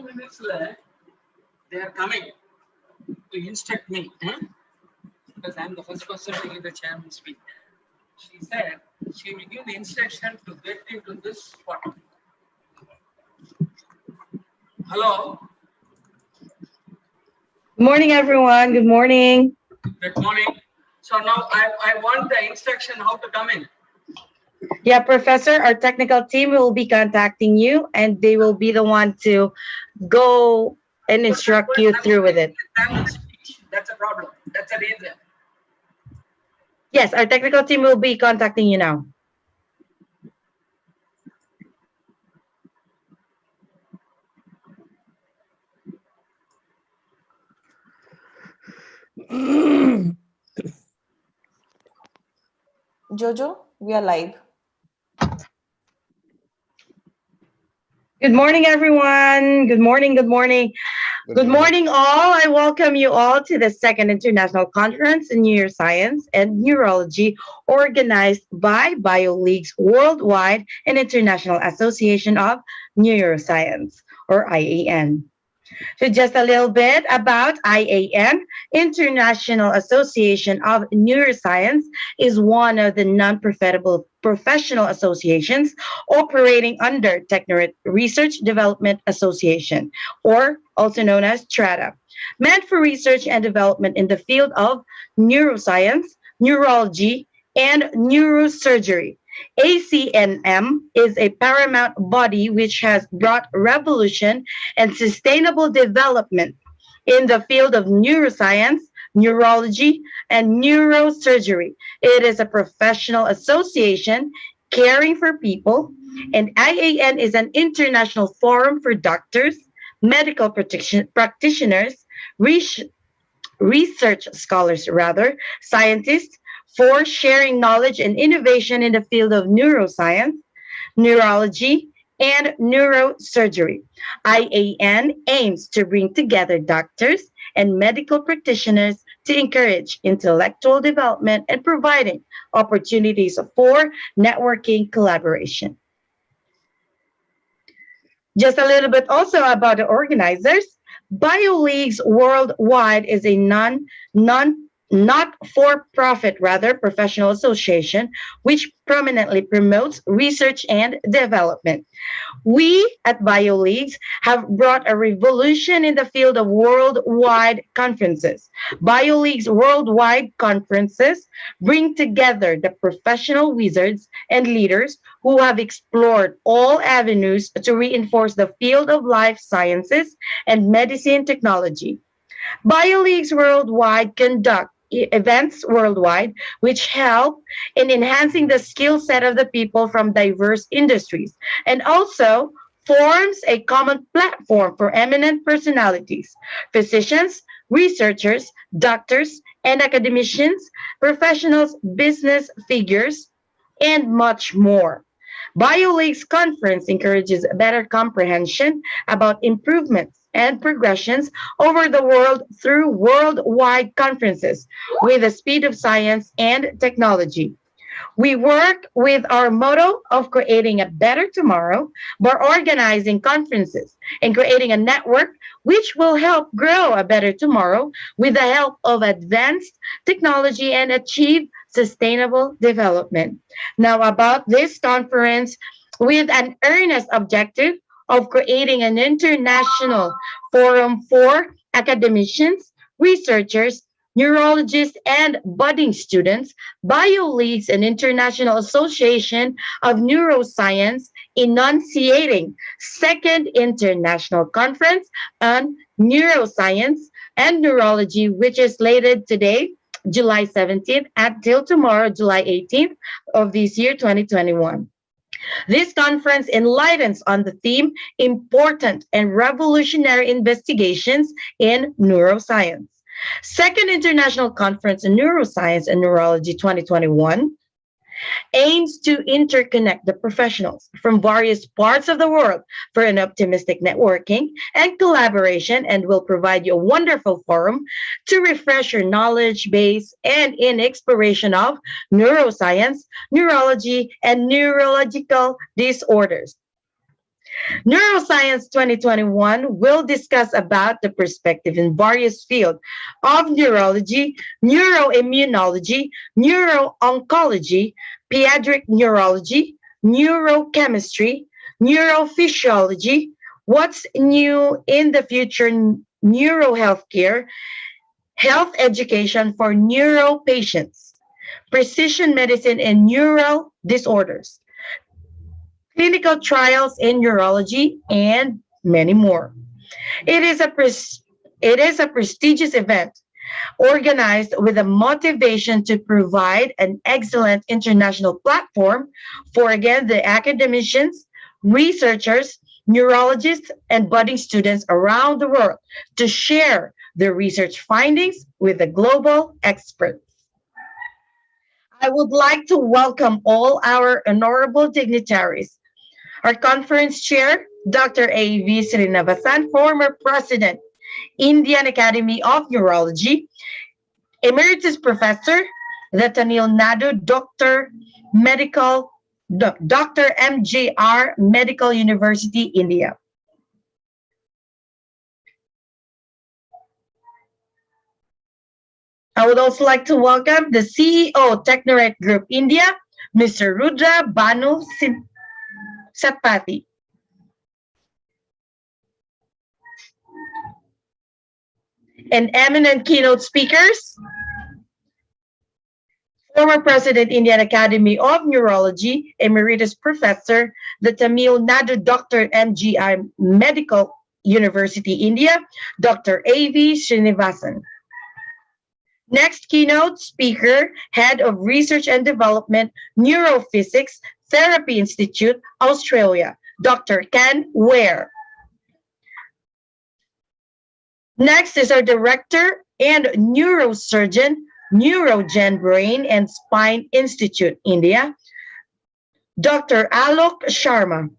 minutes left. They are coming to instruct me, because I'm the first person to give the chairman speak. She said she will give the instruction to get into this spot. Hello. Good morning, everyone. Good morning. Good morning. So now I want the instruction how to come in. Yeah, Professor, our technical team will be contacting you and they will be the one to go and instruct you through with it. That's a problem. That's a reason. Yes, our technical team will be contacting you now. Jojo, we are live. Good morning, everyone. Good morning. Good morning. Good morning, all. I welcome you all to the second International Conference in Neuroscience and Neurology, organized by BioLeague's Worldwide and International Association of Neuroscience, or IAN. So just a little bit about IAN. International Association of Neuroscience is one of the non-professional associations operating under Techno Research Development Association, or also known as TRADA, meant for research and development in the field of neuroscience, neurology, and neurosurgery. ACNM is a paramount body which has brought revolution and sustainable development in the field of neuroscience, neurology, and neurosurgery. It is a professional association caring for people, and IAN is an international forum for doctors, medical practitioners, research scholars, scientists, for sharing knowledge and innovation in the field of neuroscience, neurology, and neurosurgery. IAN aims to bring together doctors and medical practitioners to encourage intellectual development and providing opportunities for networking collaboration. Just a little bit also about the organizers. BioLeagues Worldwide is a not-for-profit, professional association which prominently promotes research and development. We at BioLeagues have brought a revolution in the field of worldwide conferences. BioLeagues Worldwide Conferences bring together the professional wizards and leaders who have explored all avenues to reinforce the field of life sciences and medicine technology. BioLeagues Worldwide conduct events worldwide which help in enhancing the skill set of the people from diverse industries, and also forms a common platform for eminent personalities, physicians, researchers, doctors, and academicians, professionals, business figures, and much more. BioLeague's conference encourages better comprehension about improvements and progressions over the world through worldwide conferences with the speed of science and technology. We work with our motto of creating a better tomorrow by organizing conferences and creating a network which will help grow a better tomorrow with the help of advanced technology and achieve sustainable development. Now, about this conference, with an earnest objective of creating an international forum for academicians, researchers, neurologists, and budding students, BioLeagues, an international association of neuroscience, enunciating Second International Conference on Neuroscience and Neurology, which is slated today, July 17th, until tomorrow, July 18th of this year, 2021. This conference enlightens on the theme Important and Revolutionary Investigations in Neuroscience. Second International Conference in Neuroscience and Neurology 2021 aims to interconnect the professionals from various parts of the world for an optimistic networking and collaboration, and will provide you a wonderful forum to refresh your knowledge base and in exploration of neuroscience, neurology, and neurological disorders. Neuroscience 2021 will discuss about the perspective in various fields of neurology, neuroimmunology, neuro-oncology, pediatric neurology, neurochemistry, neurophysiology, what's new in the future neurohealthcare, health education for neuro patients, precision medicine and neural disorders, clinical trials in neurology, and many more. It is a prestigious event organized with a motivation to provide an excellent international platform for again the academicians, researchers, neurologists, and budding students around the world to share their research findings with the global experts. I would like to welcome all our honorable dignitaries. Our conference chair, Dr. A.V. Srinivasan, former president, Indian Academy of Neurology, emeritus professor, the Tamil Nadu Dr. MGR Medical University, India. I would also like to welcome the CEO, Technorite Group India, Mr. Rudra Banu Satpathy. And eminent keynote speakers, former President, Indian Academy of Neurology, Emeritus Professor, the Tamil Nadu Dr. MGI Medical University, India, Dr. A.V. Srinivasan. Next keynote speaker, Head of Research and Development, Neurophysics Therapy Institute, Australia, Dr. Ken Ware. Next is our Director and Neurosurgeon, Neurogen Brain and Spine Institute, India, Dr. Alok Sharma.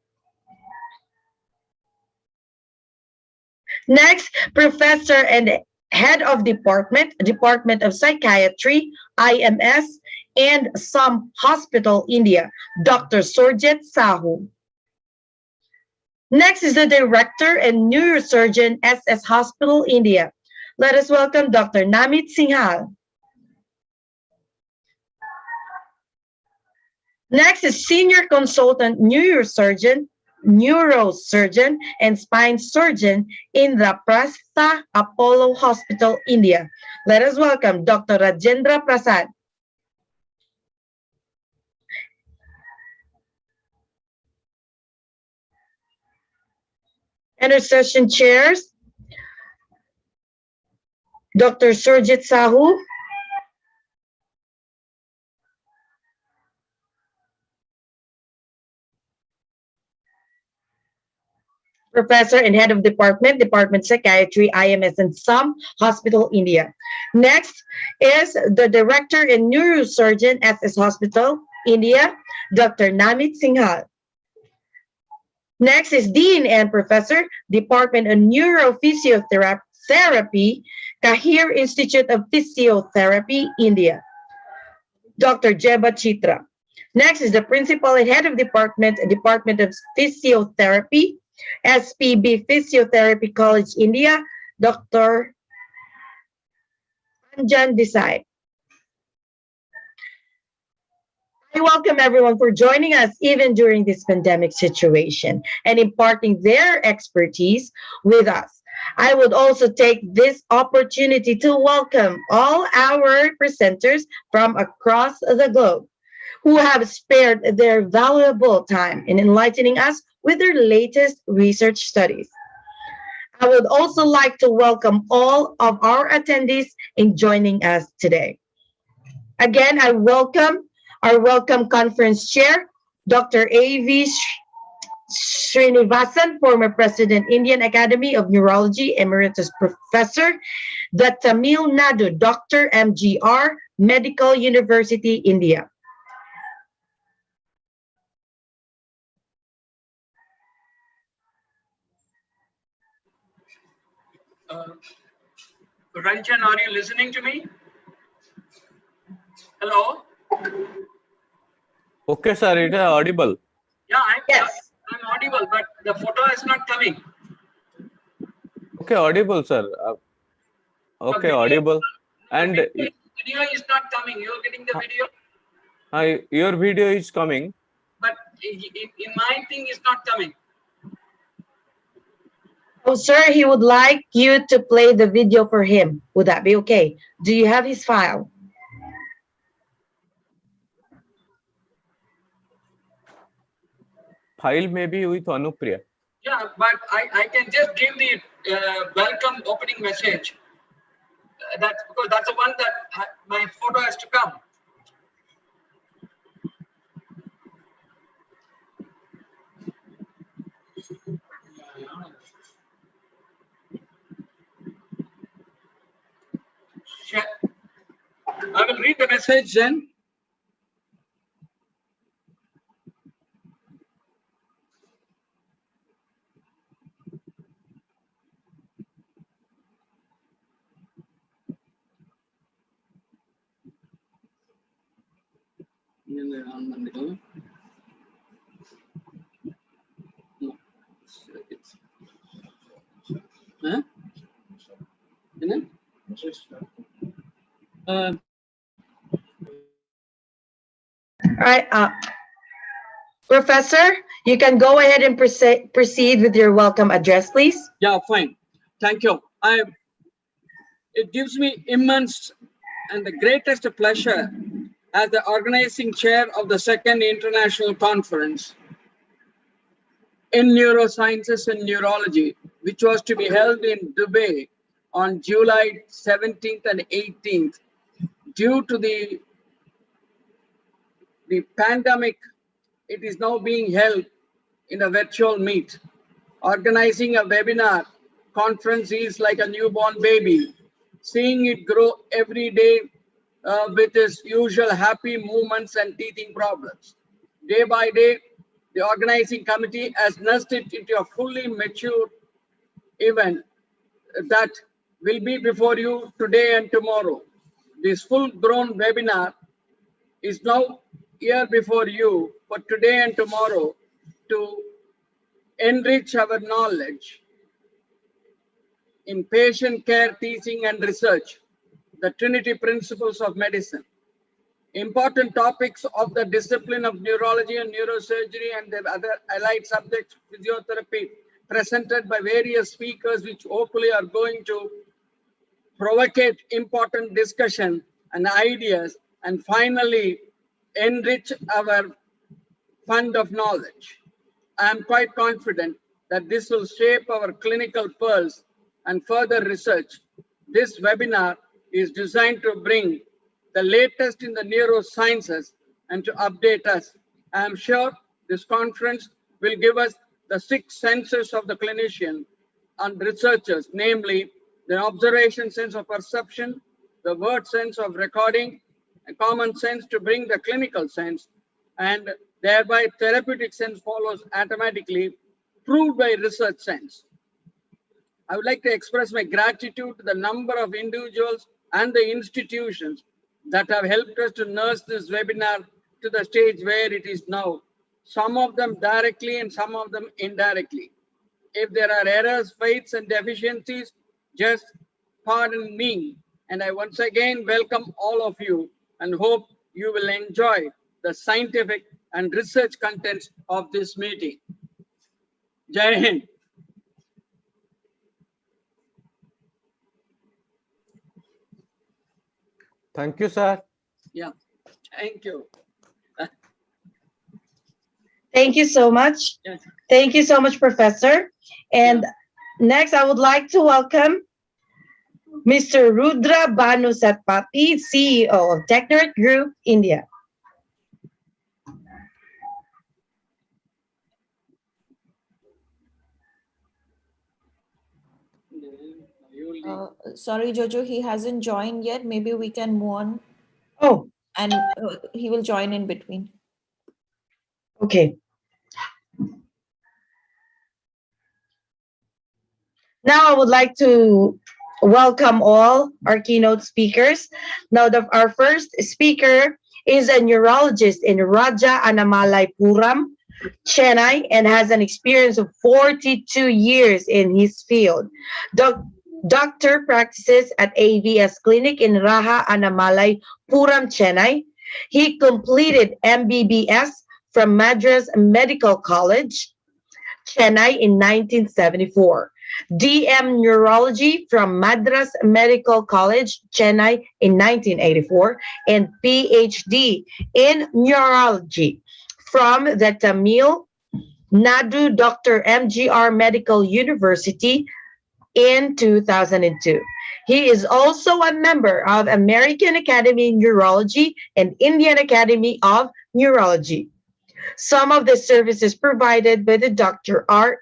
Next, Professor and Head of Department of Psychiatry, IMS, and some Hospital, India, Dr. Surjit Sahu. Next is the Director and Neurosurgeon, SS Hospital, India. Let us welcome Dr. Namit Singhal. Next is Senior Consultant Neurosurgeon, and Spine Surgeon in the Prastha Apollo Hospital, India. Let us welcome Dr. Rajendra Prasad. And our session chairs, Dr. Surjit Sahu, Professor and Head of Department Psychiatry, IMS, and some Hospital, India. Next is the Director and Neurosurgeon, SS Hospital, India, Dr. Namit Singhal. Next is Dean and Professor, Department of Neurophysiotherapy, Kahir Institute of Physiotherapy, India, Dr. Jeba Chitra. Next is the Principal and Head of Department of Physiotherapy, SPB Physiotherapy College, India, Dr. Anjan Desai. I welcome everyone for joining us even during this pandemic situation and imparting their expertise with us. I would also take this opportunity to welcome all our presenters from across the globe who have spared their valuable time in enlightening us with their latest research studies. I would also like to welcome all of our attendees in joining us today. Again, I welcome our conference chair, Dr. A.V. Srinivasan, former President, Indian Academy of Neurology, Emeritus Professor, the Tamil Nadu Dr. MGR Medical University, India. Ranjan, are you listening to me? Hello? Okay, sir, it is audible. Yeah, Yes. I'm audible, but the photo is not coming. Okay, audible, sir. Okay, audible. And video is not coming. You're getting the video? Your video is coming. But in my thing is not coming. Oh, sir, he would like you to play the video for him. Would that be okay? Do you have his file? File may be with Anupriya. Yeah, but I can just give the welcome opening message. That's because that's the one that my photo has to come. I will read the message then. Huh? All right, Professor, you can go ahead and proceed with your welcome address, please. Yeah, fine. Thank you. It gives me immense and the greatest pleasure as the organizing chair of the second international conference in neurosciences and neurology, which was to be held in Dubai on July 17th and 18th. Due to the pandemic, it is now being held in a virtual meet. Organizing a webinar conference is like a newborn baby, seeing it grow every day with its usual happy movements and teething problems. Day by day, the organizing committee has nursed it into a fully mature event that will be before you today and tomorrow. This full-grown webinar is now here before you for today and tomorrow to enrich our knowledge in patient care, teaching, and research, the Trinity principles of medicine. Important topics of the discipline of neurology and neurosurgery and the other allied subjects, physiotherapy, presented by various speakers, which hopefully are going to provocate important discussion and ideas, and finally enrich our fund of knowledge. I am quite confident that this will shape our clinical pearls and further research. This webinar is designed to bring the latest in the neurosciences and to update us. I am sure this conference will give us the 6 senses of the clinician and researchers, namely the observation sense of perception, the word sense of recording, and common sense to bring the clinical sense, and thereby therapeutic sense follows automatically, proved by research sense. I would like to express my gratitude to the number of individuals and the institutions that have helped us to nurse this webinar to the stage where it is now, some of them directly and some of them indirectly. If there are errors, faults, and deficiencies, just pardon me. And I once again welcome all of you and hope you will enjoy the scientific and research contents of this meeting. Jai Hind. Thank you, sir. Yeah, thank you. Thank you so much. Yes. Thank you so much, Professor. And next, I would like to welcome Mr. Rudra Banu Satpathy, CEO of Technort Group, India. Sorry, Jojo, he hasn't joined yet. Maybe we can move on. Oh. And he will join in between. Okay. Now I would like to welcome all our keynote speakers. Now our first speaker is a neurologist in Raja Annamalai Puram, Chennai, and has an experience of 42 years in his field. Doctor practices at AVS Clinic in Raha Annamalai, Puram, Chennai. He completed MBBS from Madras Medical College, Chennai in 1974. DM Neurology from Madras Medical College, Chennai in 1984, and PhD in Neurology from the Tamil Nadu Dr. MGR Medical University in 2002. He is also a member of American Academy of Neurology and Indian Academy of Neurology. Some of the services provided by the doctor are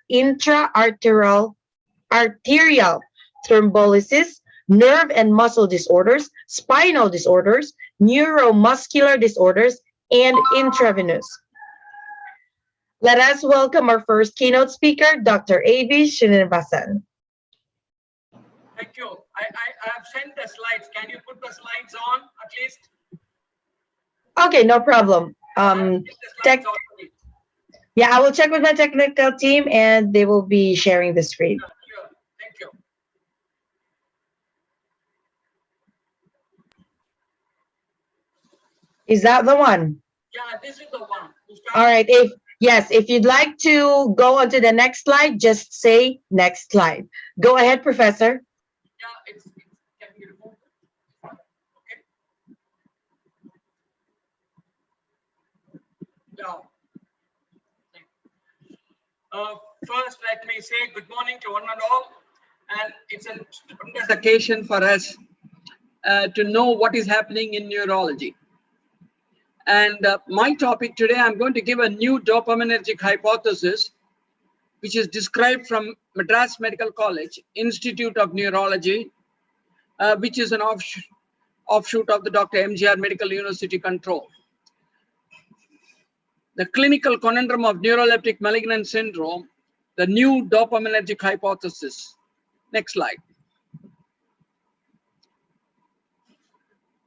arterial thrombolysis, nerve and muscle disorders, spinal disorders, neuromuscular disorders, and intravenous. Let us welcome our first keynote speaker, Dr. A.V. Srinivasan. Thank you. I have sent the slides. Can you put the slides on at least? Okay, no problem. Tech. Yeah, I will check with my technical team and they will be sharing the screen. Sure. Thank you. Is that the one? Yeah, this is the one. All right. If you'd like to go on to the next slide, just say next slide. Go ahead, Professor. Yeah, it can be removed. Okay. Yeah. First, let me say good morning to one and all. And it's a tremendous occasion for us to know what is happening in neurology. And my topic today, I'm going to give a new dopaminergic hypothesis, which is described from Madras Medical College, Institute of Neurology, which is an offshoot of the Dr. MGR Medical University control. The clinical conundrum of neuroleptic malignant syndrome, the new dopaminergic hypothesis. Next slide.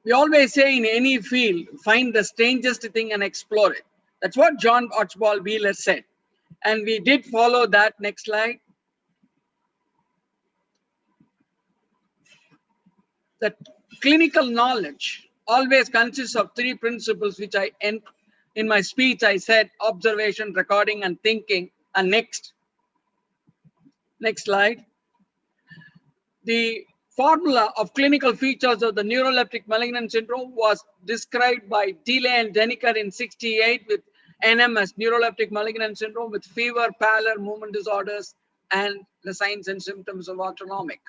We always say in any field, find the strangest thing and explore it. That's what John Archibald Wheeler said. And we did follow that. Next slide. The clinical knowledge always consists of three principles, which in my speech, I said observation, recording, and thinking. And next slide. The formula of clinical features of the neuroleptic malignant syndrome was described by Delay and Deniker in 1968 with NMS, neuroleptic malignant syndrome, with fever, pallor, movement disorders, and the signs and symptoms of autonomic.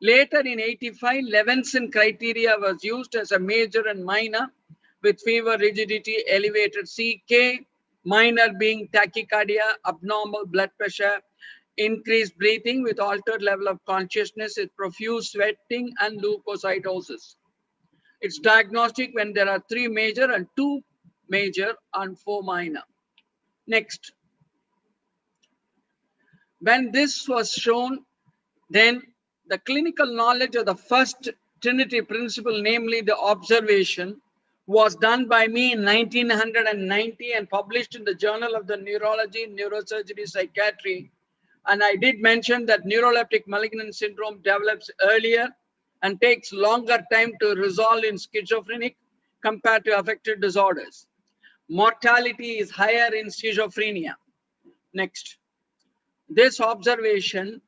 Later in 1985, Levinson criteria was used as a major and minor, with fever, rigidity, elevated CK, minor being tachycardia, abnormal blood pressure, increased breathing with altered level of consciousness, with profuse sweating and leukocytosis. It's diagnostic when there are 3 major and 2 major and 4 minor. Next. When this was shown, then the clinical knowledge of the first Trinity principle, namely the observation, was done by me in 1990 and published in the Journal of the Neurology, Neurosurgery, Psychiatry. And I did mention that neuroleptic malignant syndrome develops earlier and takes longer time to resolve in schizophrenic compared to affective disorders. Mortality is higher in schizophrenia. Next. This observation,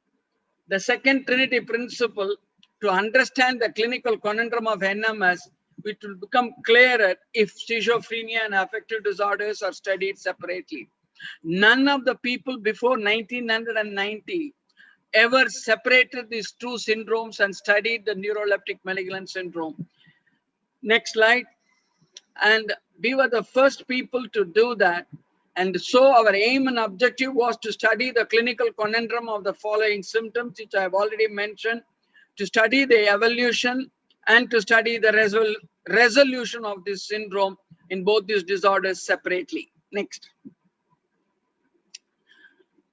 the second Trinity principle, to understand the clinical conundrum of NMS, which will become clearer if schizophrenia and affective disorders are studied separately. None of the people before 1990 ever separated these two syndromes and studied the neuroleptic malignant syndrome. Next slide. And we were the first people to do that. And so our aim and objective was to study the clinical conundrum of the following symptoms, which I have already mentioned, to study the evolution and to study the resolution of this syndrome in both these disorders separately. Next.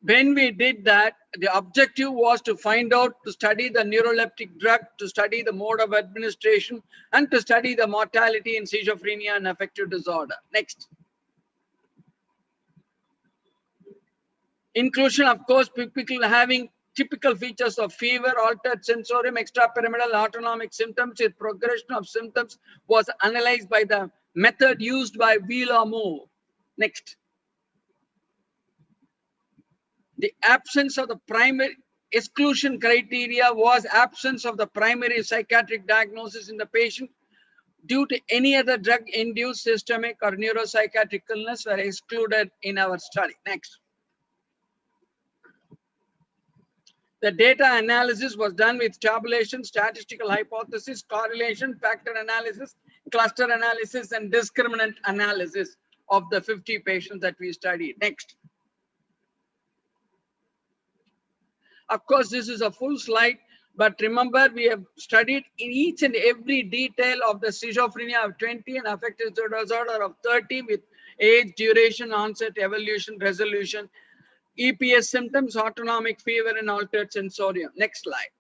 When we did that, the objective was to find out, to study the neuroleptic drug, to study the mode of administration, and to study the mortality in schizophrenia and affective disorder. Next. Inclusion, of course, people having typical features of fever, altered sensorium, extrapyramidal autonomic symptoms with progression of symptoms was analyzed by the method used by Wheeler-Moore. Next. The absence of the primary exclusion criteria was absence of the primary psychiatric diagnosis in the patient due to any other drug-induced systemic or neuropsychiatric illness were excluded in our study. Next. The data analysis was done with tabulation, statistical hypothesis, correlation, factor analysis, cluster analysis, and discriminant analysis of the 50 patients that we studied. Next. Of course, this is a full slide, but remember we have studied in each and every detail of the schizophrenia of 20 and affective disorder of 30 with age, duration, onset, evolution, resolution, EPS symptoms, autonomic fever, and altered sensorium. Next slide.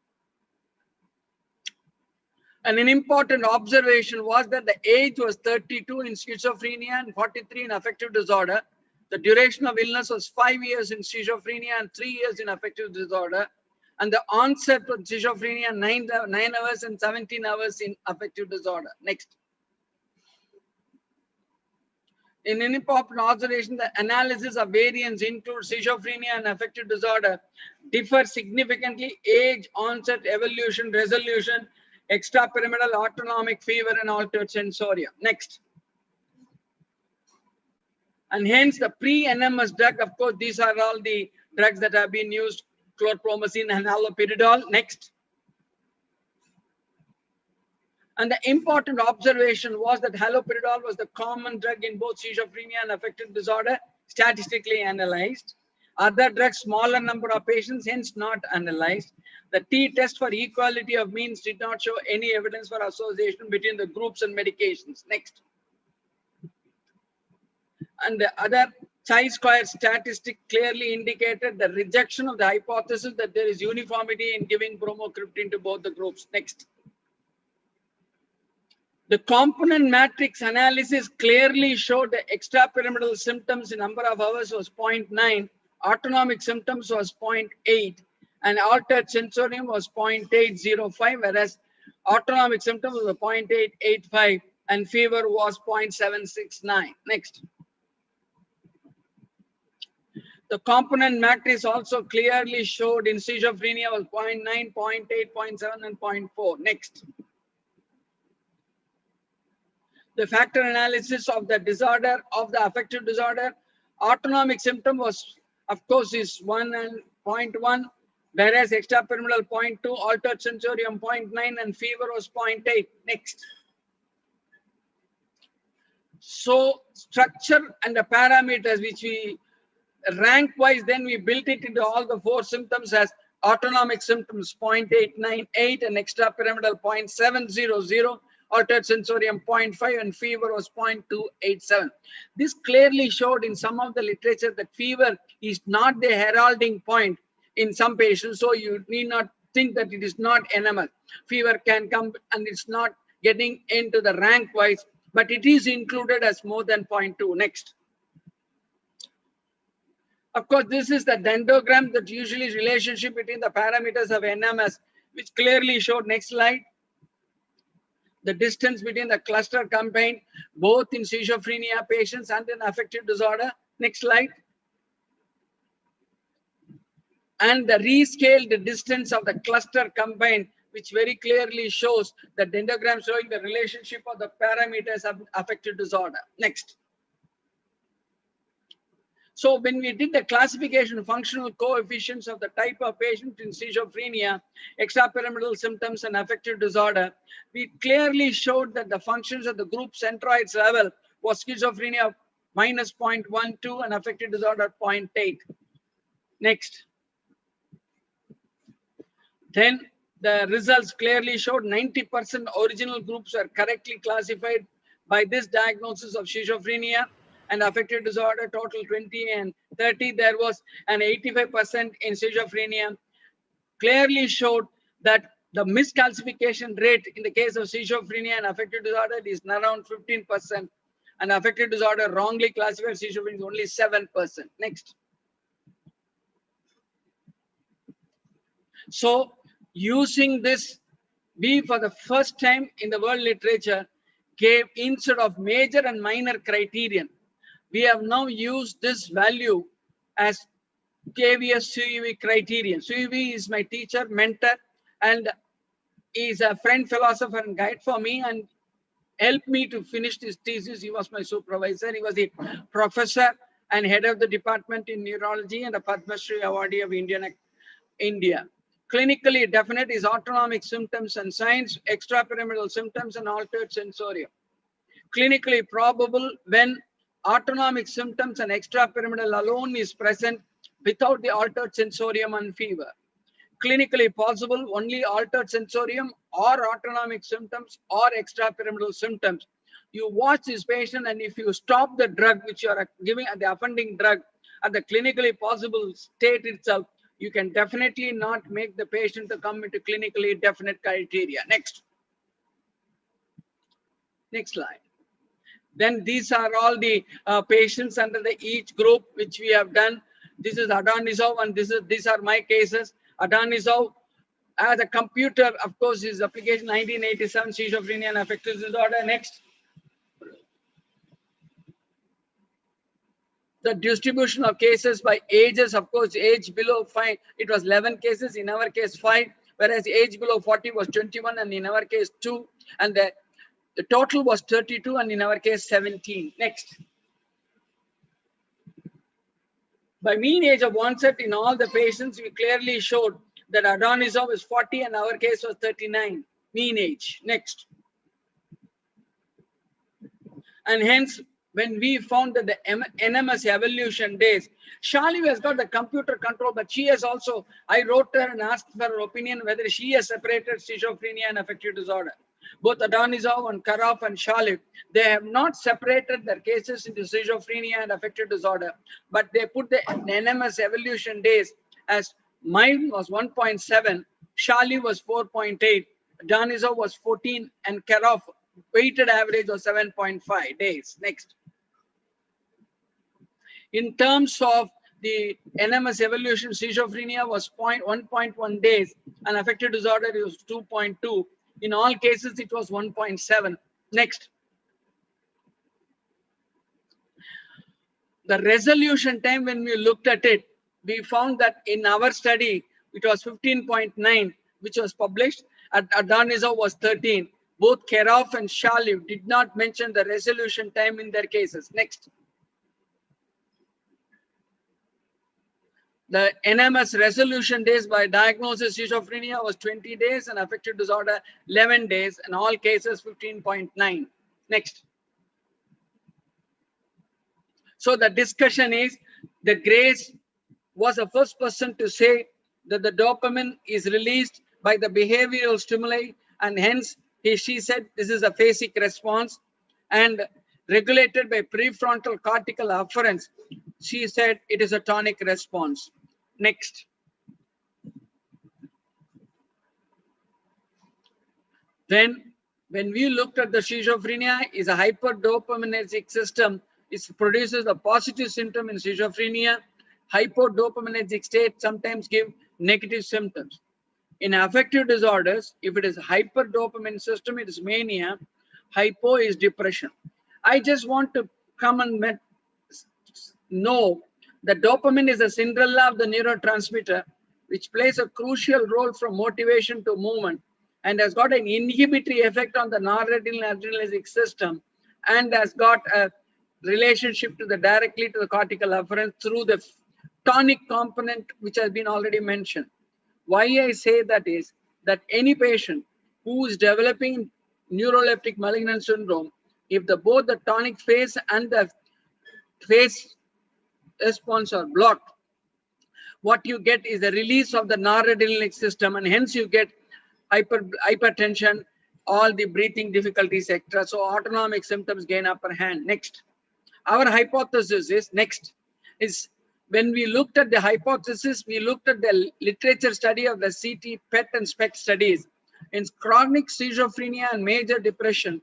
And an important observation was that the age was 32 in schizophrenia and 43 in affective disorder. The duration of illness was 5 years in schizophrenia and 3 years in affective disorder. And the onset of schizophrenia, 9 hours and 17 hours in affective disorder. Next. In an important observation, the analysis of variants include schizophrenia and affective disorder differ significantly: age, onset, evolution, resolution, extrapyramidal autonomic fever, and altered sensorium. Next. And hence the pre-NMS drug, of course, these are all the drugs that have been used, chlorpromazine and haloperidol. Next. And the important observation was that haloperidol was the common drug in both schizophrenia and affective disorder, statistically analyzed. Other drugs, smaller number of patients, hence not analyzed. The t-test for equality of means did not show any evidence for association between the groups and medications. Next. And the other chi-square statistic clearly indicated the rejection of the hypothesis that there is uniformity in giving bromocriptine to both the groups. Next. The component matrix analysis clearly showed the extrapyramidal symptoms in number of hours was 0.9, autonomic symptoms was 0.8, and altered sensorium was 0.805, whereas autonomic symptoms was 0.885 and fever was 0.769. Next. The component matrix also clearly showed in schizophrenia was 0.9, 0.8, 0.7, and 0.4. Next. The factor analysis of the disorder, of the affective disorder, autonomic symptom was, of course, is 1 and 0.1, whereas extrapyramidal 0.2, altered sensorium 0.9, and fever was 0.8. Next. So structure and the parameters which we rank wise, then we built it into all the 4 symptoms as autonomic symptoms 0.898 and extrapyramidal 0.700, altered sensorium 0.5, and fever was 0.287. This clearly showed in some of the literature that fever is not the heralding point in some patients, so you need not think that it is not NMS. Fever can come and it's not getting into the rank wise, but it is included as more than 0.2. Next. Of course, this is the dendrogram that usually is relationship between the parameters of NMS, which clearly showed. Next slide. The distance between the cluster combined both in schizophrenia patients and in affective disorder. Next slide. And the rescaled distance of the cluster combined, which very clearly shows the dendrogram showing the relationship of the parameters of affective disorder. Next. So when we did the classification of functional coefficients of the type of patient in schizophrenia, extrapyramidal symptoms, and affective disorder, we clearly showed that the functions of the group centroids level was schizophrenia minus 0.12 and affective disorder 0.8. Next. Then the results clearly showed 90% original groups were correctly classified by this diagnosis of schizophrenia and affective disorder. Total 20 and 30, there was an 85% in schizophrenia. Clearly showed that the misclassification rate in the case of schizophrenia and affective disorder is around 15%, and affective disorder wrongly classified schizophrenia is only 7%. Next. So using this, we for the first time in the world literature gave, instead of major and minor criterion, we have now used this value as KVS CUV criterion. CUV is my teacher, mentor, and is a friend, philosopher, and guide for me, and helped me to finish this thesis. He was my supervisor. He was the professor and head of the department in neurology and a Padma Shri awardee of India. Clinically definite is autonomic symptoms and signs, extrapyramidal symptoms, and altered sensorium. Clinically probable when autonomic symptoms and extrapyramidal alone is present without the altered sensorium and fever. Clinically possible only altered sensorium or autonomic symptoms or extrapyramidal symptoms. You watch this patient, and if you stop the drug which you are giving at the offending drug at the clinically possible state itself, you can definitely not make the patient to come into clinically definite criteria. Next slide. Then these are all the patients under the each group which we have done. This is Adonisov, and these are my cases. Adonisov as a computer, of course, his application 1987, schizophrenia and affective disorder. Next. The distribution of cases by ages, of course, age below 5, it was 11 cases, in our case 5, whereas age below 40 was 21, and in our case 2, and the total was 32, and in our case 17. Next. By mean age of onset in all the patients, we clearly showed that Adonisov is 40 and our case was 39, mean age. Next. And hence, when we found that the NMS evolution days, Shaliv has got the computer control, but she has also, I wrote her and asked for her opinion whether she has separated schizophrenia and affective disorder. Both Adonisov and Karov and Shaliv, they have not separated their cases into schizophrenia and affective disorder, but they put the NMS evolution days as mine was 1.7, Shaliv was 4.8, Adonisov was 14, and Karov weighted average was 7.5 days. Next. In terms of the NMS evolution, schizophrenia was 1.1 days, and affective disorder was 2.2. In all cases, it was 1.7. Next. The resolution time, when we looked at it, we found that in our study, it was 15.9, which was published. Adonisov was 13. Both Karov and Shaliv did not mention the resolution time in their cases. Next. The NMS resolution days by diagnosis schizophrenia was 20 days and affective disorder 11 days, and all cases 15.9. Next. So the discussion is that Grace was the first person to say that the dopamine is released by the behavioral stimuli, and hence she said this is a phasic response, and regulated by prefrontal cortical afferents. She said it is a tonic response. Next. Then, when we looked at the schizophrenia, is a hyperdopaminergic system. It produces a positive symptom in schizophrenia. Hypodopaminergic state sometimes give negative symptoms. In affective disorders, if it is hyperdopamine system, it is mania. Hypo is depression. I just want to come and know that dopamine is a Cinderella of the neurotransmitter, which plays a crucial role from motivation to movement, and has got an inhibitory effect on the noradrenergic system, and has got a relationship to the directly to the cortical afferent through the tonic component, which has been already mentioned. Why I say that is that any patient who is developing neuroleptic malignant syndrome, if both the tonic phase and the phase response are blocked, what you get is the release of the noradrenergic system, and hence you get hypertension, all the breathing difficulties, etc. So autonomic symptoms gain upper hand. Next. Our hypothesis is, next, is when we looked at the hypothesis, we looked at the literature study of the CT, PET, and SPECT studies. In chronic schizophrenia and major depression,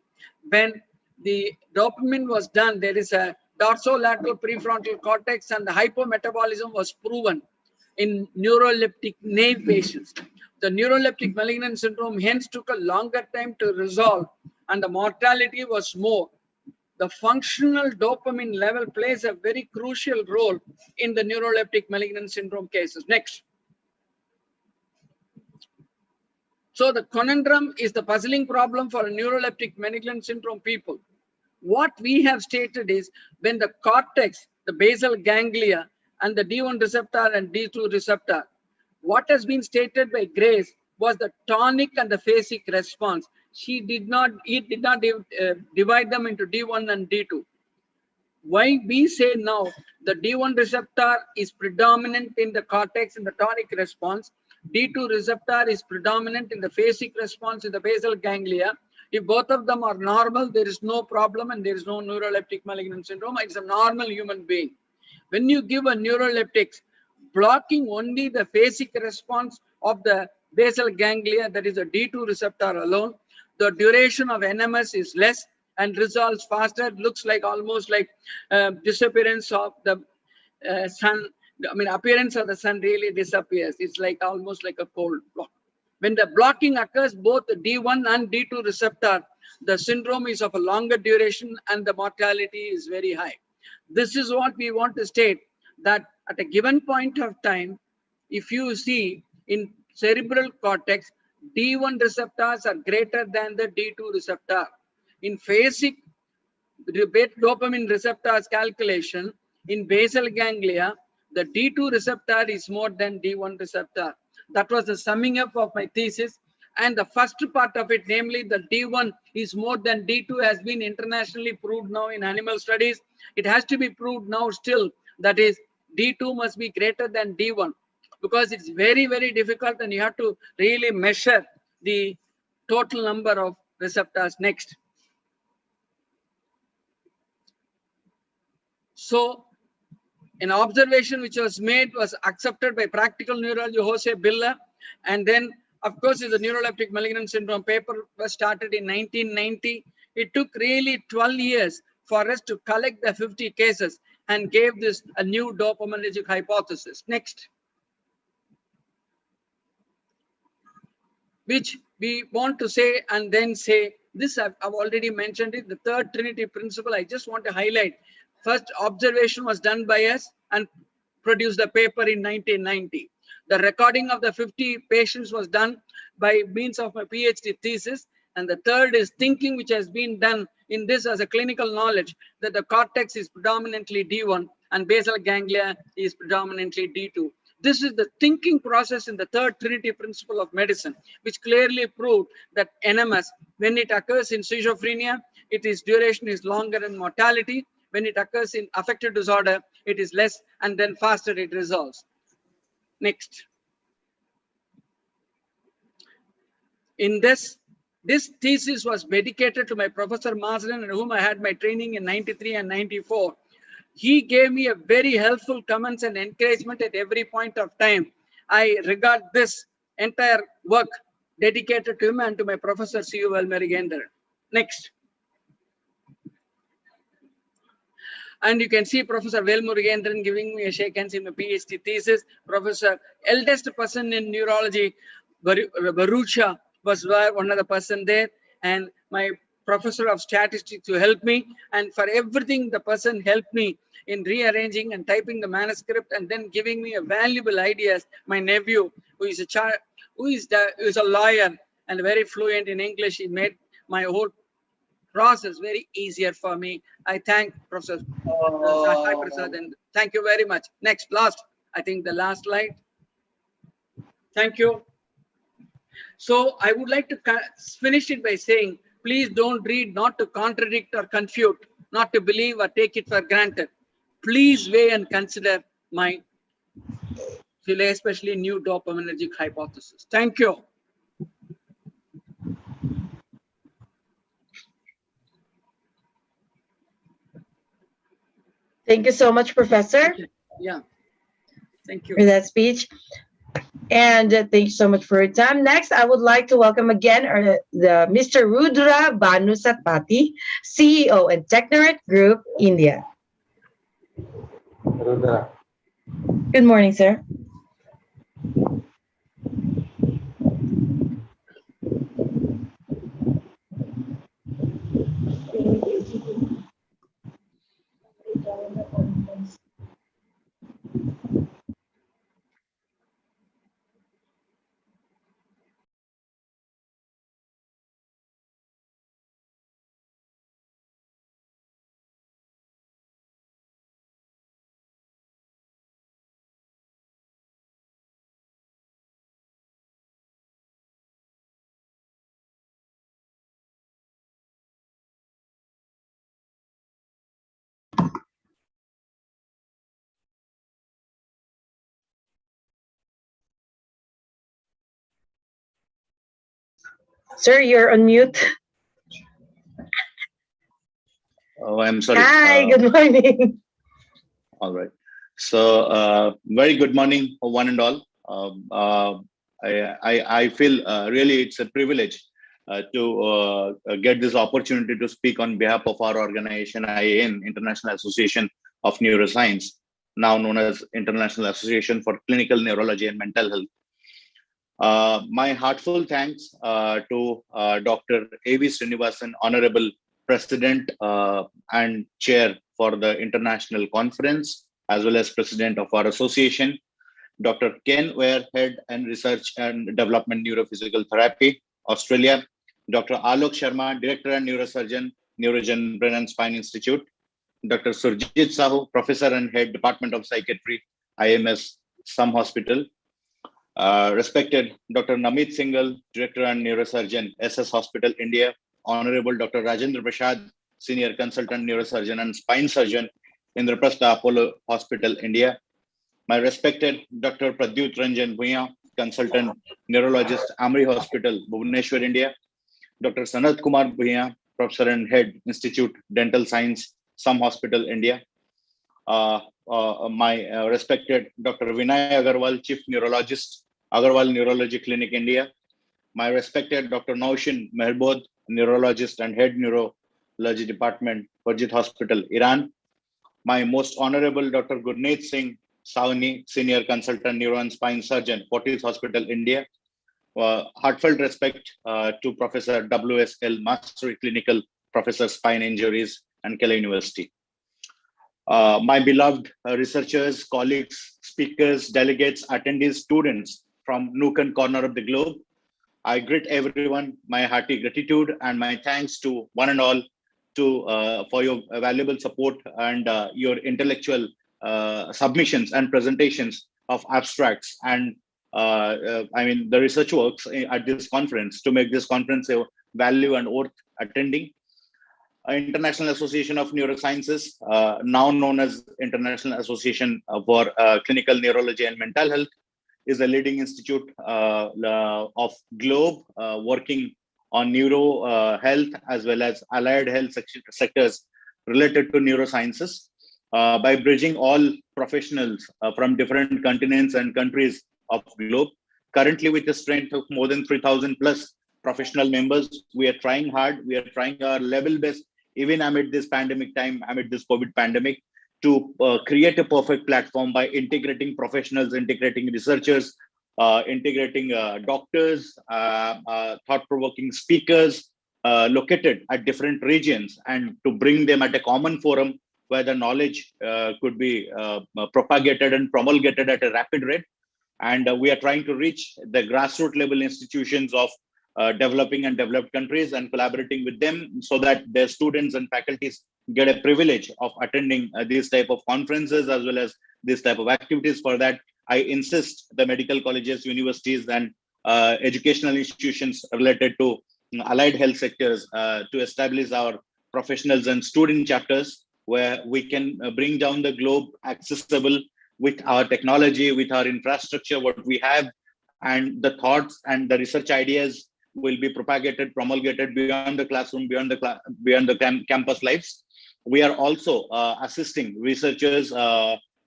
when the dopamine was done, there is a dorsolateral prefrontal cortex, and the hypometabolism was proven in neuroleptic naive patients. The neuroleptic malignant syndrome hence took a longer time to resolve and the mortality was more. The functional dopamine level plays a very crucial role in the neuroleptic malignant syndrome cases. Next. So the conundrum is the puzzling problem for a neuroleptic malignant syndrome people. What we have stated is when the cortex, the basal ganglia, and the D1 receptor and D2 receptor, what has been stated by Grace was the tonic and the phasic response. He did not divide them into D1 and D2. Why we say now the D1 receptor is predominant in the cortex in the tonic response, D2 receptor is predominant in the phasic response in the basal ganglia. If both of them are normal, there is no problem and there is no neuroleptic malignant syndrome. It's a normal human being. When you give a neuroleptics, blocking only the phasic response of the basal ganglia, that is a D2 receptor alone, the duration of NMS is less and resolves faster. It looks like almost like disappearance of the sun. I mean, appearance of the sun really disappears. It's like almost like a cold block. When the blocking occurs, both the D1 and D2 receptor, the syndrome is of a longer duration and the mortality is very high. This is what we want to state, that at a given point of time, if you see in cerebral cortex, D1 receptors are greater than the D2 receptor. In phasic dopamine receptors calculation, in basal ganglia, the D2 receptor is more than D1 receptor. That was the summing up of my thesis. And the first part of it, namely the D1 is more than D2, has been internationally proved now in animal studies. It has to be proved now still, that is D2 must be greater than D1, because it's very, very difficult and you have to really measure the total number of receptors. Next. So an observation which was made was accepted by practical neurology Jose Billa, and then of course the neuroleptic malignant syndrome paper was started in 1990. It took really 12 years for us to collect the 50 cases and gave this a new dopaminergic hypothesis. Next. Which we want to say and then say, this I've already mentioned it, the third Trinity principle. I just want to highlight. First observation was done by us and produced the paper in 1990. The recording of the 50 patients was done by means of my PhD thesis. And the third is thinking, which has been done in this as a clinical knowledge, that the cortex is predominantly D1 and basal ganglia is predominantly D2. This is the thinking process in the third Trinity principle of medicine, which clearly proved that NMS, when it occurs in schizophrenia, its duration is longer and mortality. When it occurs in affective disorder, it is less and then faster it resolves. Next. In this thesis was dedicated to my Professor Marsden, and whom I had my training in 93 and 94. He gave me a very helpful comments and encouragement at every point of time. I regard this entire work dedicated to him and to my Professor C.U. Velmerigendran. Next. And you can see Professor Velmurigendran giving me a shake hands in my PhD thesis. Professor, eldest person in neurology, Barucha, was one of the person there. And my professor of statistics to help me. And for everything, the person helped me in rearranging and typing the manuscript and then giving me a valuable ideas. My nephew, who is a lawyer and very fluent in English, he made my whole process very easier for me. I thank Professor Sai Prasad and thank you very much. Next, I think the last slide. Thank you. So I would like to finish it by saying, please don't read not to contradict or confute, not to believe or take it for granted. Please weigh and consider my especially new dopaminergic hypothesis. Thank you. Thank you so much, Professor. Yeah, thank you for that speech. And thank you so much for your time. Next, I would like to welcome again the Mr. Rudra Banu Satpati, CEO and Technoret Group, India. Rudra. Good morning, sir. Sir, you're on mute. Oh, I'm sorry. Hi, good morning. All right. So, very good morning, one and all. I feel really it's a privilege to get this opportunity to speak on behalf of our organization, IAN, International Association of Neuroscience, now known as International Association for Clinical Neurology and Mental Health. My heartfelt thanks to Dr. A.V. Srinivasan, Honorable President and Chair for the International Conference, as well as President of our association, Dr. Ken Ware, Head and Research and Development Neurophysical Therapy, Australia, Dr. Alok Sharma, Director and Neurosurgeon, Neurogen Brain and Spine Institute, Dr. Surjit Sahu, Professor and Head, Department of Psychiatry, IMS, Some Hospital, respected Dr. Namit Singhal, Director and Neurosurgeon, SS Hospital, India, Honorable Dr. Rajendra Prasad, Senior Consultant Neurosurgeon and Spine Surgeon, Indraprastha Apollo Hospital, India, my respected Dr. Pradyut Ranjan Bhuiya, Consultant Neurologist, Amri Hospital, Bhubaneswar, India, Dr. Sanat Kumar Bhuiya, Professor and Head, Institute, Dental Science, Some Hospital, India, my respected Dr. Vinay Agarwal, Chief Neurologist, Agarwal Neurology Clinic, India, my respected Dr. Naushin Mehrbod, Neurologist and Head Neurology Department, Fajit Hospital, Iran, my most honorable Dr. Gurneet Singh Sawni, Senior Consultant Neuro and Spine Surgeon, Fortis Hospital, India, heartfelt respect to Professor W.S.L. Mastery Clinical Professor Spine Injuries and Kela University. My beloved researchers, colleagues, speakers, delegates, attendees, students from nook and corner of the globe, I greet everyone, my hearty gratitude and my thanks to one and all for your valuable support and your intellectual submissions and presentations of abstracts and the research works at this conference to make this conference a value and worth attending. International Association of Neurosciences, now known as International Association for Clinical Neurology and Mental Health, is a leading institute of globe working on neuro health as well as allied health sectors related to neurosciences by bridging all professionals from different continents and countries of globe. Currently, with a strength of more than 3,000 plus professional members, we are trying hard. We are trying our level best, even amid this pandemic time, amid this COVID pandemic, to create a perfect platform by integrating professionals, integrating researchers, integrating doctors, thought-provoking speakers located at different regions, and to bring them at a common forum where the knowledge could be propagated and promulgated at a rapid rate. And we are trying to reach the grassroots level institutions of developing and developed countries and collaborating with them so that their students and faculties get a privilege of attending these type of conferences as well as this type of activities. For that, I insist the medical colleges, universities, and educational institutions related to allied health sectors to establish our professionals and student chapters where we can bring down the globe accessible with our technology, with our infrastructure, what we have, and the thoughts and the research ideas will be propagated, promulgated beyond the classroom, beyond the campus lives. We are also assisting researchers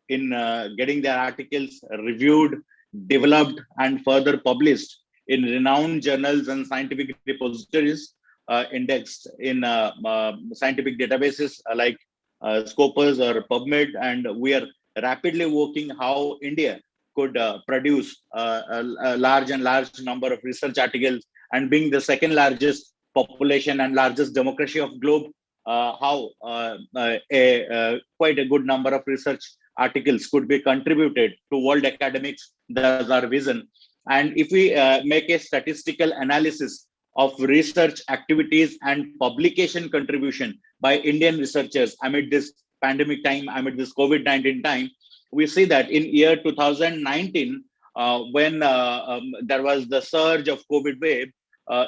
in getting their articles reviewed, developed, and further published in renowned journals and scientific repositories, indexed in scientific databases like Scopus or PubMed. And we are rapidly working how India could produce a large number of research articles, and being the second largest population and largest democracy of globe, how quite a good number of research articles could be contributed to world academics. That's our vision. And if we make a statistical analysis of research activities and publication contribution by Indian researchers amid this pandemic time, amid this COVID-19 time, we see that in year 2019, when there was the surge of COVID wave,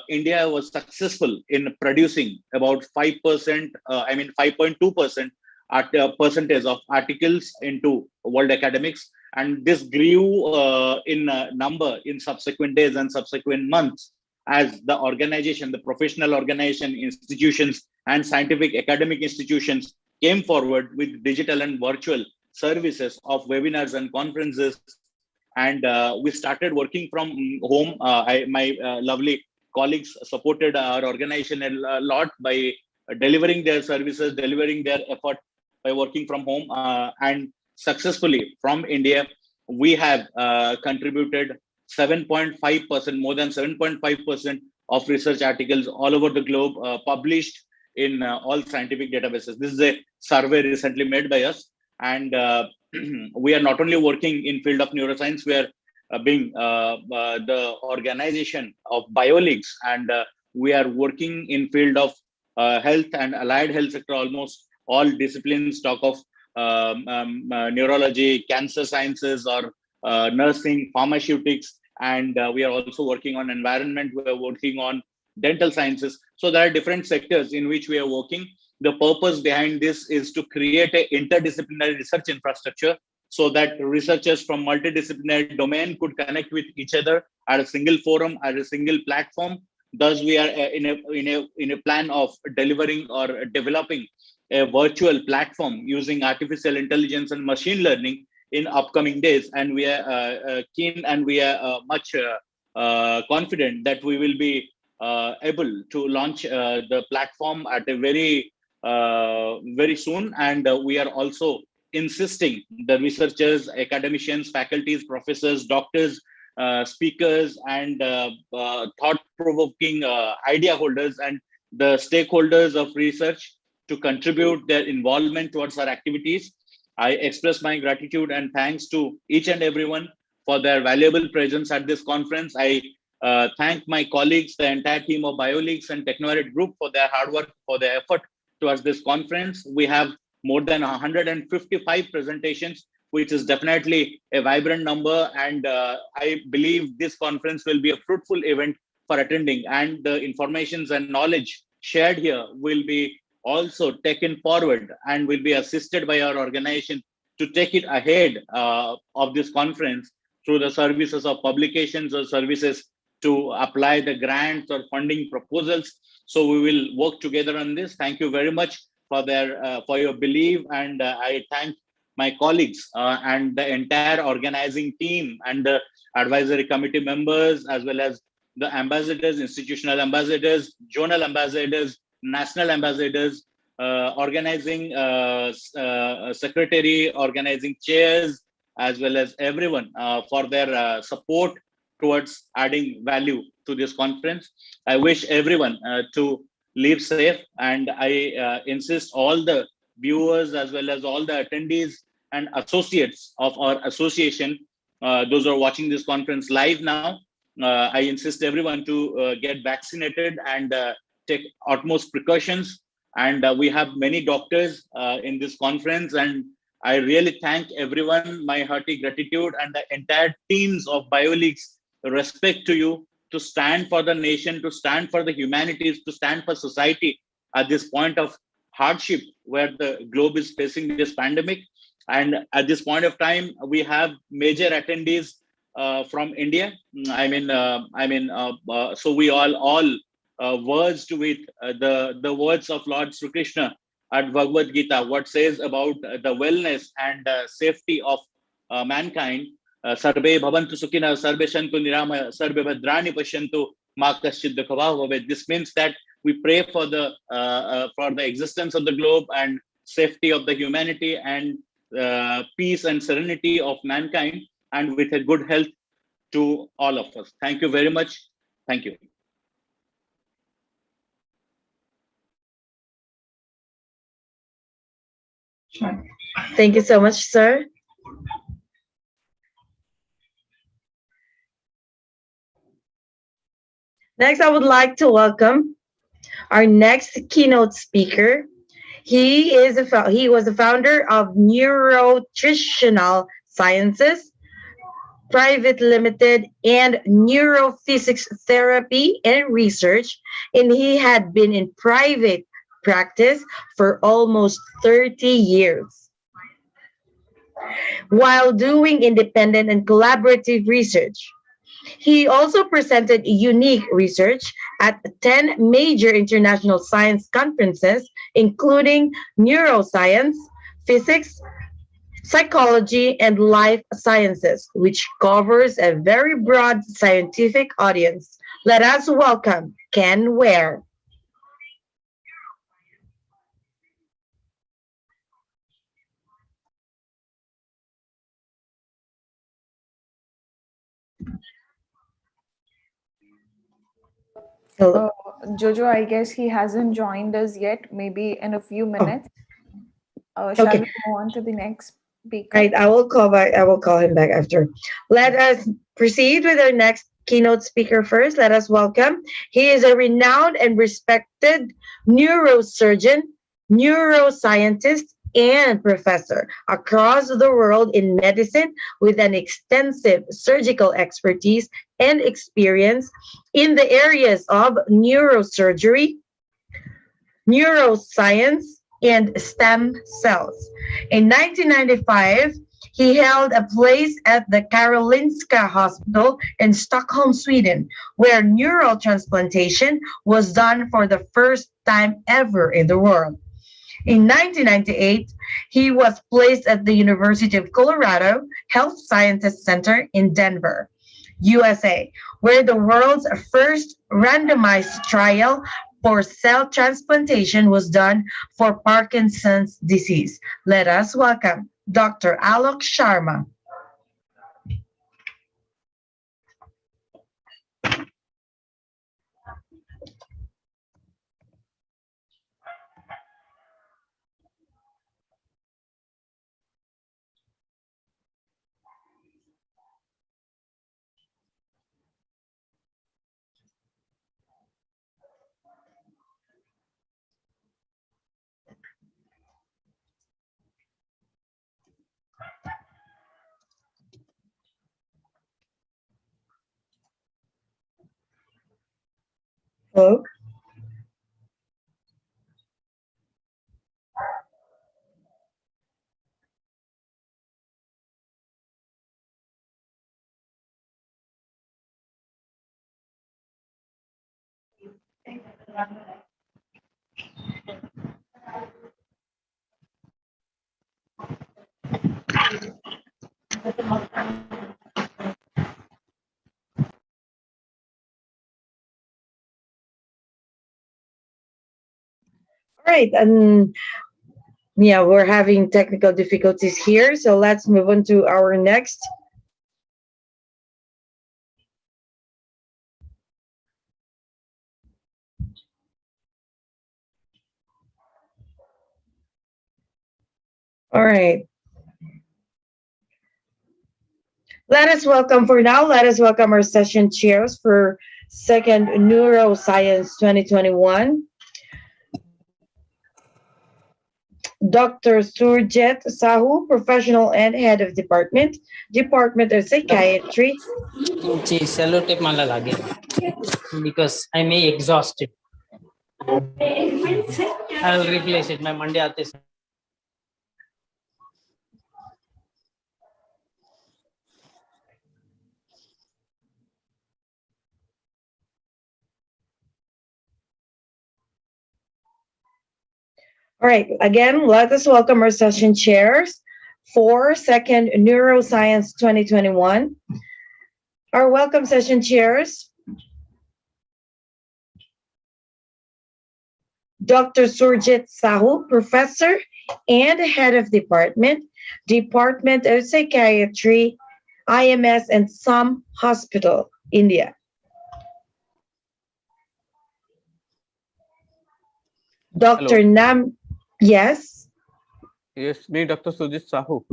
India was successful in producing about 5%, 5.2% percentage of articles into world academics. And this grew in number in subsequent days and subsequent months. as the organization, the professional organization, institutions, and scientific academic institutions came forward with digital and virtual services of webinars and conferences. And we started working from home. My lovely colleagues supported our organization a lot by delivering their services, delivering their effort by working from home. And successfully from India, we have contributed 7.5%, more than 7.5% of research articles all over the globe published in all scientific databases. This is a survey recently made by us. And we are not only working in field of neuroscience, we are being the organization of BioLeagues, and we are working in field of health and allied health sector. Almost all disciplines talk of neurology, cancer sciences, or nursing, pharmaceutics, and we are also working on environment. We are working on dental sciences. So there are different sectors in which we are working. The purpose behind this is to create an interdisciplinary research infrastructure so that researchers from multidisciplinary domain could connect with each other at a single forum, at a single platform. Thus, we are in a plan of delivering or developing a virtual platform using artificial intelligence and machine learning in upcoming days. And we are keen, and we are much confident that we will be able to launch the platform at a very soon. And we are also insisting the researchers, academicians, faculties, professors, doctors, speakers, and thought-provoking idea holders and the stakeholders of research to contribute their involvement towards our activities. I express my gratitude and thanks to each and everyone for their valuable presence at this conference. I thank my colleagues, the entire team of BioLeagues and Technoarit Group for their hard work, for their effort towards this conference. We have more than 155 presentations, which is definitely a vibrant number. And I believe this conference will be a fruitful event for attending. And the informations and knowledge shared here will be also taken forward and will be assisted by our organization to take it ahead of this conference through the services of publications or services to apply the grants or funding proposals. So we will work together on this. Thank you very much for your belief, and I thank my colleagues and the entire organizing team and the advisory committee members, as well as the ambassadors, institutional ambassadors, zonal ambassadors, national ambassadors, organizing secretary, organizing chairs, as well as everyone for their support towards adding value to this conference. I wish everyone to live safe, and I insist all the viewers as well as all the attendees and associates of our association, those who are watching this conference live now, I insist everyone to get vaccinated and take utmost precautions. And we have many doctors in this conference, and I really thank everyone, my hearty gratitude, and the entire teams of BioLeagues. Respect to you, to stand for the nation, to stand for the humanities, to stand for society at this point of hardship where the globe is facing this pandemic. And at this point of time, we have major attendees from India. So we all versed with the words of Lord Sri Krishna at Bhagavad Gita, what says about the wellness and safety of mankind. Sarve bhavantu sukhina, sarve shantu niramaya, sarve bhadrani pashyantu, ma kaschid dukkha bhavet. This means that we pray for the existence of the globe and safety of the humanity and peace and serenity of mankind, and with a good health to all of us. Thank you very much. Thank you. Thank you so much, sir. Next, I would like to welcome our next keynote speaker. He was the founder of Neuronutritional Sciences Private Limited and Neurophysics Therapy and Research, and he had been in private practice for almost 30 years. While doing independent and collaborative research, He also presented unique research at 10 major international science conferences, including neuroscience, physics, psychology, and life sciences, which covers a very broad scientific audience. Let us welcome Ken Ware. Hello. Jojo, I guess he hasn't joined us yet. Maybe in a few minutes. Shall Okay. we move on to the next speaker? Right, I will call back. I will call him back after. Let us proceed with our next keynote speaker first. Let us welcome. He is a renowned and respected neurosurgeon, neuroscientist, and professor across the world in medicine with an extensive surgical expertise and experience in the areas of neurosurgery, neuroscience, and stem cells. In 1995, he held a place at the Karolinska Hospital in Stockholm, Sweden, where neural transplantation was done for the first time ever in the world. In 1998, he was placed at the University of Colorado Health Sciences Center in Denver, USA, where the world's first randomized trial for cell transplantation was done for Parkinson's disease. Let us welcome Dr. Alok Sharma. Hello. All right, yeah, we're having technical difficulties here, so let's move on to our next. All right. Let us welcome our session chairs for second Neuroscience 2021. Dr. Surjit Sahu, professional and head of Department of Psychiatry. जी sellotape मला लागेल because I may exhaust it. I will replace it. मैं Monday आते समय. All right, again, let us welcome our session chairs for second Neuroscience 2021. Our welcome session chairs, Dr. Surjit Sahu, professor and head of Department of Psychiatry, IMS and SOM Hospital, India. Dr. Hello. Nam, yes. Yes, me, Dr. Sujit Sahu.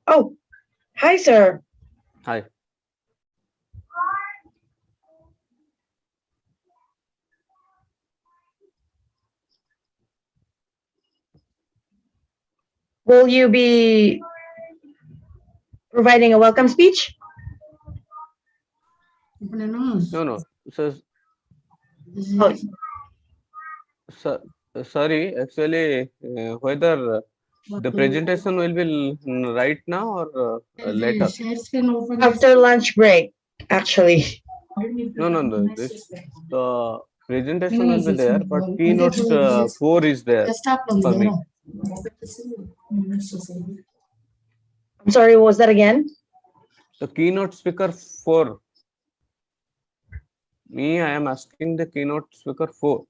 Oh, hi, sir. Hi. Will you be providing a welcome speech? No. So, Oh, sorry, actually, whether the presentation will be right now or later? After lunch break, actually. No. The presentation will be there, but keynote 4 is there for me. I'm sorry, what was that again? The keynote speaker 4. I am asking the keynote speaker 4.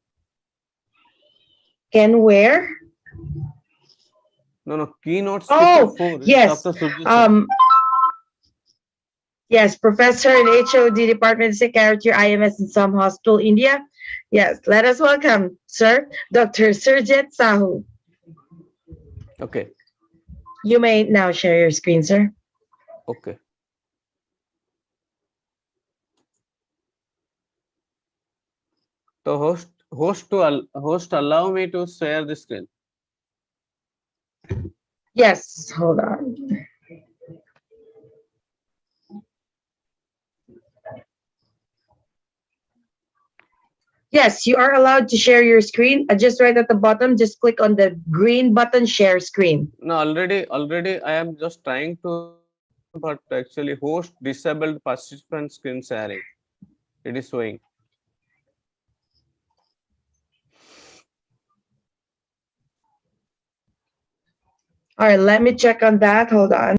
Can where? No, keynote speaker Oh, 4 is yes. Dr. Sujit sir. Yes, professor in HOD Department of Psychiatry, IMS in some hospital, India. Yes, let us welcome, sir, Dr. Surjit Sahu. Okay. You may now share your screen, sir. Okay. So host allow me to share the screen. Yes, hold on. Yes, you are allowed to share your screen. Just right at the bottom, just click on the green button, share screen. No, already I am just trying to, but actually host disabled participant screen sharing. It is showing. All right, let me check on that. Hold on.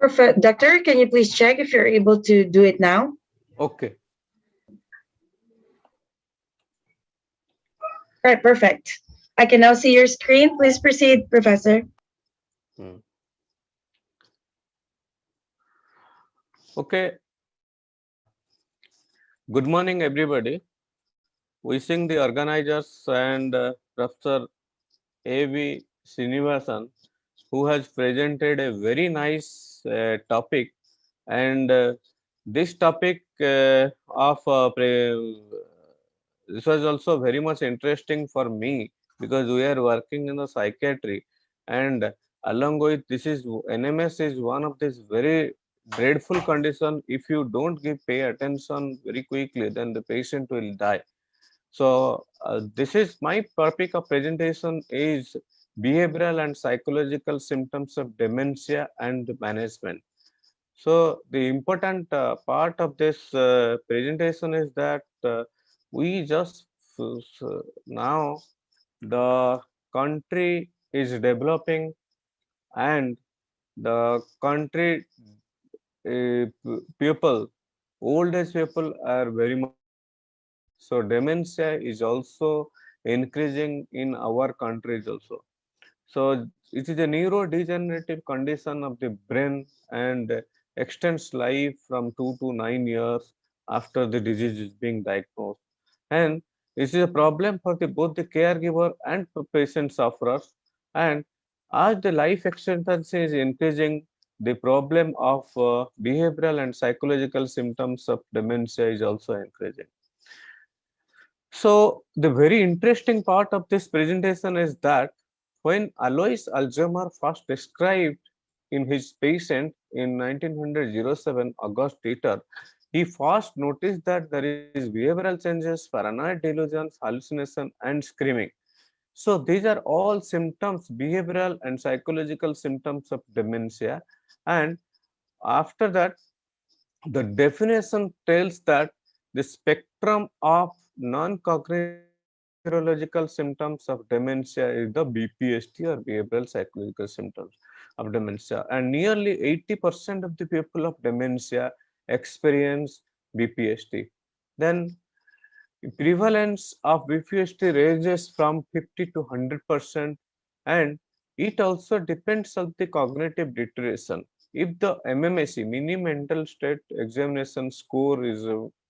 Perfect. Doctor, can you please check if you're able to do it now? Okay. All right, perfect. I can now see your screen. Please proceed, Professor. Okay. Good morning, everybody. Wishing the organizers and Professor A.V. Srinivasan, who has presented a very nice topic, and this topic of this was also very much interesting for me because we are working in the psychiatry, and along with this is NMS is one of these very dreadful condition. If you don't pay attention very quickly, then the patient will die. So this is my topic of presentation is behavioral and psychological symptoms of dementia and management. So the important part of this presentation is that we just now the country is developing and the country people, old age people are very much. So dementia is also increasing in our countries also. So it is a neurodegenerative condition of the brain and extends life from 2 to 9 years after the disease is being diagnosed. And this is a problem for both the caregiver and the patient sufferers. And as the life expectancy is increasing, the problem of behavioral and psychological symptoms of dementia is also increasing. So the very interesting part of this presentation is that when Alois Alzheimer first described in his patient in 1907 August later, he first noticed that there is behavioral changes, paranoid delusions, hallucination, and screaming. So these are all symptoms, behavioral and psychological symptoms of dementia. And after that, the definition tells that the spectrum of non-cognitive neurological symptoms of dementia is the BPST or behavioral psychological symptoms of dementia. And nearly 80% of the people of dementia experience BPST. Then prevalence of BPST ranges from 50 to 100%, and it also depends on the cognitive deterioration. If the MMSE, mini mental state examination score is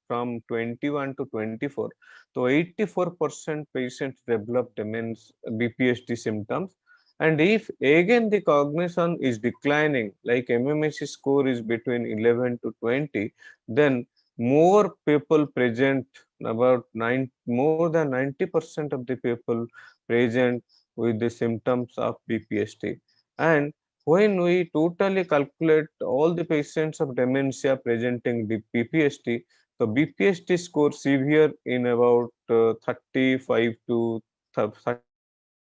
from 21 to 24, so 84% patients develop BPST symptoms, And if again the cognition is declining, like MMSE score is between 11 to 20, then more people present, about more than 90% of the people present with the symptoms of BPST. And when we totally calculate all the patients of dementia presenting the BPST, the BPST score severe in about 35 to 30%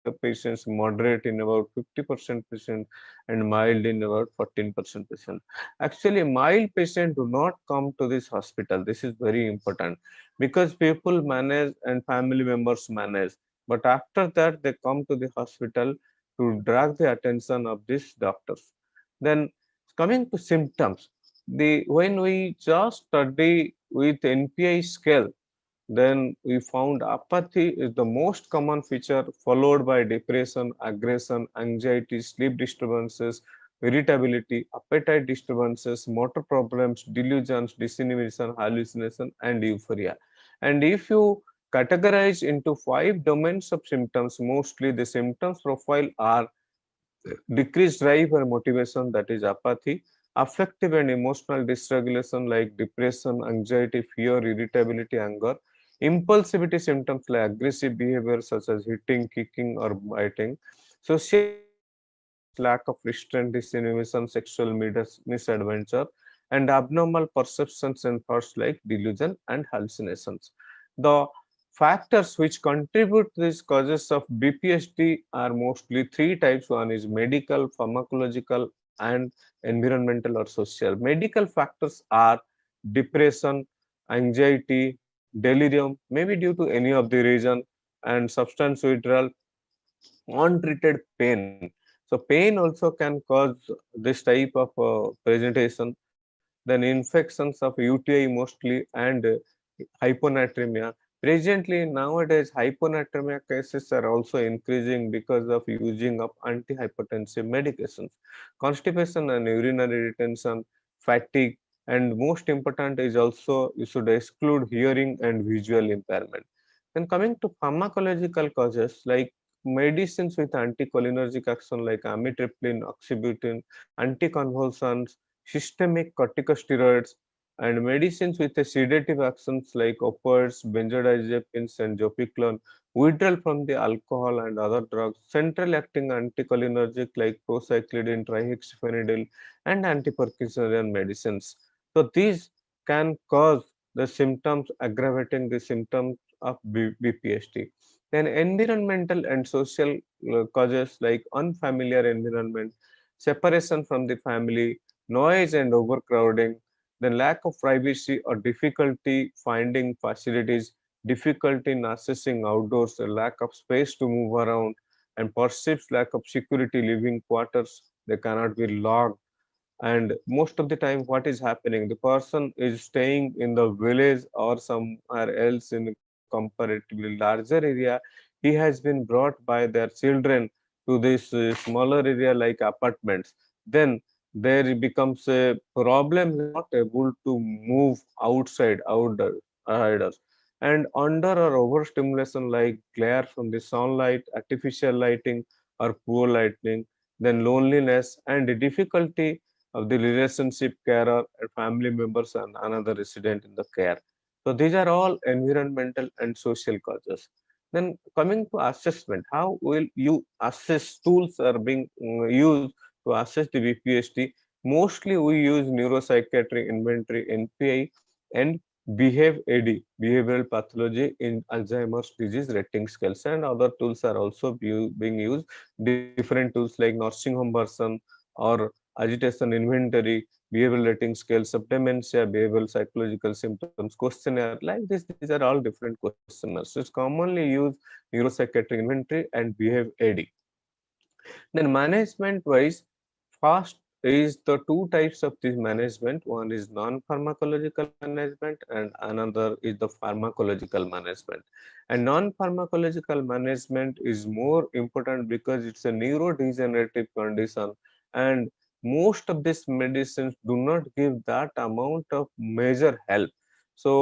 of patients, moderate in about 50% patient, and mild in about 14% patient. Actually, mild patients do not come to this hospital. This is very important because people manage and family members manage. But after that, they come to the hospital to drag the attention of these doctors. Then coming to symptoms, the when we just study with NPI scale, then we found apathy is the most common feature, followed by depression, aggression, anxiety, sleep disturbances, irritability, appetite disturbances, motor problems, delusions, disinhibition, hallucination, and euphoria. And if you categorize into 5 domains of symptoms, mostly the symptoms profile are decreased drive or motivation, that is apathy, affective and emotional dysregulation like depression, anxiety, fear, irritability, anger, impulsivity symptoms like aggressive behavior such as hitting, kicking, or biting, social anxiety such as lack of restraint, disinhibition, sexual misadventure, and abnormal perceptions and thoughts like delusion and hallucinations. The factors which contribute to these causes of BPSD are mostly 3 types. One is medical, pharmacological, and environmental or social. Medical factors are depression, anxiety, delirium, maybe due to any of the reason, and substance withdrawal, untreated pain. So pain also can cause this type of presentation. Then infections of UTI mostly, and hyponatremia. Presently, nowadays, hyponatremia cases are also increasing because of using of antihypertensive medications, constipation and urinary retention, fatigue, and most important is also you should exclude hearing and visual impairment. Then coming to pharmacological causes like medicines with anticholinergic action like amitriptyline, oxybutynin, anticonvulsants, systemic corticosteroids, and medicines with a sedative actions like opioids, benzodiazepines, and zopiclone, withdrawal from the alcohol and other drugs, central acting anticholinergic like procyclidine, trihexyphenidyl, and antiparkinsonian medicines. So these can cause the symptoms, aggravating the symptoms of BPST. Then environmental and social causes like unfamiliar environment, separation from the family, noise and overcrowding, then lack of privacy or difficulty finding facilities, difficulty in accessing outdoors, a lack of space to move around, and perceived lack of security living quarters, they cannot be locked. And most of the time what is happening, the person is staying in the village or somewhere else in a comparatively larger area. He has been brought by their children to this smaller area like apartments. Then there becomes a problem, not able to move outdoors, and under or overstimulation like glare from the sunlight, artificial lighting, or poor lighting, then loneliness and the difficulty of the relationship carer and family members and another resident in the care. So these are all environmental and social causes. Then coming to assessment, how will you assess? Tools are being used to assess the BPST. Mostly we use neuropsychiatric inventory NPI and behave AD, behavioral pathology in Alzheimer's disease rating scales, and other tools are also being used. Different tools like nursing home version or agitation inventory, behavioral rating scales of dementia, behavioral psychological symptoms, questionnaire, like this. These are all different questionnaires. So it's commonly used neuropsychiatric inventory and behave AD. Then management wise, first is the 2 types of this management. One is non-pharmacological management and another is the pharmacological management. And non-pharmacological management is more important because it's a neurodegenerative condition, and most of these medicines do not give that amount of major help. So,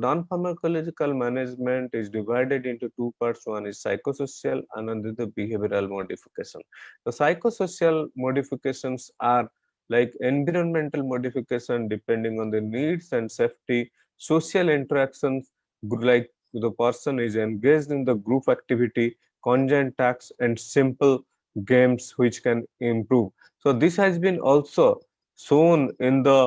non-pharmacological management is divided into two parts. One is psychosocial, another the behavioral modification. The psychosocial modifications are like environmental modification depending on the needs and safety, social interactions, like the person is engaged in the group activity, conjoint tasks, and simple games which can improve. So, this has been also shown in the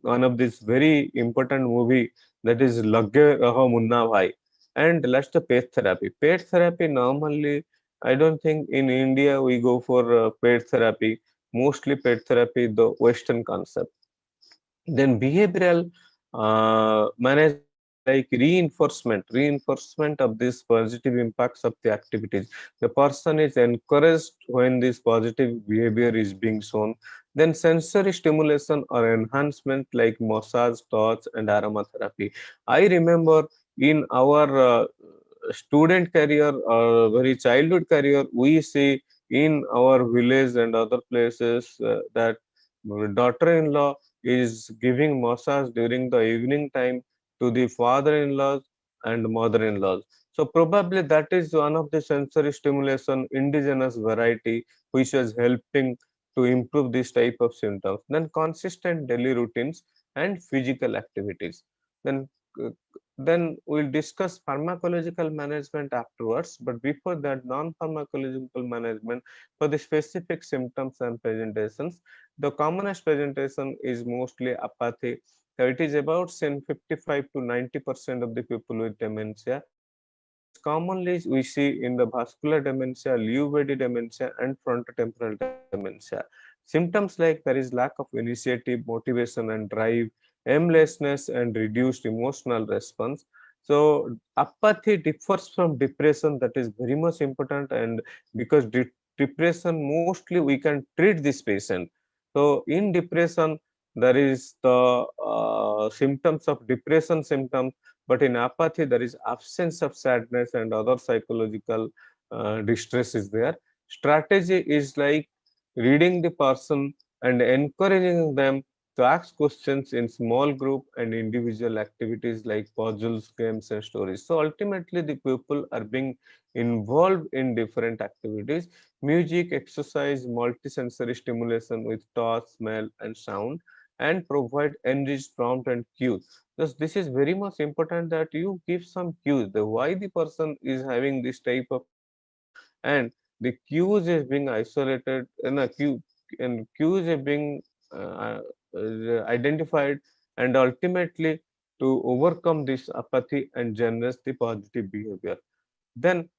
one of this very important movie, that is Lagge Raho Munna Bhai. And let's the pet therapy. Pet therapy normally, I don't think in India we go for pet therapy. Mostly pet therapy, the Western concept. Then behavioral management is like reinforcement of these positive impacts of the activities. The person is encouraged when this positive behavior is being shown. Then sensory stimulation or enhancement like massage, touch, and aromatherapy. I remember in our student career or very childhood career, we see in our village and other places that daughter-in-law is giving massage during the evening time to the father-in-laws and mother-in-laws. So probably that is one of the sensory stimulation indigenous variety which was helping to improve this type of symptoms. Then consistent daily routines and physical activities. Then uh, then we'll discuss pharmacological management afterwards. But before that, non-pharmacological management for the specific symptoms and presentations. The commonest presentation is mostly apathy. So it is about 55 to 90% of the people with dementia. It is commonly we see in the vascular dementia, Lewy body dementia, and frontotemporal dementia. Symptoms like there is lack of initiative, motivation, and drive, aimlessness, and reduced emotional response. So apathy differs from depression. That is very much important, and because depression mostly we can treat this patient. So in depression, there is the symptoms of depression symptoms, but in apathy, there is absence of sadness and other psychological distress is there. Strategy is like reading the person and encouraging them to ask questions in small group and individual activities like puzzles, games, and stories. So ultimately, the people are being involved in different activities: music, exercise, multisensory stimulation with touch, smell, and sound, and provide enriched prompt and cues. Thus, this is very much important that you give some cues, the why the person is having this type of symptoms, and the cues is being isolated in a queue, and cues are being identified, and ultimately to overcome this apathy and generate the positive behavior. Then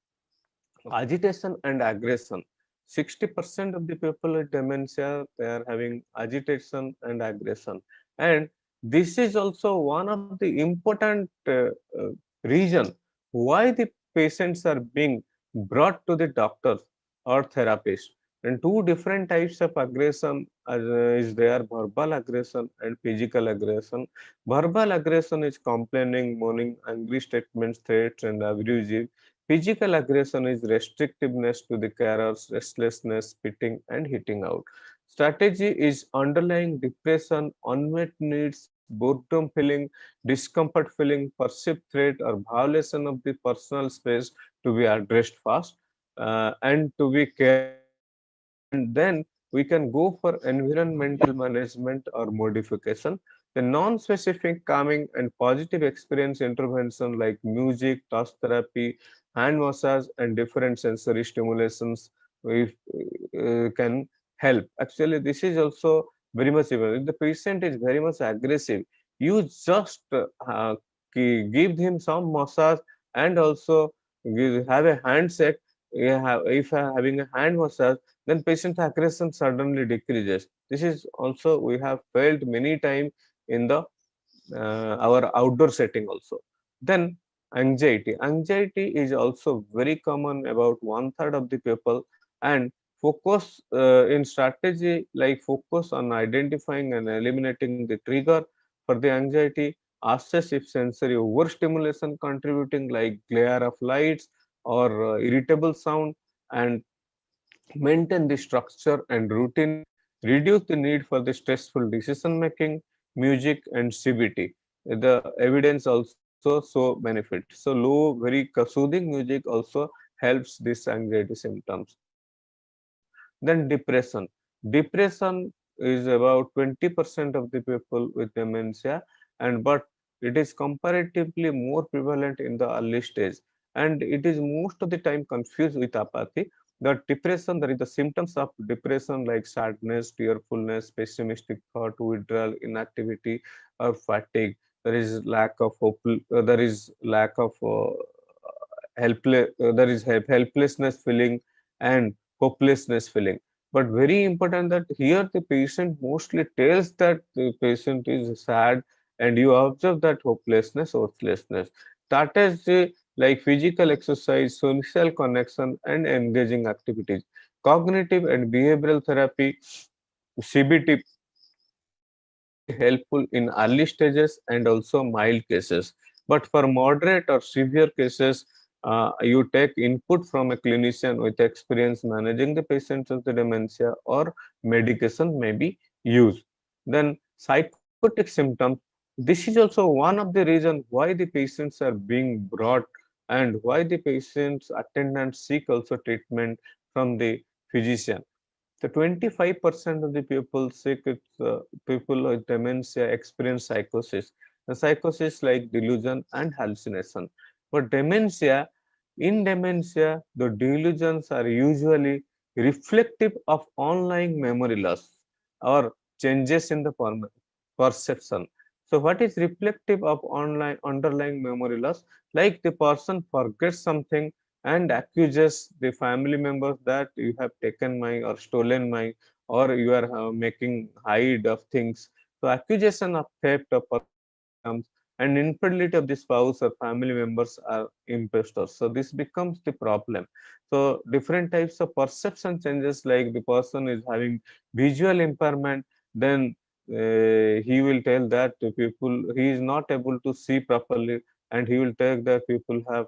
agitation and aggression. 60% of the people with dementia, they are having agitation and aggression, and this is also one of the important reason why the patients are being brought to the doctors or therapists. And two different types of aggression is there: verbal aggression and physical aggression. Verbal aggression is complaining, mourning, angry statements, threats, and abusive. Physical aggression is restrictiveness to the carers, restlessness, spitting, and hitting out. Strategy is underlying depression, unmet needs, boredom feeling, discomfort feeling, perceived threat, or violation of the personal space to be addressed fast and to be cared for. And then we can go for environmental management or modification. The non-specific calming and positive experience intervention like music, touch therapy, hand massage, and different sensory stimulations we can help. Actually, this is also very much important. If the patient is very much aggressive, you just give him some massage and also have a handshake. If having a hand massage, then patient aggression suddenly decreases. This is also we have felt many times in the our outdoor setting also. Then anxiety is also very common, about one third of the people. And focus in strategy like focus on identifying and eliminating the trigger for the anxiety, assess if sensory overstimulation contributing like glare of lights or irritable sound, and maintain the structure and routine, reduce the need for the stressful decision making, music, and CBT. the evidence also show benefit. So low, very soothing music also helps this anxiety symptoms. Then depression. Depression is about 20% of the people with dementia, and but it is comparatively more prevalent in the early stage, and it is most of the time confused with apathy. The depression, there is the symptoms of depression like sadness, tearfulness, pessimistic thought, withdrawal, inactivity, or fatigue. There is lack of hope. There is lack of helpless. There is helplessness feeling and hopelessness feeling. But very important that here the patient mostly tells that the patient is sad, and you observe that hopelessness, hopelessness. That is like physical exercise, social connection, and engaging activities. Cognitive and behavioral therapy, CBT, can be helpful in early stages and also mild cases. But for moderate or severe cases, you take input from a clinician with experience managing the patients with the dementia, or medication may be used. Then psychotic symptoms. This is also one of the reasons why the patients are being brought, and why the patients attendants seek also treatment from the physician. The 25% of the people sick with people with dementia experience psychosis. The psychosis like delusion and hallucination. But in dementia, the delusions are usually reflective of online memory loss or changes in the perception. So, what is reflective of online underlying memory loss? Like the person forgets something and accuses the family members that you have taken my or stolen my, or you are making hide of things. So accusation of theft of personal items and infidelity of the spouse or family members are impostors. So this becomes the problem. So different types of perception changes, like the person is having visual impairment, then he will tell that to people he is not able to see properly, and he will take that people have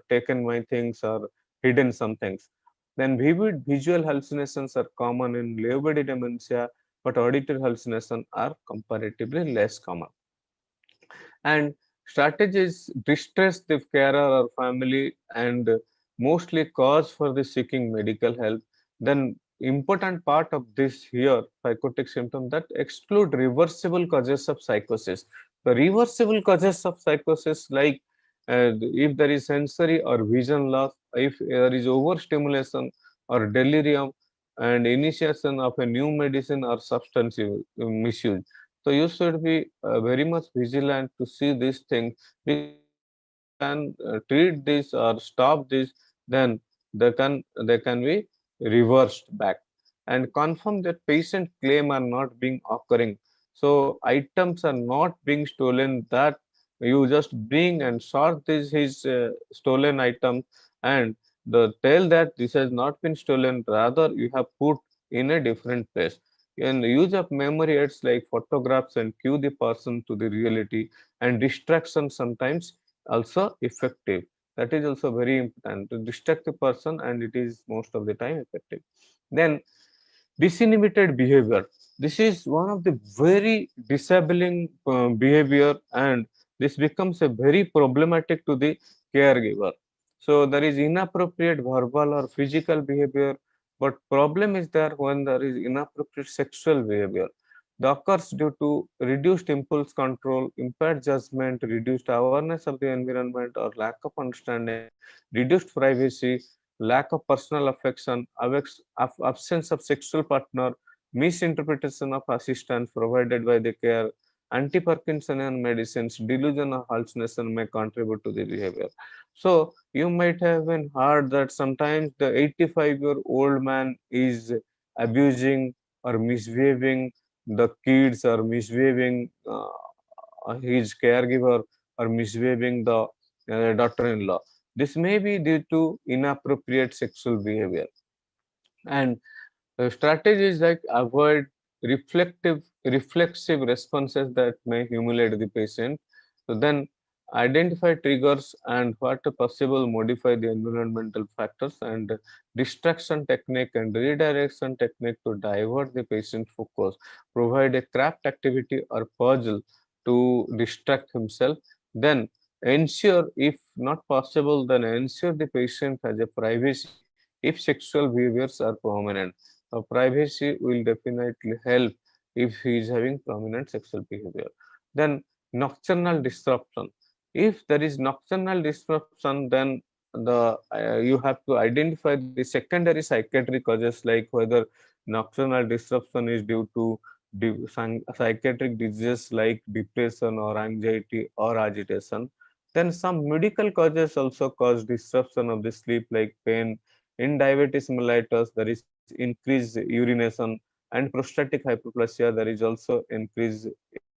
taken my things or hidden some things. Then vivid visual hallucinations are common in low body dementia, but auditory hallucinations are comparatively less common. And strategies distress the carer or family and mostly cause for the seeking medical help. Then important part of this here psychotic symptom that exclude reversible causes of psychosis. The reversible causes of psychosis, like if there is sensory or vision loss, if there is overstimulation or delirium, and initiation of a new medicine or substance misuse. So you should be very much vigilant to see these things, because if you can treat this or stop this, then they can be reversed back. And confirm that patient claim are not being occurring. So items are not being stolen, that you just bring and sort this his stolen item, and the tell that this has not been stolen, rather you have put in a different place. And the use of memory aids like photographs and cue the person to the reality, and distraction sometimes also effective. That is also very important to distract the person, and it is most of the time effective. Then disinhibited behavior. This is one of the very disabling behavior, and this becomes a very problematic to the caregiver. So there is inappropriate verbal or physical behavior, but problem is there when there is inappropriate sexual behavior. The occurs due to reduced impulse control, impaired judgment, reduced awareness of the environment, or lack of understanding, reduced privacy, lack of personal affection, absence of sexual partner, misinterpretation of assistance provided by the care, anti-Parkinsonian medicines, delusion or hallucination may contribute to the behavior. So you might have been heard that sometimes the 85-year-old man is abusing or misbehaving the kids, or misbehaving his caregiver, or misbehaving the daughter-in-law. This may be due to inappropriate sexual behavior. And strategies like avoid reflexive responses that may humiliate the patient. So then identify triggers and what are possible modify the environmental factors, and distraction technique and redirection technique to divert the patient focus. Provide a craft activity or puzzle to distract himself. Then ensure, if not possible, then ensure the patient has a privacy if sexual behaviors are prominent. Privacy will definitely help if he is having prominent sexual behavior. Then nocturnal disruption. If there is nocturnal disruption, then you have to identify the secondary psychiatric causes, like whether nocturnal disruption is due to psychiatric diseases like depression or anxiety or agitation. Then some medical causes also cause disruption of the sleep, like pain. In diabetes mellitus, there is increased urination, and prostatic hyperplasia, there is also increased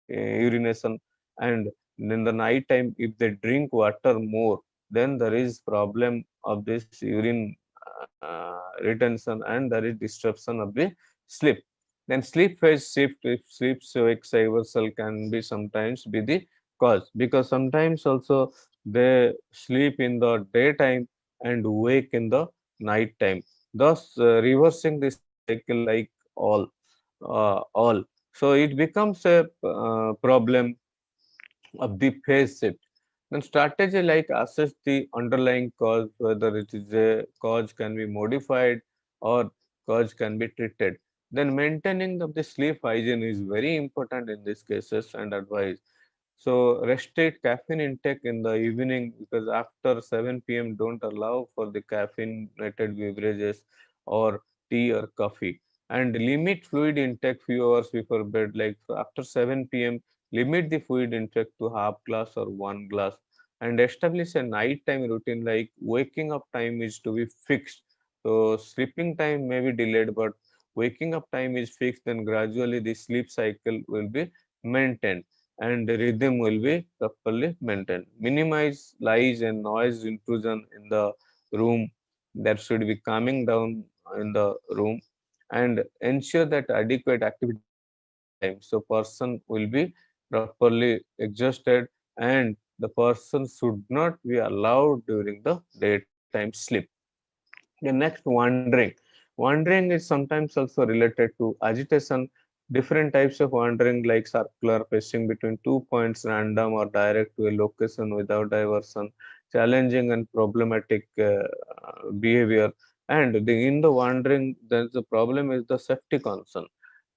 urination. And in the night time, if they drink water more, then there is problem of this urine retention, and there is disruption of the sleep. Then sleep phase shift, if sleep wake reversal can be sometimes be the cause, because sometimes also they sleep in the daytime and wake in the night time, thus reversing the cycle like all. So it becomes a problem of the phase shift. Then strategy like assess the underlying cause, whether it is a cause can be modified or cause can be treated. Then maintaining of the sleep hygiene is very important in these cases and advice. So restrict caffeine intake in the evening, because after 7 p.m. don't allow for the caffeinated beverages or tea or coffee. And limit fluid intake few hours before bed, like after 7 p.m. limit the fluid intake to half glass or 1 glass. And establish a nighttime routine, like waking up time is to be fixed. So sleeping time may be delayed, but waking up time is fixed, then gradually the sleep cycle will be maintained and the rhythm will be properly maintained. Minimize light and noise intrusion in the room. That should be calming down in the room, and ensure that adequate activity during the daytime. So person will be properly exhausted, and the person should not be allowed during the daytime sleep. The next, wandering. Wandering is sometimes also related to agitation. Different types of wandering, like circular, pacing between 2 points, random or direct to a location without diversion, challenging and problematic behavior. And in the wandering, there's the problem is the safety concern.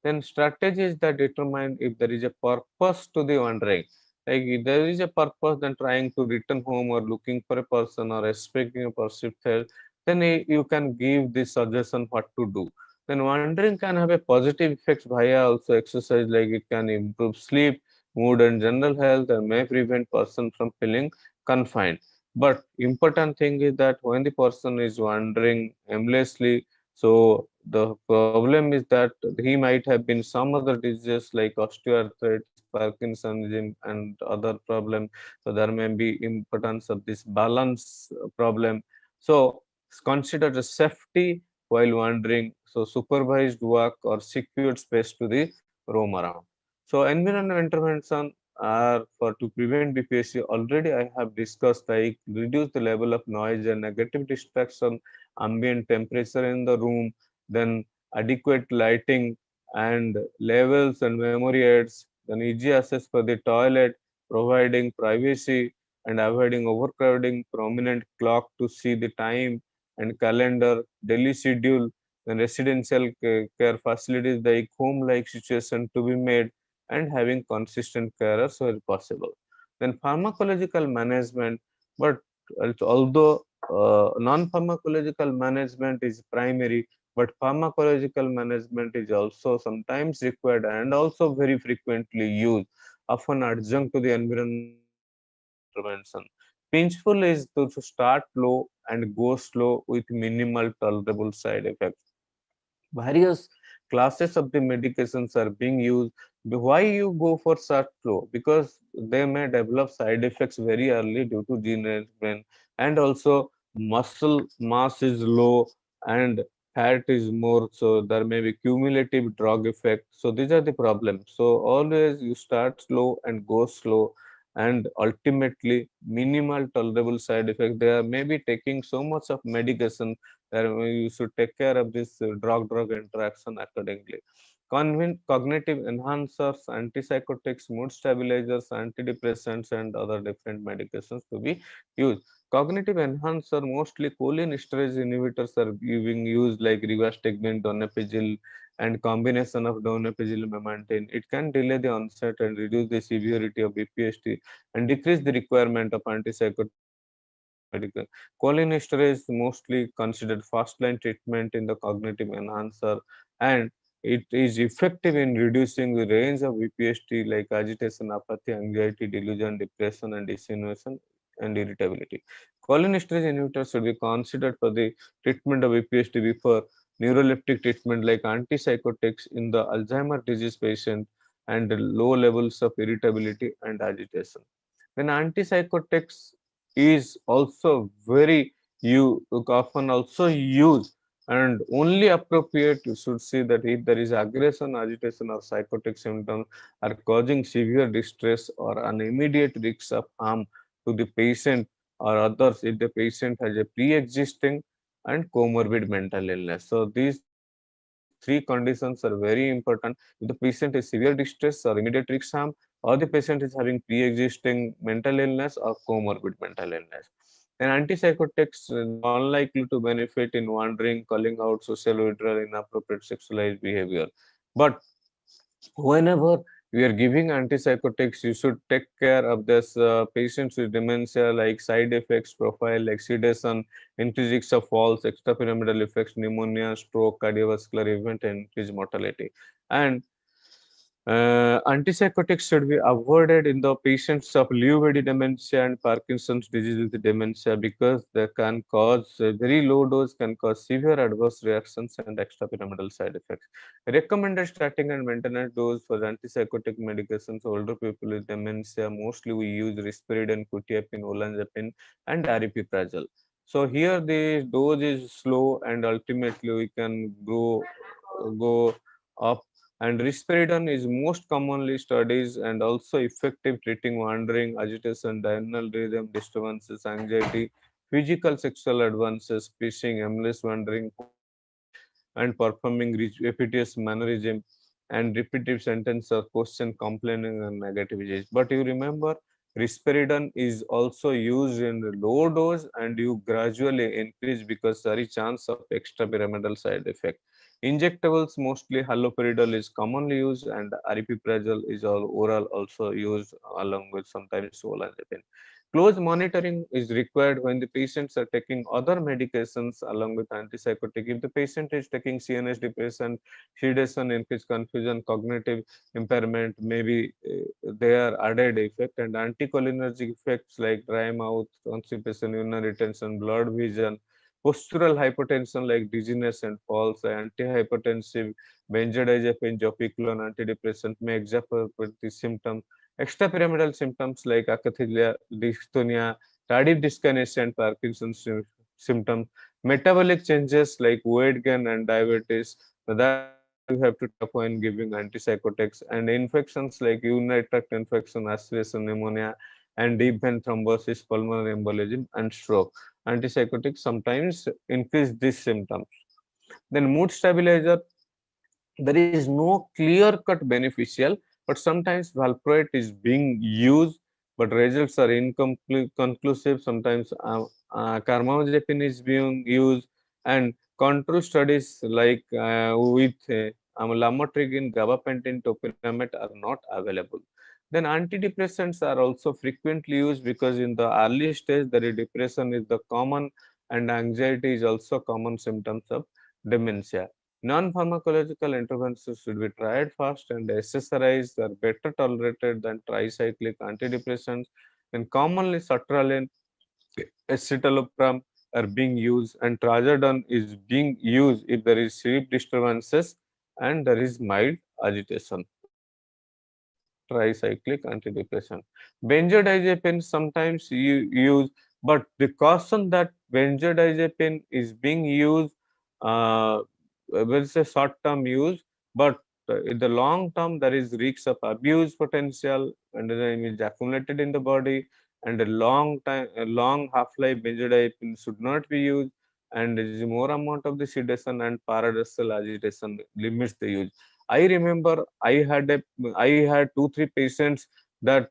Then strategies that determine if there is a purpose to the wandering. Like if there is a purpose, then trying to return home or looking for a person or expecting a perceived threat, then you can give this suggestion what to do. Then wandering can have a positive effects via also exercise, like it can improve sleep, mood and general health, and may prevent person from feeling confined. But important thing is that when the person is wandering aimlessly, so the problem is that he might have been some other diseases like osteoarthritis, Parkinsonism, and other problem. So there may be importance of this balance problem. So consider the safety while wandering. So supervised walk or secured space to the roam around. So environmental intervention are for to prevent BPSC. Already I have discussed, like reduce the level of noise and negative distraction, ambient temperature in the room, then adequate lighting and levels and memory aids, then easy access for the toilet, providing privacy and avoiding overcrowding, prominent clock to see the time and calendar, daily schedule, then residential care facilities like home-like situation to be made, and having consistent carers where possible. Then pharmacological management, but although non-pharmacological management is primary, but pharmacological management is also sometimes required and also very frequently used, often adjunct to the environmental intervention. Pinchful is to start low and go slow with minimal tolerable side effects. Various classes of the medications are being used. Why you go for such low? Because they may develop side effects very early due to gene management, and also muscle mass is low and fat is more, so there may be cumulative drug effect. So these are the problems. So always you start slow and go slow, and ultimately minimal tolerable side effect. They are maybe taking so much of medication that you should take care of this drug interaction accordingly. cognitive enhancers, antipsychotics, mood stabilizers, antidepressants, and other different medications to be used. Cognitive enhancer, mostly cholinesterase inhibitors are being used like rivastigmine, donepezil, and combination of donepezil memantine. It can delay the onset and reduce the severity of BPST and decrease the requirement of antipsychotic medical. Cholinesterase is mostly considered first-line treatment in the cognitive enhancer, and it is effective in reducing the range of BPST like agitation, apathy, anxiety, delusion, depression, and dissociation and irritability. Cholinesterase inhibitors should be considered for the treatment of BPST before neuroleptic treatment like antipsychotics in the Alzheimer disease patient and low levels of irritability and agitation. Then antipsychotics is also very you often also used and only appropriate. You should see that if there is aggression, agitation, or psychotic symptoms are causing severe distress or an immediate risk of harm to the patient or others if the patient has a pre-existing and comorbid mental illness. So these three conditions are very important. If the patient is severe distress or immediate risk harm, or the patient is having pre-existing mental illness or comorbid mental illness. Then antipsychotics are unlikely to benefit in wandering, calling out, social withdrawal, inappropriate sexualized behavior. But whenever we are giving antipsychotics, you should take care of this patients with dementia, like side effects profile, like sedation, increased risk of falls, extrapyramidal effects, pneumonia, stroke, cardiovascular event, and increased mortality. And antipsychotics should be avoided in the patients of Lewy body dementia and Parkinson's disease with dementia because they can cause very low dose can cause severe adverse reactions and extrapyramidal side effects. Recommended starting and maintenance dose for antipsychotic medications older people with dementia, mostly we use risperidone, quetiapine, olanzapine, and aripiprazole. So here the dose is slow and ultimately we can go up, and risperidone is most commonly studied and also effective treating wandering, agitation, diurnal rhythm disturbances, anxiety, physical sexual advances, fishing, aimless wandering, and performing repetitious mannerism and repetitive sentence or question complaining and negative age. But you remember, risperidone is also used in low dose and you gradually increase because there is chance of extrapyramidal side effect. Injectables, mostly haloperidol is commonly used and aripiprazole is all oral also used along with sometimes olanzapine. Close monitoring is required when the patients are taking other medications along with antipsychotic. If the patient is taking CNS depression, sedation, increased confusion, cognitive impairment, maybe they are added effect, and anticholinergic effects like dry mouth, constipation, urinary retention, blurred vision, postural hypotension like dizziness and falls, antihypertensive, benzodiazepine, zopiclone, antidepressant may exacerbate the symptoms. Extrapyramidal symptoms like akathisia, dystonia, tardive dyskinesia, and Parkinson's symptoms, metabolic changes like weight gain and diabetes, that also you have to take up when giving antipsychotics, and infections like urinary tract infection, aspiration, pneumonia, and deep vein thrombosis, pulmonary embolism, and stroke. Antipsychotics sometimes increase these symptoms. Then mood stabilizer, there is no clear-cut beneficial, but sometimes valproate is being used, but results are inconclusive. Sometimes carbamazepine is being used, and control studies like with lamotrigine, gabapentin, topiramate are not available. Then antidepressants are also frequently used because in the early stage, the depression is the common and anxiety is also common symptoms of dementia. Non-pharmacological interventions should be tried first, and SSRIs are better tolerated than tricyclic antidepressants, and commonly sertraline, escitalopram are being used, and trazodone is being used if there is sleep disturbances and there is mild agitation. Tricyclic antidepressant. Benzodiazepine sometimes you use, but the caution that benzodiazepine is being used it's a short-term use, but in the long term there is risks of abuse potential and then it is accumulated in the body, and a long half-life benzodiazepine should not be used, and there is more amount of the sedation and paradoxal agitation limits the use. I remember I had 2 3 patients that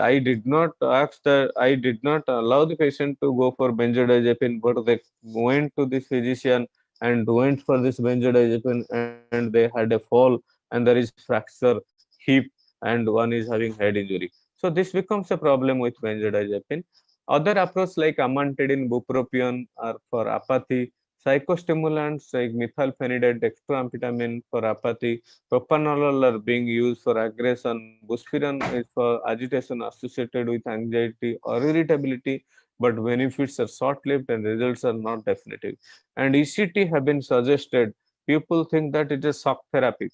I did not ask that I did not allow the patient to go for benzodiazepine, but they went to the physician and went for this benzodiazepine, and they had a fall, and there is fracture hip, and one is having head injury. So this becomes a problem with benzodiazepine. Other approaches like amantadine, bupropion are for apathy. Psychostimulants like methylphenidate, dextroamphetamine for apathy. Propranolol are being used for aggression. Buspirone is for agitation associated with anxiety or irritability, but benefits are short-lived and results are not definitive. And ECT have been suggested. People think that it is shock therapy.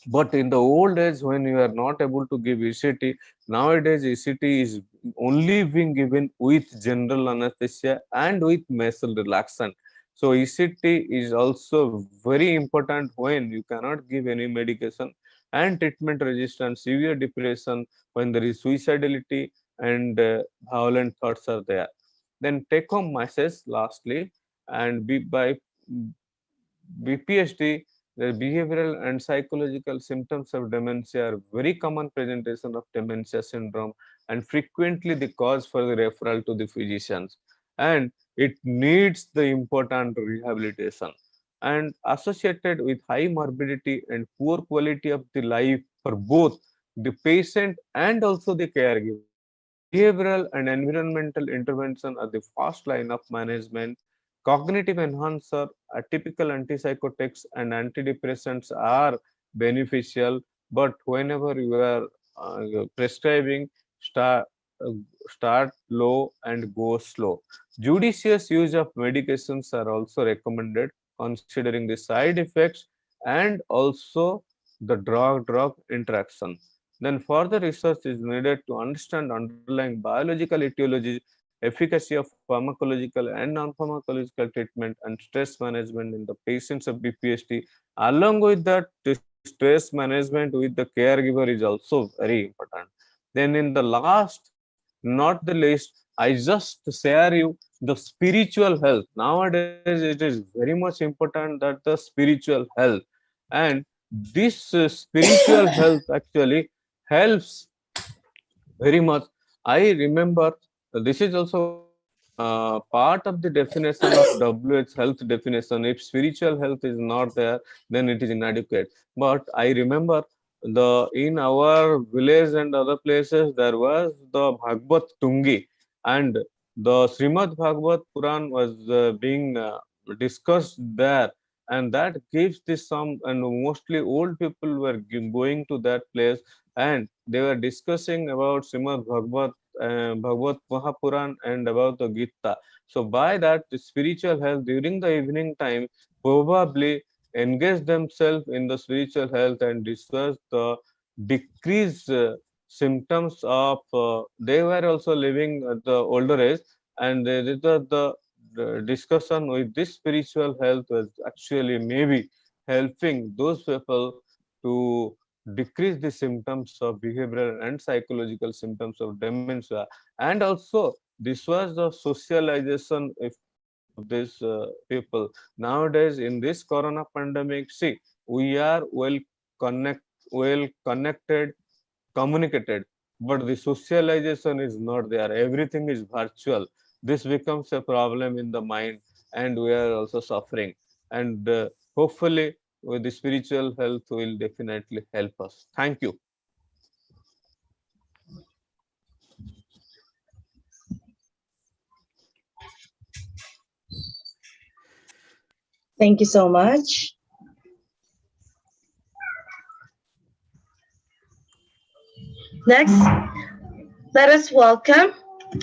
But in the old days, when you are not able to give ECT, nowadays ECT is only being given with general anesthesia and with muscle relaxant. So ECT is also very important when you cannot give any medication, and treatment resistant, severe depression, when there is suicidality and violent thoughts are there. Then take home message lastly, and by BPSD, the behavioral and psychological symptoms of dementia are very common presentation of dementia syndrome and frequently the cause for the referral to the physicians. And it needs the important rehabilitation and associated with high morbidity and poor quality of the life for both the patient and also the caregiver. Behavioral and environmental intervention are the first line of management. Cognitive enhancer, atypical antipsychotics, and antidepressants are beneficial, but whenever you are prescribing, start, uh, start low and go slow. Judicious use of medications are also recommended, considering the side effects and also the drug interaction. Then further research is needed to understand underlying biological etiology, efficacy of pharmacological and non-pharmacological treatment, and stress management in the patients of BPSD. Along with that, the stress management with the caregiver is also very important. Then in the last, not the least, I just share you the spiritual health. Nowadays, it is very much important that the spiritual health, and this spiritual health actually helps very much. I remember this is also part of the definition of WH health definition. If spiritual health is not there, then it is inadequate. But I remember the in our village and other places there was the Bhagavad Tungi, and the Srimad Bhagavad Puran was being discussed there, and that gives this some, and mostly old people were going to that place, and they were discussing about Srimad Bhagavad Mahapuran and about the Gita. So by that, the spiritual health during the evening time probably engage themselves in the spiritual health and discuss the decreased symptoms of. They were also living at the older age, and the discussion with this spiritual health was actually maybe helping those people to decrease the symptoms of behavioral and psychological symptoms of dementia. And also this was the socialization effect of these people. Nowadays in this corona pandemic, see, we are well connected, communicated, but the socialization is not there. Everything is virtual. This becomes a problem in the mind, and we are also suffering. And hopefully with the spiritual health will definitely help us. Thank you. Thank you so much. Next, let us welcome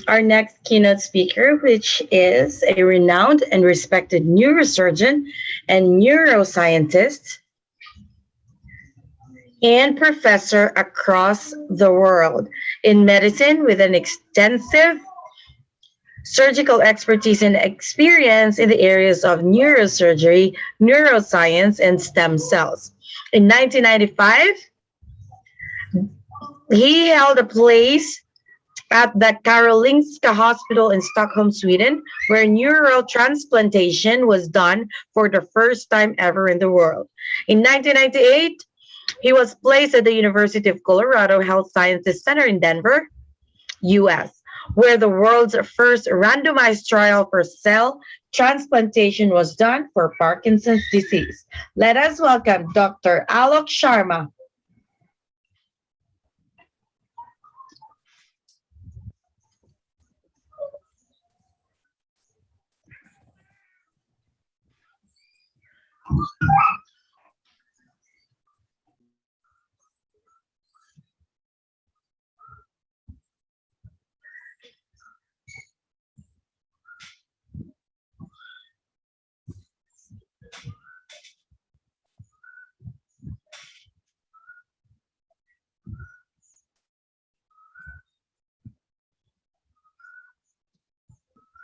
our next keynote speaker, which is a renowned and respected neurosurgeon and neuroscientist and professor across the world in medicine with an extensive surgical expertise and experience in the areas of neurosurgery, neuroscience, and stem cells. In 1995, he held a place at the Karolinska Hospital in Stockholm, Sweden, where neural transplantation was done for the first time ever in the world. In 1998, he was placed at the University of Colorado Health Sciences Center in Denver, US, where the world's first randomized trial for cell transplantation was done for Parkinson's disease. Let us welcome Dr. Alok Sharma.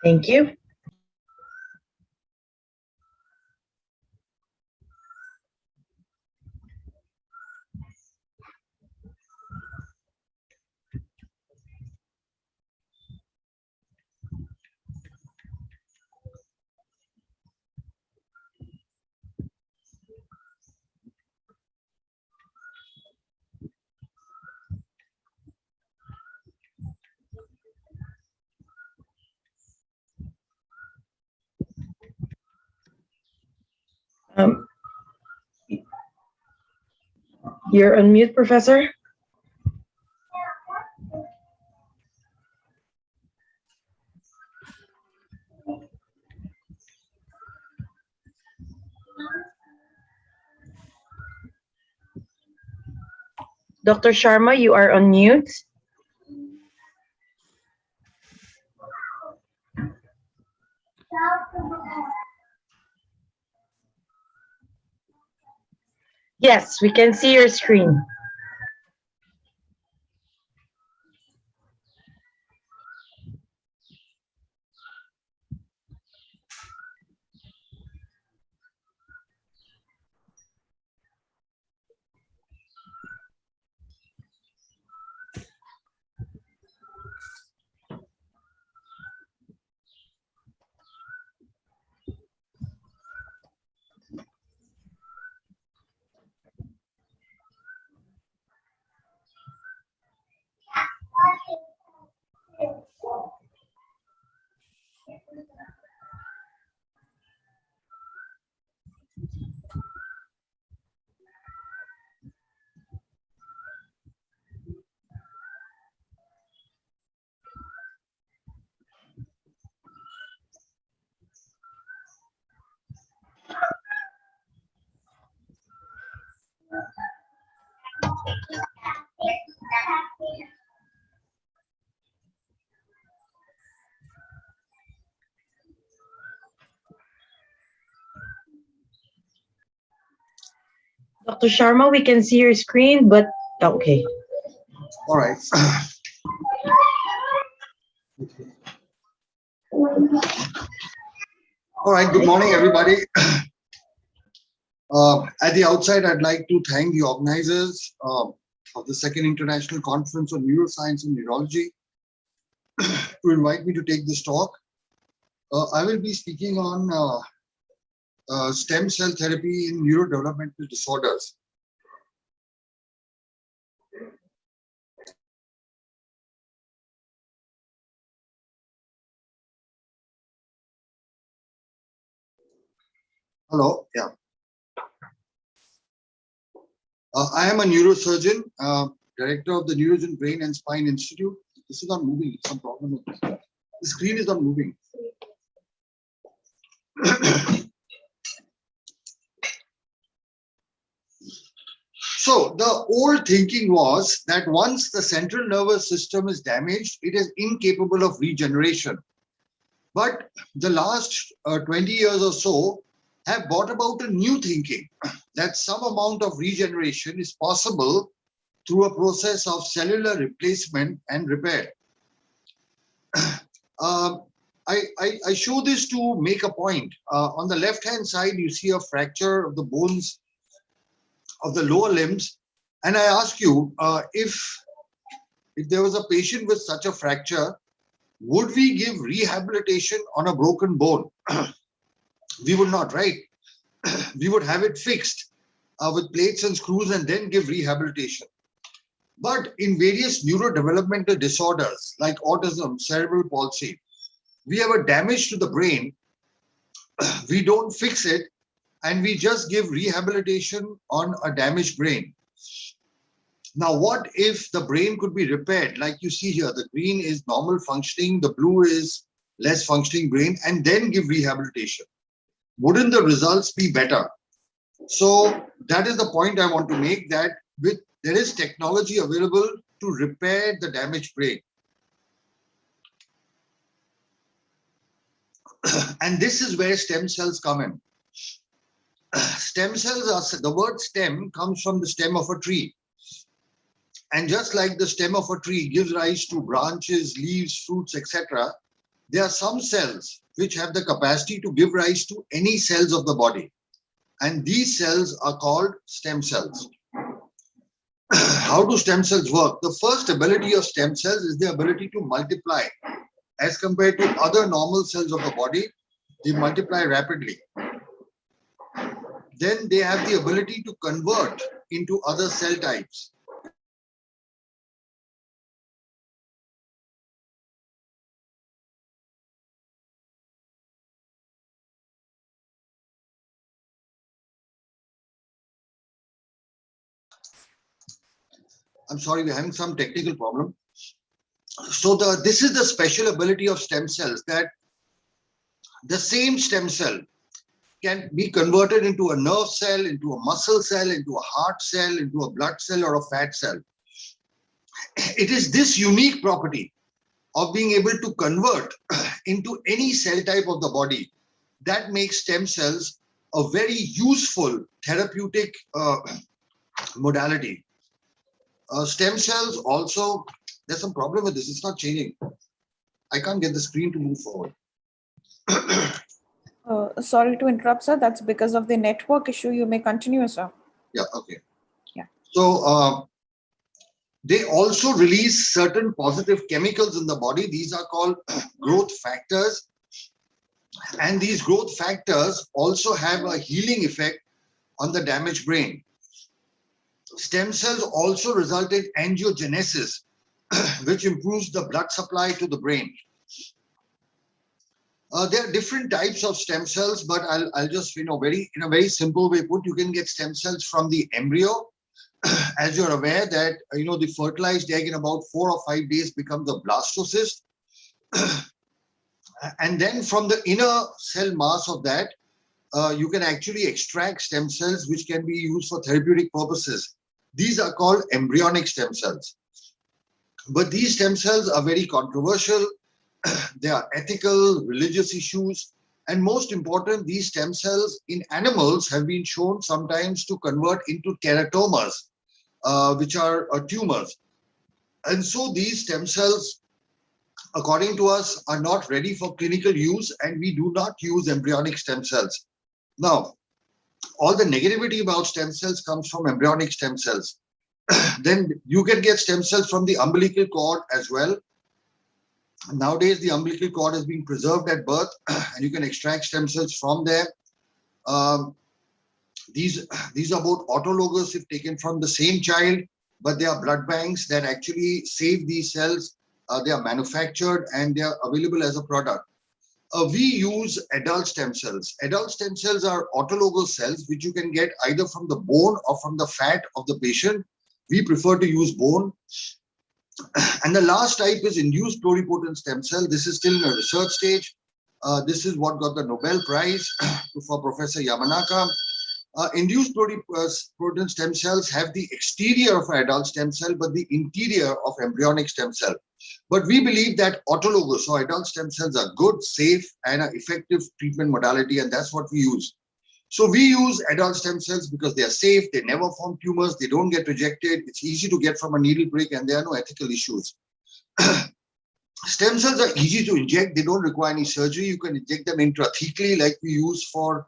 Thank you. Um, you're on mute, Professor. Dr. Sharma, you are on mute. Yes, we can see your screen. Dr. Sharma, we can see your screen, but okay. All right. All right. Good morning, everybody. At the outside, I'd like to thank the organizers of the second International Conference on Neuroscience and Neurology to invite me to take this talk. I will be speaking on stem cell therapy in neurodevelopmental disorders. Hello, yeah. I am a neurosurgeon, director of the Neurosurgery Brain and Spine Institute. This is not moving, some problem with this. The screen is not moving. So the old thinking was that once the central nervous system is damaged, it is incapable of regeneration. But the last 20 years or so have brought about a new thinking that some amount of regeneration is possible through a process of cellular replacement and repair. I show this to make a point. On the left-hand side, you see a fracture of the bones of the lower limbs. And I ask you, if if there was a patient with such a fracture, would we give rehabilitation on a broken bone? We would not, right? We would have it fixed with plates and screws and then give rehabilitation. But in various neurodevelopmental disorders like autism, cerebral palsy, we have a damage to the brain. We don't fix it and we just give rehabilitation on a damaged brain. Now, what if the brain could be repaired? Like you see here, the green is normal functioning, the blue is less functioning brain, and then give rehabilitation. Wouldn't the results be better? So that is the point I want to make, that there is technology available to repair the damaged brain. And this is where stem cells come in. Stem cells are, the word stem comes from the stem of a tree. And just like the stem of a tree gives rise to branches, leaves, fruits, etc., there are some cells which have the capacity to give rise to any cells of the body. And these cells are called stem cells. How do stem cells work? The first ability of stem cells is the ability to multiply. As compared to other normal cells of the body, they multiply rapidly. Then they have the ability to convert into other cell types. I'm sorry, we're having some technical problem. So this is the special ability of stem cells, that the same stem cell can be converted into a nerve cell, into a muscle cell, into a heart cell, into a blood cell or a fat cell. It is this unique property of being able to convert into any cell type of the body that makes stem cells a very useful therapeutic modality. Stem cells also, there's some problem with this, it's not changing. I can't get the screen to move forward. Sorry to interrupt, sir. That's because of the network issue. You may continue, sir. Yeah, okay. Yeah. So they also release certain positive chemicals in the body. These are called growth factors. And these growth factors also have a healing effect on the damaged brain. Stem cells also result in angiogenesis, which improves the blood supply to the brain. There are different types of stem cells, but I'll just, in a very simple way put, you can get stem cells from the embryo. As you're aware that, the fertilized egg in about 4 or 5 days becomes a blastocyst. And then from the inner cell mass of that, you can actually extract stem cells which can be used for therapeutic purposes. These are called embryonic stem cells. But these stem cells are very controversial. There are ethical, religious issues. And most important, these stem cells in animals have been shown sometimes to convert into teratomas, which are tumors. And so these stem cells, according to us, are not ready for clinical use, and we do not use embryonic stem cells. Now, all the negativity about stem cells comes from embryonic stem cells. Then you can get stem cells from the umbilical cord as well. Nowadays, the umbilical cord is being preserved at birth, and you can extract stem cells from there. These are both autologous if taken from the same child, but they are blood banks that actually save these cells. They are manufactured and they are available as a product. We use adult stem cells. Adult stem cells are autologous cells which you can get either from the bone or from the fat of the patient. We prefer to use bone. And the last type is induced pluripotent stem cell. This is still in a research stage. This is what got the Nobel Prize for Professor Yamanaka. Induced pluripotent stem cells have the exterior of an adult stem cell, but the interior of embryonic stem cell. But we believe that autologous or adult stem cells are good, safe, and an effective treatment modality, and that's what we use. So we use adult stem cells because they are safe, they never form tumors, they don't get rejected, it's easy to get from a needle prick, and there are no ethical issues. Stem cells are easy to inject, they don't require any surgery. You can inject them intrathecally like we use for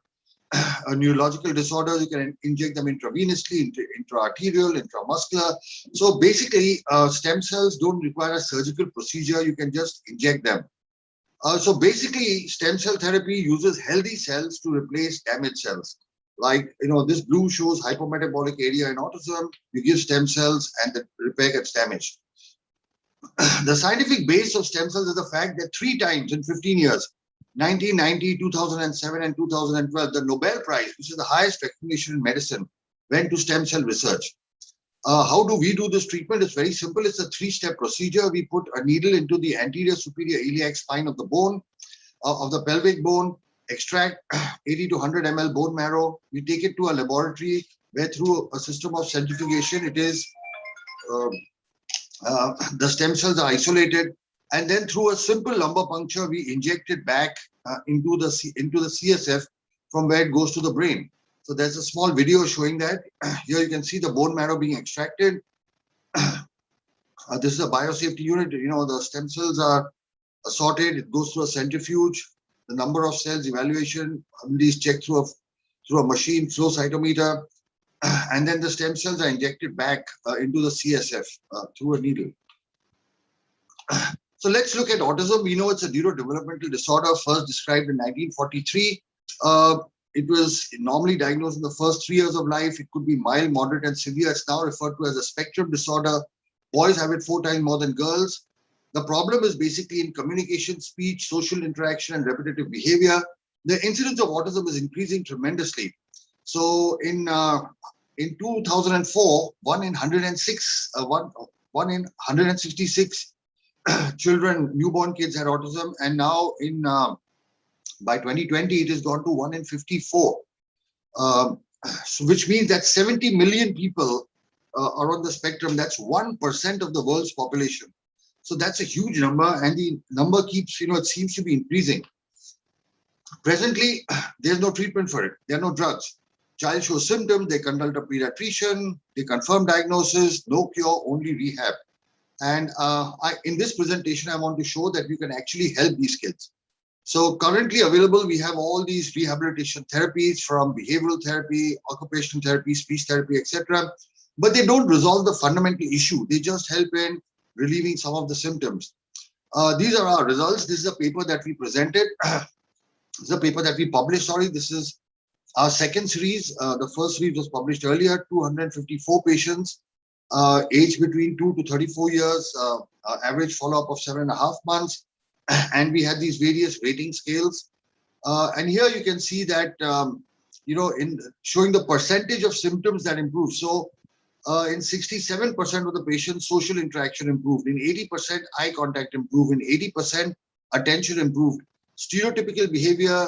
neurological disorders, you can inject them intravenously, intraarterial, intramuscular. So basically, stem cells don't require a surgical procedure. You can just inject them. So basically, stem cell therapy uses healthy cells to replace damaged cells. Like, this blue shows hypometabolic area in autism. You give stem cells and the repair gets damaged. The scientific base of stem cells is the fact that 3 times in 15 years, 1990, 2007, and 2012, the Nobel Prize, which is the highest recognition in medicine, went to stem cell research. How do we do this treatment? It's very simple. It's a 3-step procedure. We put a needle into the anterior superior iliac spine of the bone, of the pelvic bone, extract 80 to 100 ml bone marrow. We take it to a laboratory where through a system of centrifugation, it is the stem cells are isolated, and then through a simple lumbar puncture, we inject it back into the CSF from where it goes to the brain. So there's a small video showing that. Here you can see the bone marrow being extracted. This is a biosafety unit. The stem cells are sorted. It goes through a centrifuge. The number of cells evaluation is checked through a machine, flow cytometer. And then the stem cells are injected back into the CSF through a needle. So let's look at autism. We know it's a neurodevelopmental disorder first described in 1943. It was normally diagnosed in the first 3 years of life. It could be mild, moderate, and severe. It's now referred to as a spectrum disorder. Boys have it 4 times more than girls. The problem is basically in communication, speech, social interaction, and repetitive behavior. The incidence of autism is increasing tremendously. So in 2004, 1 in 166 children, newborn kids had autism, and now by 2020 it has gone to 1 in 54. Which means that 70 million people are on the spectrum. That's 1% of the world's population. So that's a huge number, and the number keeps, it seems to be increasing. Presently, there's no treatment for it. There are no drugs. Child shows symptoms, they consult a pediatrician, they confirm diagnosis, no cure, only rehab. And in this presentation, I want to show that we can actually help these kids. So currently available, we have all these rehabilitation therapies from behavioral therapy, occupational therapy, speech therapy, etc. But they don't resolve the fundamental issue. They just help in relieving some of the symptoms. These are our results. This is a paper that we presented. This is a paper that we published. This is our second series. The first series was published earlier. 254 patients, aged between 2 to 34 years, average follow-up of 7.5 months. And we had these various rating scales. And here you can see that, in showing the percentage of symptoms that improve. So in 67% of the patients, social interaction improved. In 80%, eye contact improved. In 80%, attention improved. Stereotypical behavior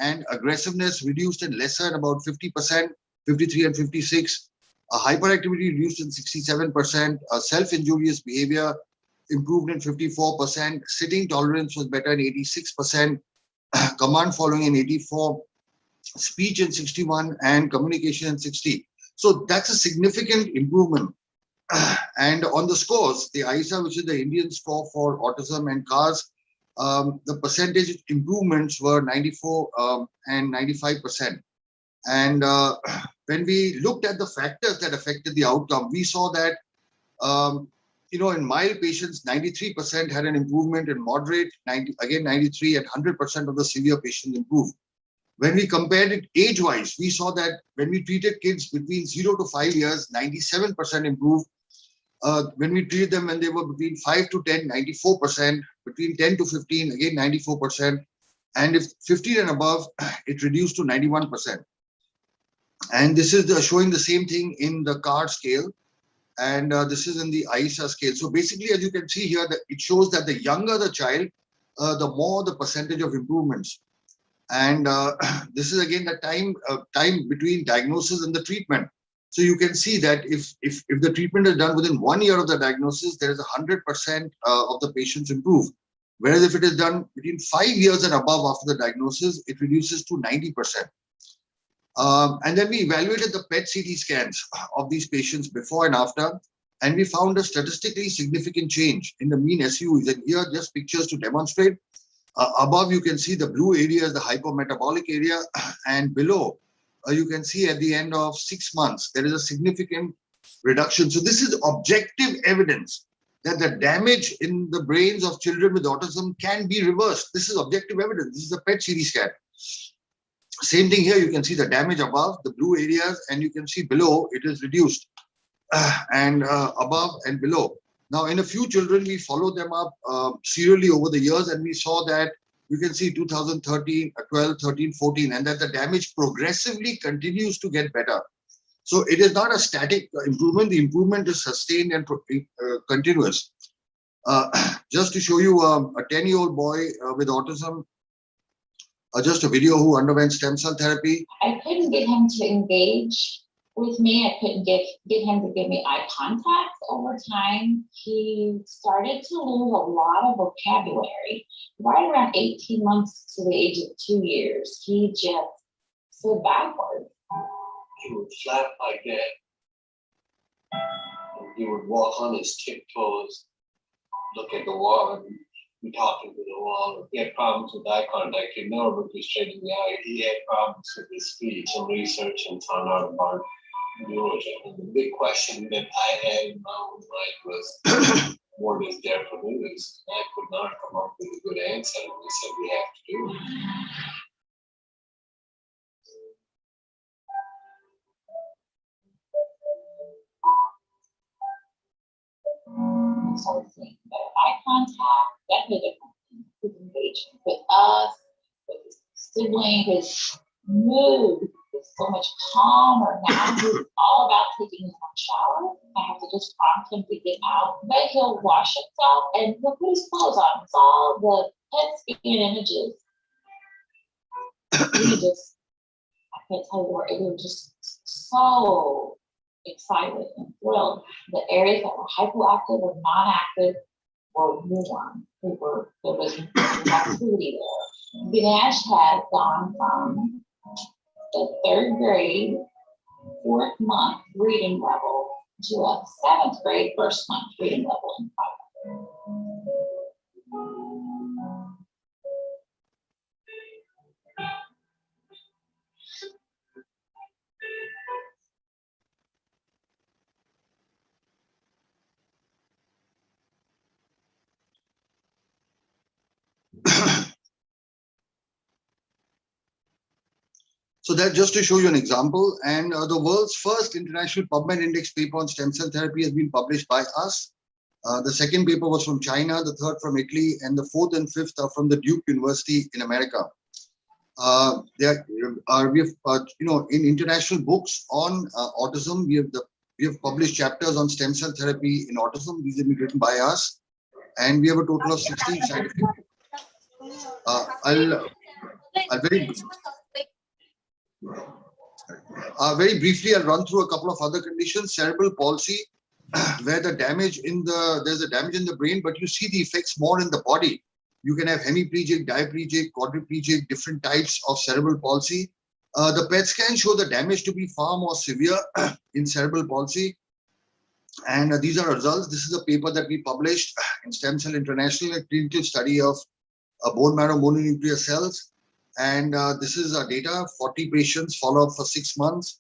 and aggressiveness reduced in lesser in about 50%, 53 and 56. Hyperactivity reduced in 67%. Self-injurious behavior improved in 54%. Sitting tolerance was better in 86%. Command following in 84%. Speech in 61%, and communication in 60%. So that's a significant improvement. And on the scores, the ISA, which is the Indian score for autism and CARS, the percentage improvements were 94 and 95%. And when we looked at the factors that affected the outcome, we saw that, in mild patients, 93% had an improvement. In moderate, 93, and 100% of the severe patients improved. When we compared it age-wise, we saw that when we treated kids between 0 to 5 years, 97% improved. When we treated them when they were between 5 to 10, 94%. Between 10 to 15, again 94%. And if 15 and above, it reduced to 91%. And this is showing the same thing in the CAR scale. And this is in the ISA scale. So basically, as you can see here, that it shows that the younger the child, the more the percentage of improvements. And this is again the time between diagnosis and the treatment. So you can see that if the treatment is done within 1 year of the diagnosis, there is 100% of the patients improve. Whereas if it is done between 5 years and above after the diagnosis, it reduces to 90%. And then we evaluated the PET CT scans of these patients before and after, and we found a statistically significant change in the mean SUVs. And here are just pictures to demonstrate. Above, you can see the blue area is the hypometabolic area, and below, you can see at the end of 6 months, there is a significant reduction. So this is objective evidence that the damage in the brains of children with autism can be reversed. This is objective evidence. This is a PET-CT scan. Same thing here, you can see the damage above, the blue areas, and you can see below, it is reduced, and above and below. Now, in a few children, we followed them up serially over the years, and we saw that you can see 2013, 12, 13, 14, and that the damage progressively continues to get better. So it is not a static improvement. The improvement is sustained and continuous. Just to show you a 10-year-old boy with autism, just a video who underwent stem cell therapy. I couldn't get him to engage with me. I couldn't get him to give me eye contact. Over time, he started to lose a lot of vocabulary. Right around 18 months to the age of 2 years, he just slid backwards. He would flap like that. He would walk on his tiptoes, look at the wall, and be talking to the wall. He had problems with eye contact. He'd never look you straight in the eye. He had problems with his speech and research and found out about neurology. And the big question that I had in my own mind was, what is there for this? I could not come up with a good answer. And we said we have to do it. So seeing better eye contact, definitely different. His engagement with us, with his sibling, his mood is so much calmer now. He's all about taking his own shower. I have to just prompt him to get out, but he'll wash himself and he'll put his clothes on. It's all the PET scan images. We just, I can't tell you where it was just so excited and thrilled. The areas that were hypoactive or non-active were warm. There was activity there. Ganesh had gone from the 3rd grade, 4th month reading level to a 7th grade, 1st month reading level in 5. So that just to show you an example, and the world's first international PubMed index paper on stem cell therapy has been published by us. The second paper was from China, the third from Italy, and the fourth and fifth are from the Duke University in America. We have, in international books on autism, we have published chapters on stem cell therapy in autism. These have been written by us, and we have a total of 16 scientific books. Very briefly, I'll run through a couple of other conditions. Cerebral palsy, where there's a damage in the brain, but you see the effects more in the body. You can have hemiplegic, diplegic, quadriplegic, different types of cerebral palsy. The PET scans show the damage to be far more severe in cerebral palsy. And these are results. This is a paper that we published in Stem Cell International, a clinical study of bone marrow mononuclear cells. And this is data, 40 patients followed up for 6 months.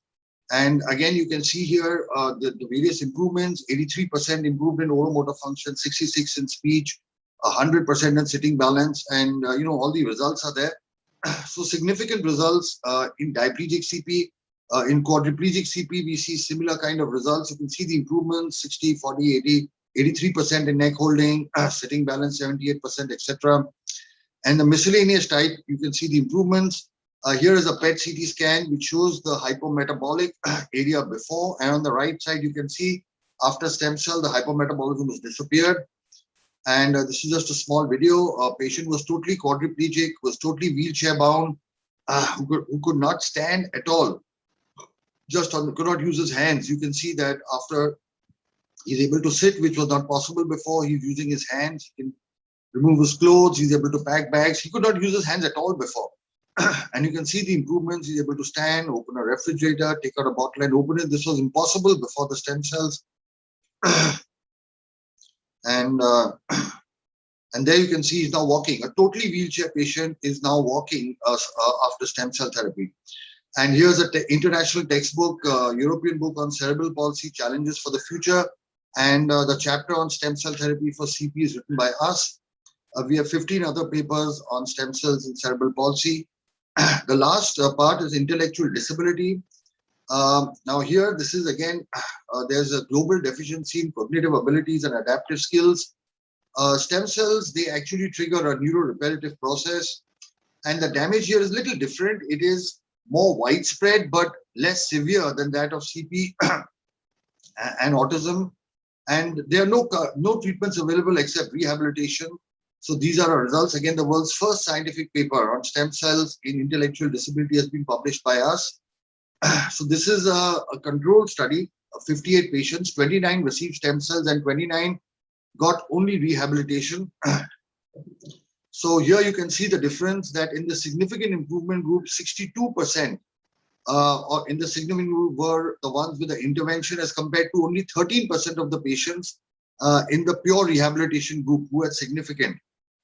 And again, you can see here the various improvements, 83% improved in oral motor function, 66 in speech, 100% in sitting balance, and all the results are there. So significant results in diplegic CP. In quadriplegic CP, we see similar kind of results. You can see the improvements, 60, 40, 80, 83% in neck holding, sitting balance, 78%, etc. And the miscellaneous type, you can see the improvements. Here is a PET-CT scan, which shows the hypometabolic area before. And on the right side, you can see after stem cell, the hypometabolism has disappeared. And this is just a small video. A patient was totally quadriplegic, was totally wheelchair bound, who could not stand at all. Could not use his hands. You can see that after he's able to sit, which was not possible before, he's using his hands. He can remove his clothes. He's able to pack bags. He could not use his hands at all before. And you can see the improvements. He's able to stand, open a refrigerator, take out a bottle and open it. This was impossible before the stem cells. And And there you can see he's now walking. A totally wheelchair patient is now walking after stem cell therapy. And here's an international textbook, European book on cerebral palsy challenges for the future. And the chapter on stem cell therapy for CP is written by us. We have 15 other papers on stem cells in cerebral palsy. The last part is intellectual disability. Now here, this is again, there's a global deficiency in cognitive abilities and adaptive skills. Stem cells, they actually trigger a neuroreparative process. And the damage here is a little different. It is more widespread, but less severe than that of CP and autism. And there are no treatments available except rehabilitation. So these are our results. Again, the world's first scientific paper on stem cells in intellectual disability has been published by us. So this is a controlled study of 58 patients, 29 received stem cells and 29 got only rehabilitation. So here you can see the difference that in the significant improvement group, 62% or in the significant group were the ones with the intervention as compared to only 13% of the patients in the pure rehabilitation group who had significant.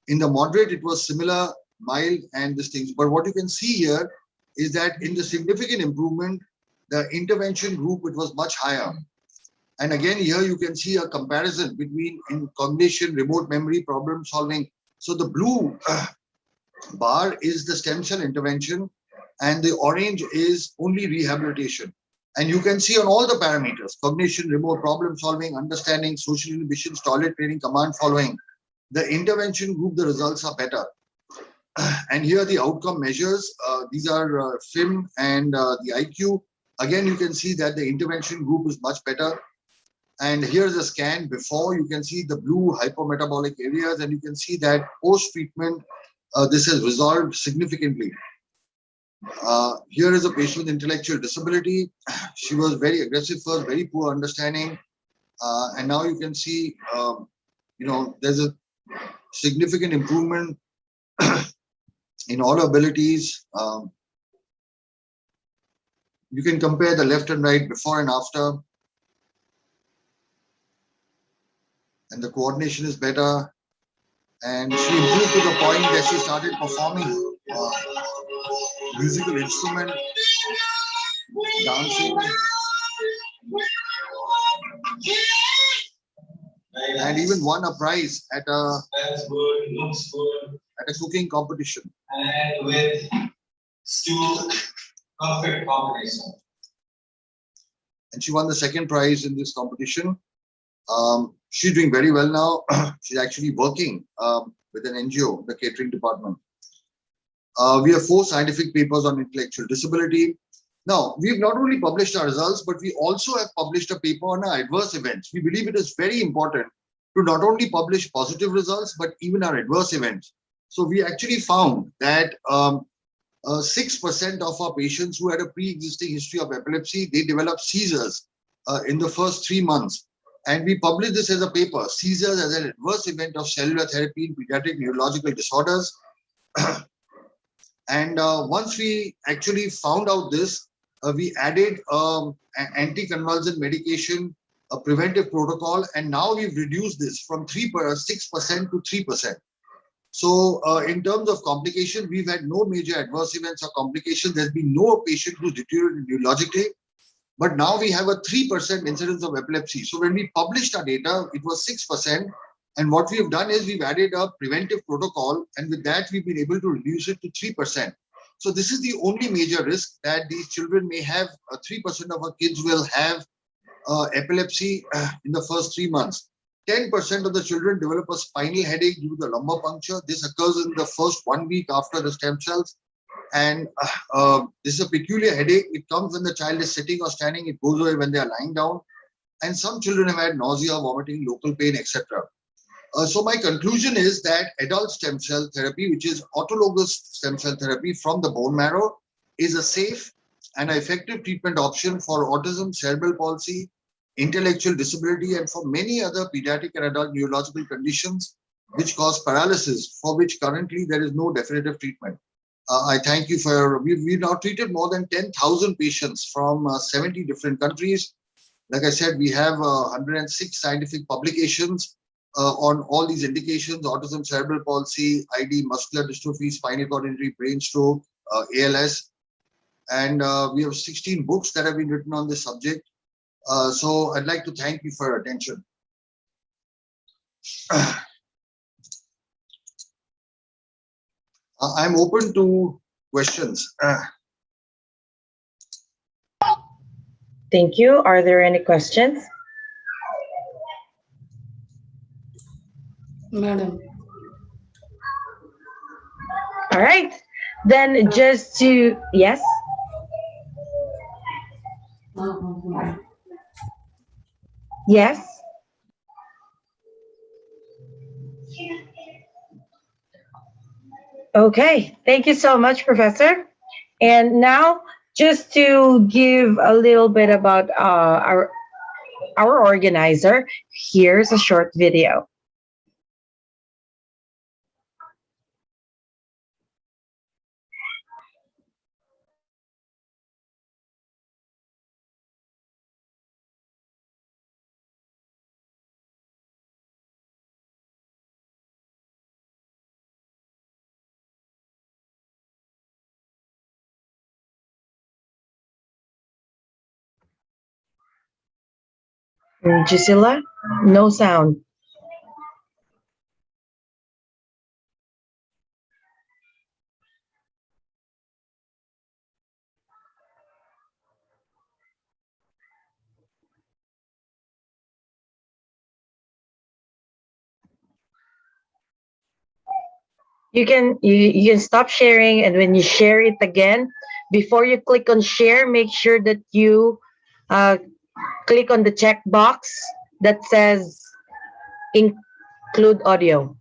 In the moderate, it was similar, mild, and these things. But what you can see here is that in the significant improvement, the intervention group, it was much higher. And again, here you can see a comparison between in cognition, remote memory, problem solving. So the blue bar is the stem cell intervention and the orange is only rehabilitation. And you can see on all the parameters, cognition, remote problem solving, understanding, social inhibitions, toilet training, command following, the intervention group, the results are better. And here are the outcome measures. These are FIM and the IQ. Again, you can see that the intervention group is much better. And here's a scan before. You can see the blue hypometabolic areas, and you can see that post-treatment, this has resolved significantly. Here is a patient with intellectual disability. She was very aggressive first, very poor understanding. And now you can see, there's a significant improvement in all abilities. You can compare the left and right before and after. And the coordination is better. And she improved to the point that she started performing musical instrument, dancing, and even won a prize at a cooking competition. And with stool, perfect combination. And she won the second prize in this competition. She's doing very well now. She's actually working with an NGO, the catering department. We have 4 scientific papers on intellectual disability. Now, we've not only published our results, but we also have published a paper on our adverse events. We believe it is very important to not only publish positive results, but even our adverse events. So we actually found that 6% of our patients who had a pre-existing history of epilepsy, they developed seizures in the first 3 months. And we published this as a paper, seizures as an adverse event of cellular therapy in pediatric neurological disorders. And once we actually found out this, we added an anticonvulsant medication, a preventive protocol, and now we've reduced this from 6% to 3%. So in terms of complications, we've had no major adverse events or complications. There's been no patient who's deteriorated neurologically. But now we have a 3% incidence of epilepsy. So when we published our data, it was 6%. And what we have done is we've added a preventive protocol. And with that, we've been able to reduce it to 3%. So this is the only major risk that these children may have. 3% of our kids will have epilepsy in the first 3 months. 10% of the children develop a spinal headache due to the lumbar puncture. This occurs in the first 1 week after the stem cells. And this is a peculiar headache. It comes when the child is sitting or standing. It goes away when they are lying down. And some children have had nausea, vomiting, local pain, etc. So my conclusion is that adult stem cell therapy, which is autologous stem cell therapy from the bone marrow, is a safe and effective treatment option for autism, cerebral palsy, intellectual disability, and for many other pediatric and adult neurological conditions which cause paralysis, for which currently there is no definitive treatment. I thank you for, we've now treated more than 10,000 patients from 70 different countries. Like I said, we have 106 scientific publications. on all these indications: autism, cerebral palsy, ID, muscular dystrophy, spinal cord injury, brain stroke, ALS. And we have 16 books that have been written on this subject. So I'd like to thank you for your attention. I'm open to questions. Thank you. Are there any questions? Madam. All right. Then just to, yes? Yes? Okay. Thank you so much, Professor. And now, just to give a little bit about our organizer, here's a short video. Gisela, no sound. You can stop sharing, and when you share it again, before you click on share, make sure that you uh, click on the check box that says include audio.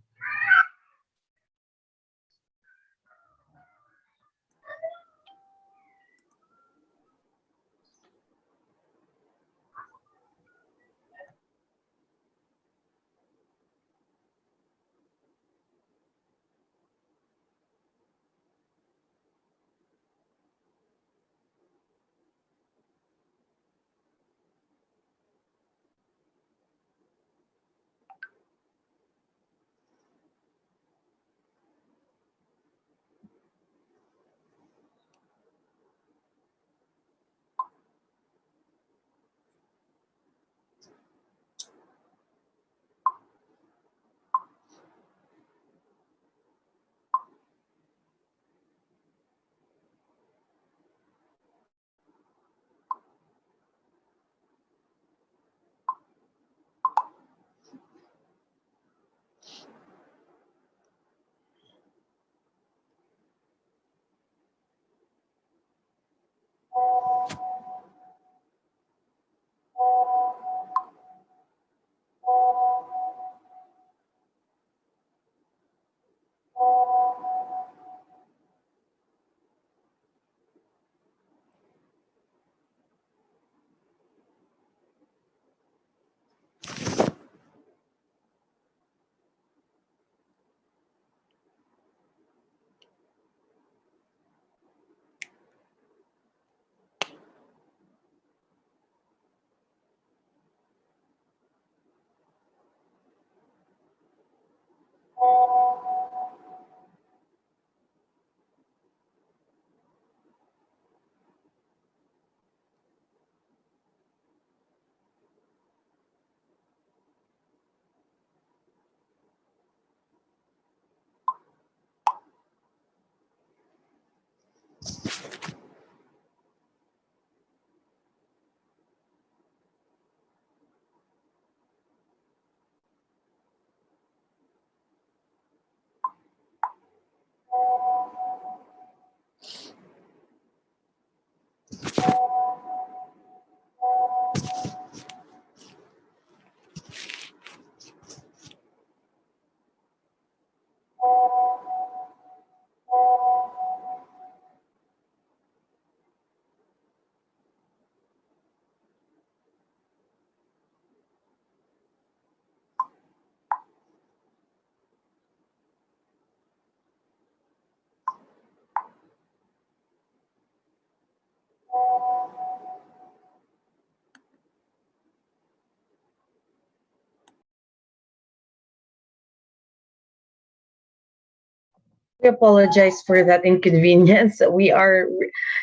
We apologize for that inconvenience. We are,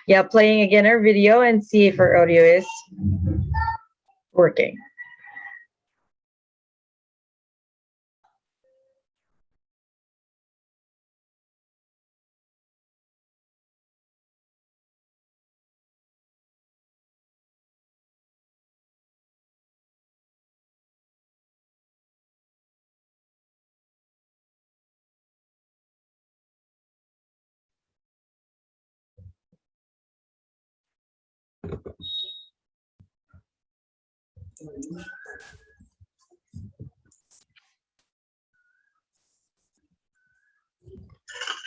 yeah, playing again our video and see if our audio is working.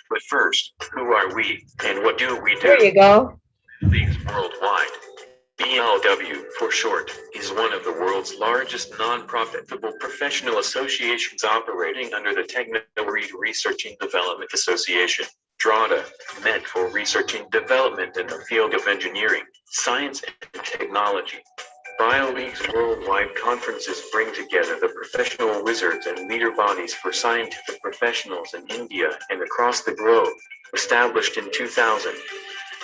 But first, who are we and what do we do? There you go. Leagues worldwide. BLW, for short, is one of the world's largest non-profitable professional associations operating under the Techno-Read Research and Development Association. DRADA, meant for research and development in the field of engineering, science, and technology. BioLeague's worldwide conferences bring together the professional wizards and leader bodies for scientific professionals in India and across the globe. Established in 2000,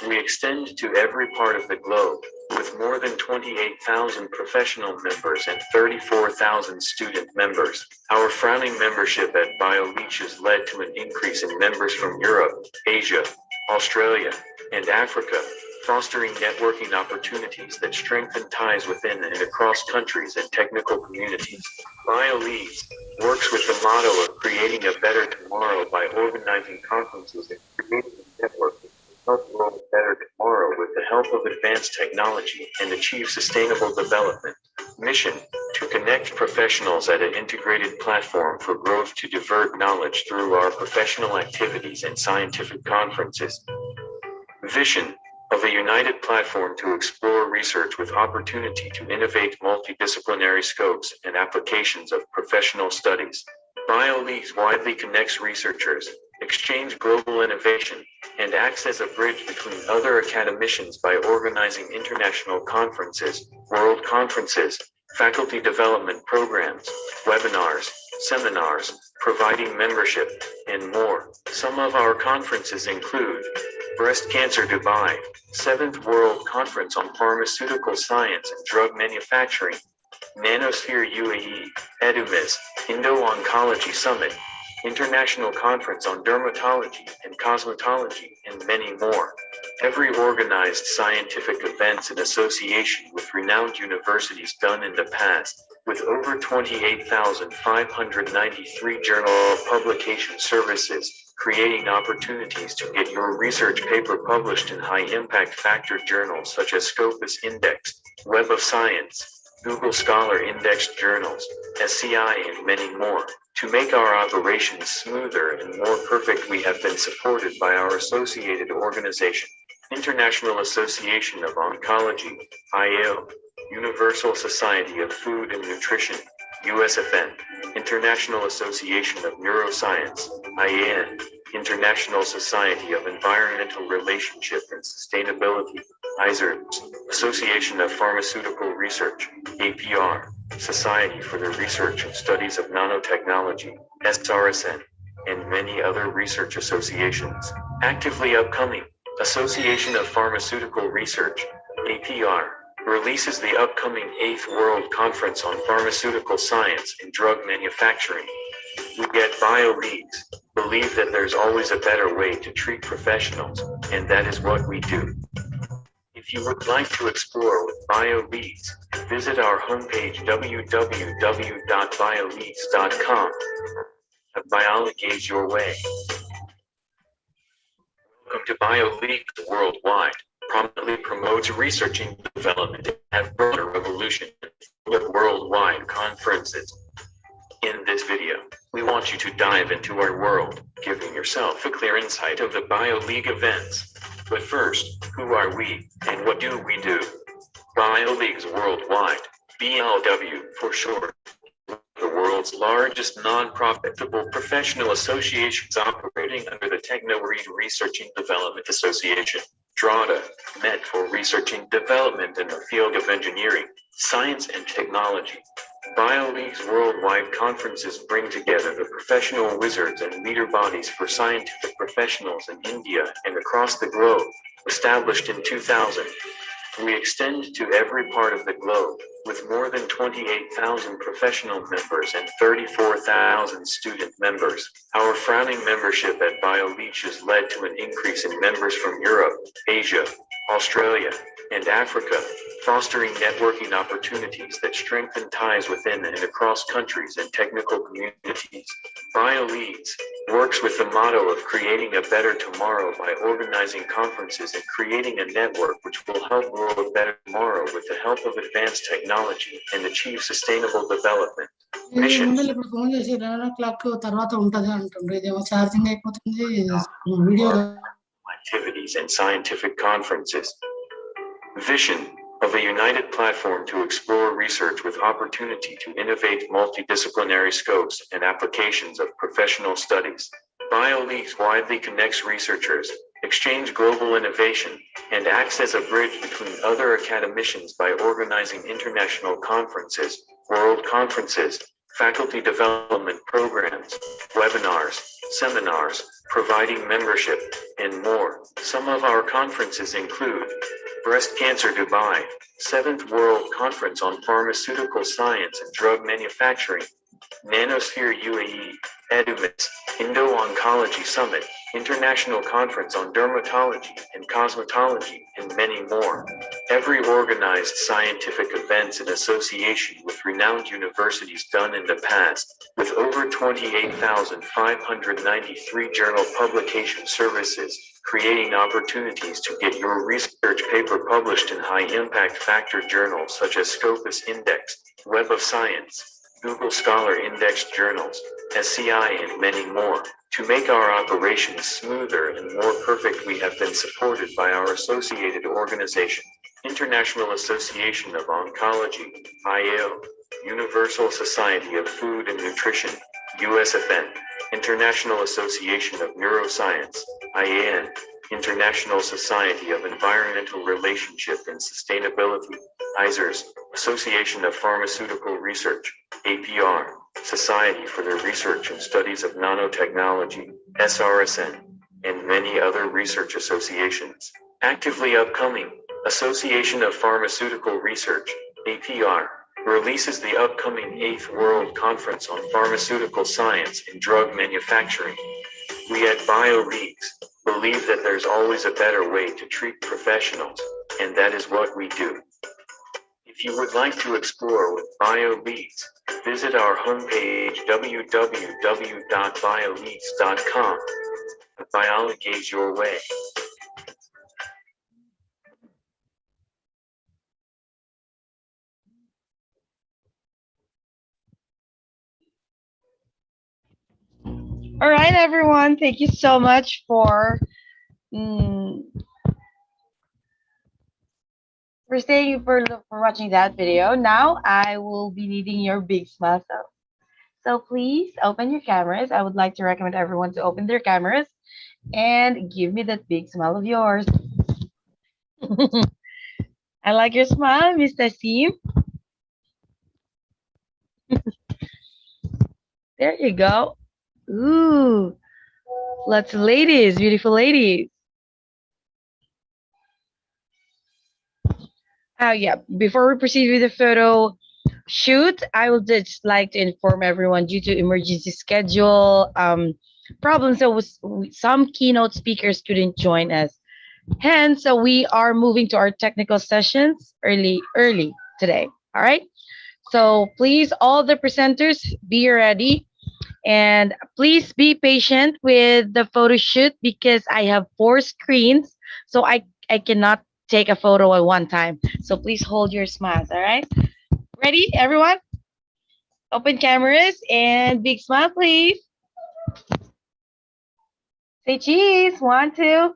we extend to every part of the globe, with more than 28,000 professional members and 34,000 student members. Our frowning membership at BioLeague has led to an increase in members from Europe, Asia, Australia, and Africa, fostering networking opportunities that strengthen ties within and across countries and technical communities. BioLeague works with the motto of creating a better tomorrow by organizing conferences and creating a network to help the world better tomorrow with the help of advanced technology and achieve sustainable development. Mission: to connect professionals at an integrated platform for growth to divert knowledge through our professional activities and scientific conferences. Vision: of a united platform to explore research with opportunity to innovate multidisciplinary scopes and applications of professional studies. BioLeague widely connects researchers, exchange global innovation, and acts as a bridge between other academicians by organizing international conferences, world conferences, faculty development programs, webinars, seminars, providing membership, and more. Some of our conferences include Breast Cancer Dubai, 7th World Conference on Pharmaceutical Science and Drug Manufacturing, Nanosphere UAE, EDUMIS, Indo-Oncology Summit, International Conference on Dermatology and Cosmetology, and many more. Every organized scientific events in association with renowned universities done in the past, with over 28,593 journal publication services, creating opportunities to get your research paper published in high-impact factor journals such as Scopus Index, Web of Science, Google Scholar indexed journals, SCI, and many more. To make our operations smoother and more perfect, we have been supported by our associated organization, International Association of Oncology, IAO, Universal Society of Food and Nutrition, USFN, International Association of Neuroscience, IAN, International Society of Environmental Relationship and Sustainability, ISERS, Association of Pharmaceutical Research, APR, Society for the Research and Studies of Nanotechnology, SRSN, and many other research associations. Actively upcoming, Association of Pharmaceutical Research, APR, releases the upcoming 8th World Conference on Pharmaceutical Science and Drug Manufacturing. We at BioLeague believe that there's always a better way to treat professionals, and that is what we do. If you would like to explore with BioLeague, visit our homepage www.bioleagues.com. BioLeague your way. Welcome to BioLeague Worldwide. Prominently promotes research and development and have brought a revolution with worldwide conferences. In this video, we want you to dive into our world, giving yourself a clear insight of the BioLeague events. But first, who are we, and what do we do? BioLeague Worldwide, BLW for short, the world's largest non-profitable professional associations operating under the Techno-Read Research and Development Association. DRADA, meant for research and development in the field of engineering, science, and technology. BioLeague's worldwide conferences bring together the professional wizards and leader bodies for scientific professionals in India and across the globe. Established in 2000, we extend to every part of the globe, with more than 28,000 professional members and 34,000 student members. Our frowning membership at BioLeague has led to an increase in members from Europe, Asia, Australia, and Africa, fostering networking opportunities that strengthen ties within and across countries and technical communities. BioLeagues works with the motto of creating a better tomorrow by organizing conferences and creating a network which will help grow a better tomorrow with the help of advanced technology and achieve sustainable development. Missions. ఇప్పుడు phone చేసి 11 o'clock తర్వాత ఉంటది అంటుండ్రు ఇదేమో charging అయిపోతుంది video Activities and scientific conferences. Vision of a united platform to explore research with opportunity to innovate multidisciplinary scopes and applications of professional studies. BioLeagues widely connects researchers, exchange global innovation, and acts as a bridge between other academicians by organizing international conferences, world conferences, faculty development programs, webinars, seminars, providing membership, and more. Some of our conferences include Breast Cancer Dubai, 7th World Conference on Pharmaceutical Science and Drug Manufacturing, Nanosphere UAE, EduMIS, Indo-Oncology Summit, International Conference on Dermatology and Cosmetology, and many more. Every organized scientific events in association with renowned universities done in the past, with over 28,593 journal publication services, creating opportunities to get your research paper published in high-impact factor journals such as Scopus Index, Web of Science, Google Scholar indexed journals, SCI, and many more. To make our operations smoother and more perfect, we have been supported by our associated organization, International Association of Oncology, IAO, Universal Society of Food and Nutrition, USFN, International Association of Neuroscience, IAN, International Society of Environmental Relationship and Sustainability, ISERS, Association of Pharmaceutical Research, APR, Society for the Research and Studies of Nanotechnology, SRSN, and many other research associations. Actively upcoming, Association of Pharmaceutical Research, APR, releases the upcoming 8th World Conference on Pharmaceutical Science and Drug Manufacturing. We at BioLeagues believe that there's always a better way to treat professionals, and that is what we do. If you would like to explore with BioLeagues, visit our homepage www.bioleagues.com. BioLeagues your way. All right, everyone. Thank you so much for staying for watching that video. Now I will be needing your big smile. So please open your cameras. I would like to recommend everyone to open their cameras and give me that big smile of yours. I like your smile, Mr. Sim. There you go. Ooh, lots of ladies, beautiful ladies. Yeah, before we proceed with the photo shoot, I would just like to inform everyone due to emergency schedule problems, so some keynote speakers couldn't join us. Hence, so we are moving to our technical sessions early today. All right. So please, all the presenters, be ready. And please be patient with the photo shoot because I have 4 screens, so I cannot take a photo at one time. So please hold your smiles, all right? Ready, everyone? Open cameras and big smile, please. Say cheese. 1, 2.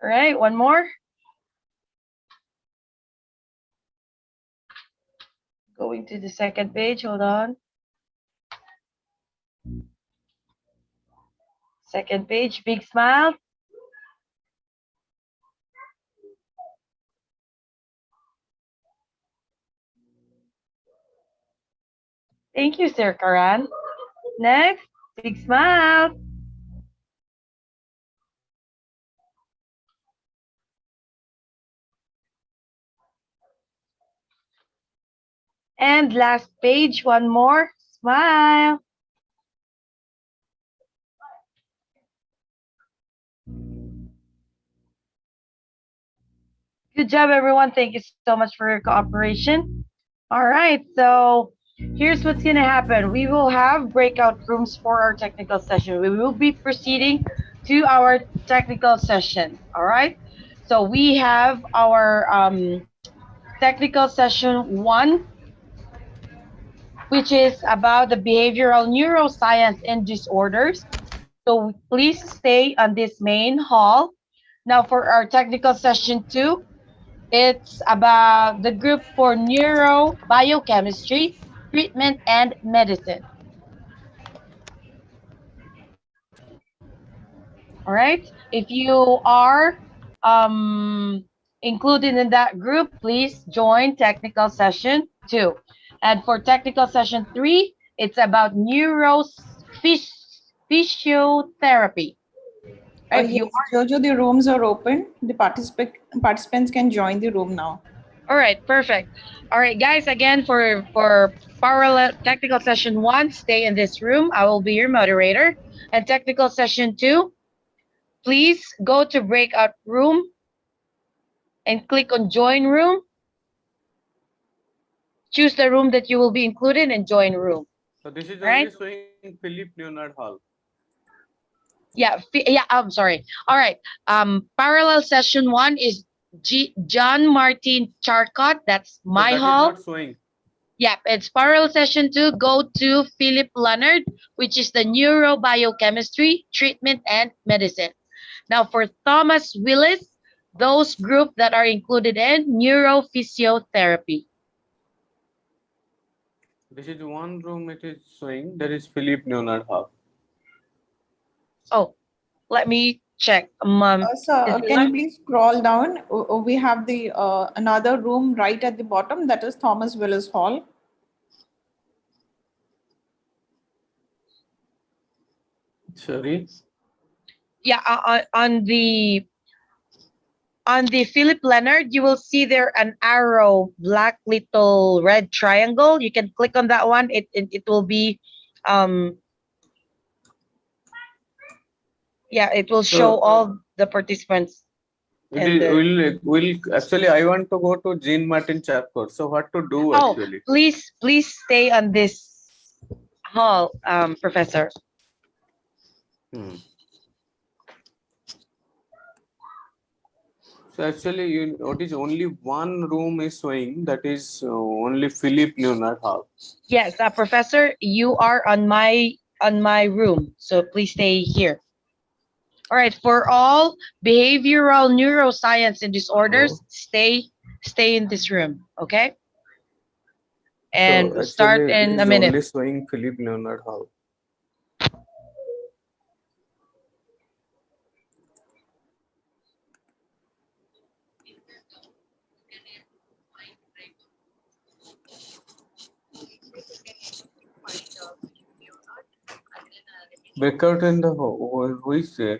All right, one more. Going to the second page, hold on. Second page, big smile. Thank you, Sir Karan. Next, big smile. And last page, one more. Smile. Good job, everyone. Thank you so much for your cooperation. All right, so here's what's going to happen. We will have breakout rooms for our technical session. We will be proceeding to our technical session. All right, so we have our technical session 1, which is about the behavioral neuroscience and disorders. So please stay on this main hall. Now for our technical session 2, it's about the group for neurobiochemistry, treatment, and medicine. All right. If you are included in that group, please join technical session 2. And for technical session 3, it's about physiotherapy. If you Yes, Jojo, the rooms are open. The participants can join the room now. All right, perfect. All right, guys, again, for parallel technical session 1, stay in this room. I will be your moderator. And technical session 2, please go to breakout room and click on join room. Choose the room that you will be included and join room. So this is Right? only showing Philip Leonard Hall. Yeah, I'm sorry. All right. Parallel session 1 is John Martin Charcot. That's my hall. Is not showing. Yeah, it's parallel session 2. Go to Philip Leonard, which is the neurobiochemistry, treatment, and medicine. Now for Thomas Willis, those group that are included in neurophysiotherapy. This is one room it is showing. That is Philip Leonard Hall. Oh, let me check. Sir, can you please scroll down? We have the another room right at the bottom. That is Thomas Willis Hall. Sorry. Yeah, on the Philip Leonard, you will see there an arrow, black little red triangle. You can click on that one. It will be yeah, it will show all the participants. Will actually I want to go to Jean Martin Charcot. So what to do actually? Please stay on this hall, Professor. So actually, what is only one room is showing, that is only Philip Leonard Hall. Yes, Professor, you are on my room, so please stay here. All right, for all behavioral neuroscience and disorders, stay in this room, okay? And so start in a minute. Only showing Philip Leonard Hall. Breakout in the who is there?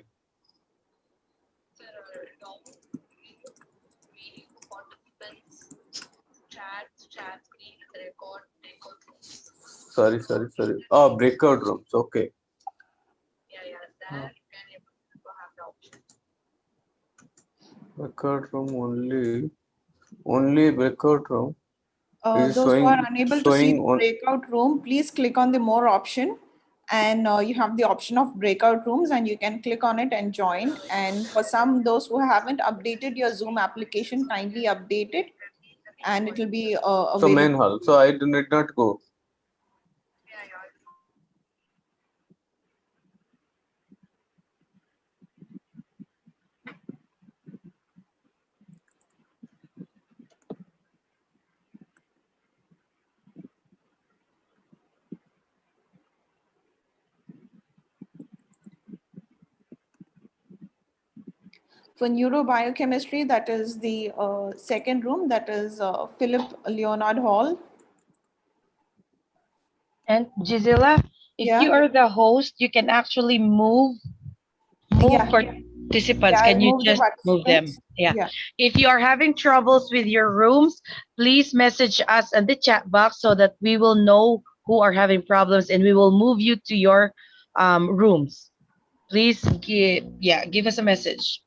Sorry. Oh, breakout rooms. Okay. Breakout room only breakout room. Those who are unable to see the breakout room, please click on the more option, and you have the option of breakout rooms, and you can click on it and join. And for those who haven't updated your Zoom application, kindly update it, and it will be available. So main hall. So I do need not go. For neurobiochemistry, that is the second room, that is Philip Leonard Hall. Gisela, if Yeah. you are the host, you can actually move Yeah. participants. Yeah, Can I'll you move the just move them? participants. Yeah. Yeah. If you are having troubles with your rooms, please message us in the chat box so that we will know who are having problems and we will move you to your rooms. Please give us a message.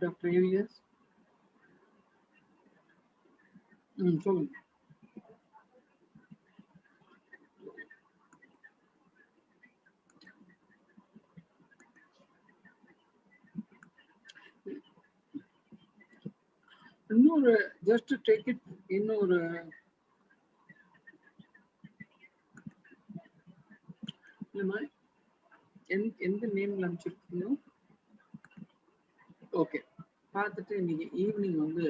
Dr. Yes. சொல்லுங்க. இன்னொரு just take it இன்னொரு எந்த நேம்ல அனுப்பிச்சிருக்கீங்க? Okay, பார்த்துட்டு இன்னைக்கு evening வந்து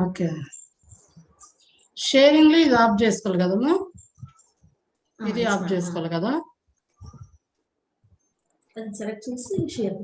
okay, షేరింగ్లో ఇది of చేసుకోవాలి కదమ్మా, ఇది ఆఫ్ చేసుకోవాలి కదా. సెలెక్ట్ చేసి share.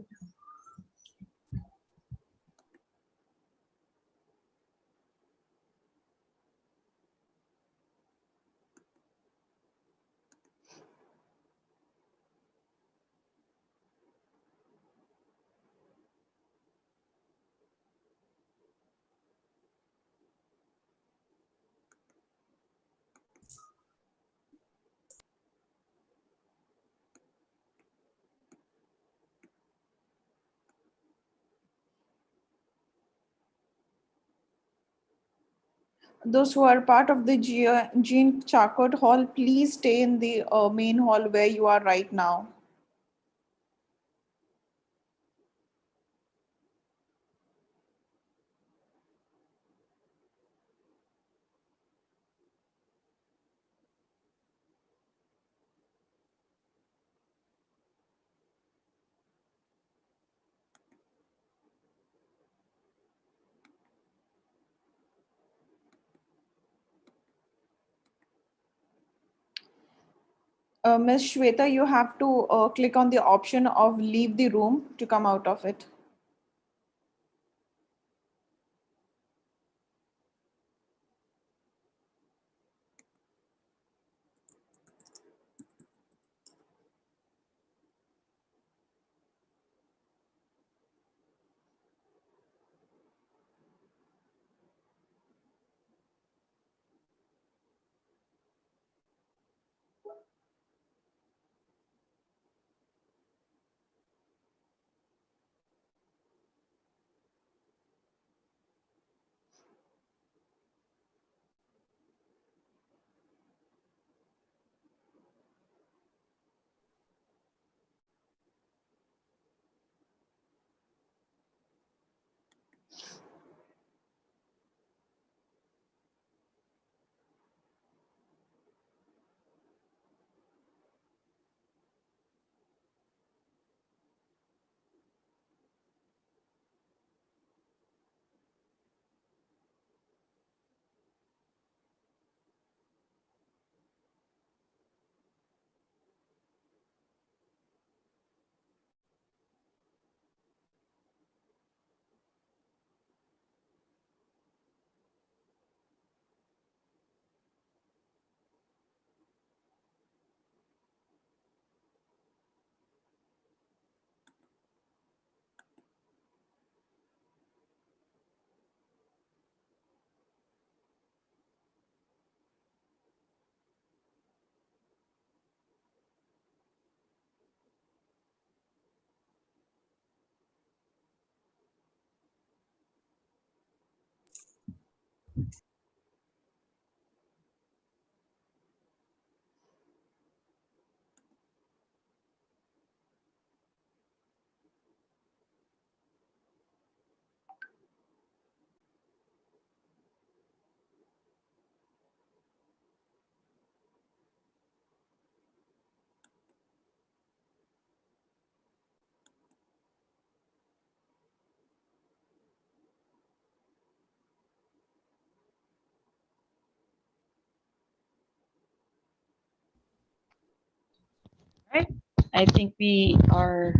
Those who are part of the Jean Charcot Hall, please stay in the main hall where you are right now. Ms. Shweta, you have to click on the option of leave the room to come out of it. Right? I think we are.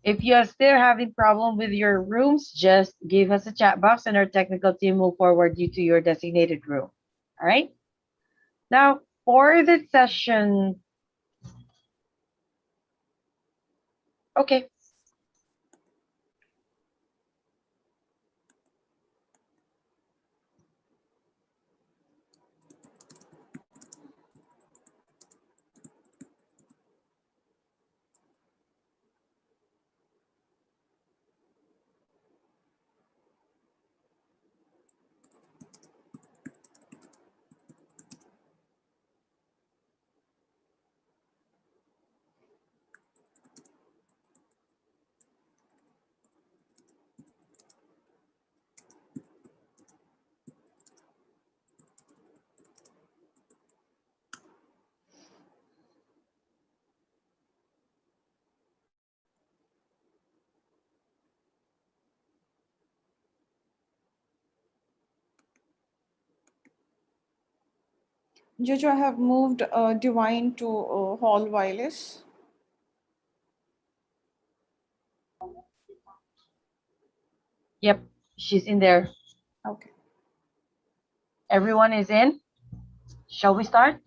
If you are still having problem with your rooms, just give us a chat box and our technical team will forward you to your designated room. All right. Now, for the session, okay. Jojo, I have moved Divine to Hall Wireless. Yep, she's in there. Okay. Everyone is in. Shall we start?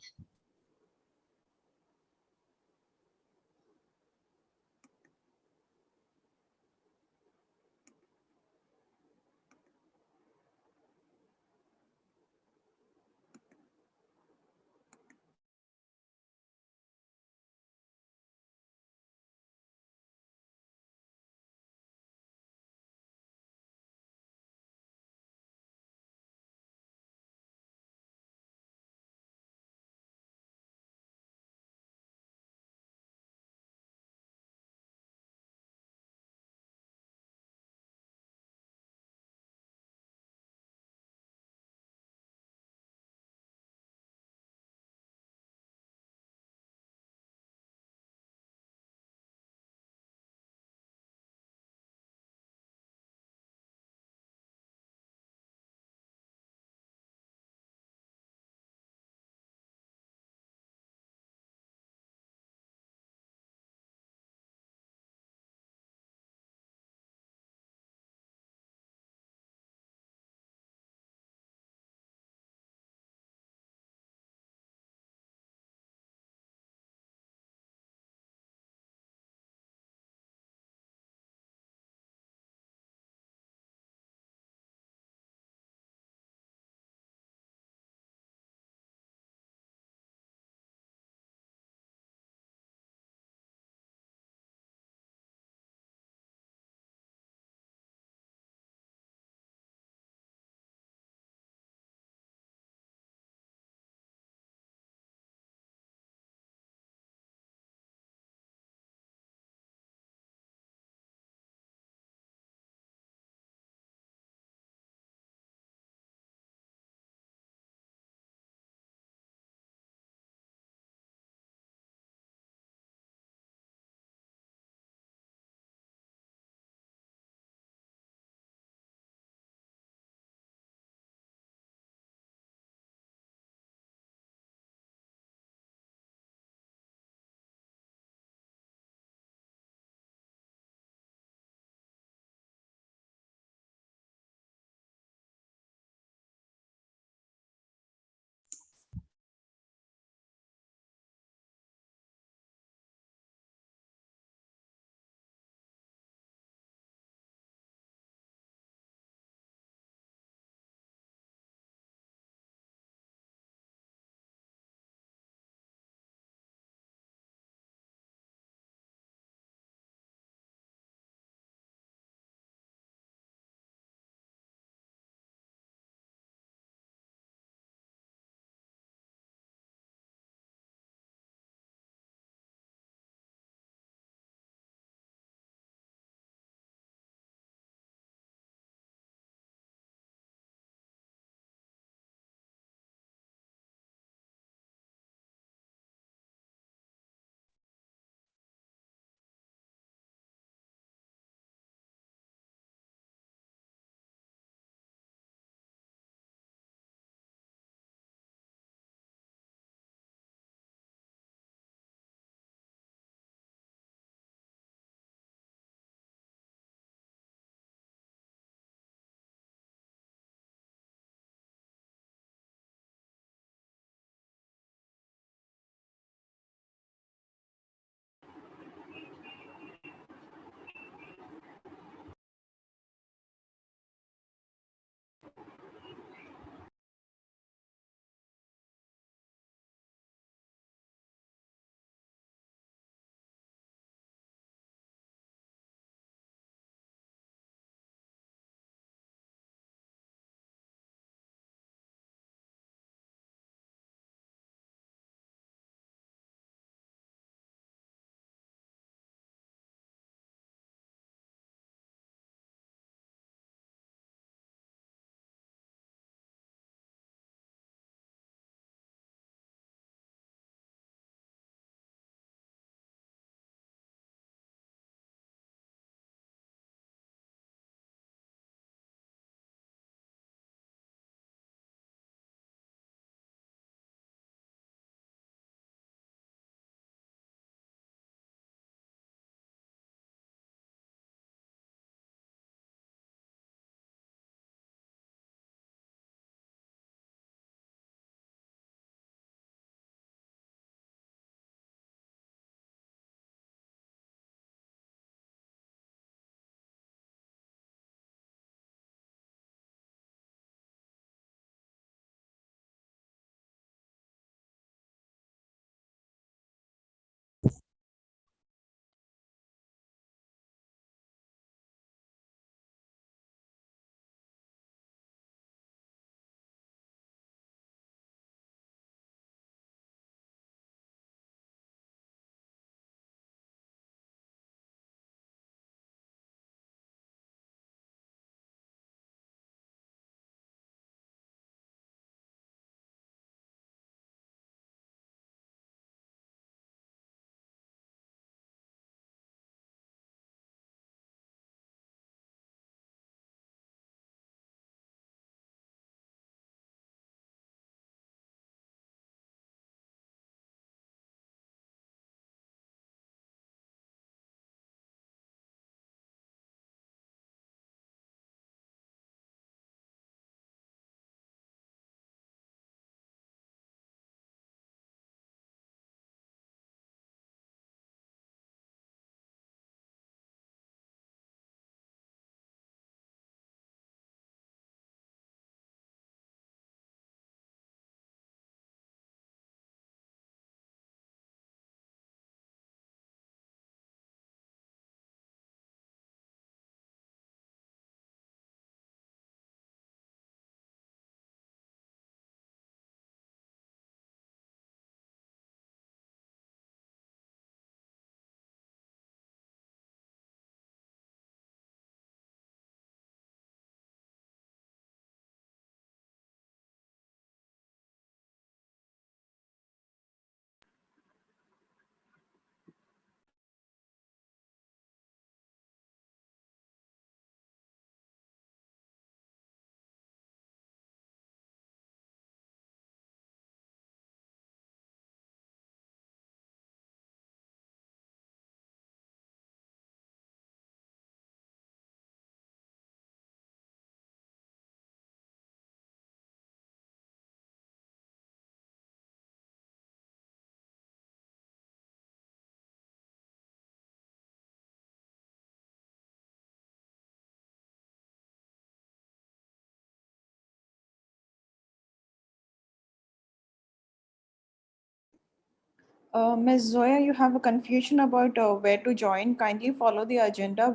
Ms. Zoya, you have a confusion about where to join. Kindly follow the agenda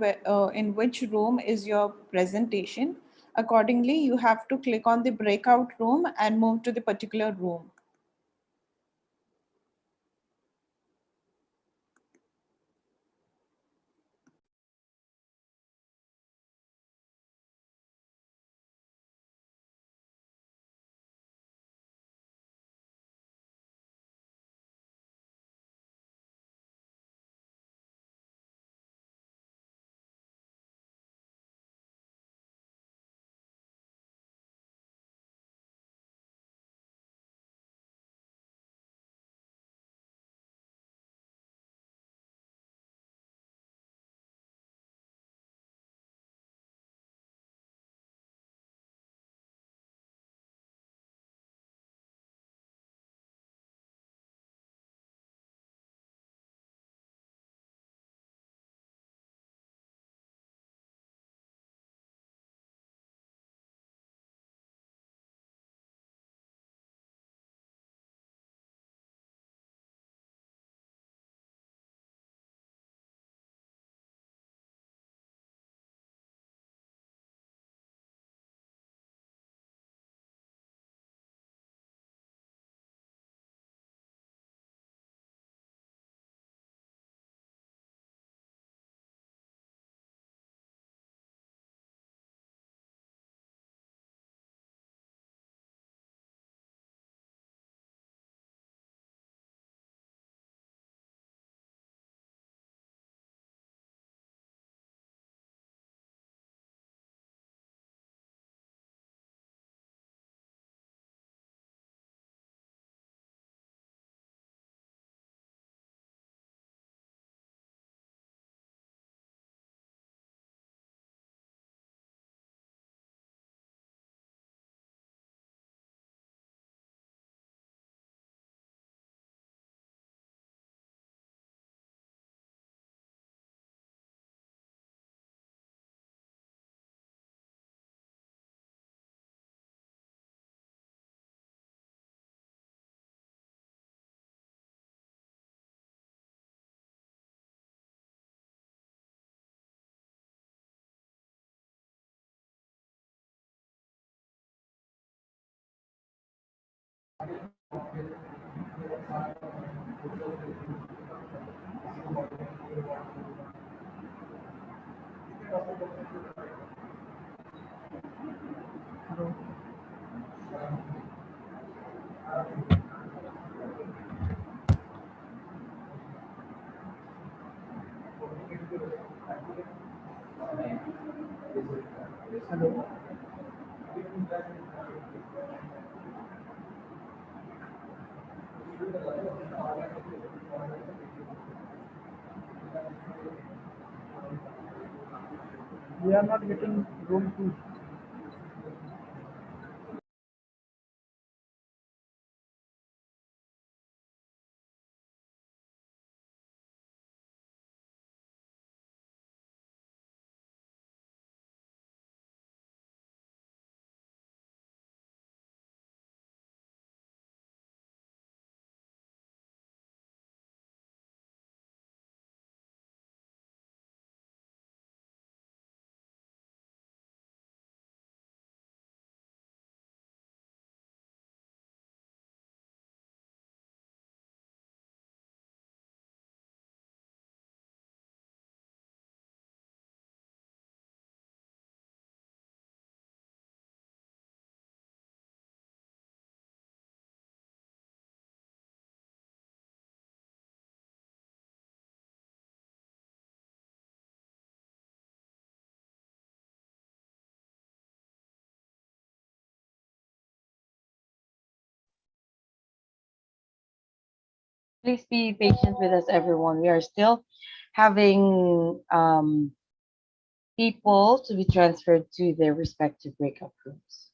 in which room is your presentation. Accordingly, you have to click on the breakout room and move to the particular room. We are not getting room to Please be patient with us, everyone. We are still having people to be transferred to their respective breakout rooms.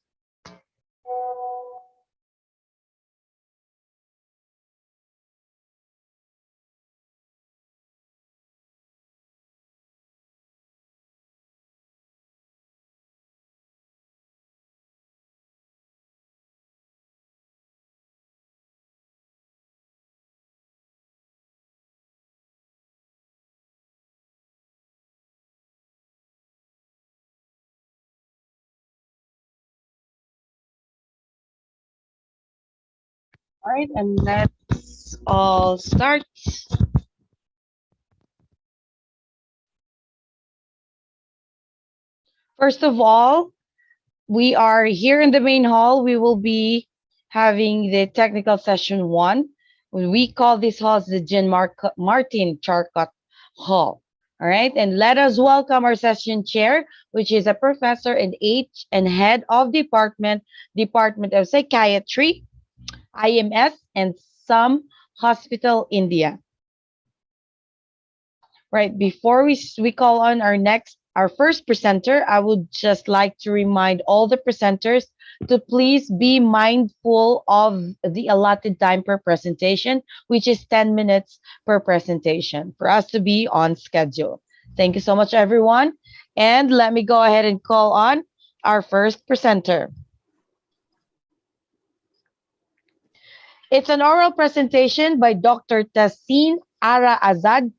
All right, and let's all start. First of all, we are here in the main hall. We will be having the technical session 1. We call this hall the Martin Charcot Hall. All right, and let us welcome our session chair, which is a professor and head of Department of Psychiatry, IMS, and some hospital, India. Right, before we call on our first presenter, I would just like to remind all the presenters to please be mindful of the allotted time per presentation, which is 10 minutes per presentation, for us to be on schedule. Thank you so much, everyone. And let me go ahead and call on our first presenter. It's an oral presentation by Dr. Tassin Ara Azad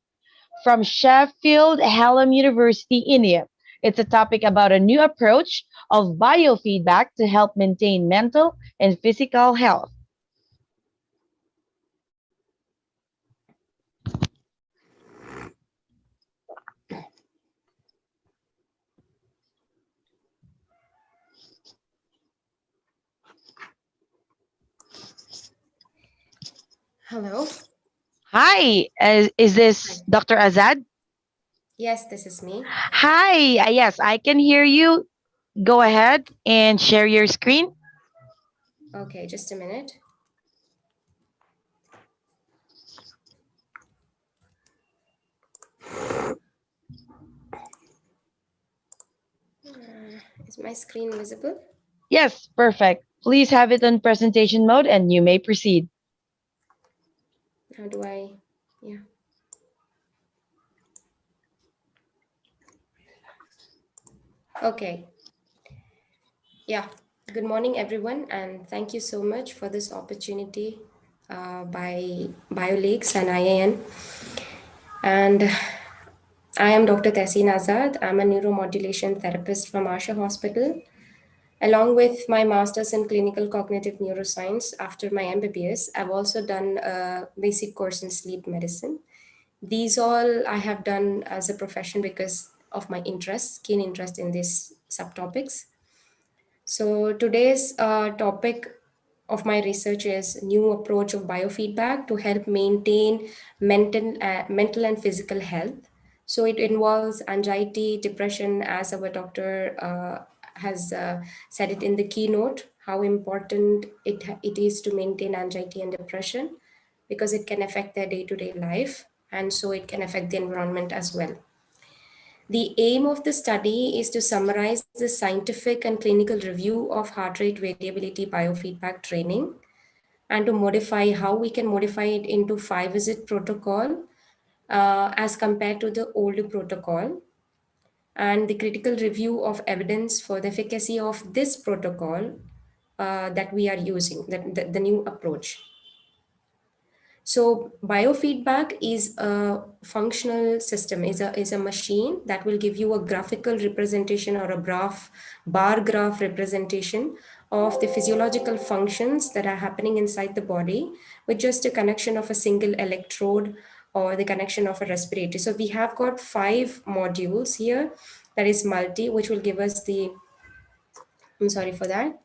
from Sheffield Hallam University, India. It's a topic about a new approach of biofeedback to help maintain mental and physical health. Hello. Hi, is this Dr. Azad? Yes, this is me. Hi, yes, I can hear you. Go ahead and share your screen. Okay, just a minute. Is my screen visible? Yes, perfect. Please have it on presentation mode and you may proceed. How do I? Yeah. Okay. Yeah. Good morning, everyone, and thank you so much for this opportunity by BioLeaks and IAN. And I am Dr. Tassin Azad. I'm a neuromodulation therapist from Asha Hospital. Along with my master's in clinical cognitive neuroscience after my MBBS, I've also done a basic course in sleep medicine. These all I have done as a profession because of my interest, keen interest in these subtopics. So today's topic of my research is new approach of biofeedback to help maintain mental and physical health. So it involves anxiety, depression, as our doctor has said it in the keynote, how important it is to maintain anxiety and depression because it can affect their day-to-day life, and so it can affect the environment as well. The aim of the study is to summarize the scientific and clinical review of heart rate variability biofeedback training and to modify how we can modify it into 5-visit protocol as compared to the older protocol, and the critical review of evidence for the efficacy of this protocol that we are using, the new approach. So biofeedback is a functional system, is a machine that will give you a graphical representation or a bar graph representation of the physiological functions that are happening inside the body with just a connection of a single electrode or the connection of a respirator. So we have got 5 modules here, that is multi, which will give us the, I'm sorry for that.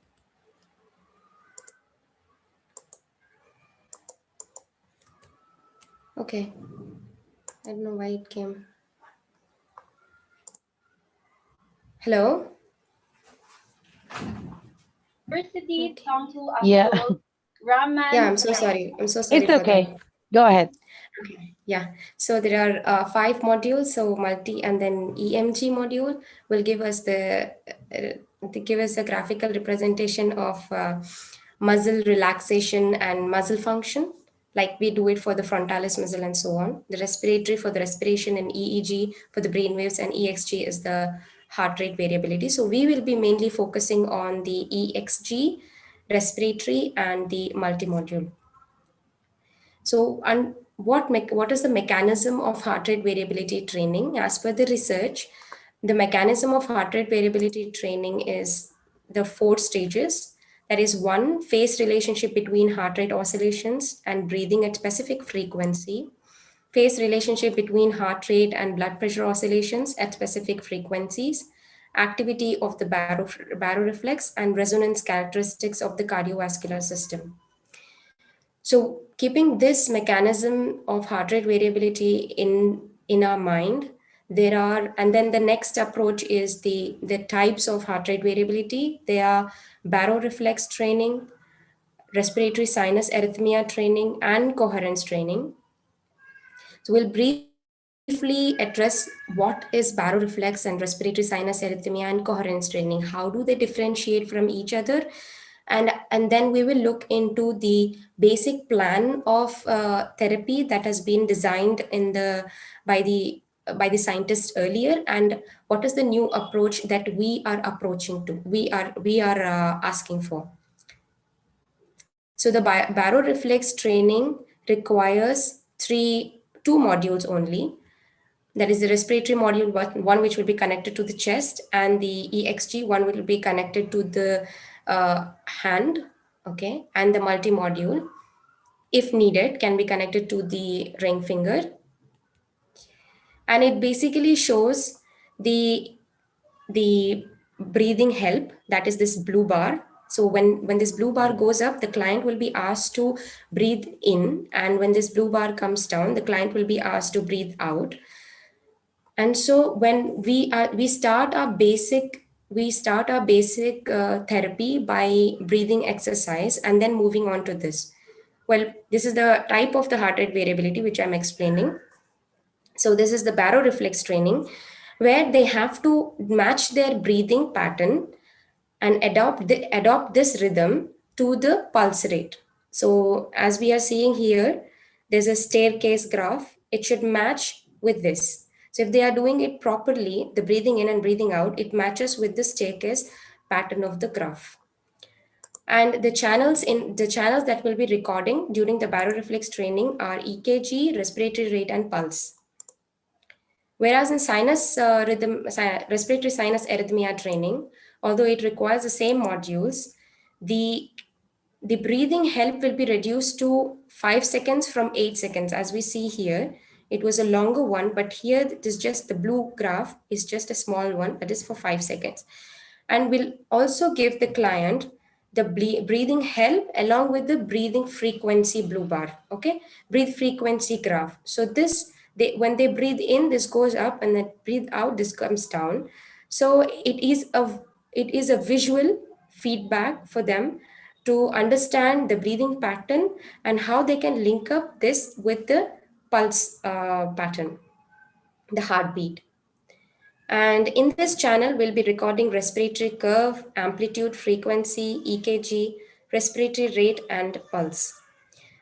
Okay, I don't know why it came. Hello? Okay. Yeah. Yeah, I'm so sorry. I'm so sorry. It's okay. That. Go ahead. Okay. Yeah. So there are 5 modules. So multi and then EMG module will give us the a graphical representation of muscle relaxation and muscle function, like we do it for the frontalis muscle and so on. The respiratory for the respiration and EEG for the brain waves, and EXG is the heart rate variability. So we will be mainly focusing on the EXG, respiratory, and the multi-module. So, and what is the mechanism of heart rate variability training? As per the research, the mechanism of heart rate variability training is the 4 stages. That is one, phase relationship between heart rate oscillations and breathing at specific frequency, phase relationship between heart rate and blood pressure oscillations at specific frequencies, activity of the baroreflex, and resonance characteristics of the cardiovascular system. So keeping this mechanism of heart rate variability in our mind, and then the next approach is the types of heart rate variability. They are baroreflex training, respiratory sinus arrhythmia training, and coherence training. So we'll briefly address what is baroreflex and respiratory sinus arrhythmia and coherence training. How do they differentiate from each other? And then we will look into the basic plan of therapy that has been designed by the scientists earlier, and what is the new approach that we are asking for. So the baroreflex training requires two modules only. That is the respiratory module, one which will be connected to the chest, and the EXG one will be connected to the hand, okay, and the multi-module, if needed, can be connected to the ring finger. And it basically shows the breathing help, that is this blue bar. So when this blue bar goes up, the client will be asked to breathe in, and when this blue bar comes down, the client will be asked to breathe out. And so when we start our basic therapy by breathing exercise and then moving on to this. Well, this is the type of the heart rate variability which I'm explaining. So this is the baroreflex training, where they have to match their breathing pattern and adopt this rhythm to the pulse rate. So as we are seeing here, there's a staircase graph. It should match with this. So if they are doing it properly, the breathing in and breathing out, it matches with the staircase pattern of the graph. And the channels that we'll be recording during the baroreflex training are EKG, respiratory rate, and pulse. Whereas in respiratory sinus arrhythmia training, although it requires the same modules, the breathing help will be reduced to 5 seconds from 8 seconds. As we see here, it was a longer one, but here it is just the blue graph is just a small one that is for 5 seconds. And we'll also give the client the breathing help along with the breathing frequency blue bar, okay? Breathe frequency graph. So when they breathe in, this goes up, and then breathe out, this comes down. So it is a visual feedback for them to understand the breathing pattern and how they can link up this with the pulse pattern, the heartbeat. And in this channel, we'll be recording respiratory curve, amplitude, frequency, EKG, respiratory rate, and pulse.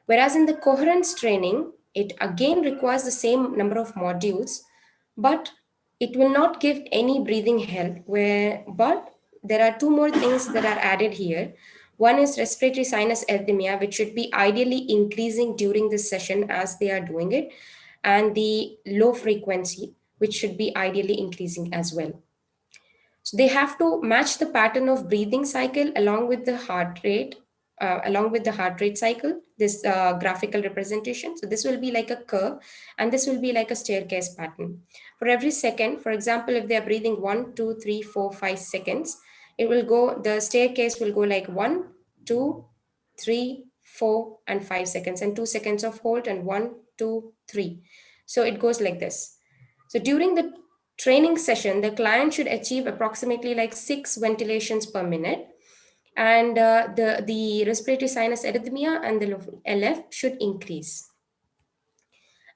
Whereas in the coherence training, it again requires the same number of modules, but it will not give any breathing help, but there are two more things that are added here. One is respiratory sinus arrhythmia, which should be ideally increasing during this session as they are doing it, and the low frequency, which should be ideally increasing as well. So they have to match the pattern of breathing cycle along with the heart rate, cycle, this graphical representation. So this will be like a curve, and this will be like a staircase pattern. For every second, for example, if they are breathing 1, 2, 3, 4, 5 seconds, the staircase will go like 1, 2, 3, 4, and 5 seconds, and 2 seconds of hold, and 1, 2, 3. So it goes like this. So during the training session, the client should achieve approximately like 6 ventilations per minute. And the respiratory sinus arrhythmia and the LF should increase.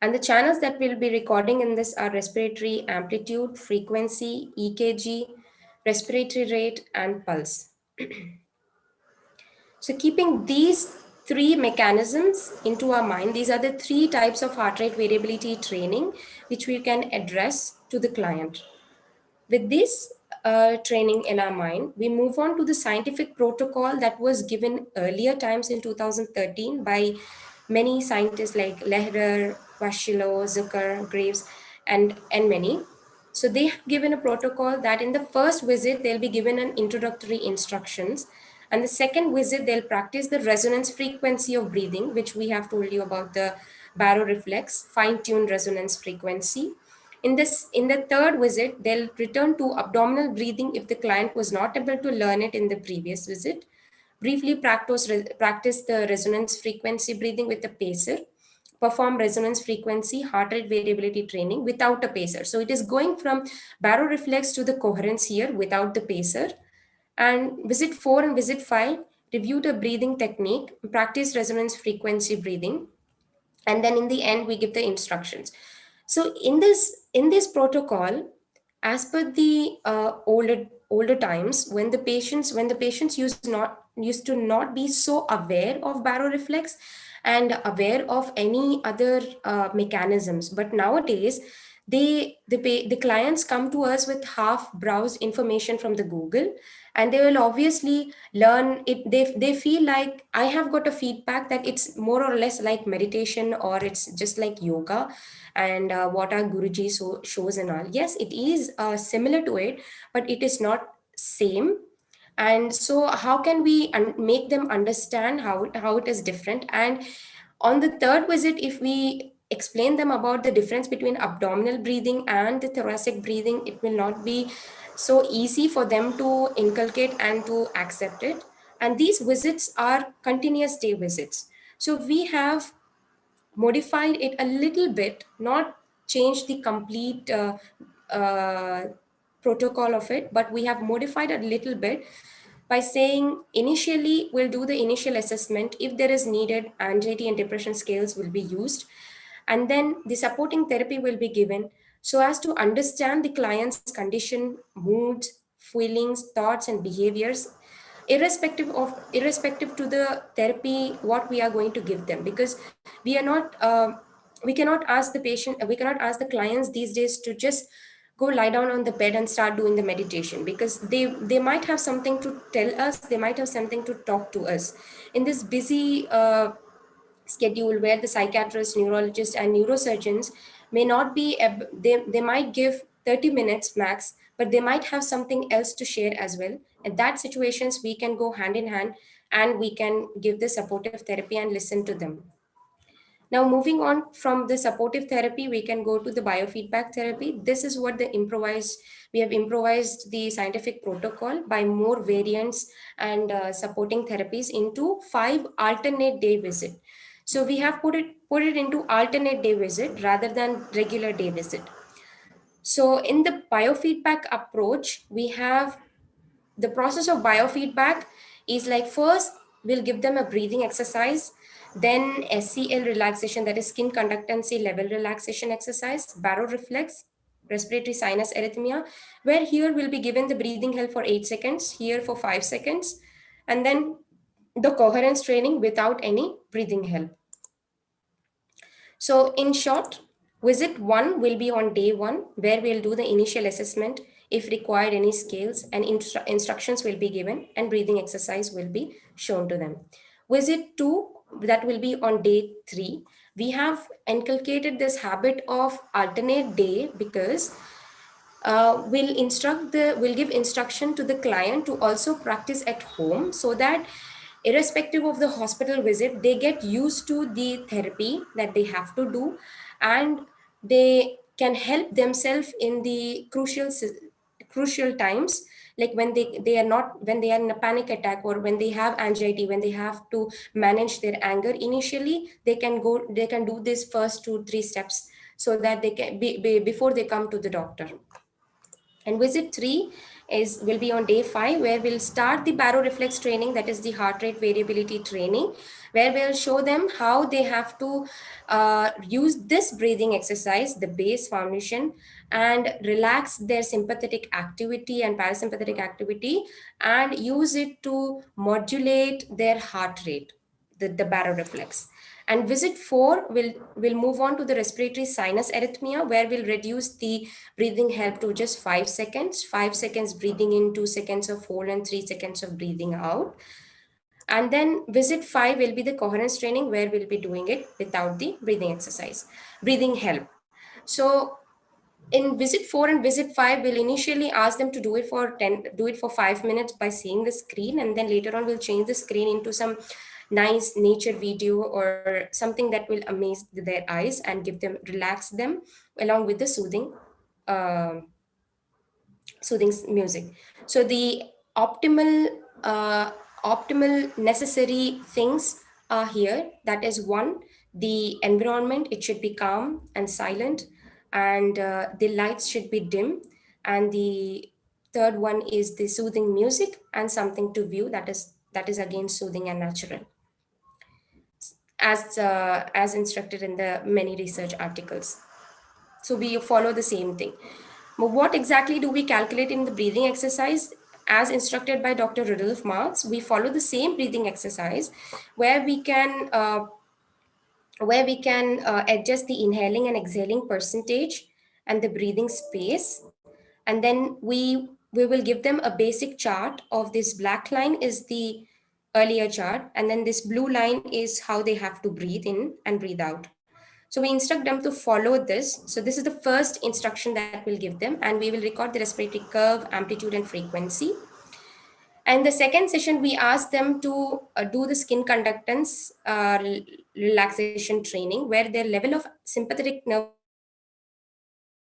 And the channels that we'll be recording in this are respiratory amplitude, frequency, EKG, respiratory rate, and pulse. So keeping these 3 mechanisms into our mind, these are the 3 types of heart rate variability training which we can address to the client. With this training in our mind, we move on to the scientific protocol that was given earlier times in 2013 by many scientists like Lehrer, Vashilo, Zucker, Graves, and many. So they have given a protocol that in the first visit, they'll be given an introductory instructions, And the second visit, they'll practice the resonance frequency of breathing, which we have told you about the baroreflex, fine-tuned resonance frequency. In the third visit, they'll return to abdominal breathing if the client was not able to learn it in the previous visit. Briefly practice the resonance frequency breathing with a pacer. Perform resonance frequency heart rate variability training without a pacer. So it is going from baroreflex to the coherence here without the pacer. And visit 4 and visit 5, review the breathing technique, practice resonance frequency breathing. And then in the end, we give the instructions. So in this protocol, as per the older times, when the patients used to not be so aware of baroreflex and aware of any other mechanisms, but nowadays the clients come to us with half browsed information from the Google, and they will obviously learn it. They feel like, I have got a feedback that it's more or less like meditation, or it's just like yoga, and what our Guruji shows and all. Yes, it is similar to it, but it is not same. And so how can we make them understand how it is different? And on the third visit, if we explain them about the difference between abdominal breathing and the thoracic breathing, it will not be so easy for them to inculcate and to accept it. And these visits are continuous day visits. So we have modified it a little bit, not changed the complete protocol of it, but we have modified a little bit by saying initially we'll do the initial assessment. If there is needed, anxiety and depression scales will be used, and then the supporting therapy will be given so as to understand the client's condition, moods, feelings, thoughts and behaviors, irrespective to the therapy what we are going to give them. Because we cannot ask the clients these days to just go lie down on the bed and start doing the meditation, because they might have something to tell us, they might have something to talk to us in this busy schedule, where the psychiatrists, neurologists and neurosurgeons may not be they might give 30 minutes max, but they might have something else to share as well. In that situations, we can go hand in hand and we can give the supportive therapy and listen to them. Now, moving on from the supportive therapy, we can go to the biofeedback therapy. This is what we have improvised the scientific protocol by more variants and supporting therapies into 5 alternate day visit. So we have put it into alternate day visit rather than regular day visit. So in the biofeedback approach, we have the process of biofeedback is like, first we'll give them a breathing exercise, then SCL relaxation, that is skin conductancy level relaxation exercise, baroreflex, respiratory sinus arrhythmia, where here we'll be given the breathing help for 8 seconds, here for 5 seconds, and then the coherence training without any breathing help. So in short, visit 1 will be on day 1, where we'll do the initial assessment. If required, any scales and instructions will be given and breathing exercise will be shown to them. Visit 2, that will be on day 3. We have inculcated this habit of alternate day because we'll give instruction to the client to also practice at home, so that irrespective of the hospital visit, they get used to the therapy that they have to do, and they can help themselves in the crucial times, like when they are in a panic attack, or when they have anxiety, when they have to manage their anger initially, they can do this first 2-3 steps, so that they can be before they come to the doctor. And visit 3 will be on day 5, where we'll start the baroreflex training, that is the heart rate variability training, where we'll show them how they have to use this breathing exercise, the base foundation, and relax their sympathetic activity and parasympathetic activity, and use it to modulate their heart rate, the baroreflex. And visit 4 will move on to the respiratory sinus arrhythmia, where we'll reduce the breathing help to just 5 seconds, 5 seconds breathing in, 2 seconds of hold, and 3 seconds of breathing out. And then visit 5 will be the coherence training, where we'll be doing it without the breathing exercise, breathing help. So in visit 4 and visit 5, we'll initially ask them to do it for 5 minutes by seeing the screen, and then later on we'll change the screen into some nice nature video or something that will amaze their eyes and relax them along with the uh, soothing music. So the optimal necessary things are here. That is one, the environment, it should be calm and silent, and the lights should be dim, and the third one is the soothing music and something to view that is again soothing and natural, as instructed in the many research articles. So we follow the same thing. But what exactly do we calculate in the breathing exercise? As instructed by Dr. Rudolf Marx, we follow the same breathing exercise where we can adjust the inhaling and exhaling percentage and the breathing space, and then we will give them a basic chart of this. Black line is the earlier chart, and then this blue line is how they have to breathe in and breathe out. So we instruct them to follow this. So this is the first instruction that we'll give them, and we will record the respiratory curve, amplitude, and frequency. And the second session, we ask them to do the skin conductance relaxation training, where their level of sympathetic nervous system should be increased by 50%.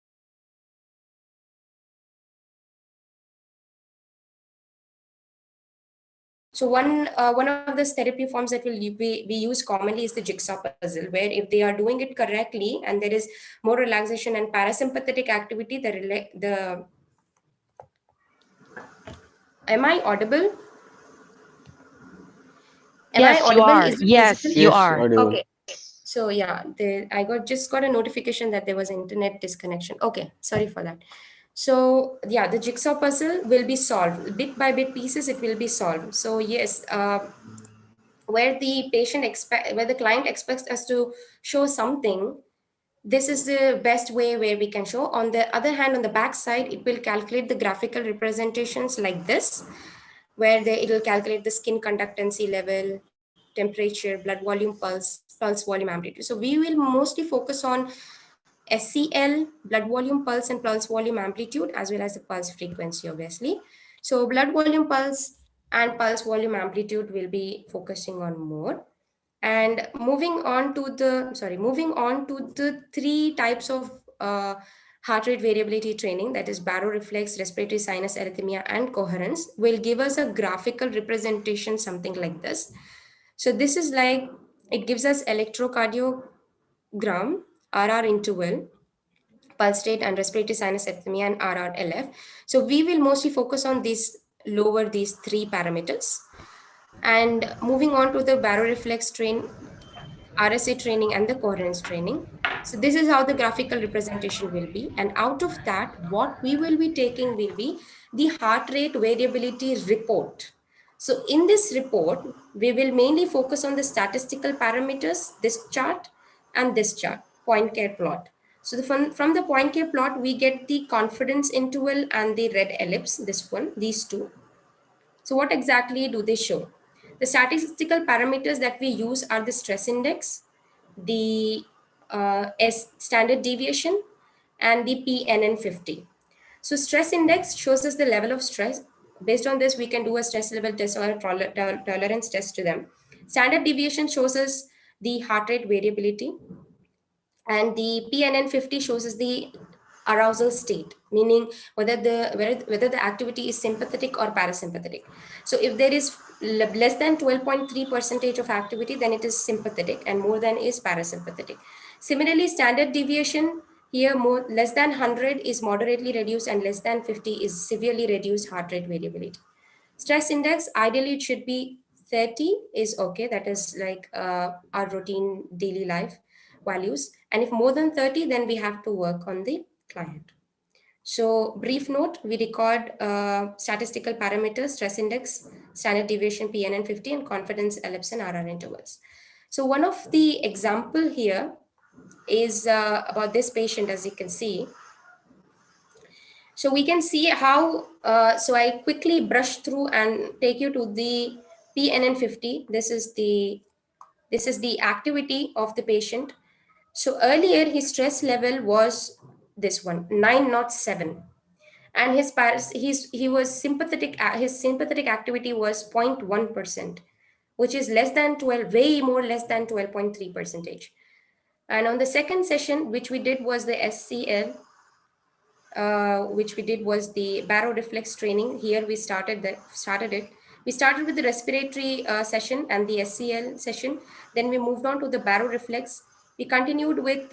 So one of the therapy forms that we use commonly is the jigsaw puzzle, where if they are doing it correctly and there is more relaxation and parasympathetic activity, am I audible? Yes, you are. Yes, you are. Okay. So yeah, I just got a notification that there was internet disconnection. Okay, sorry for that. So yeah, the jigsaw puzzle will be solved bit by bit pieces. It will be solved. So yes, where the client expects us to show something, this is the best way where we can show. On the other hand, on the back side, it will calculate the graphical representations like this, where it will calculate the skin conductancy level, temperature, blood volume, pulse volume, amplitude. So we will mostly focus on SCL, blood volume, pulse, and pulse volume amplitude, as well as the pulse frequency, obviously. So blood volume, pulse, and pulse volume amplitude will be focusing on more. And moving on to the three types of heart rate variability training, that is baroreflex, respiratory sinus arrhythmia, and coherence, will give us a graphical representation, something like this. So this is like, it gives us electrocardiogram, RR interval, pulse rate, and respiratory sinus arrhythmia, and RRLF. So we will mostly focus on these three parameters. And moving on to the baroreflex RSA training, and the coherence training. So this is how the graphical representation will be. And out of that, what we will be taking will be the heart rate variability report. So in this report, we will mainly focus on the statistical parameters, this chart and this chart, point care plot. So from the point care plot, we get the confidence interval and the red ellipse, these two. So what exactly do they show? The statistical parameters that we use are the stress index, the standard deviation, and the PNN50. So stress index shows us the level of stress. Based on this, we can do a stress level test or a tolerance test to them. Standard deviation shows us the heart rate variability, and the PNN50 shows us the arousal state, meaning whether the activity is sympathetic or parasympathetic. So if there is less than 12.3% of activity, then it is sympathetic, and more than is parasympathetic. Similarly, standard deviation here, less than 100 is moderately reduced, and less than 50 is severely reduced heart rate variability. Stress index, ideally it should be 30 is okay. That is like our routine daily life values. And if more than 30, then we have to work on the client. So brief note, we record statistical parameters, stress index, standard deviation, PNN50, and confidence ellipse and RR intervals. So one of the example here is about this patient, as you can see. So we can see how, so I quickly brush through and take you to the PNN50. This is the activity of the patient. So earlier his stress level was this one, 907. And his sympathetic activity was 0.1%, which is less than 12, way more less than 12.3%. And on the second session, which we did was the SCL, which we did was the baroreflex training. Here we started it. We started with the respiratory session and the SCL session. Then we moved on to the baroreflex. We continued with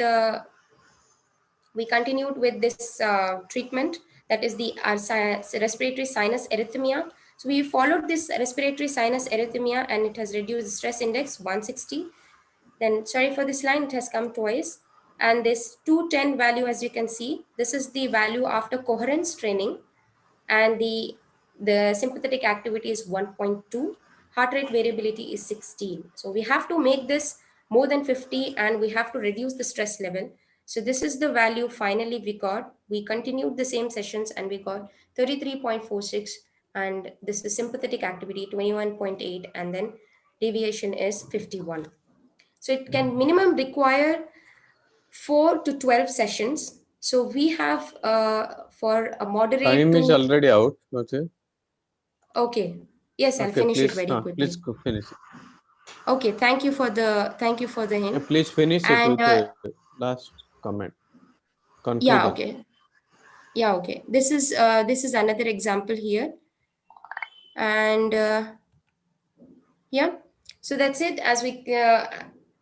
this treatment, that is the respiratory sinus arrhythmia. So we followed this respiratory sinus arrhythmia, and it has reduced the stress index 160. Then, sorry for this line, it has come twice. And this 210 value, as you can see, this is the value after coherence training, and the sympathetic activity is 1.2, heart rate variability is 16. So we have to make this more than 50, and we have to reduce the stress level. So this is the value finally we got. We continued the same sessions and we got 33.46, and this is sympathetic activity 21.8, and then deviation is 51. So it can minimum require 4 to 12 sessions. So we have for a moderate time is already out. Okay. Yes, I'll finish it very quickly. Please finish it. Okay, thank you for the hint. Please finish it with the last comment. Conclusion. Yeah, okay. Yeah, okay. This is another example here. And yeah, so that's it. As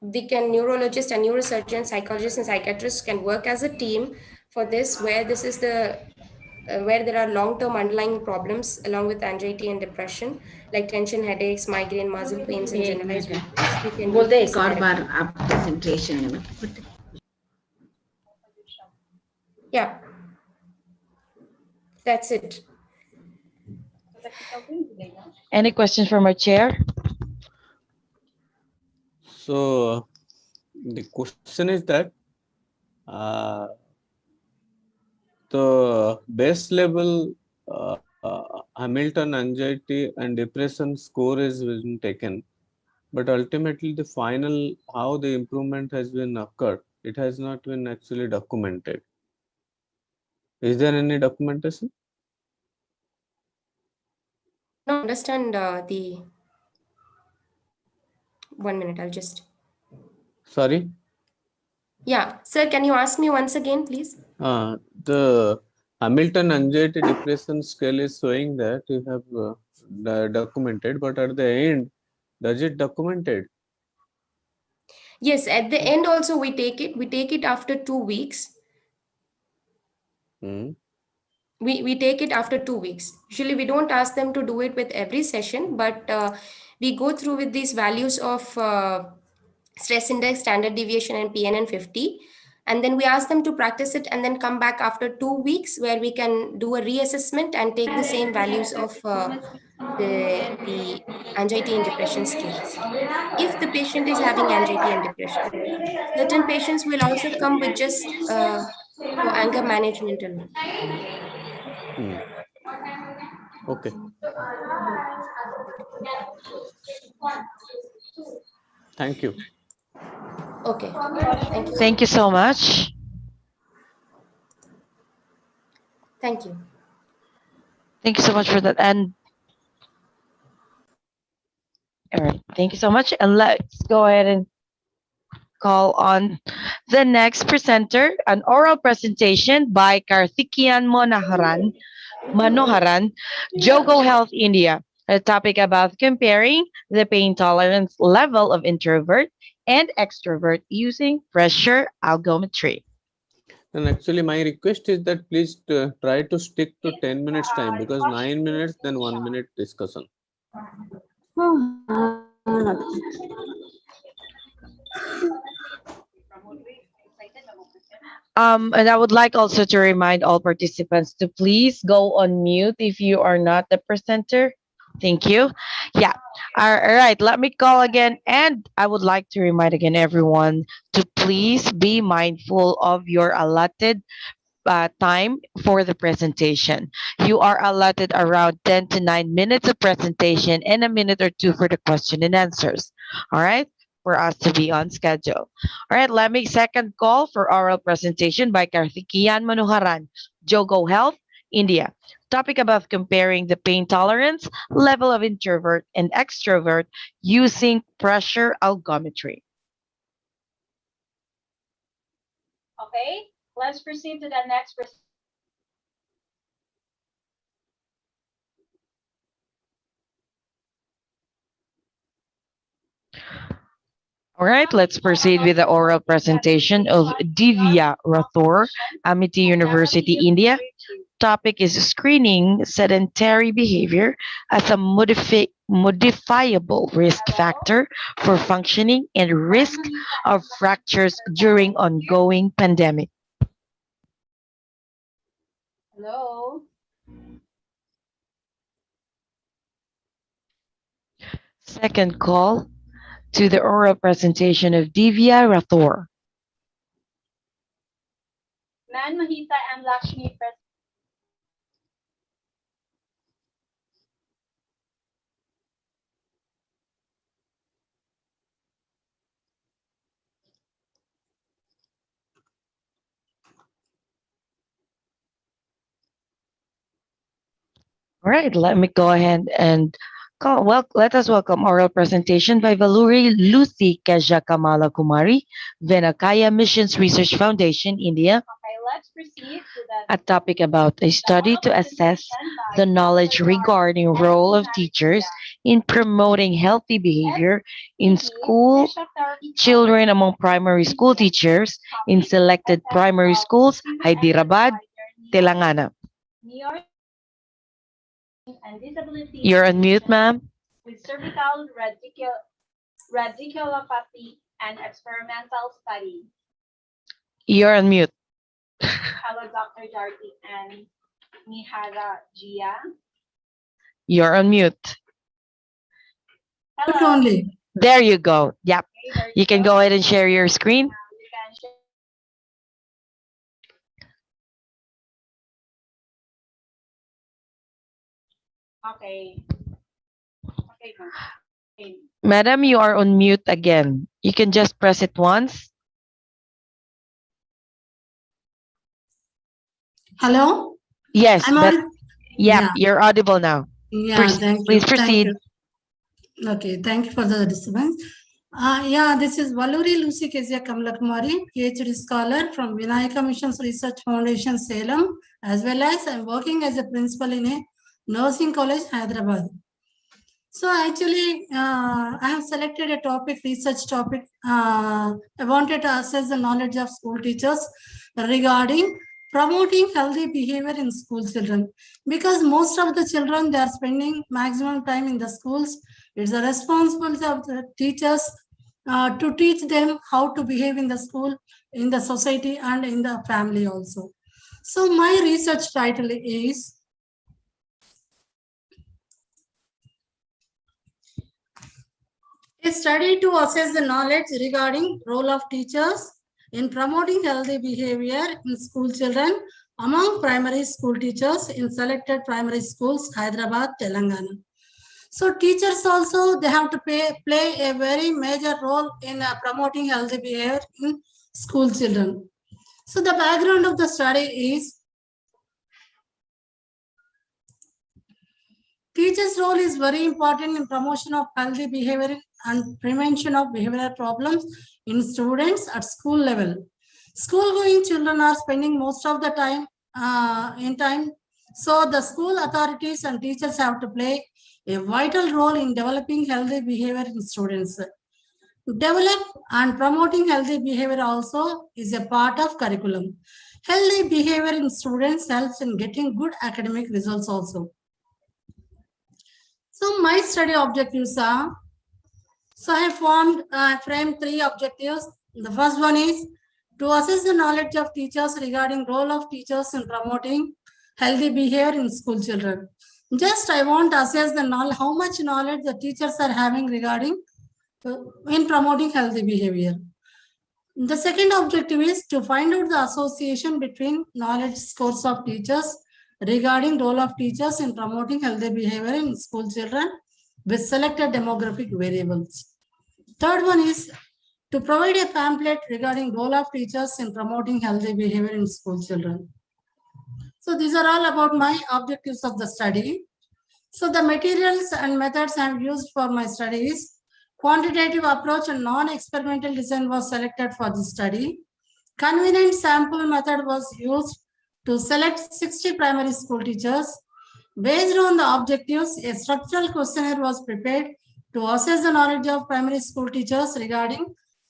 neurologists and neurosurgeons, psychologists and psychiatrists can work as a team for this, where this is where there are long-term underlying problems along with anxiety and depression, like tension, headaches, migraine, muscle pains, and generalized weakness. We can use presentation. Yeah, that's it. Any questions from our chair? So the question is that the base level Hamilton anxiety and depression score is been taken, but ultimately the final how the improvement has been occurred, it has not been actually documented. Is there any documentation? I don't understand the 1 minute. I'll just. Sorry. Yeah, sir, can you ask me once again, please? The Hamilton anxiety depression scale is showing that you have documented, but at the end, does it documented? Yes, at the end also we take it. We take it after 2 weeks. We take it after 2 weeks. Usually we don't ask them to do it with every session, but we go through with these values of stress index, standard deviation, and PNN 50. And then we ask them to practice it and then come back after 2 weeks, where we can do a reassessment and take the same values of the anxiety and depression scales. If the patient is having anxiety and depression, certain patients will also come with just for anger management alone. Okay. Thank you. Okay. Thank you. Thank you so much. Thank you. Thank you so much for that. And all right, thank you so much. And let's go ahead and call on the next presenter, an oral presentation by Karthikeyan Manoharan, Jogo Health India, a topic about comparing the pain tolerance level of introvert and extrovert using pressure algometry. And actually my request is that please try to stick to 10 minutes time, because 9 minutes then 1 minute discussion. And I would like also to remind all participants to please go on mute if you are not the presenter. Thank you. Yeah. All right. Let me call again. And I would like to remind again everyone to please be mindful of your allotted time for the presentation. You are allotted around 10 to 9 minutes of presentation and a minute or two for the question and answers. All right. for us to be on schedule. All right, let me second call for oral presentation by Karthikeyan Manoharan, Jogo Health, India. Topic about comparing the pain tolerance level of introvert and extrovert using pressure algometry. Okay, let's proceed to the next presentation. All right, let's proceed with the oral presentation of Divya Rathore, Amity University, India. Topic is screening sedentary behavior as a modifiable risk factor for functioning and risk of fractures during ongoing pandemic. Hello. Second call to the oral presentation of Divya Rathore. Man Mahita and Lakshmi present. All right, let me go ahead and let us welcome oral presentation by Valuri Lucy Keja Kamala Kumari, Venakaya Missions Research Foundation, India. Okay, let's proceed to A topic about a study to assess the knowledge regarding role of teachers in promoting healthy behavior in school children among primary school teachers in selected primary schools, Hyderabad, Telangana. and disability. You're on mute, ma'am. With cervical radiculopathy and experimental study. You're on mute. Hello, Dr. Jarti and Mihara Jia. You're on mute. Hello. Only. There you go. Yep. Okay, You can go ahead and share your screen. Okay. Okay, go. Okay. Madam, you are on mute again. You can just press it once. Hello? Yes, but yeah. you're audible now. Yeah, thank you. Please proceed. Thank you. Okay, thank you for the disturbance. Yeah, this is Valuri Lucy Kezia Kamalakumari, PhD scholar from Vinayaka Missions Research Foundation, Salem, as well as I'm working as a principal in a nursing college, Hyderabad. So actually, I have selected a topic, research topic. I wanted to assess the knowledge of school teachers regarding promoting healthy behavior in school children. Because most of the children, they are spending maximum time in the schools. It's the responsibility of the teachers to teach them how to behave in the school, in the society, and in the family also. So my research title is a study to assess the knowledge regarding role of teachers in promoting healthy behavior in school children among primary school teachers in selected primary schools, Hyderabad, Telangana. So teachers also, they have to play a very major role in promoting healthy behavior in school children. So the background of the study is teachers' role is very important in promotion of healthy behavior and prevention of behavioral problems in students at school level. School-going children are spending most of the time so the school authorities and teachers have to play a vital role in developing healthy behavior in students. Develop and promoting healthy behavior also is a part of curriculum. Healthy behavior in students helps in getting good academic results also. So my study objectives are, so I have framed three objectives. The first one is to assess the knowledge of teachers regarding role of teachers in promoting healthy behavior in school children. Just I want to assess the knowledge, how much knowledge the teachers are having regarding in promoting healthy behavior. The second objective is to find out the association between knowledge scores of teachers regarding role of teachers in promoting healthy behavior in school children with selected demographic variables. Third one is to provide a pamphlet regarding role of teachers in promoting healthy behavior in school children. So these are all about my objectives of the study. So the materials and methods I have used for my study is quantitative approach and non-experimental design was selected for the study. Convenient sample method was used to select 60 primary school teachers. Based on the objectives, a structural questionnaire was prepared to assess the knowledge of primary school teachers regarding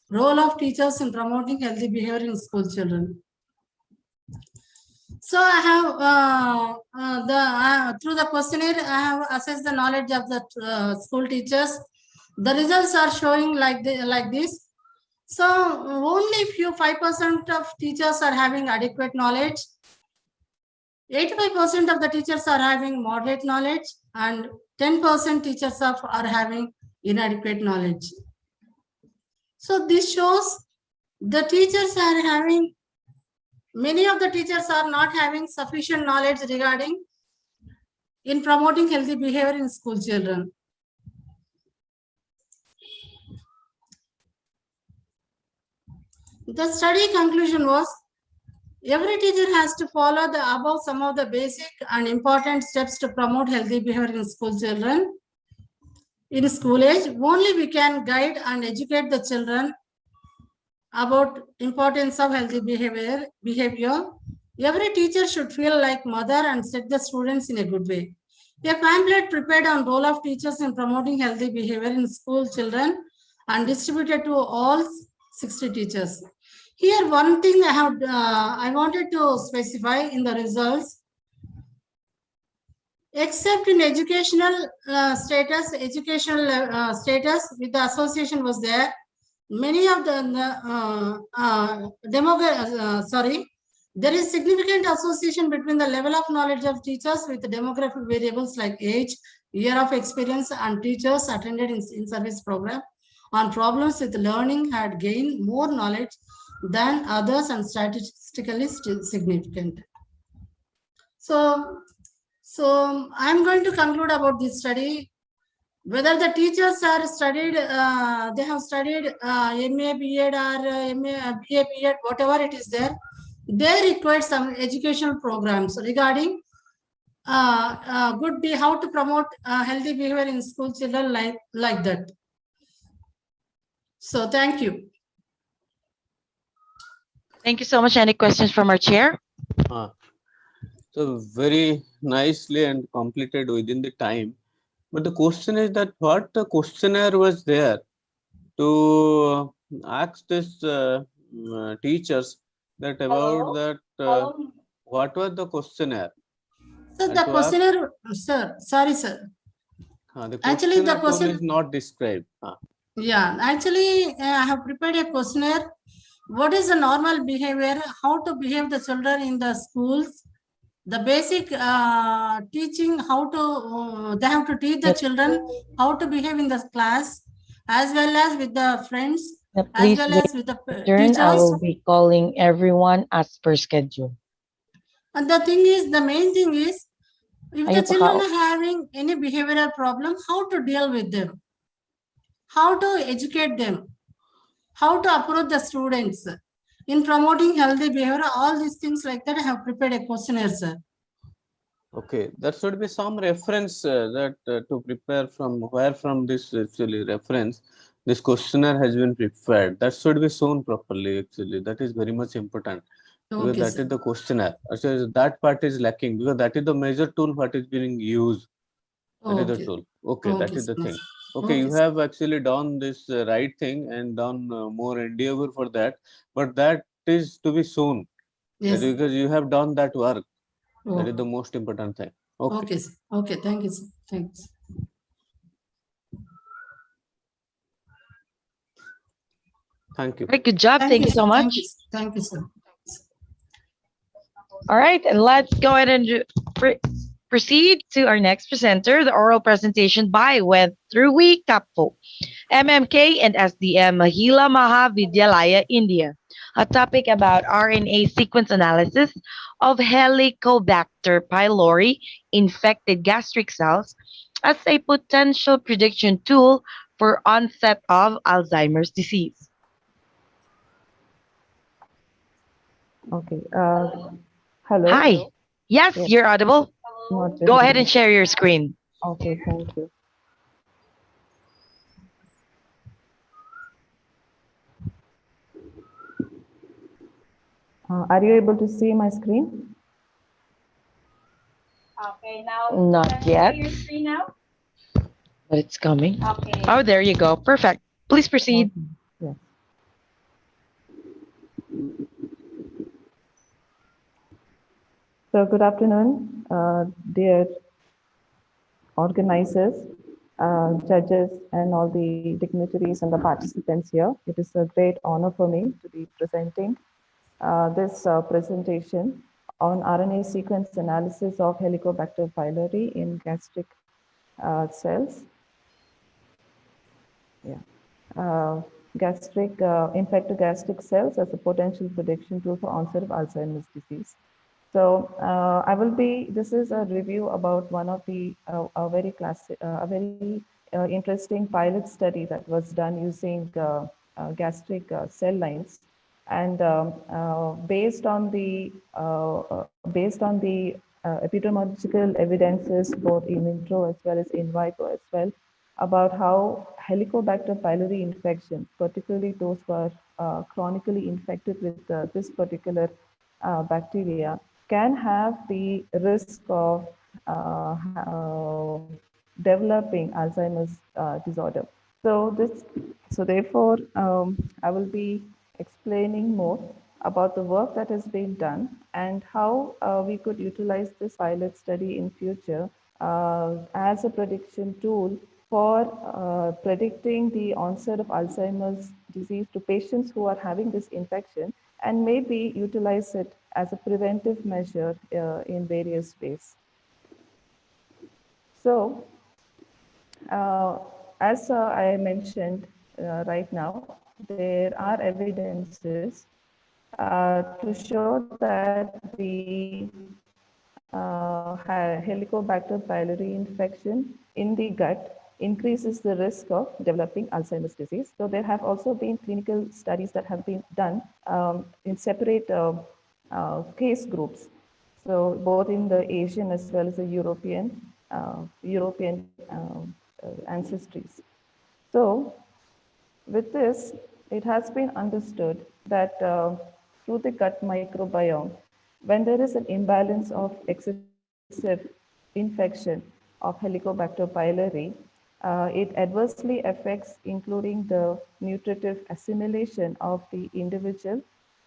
role of teachers in promoting healthy behavior in school children. So I have through the questionnaire, I have assessed the knowledge of the school teachers. The results are showing like this. So only few 5% of teachers are having adequate knowledge. 85% of the teachers are having moderate knowledge, and 10% teachers are having inadequate knowledge. So this shows the teachers are having, many of the teachers are not having sufficient knowledge regarding in promoting healthy behavior in school children. The study conclusion was, every teacher has to follow the above some of the basic and important steps to promote healthy behavior in school children. In school age, only we can guide and educate the children about importance of healthy behavior. Every teacher should feel like mother and set the students in a good way. A pamphlet prepared on role of teachers in promoting healthy behavior in school children and distributed to all 60 teachers. Here, one thing I wanted to specify in the results. Except in educational status with the association was there. Many of the there is significant association between the level of knowledge of teachers with the demographic variables like age, year of experience, and teachers attended in service program on problems with learning had gained more knowledge than others and statistically significant. So I'm going to conclude about this study. Whether the teachers are studied, they have studied MA, B.Ed or MA, BA, B.Ed, whatever it is there, they require some educational programs regarding how to promote healthy behavior in school children like that. So thank you. Thank you so much. Any questions from our chair? So very nicely and completed within the time. But the question is that what the questionnaire was there to ask this teachers that about that what was the questionnaire? So the questionnaire, sir, sorry, sir. Actually, the question is not described. Yeah, actually, I have prepared a questionnaire. What is the normal behavior? How to behave the children in the schools? The basic teaching, how to they have to teach the children how to behave in the class, as well as with the friends, as well as with the teachers. I will be calling everyone as per schedule. And the thing is, the main thing is, if the children are having any behavioral problem, how to deal with them, how to educate them, how to approach the students in promoting healthy behavior, all these things like that. I have prepared a questionnaire, sir. Okay, there should be some reference that to prepare from where from this actually reference this questionnaire has been prepared. That should be shown properly. Actually, that is very much important. Because that is the questionnaire. Actually, that part is lacking because that is the major tool what is being used. That is the tool. Okay, that is the thing. Okay, you have actually done this right thing and done more endeavor for that, but that is to be shown. Yes. Because you have done that work. That is the most important thing. Okay. Okay, sir. Okay, thank you, sir. Thanks. Thank you. Very good job. Thank you so much. Thank you, sir. All right, and let's go ahead and proceed to our next presenter, the oral presentation by Wenthrui Kappo, MMK and SDM, Mahila Mahavidyalaya, India. A topic about RNA sequence analysis of Helicobacter pylori infected gastric cells as a potential prediction tool for onset of Alzheimer's disease? Okay. Hello. Hi. Yes, Yes. you're audible. Not Go ahead visible. and share your screen. Okay, thank you. Are you able to see my screen? Okay, now. Not can you yet. see your screen now? But it's coming. Okay. Oh, there you go. Perfect. Please proceed. Yes. So good afternoon, dear organizers, judges, and all the dignitaries and the participants here. It is a great honor for me to be presenting this presentation on RNA sequence analysis of Helicobacter pylori in gastric cells. Yeah. Infected gastric cells as a potential prediction tool for onset of Alzheimer's disease. So this is a review about one of the a very interesting pilot study that was done using gastric cell lines, and based on the epidemiological evidences both in vitro as well as in vivo as well about how Helicobacter pylori infection, particularly those who are chronically infected with this particular bacteria, can have the risk of developing Alzheimer's disorder. So therefore, I will be explaining more about the work that has been done and how we could utilize this pilot study in future as a prediction tool for predicting the onset of Alzheimer's disease to patients who are having this infection, and maybe utilize it as a preventive measure in various ways. So, as I mentioned right now, there are evidences to show that the Helicobacter pylori infection in the gut increases the risk of developing Alzheimer's disease. So there have also been clinical studies that have been done in separate case groups. So both in the Asian as well as the European ancestries. So with this, it has been understood that through the gut microbiome, when there is an imbalance of excessive infection of Helicobacter pylori, it adversely affects including the nutritive assimilation of the individual,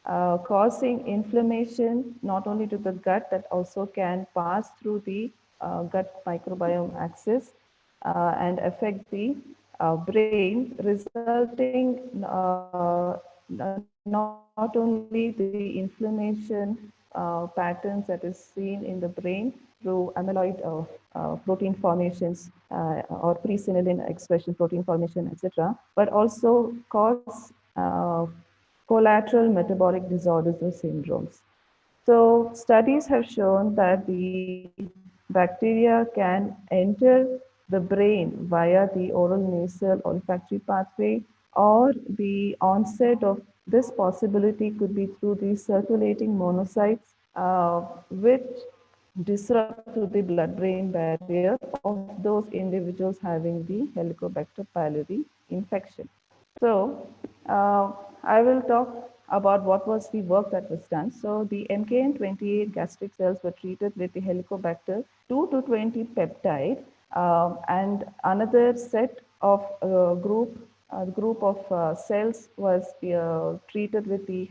causing inflammation not only to the gut that also can pass through the gut microbiome axis and affect the brain, resulting not only the inflammation patterns that is seen in the brain through amyloid protein formations or presenilin expression protein formation, etc., but also cause collateral metabolic disorders or syndromes. So studies have shown that the bacteria can enter the brain via the oral nasal olfactory pathway, or the onset of this possibility could be through the circulating monocytes, which disrupt through the blood-brain barrier of those individuals having the Helicobacter pylori infection. So I will talk about what was the work that was done. So the MKN28 gastric cells were treated with the Helicobacter 2 to 20 peptide, and another set of group of cells was treated with the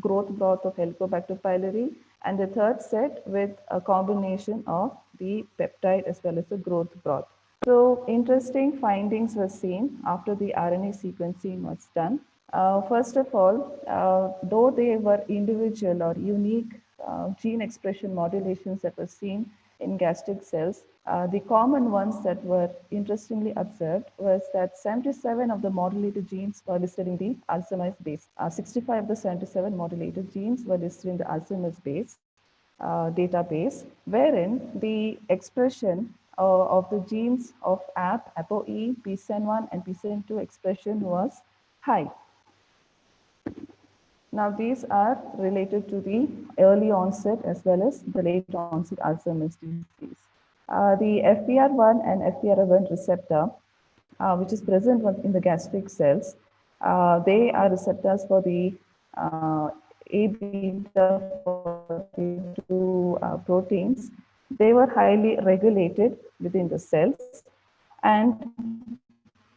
growth broth of Helicobacter pylori, and the third set with a combination of the peptide as well as the growth broth. So interesting findings were seen after the RNA sequencing was done. First of all, though they were individual or unique gene expression modulations that were seen in gastric cells, the common ones that were interestingly observed was that 77 of the modulated genes were listed in the Alzheimer's base. 65 of the 77 modulated genes were listed in the Alzheimer's base database, wherein the expression of the genes of ApoE, PSEN1, and PSEN2 expression was high. Now, these are related to the early onset as well as the late onset Alzheimer's disease. The FPR1 and FPR1 receptor, which is present in the gastric cells, they are receptors for the A-beta-42 proteins. They were highly regulated within the cells, and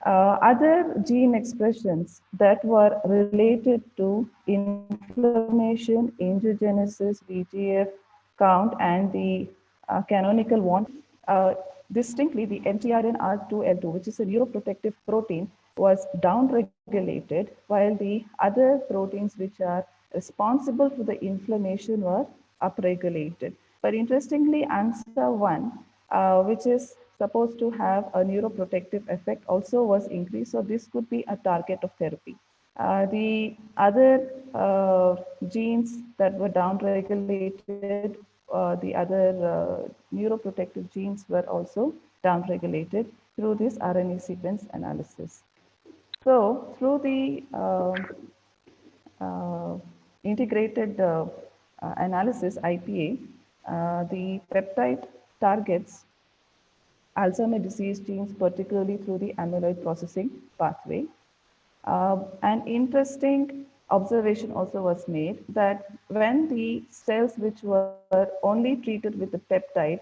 other gene expressions that were related to inflammation, angiogenesis, VGF count, and the canonical one. Distinctly, the MTRNR2L2, which is a neuroprotective protein, was downregulated, while the other proteins which are responsible for the inflammation were upregulated. But interestingly, ANSA1, which is supposed to have a neuroprotective effect, also was increased. So this could be a target of therapy. The other genes that were downregulated, the other neuroprotective genes were also downregulated through this RNA sequence analysis. So through the integrated analysis, IPA, the peptide targets Alzheimer's disease genes, particularly through the amyloid processing pathway. An interesting observation also was made that when the cells which were only treated with the peptide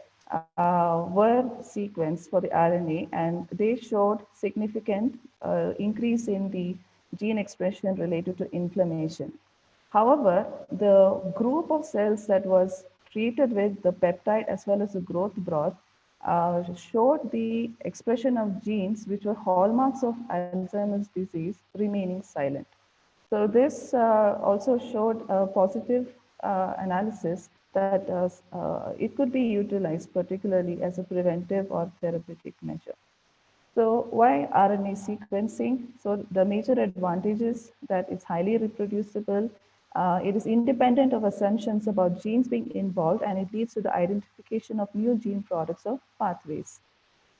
were sequenced for the RNA, and they showed significant increase in the gene expression related to inflammation. However, the group of cells that was treated with the peptide as well as the growth broth showed the expression of genes which were hallmarks of Alzheimer's disease remaining silent. So this also showed a positive analysis that it could be utilized particularly as a preventive or therapeutic measure. So why RNA sequencing? So the major advantage is that it's highly reproducible. It is independent of assumptions about genes being involved, and it leads to the identification of new gene products or pathways.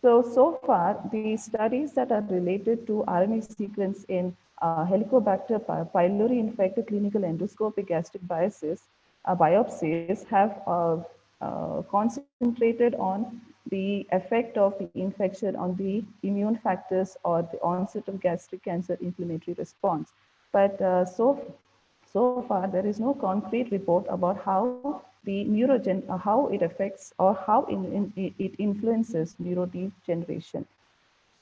So far, the studies that are related to RNA sequence in Helicobacter pylori infected clinical endoscopic gastric biopsies have concentrated on the effect of the infection on the immune factors or the onset of gastric cancer inflammatory response. But so far, there is no concrete report about how the how it affects or how it influences neurodegeneration.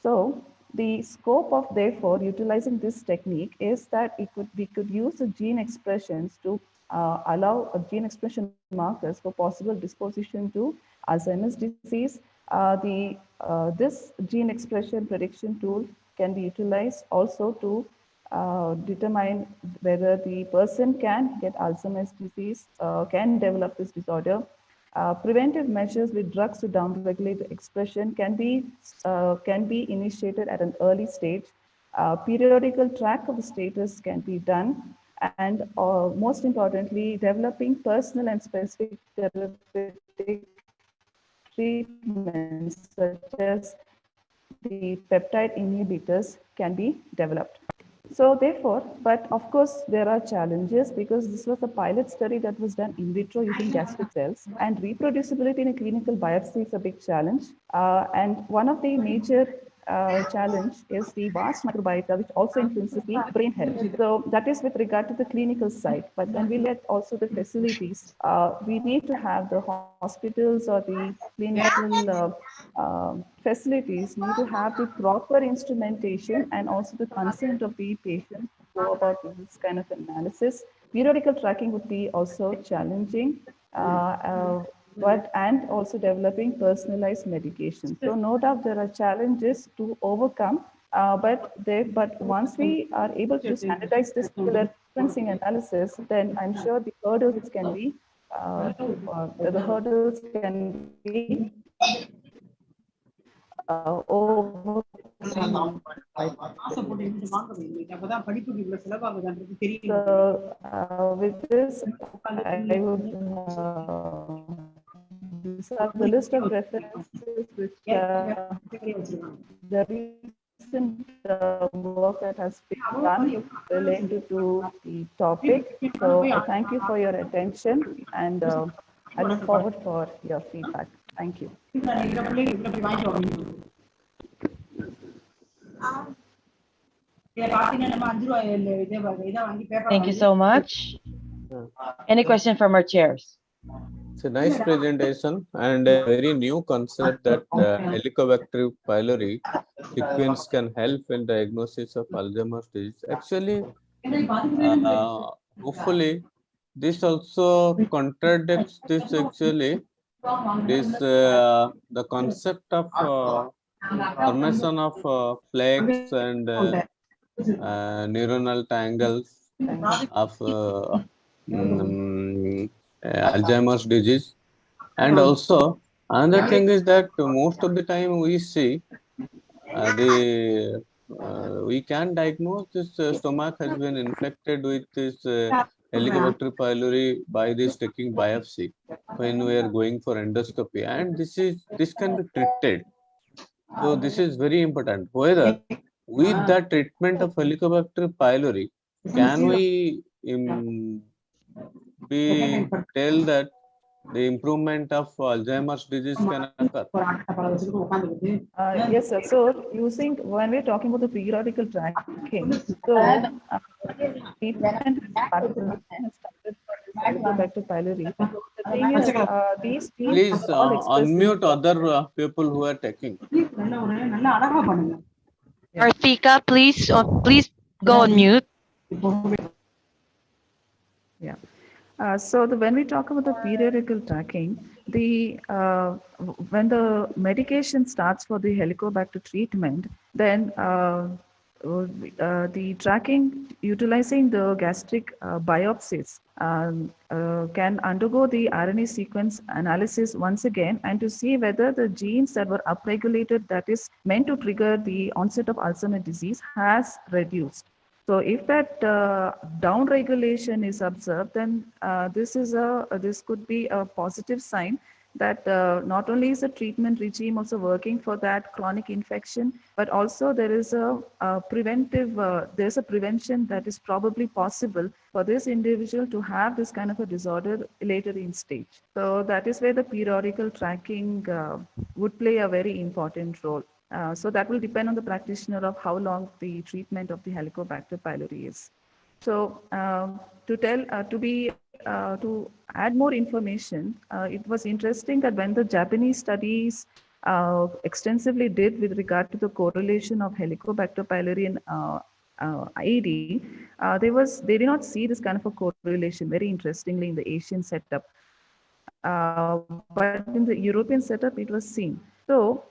So the scope of therefore utilizing this technique is that we could use the gene expressions to allow gene expression markers for possible disposition to Alzheimer's disease. This gene expression prediction tool can be utilized also to determine whether the person can get Alzheimer's disease, can develop this disorder. Preventive measures with drugs to downregulate the expression can be initiated at an early stage. Periodical track of the status can be done, and most importantly, developing personal and specific therapeutic treatments such as the peptide inhibitors can be developed. So therefore, but of course, there are challenges because this was a pilot study that was done in vitro using gastric cells, and reproducibility in a clinical biopsy is a big challenge. And one of the major challenge is the vast microbiota, which also influences the brain health. So that is with regard to the clinical side. But when we look at also the facilities, we need to have the hospitals or the clinical facilities need to have the proper instrumentation and also the consent of the patient to go about this kind of analysis. Periodical tracking would be also challenging, and also developing personalized medication. So no doubt there are challenges to overcome, but once we are able to standardize this particular sequencing analysis, then I'm sure the hurdles can be overcome. So with this, I would these are the list of references which the recent work that has been done related to the topic. So thank you for your attention, and I look forward for your feedback. Thank you. Thank you so much. Any question from our chairs? It's a nice presentation and a very new concept that Helicobacter pylori sequence can help in diagnosis of Alzheimer's disease. Actually, hopefully, this also contradicts this actually. The concept of formation of plaques and neuronal tangles of Alzheimer's disease. And also another thing is that most of the time we see we can diagnose this stomach has been infected with this Helicobacter pylori by this taking biopsy when we are going for endoscopy, and this can be treated. So this is very important. Whether with the treatment of Helicobacter pylori, can we tell that the improvement of Alzheimer's disease can occur? Yes, sir. So using, when we're talking about the periodical tracking, so treatment has started for Helicobacter pylori. The thing is, these please unmute other people who are taking. Arthika, please go on mute. Yeah. So when we talk about the periodical tracking, when the medication starts for the Helicobacter treatment, then the tracking utilizing the gastric biopsies can undergo the RNA sequence analysis once again, and to see whether the genes that were upregulated, that is meant to trigger the onset of Alzheimer's disease, has reduced. So if that downregulation is observed, then this could be a positive sign that not only is the treatment regime also working for that chronic infection, but also there is a prevention that is probably possible for this individual to have this kind of a disorder later in stage. So that is where the periodical tracking would play a very important role. So that will depend on the practitioner of how long the treatment of the Helicobacter pylori is. So to add more information, it was interesting that when the Japanese studies extensively did with regard to the correlation of Helicobacter pylori and IED, they did not see this kind of a correlation, very interestingly, in the Asian setup. But in the European setup, it was seen. So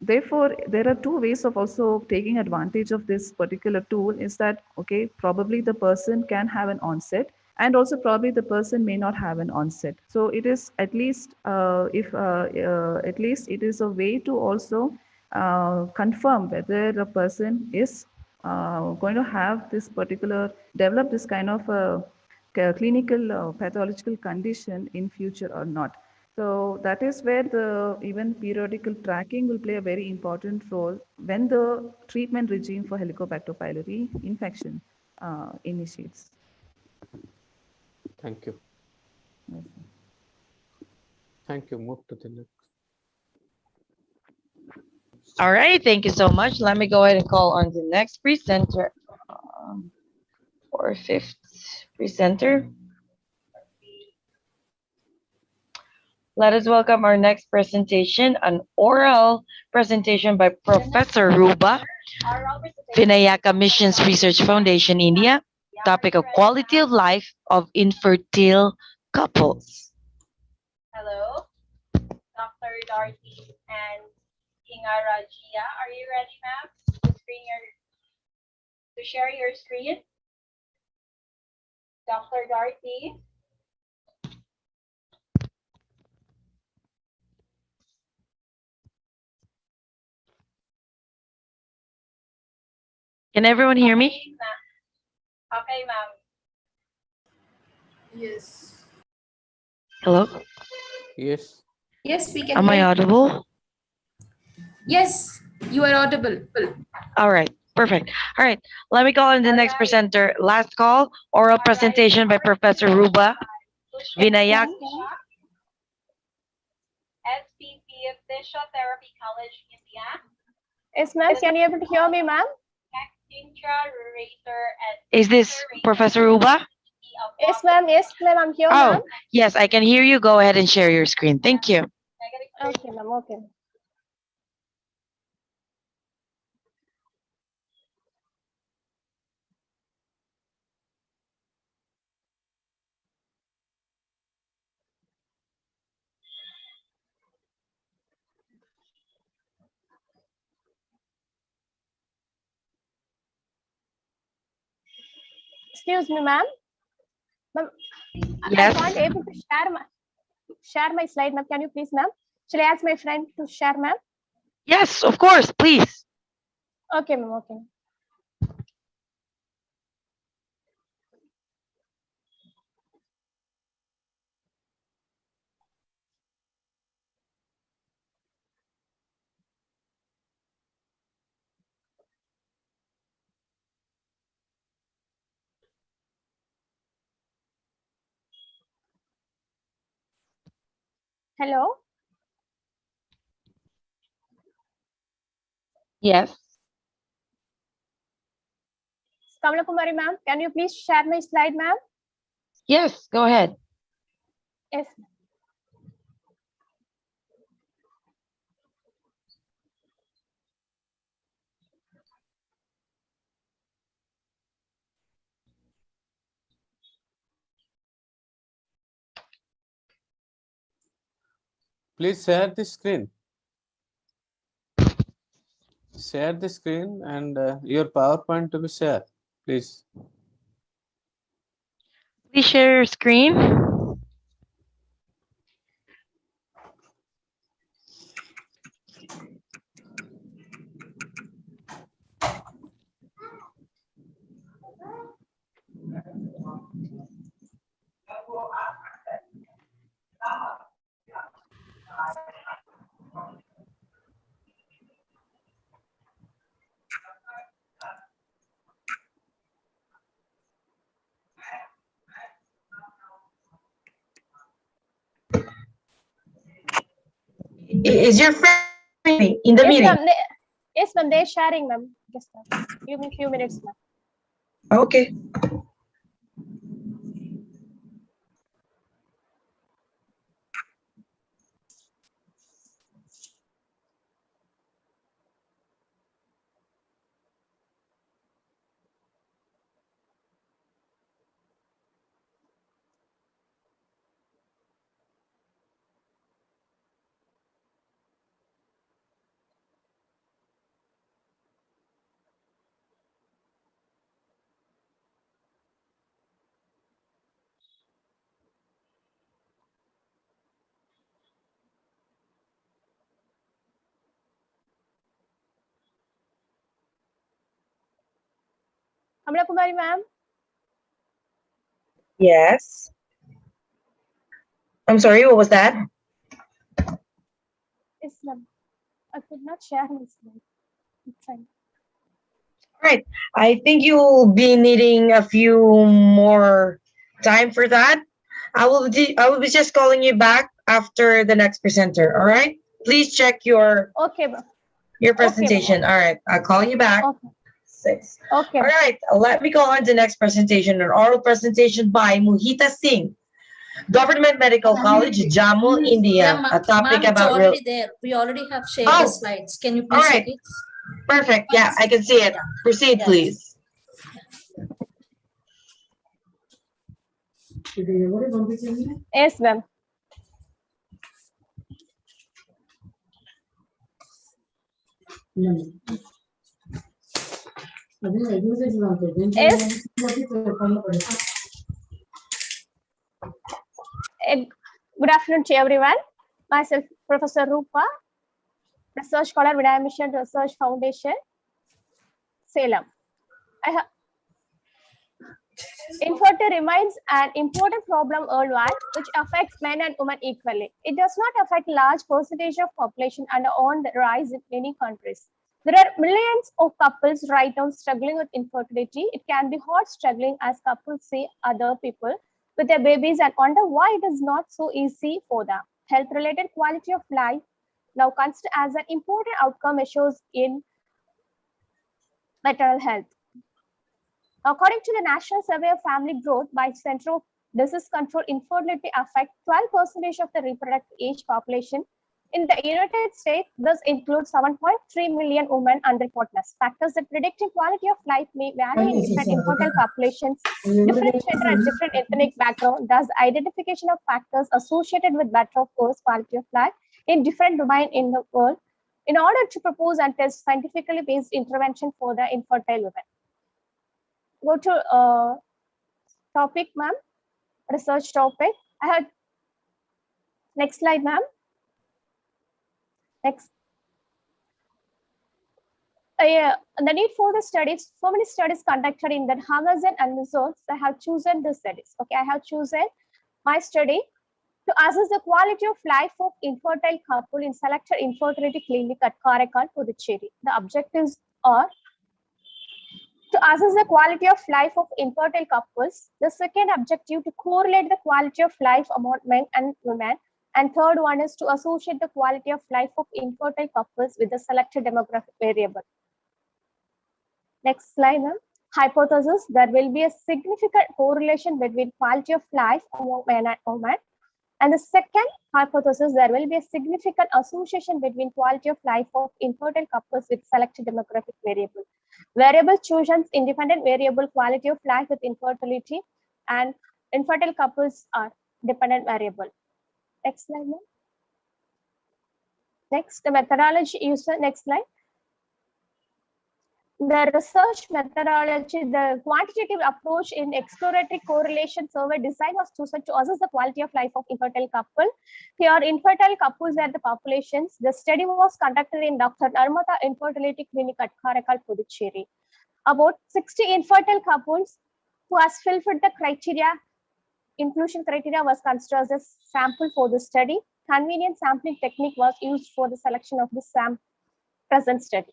therefore, there are two ways of also taking advantage of this particular tool. Is that, okay, probably the person can have an onset, and also probably the person may not have an onset. So it is at least at least it is a way to also confirm whether a person is going to have this particular, develop this kind of clinical pathological condition in future or not. So that is where even periodical tracking will play a very important role when the treatment regime for Helicobacter pylori infection initiates. Thank you. Yes. Thank you. Move to the next. All right, thank you so much. Let me go ahead and call on the next presenter, or fifth presenter. Let us welcome our next presentation, an oral presentation by Professor Ruba, Vinayaka Missions Research Foundation, India. Topic of quality of life of infertile couples. Hello, Dr. Dorothy and Ingara Gia. Are you ready, ma'am? To share your screen? Dr. Dorothy. Can everyone hear me? Okay, ma'am. Yes. Hello? Yes. Yes, we can Am I hear. audible? Yes, you are audible. All right, perfect. All right, let me call in the next presenter. Last call, oral presentation by Professor Ruba Vinayak. SVP of Physiotherapy College, India. Yes, ma'am. Can you able to hear me, ma'am? Is this Professor Ruba? Yes, ma'am. Yes, ma'am. I'm here, ma'am. Oh, yes, I can hear you. Go ahead and share your screen. Thank you. Okay, ma'am. Okay. Excuse me, ma'am. Ma'am, Yes. I'm not able to share my slide, ma'am. Can you please, ma'am? Shall I ask my friend to share, ma'am? Yes, of course, please. Okay, ma'am. Okay. Hello. Yes. Kamala Kumari, ma'am. Can you please share my slide, ma'am? Yes, go ahead. Yes. Please share the screen. Share the screen and your PowerPoint to be shared, please. Please share your screen. Is your friend in the meeting? Yes, ma'am. They're sharing, ma'am. Yes, ma'am. Give me a few minutes, ma'am. Okay. Kamala Kumari, ma'am. Yes. I'm sorry, what was that? Yes, ma'am. I could not share my slide. It's fine. All right. I think you'll be needing a few more time for that. I will be just calling you back after the next presenter. All right. Please check your presentation. Okay, all right. I'll call you back. Okay. 6. Okay. All right. Let me go on to the next presentation, an oral presentation by Mohita Singh, Government Medical College, Jammu, India. Yeah, A topic ma'am, it's about already there. We already have shared the slides. Can you please all right. check it? Perfect. Yeah, I can see it. Proceed, Yes. please. Yes, ma'am. Yes. Good afternoon to everyone. Myself, Professor Rupa, Research Scholar, Vidya Mission Research Foundation, Salem. Infertility remains an important problem worldwide, which affects men and women equally. It does not affect large percentage of population and on the rise in many countries. There are millions of couples right now struggling with infertility. It can be hard struggling as couples see other people with their babies and wonder why it is not so easy for them. Health-related quality of life now considered as an important outcome measures in maternal health. According to the National Survey of Family Growth by Center of Disease Control, infertility affects 12% of the reproductive age population in the United States. This includes 7.3 million women under reportness. Factors that predicting quality of life may vary in different infertile populations, different gender and different ethnic background. Thus, identification of factors associated with better of course quality of life in different domains in the world in order to propose and test scientifically based intervention for the infertile women. Go to topic, ma'am. Research topic. I had next slide, ma'am. Next. The need for the studies. So many studies conducted in the Amazon and results. I have chosen the studies. Okay, I have chosen my study to assess the quality of life of infertile couple in selected infertility clinic at Karaikal, Puducherry. The objectives are to assess the quality of life of infertile couples. The second objective to correlate the quality of life among men and women. And third one is to associate the quality of life of infertile couples with the selected demographic variable. Next slide, ma'am. Hypothesis: there will be a significant correlation between quality of life among men and women. And the second hypothesis: there will be a significant association between quality of life of infertile couples with selected demographic variable. Variable chosen independent variable quality of life with infertility, and infertile couples are dependent variable. Next slide, ma'am. Next, the methodology used. Next slide. The research methodology, the quantitative approach in exploratory correlation survey design was chosen to assess the quality of life of infertile couple. Here, infertile couples are the populations. The study was conducted in Dr. Narmata Infertility Clinic at Karaikal, Puducherry. About 60 infertile couples who has fulfilled the criteria, inclusion criteria was considered as a sample for the study. Convenient sampling technique was used for the selection of the present study.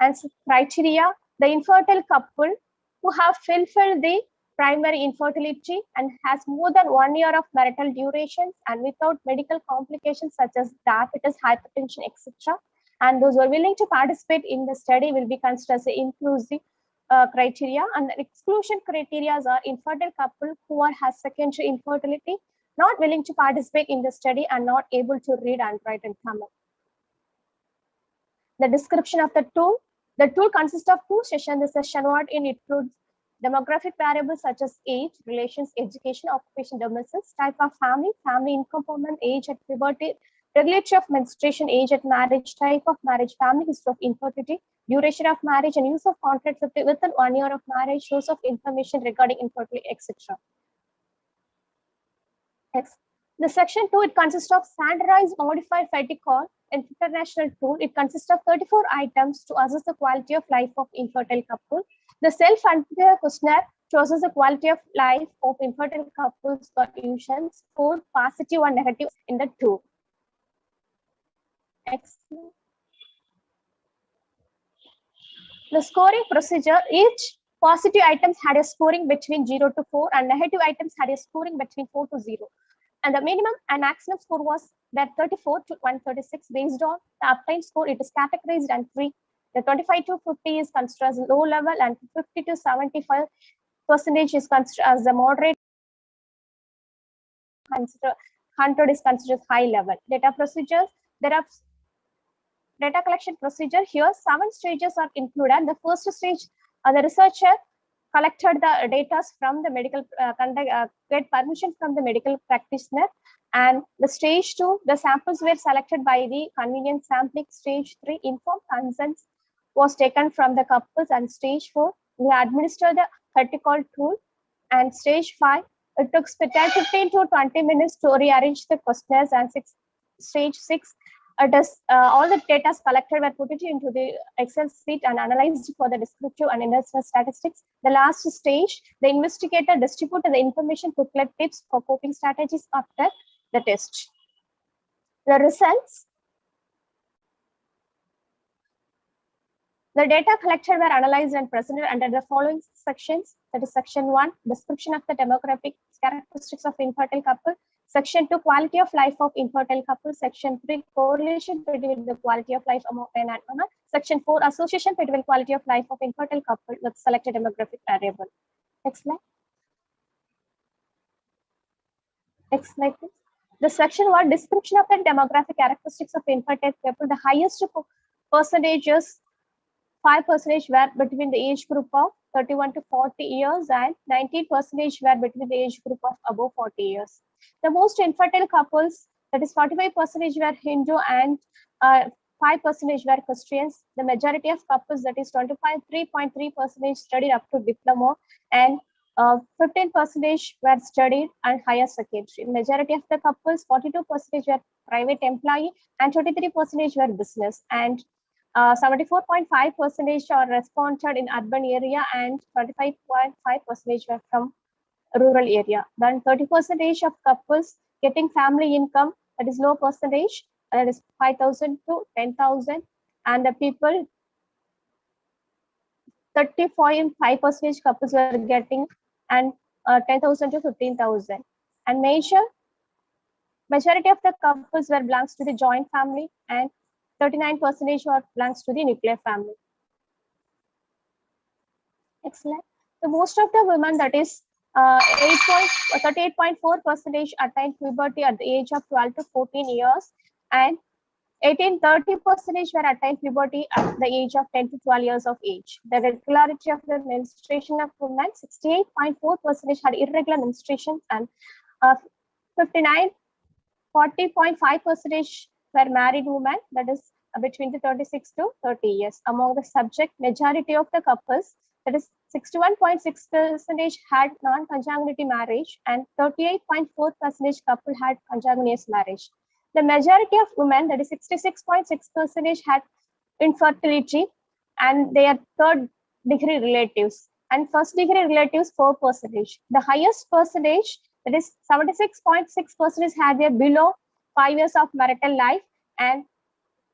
And criteria: the infertile couple who have fulfilled the primary infertility and has more than 1 year of marital duration and without medical complications such as diabetes, hypertension, etc. And those who are willing to participate in the study will be considered as inclusive criteria. And the exclusion criteria are infertile couple who has secondary infertility, not willing to participate in the study and not able to read and write in Tamil. The description of the tool. The tool consists of 2 sessions. The session 1 includes demographic variables such as age, relations, education, occupation, domiciles, type of family, family income, age at puberty, regulatory of menstruation, age at marriage, type of marriage, family history of infertility, duration of marriage, and use of contraceptive within 1 year of marriage, source of information regarding infertility, etc. Next. The section 2, it consists of standardized modified Fatigue international tool. It consists of 34 items to assess the quality of life of infertile couple. The self-answer questionnaire to assess the quality of life of infertile couples solutions, 4 positive and negative in the tool. Next. The scoring procedure: each positive items had a scoring between 0 to 4 and negative items had a scoring between 4 to 0. And the minimum and maximum score was that 34 to 136 based on the obtained score. It is categorized and 3. The 25 to 50 is considered as low level and 50 to 75% is considered as the moderate. 100 is considered as high level. Data procedures. There are data collection procedure. Here 7 stages are included. The first stage, the researcher collected the data from the medical get permission from the medical practitioner, and the stage 2, the samples were selected by the convenient sampling. Stage 3, informed consent was taken from the couples, and stage 4, we administered the protocol tool, and stage 5, it took 15 to 20 minutes to rearrange the questionnaires, and stage 6, All the data collected were put into the Excel sheet and analyzed for the descriptive and industrial statistics. The last stage, the investigator distributed the information to collect tips for coping strategies after the test. The results. The data collected were analyzed and presented under the following sections. That is section 1, description of the demographic characteristics of infertile couple. Section 2, quality of life of infertile couple. Section 3, correlation between the quality of life among men and women. Section 4, association between quality of life of infertile couple with selected demographic variable. Next slide. Next slide, please. The section 1, description of the demographic characteristics of infertile couple. The highest percentages, 5% were between the age group of 31 to 40 years and 19% were between the age group of above 40 years. The most infertile couples, that is 45% were Hindu and 5% were Christians. The majority of couples, that is 3.3% studied up to diploma and 15% were studied and higher secondary. Majority of the couples, 42% were private employee and 23% were business, and 74.5% are responded in urban area and 25.5% were from rural area. Then 30% of couples getting family income, that is low percentage, that is 5,000 to 10,000, and the people 35.5% couples were getting and 10,000 to 15,000. And majority of the couples were belongs to the joint family and 39% belongs to the nuclear family. Excellent. So most of the women, that is 38.4% attained puberty at the age of 12 to 14 years, and 30% were attained puberty at the age of 10 to 12 years of age. The regularity of the menstruation of women, 68.4% had irregular menstruation, and 40.5% were married women, that is between the 36 to 30 years. Among the subject, majority of the couples, that is 61.6% had non-consanguinity marriage and 38.4% couple had consanguineous marriage. The majority of women, that is 66.6% had infertility and they are third degree relatives, and first degree relatives 4%. The highest percentage, that is 76.6% had their below 5 years of marital life, and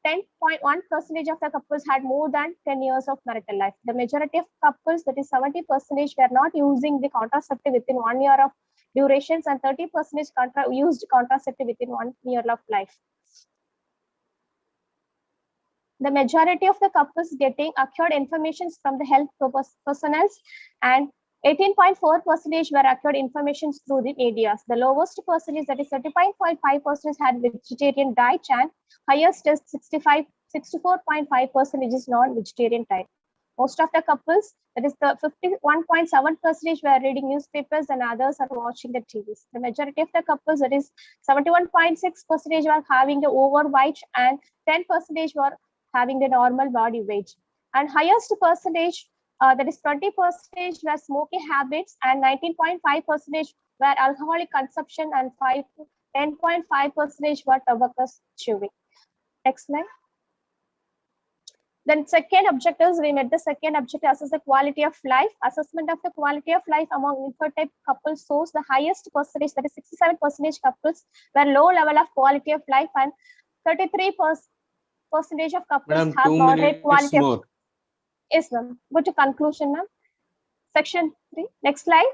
10.1% of the couples had more than 10 years of marital life. The majority of couples, that is 70%, were not using the contraceptive within 1 year of durations, and 30% used contraceptive within 1 year of life. The majority of the couples getting acquired information from the health personnel, and 18.4% were acquired information through the media. The lowest percentage, that is 35.5%, had vegetarian diet, and highest is 64.5% is non-vegetarian diet. Most of the couples, that is the 51.7%, were reading newspapers and others are watching the TVs. The majority of the couples, that is 71.6%, were having the overweight and 10% were having the normal body weight. And highest percentage, that is 20%, were smoking habits, and 19.5% were alcoholic consumption, and 10.5% were tobacco chewing. Next slide. Then second objectives, we met the second objective, assess the quality of life. Assessment of the quality of life among infertile couples shows the highest percentage, that is 67% couples were low level of quality of life, and 33% of couples have moderate quality of life. Yes, ma'am. Go to conclusion, ma'am. Section 3. Next slide.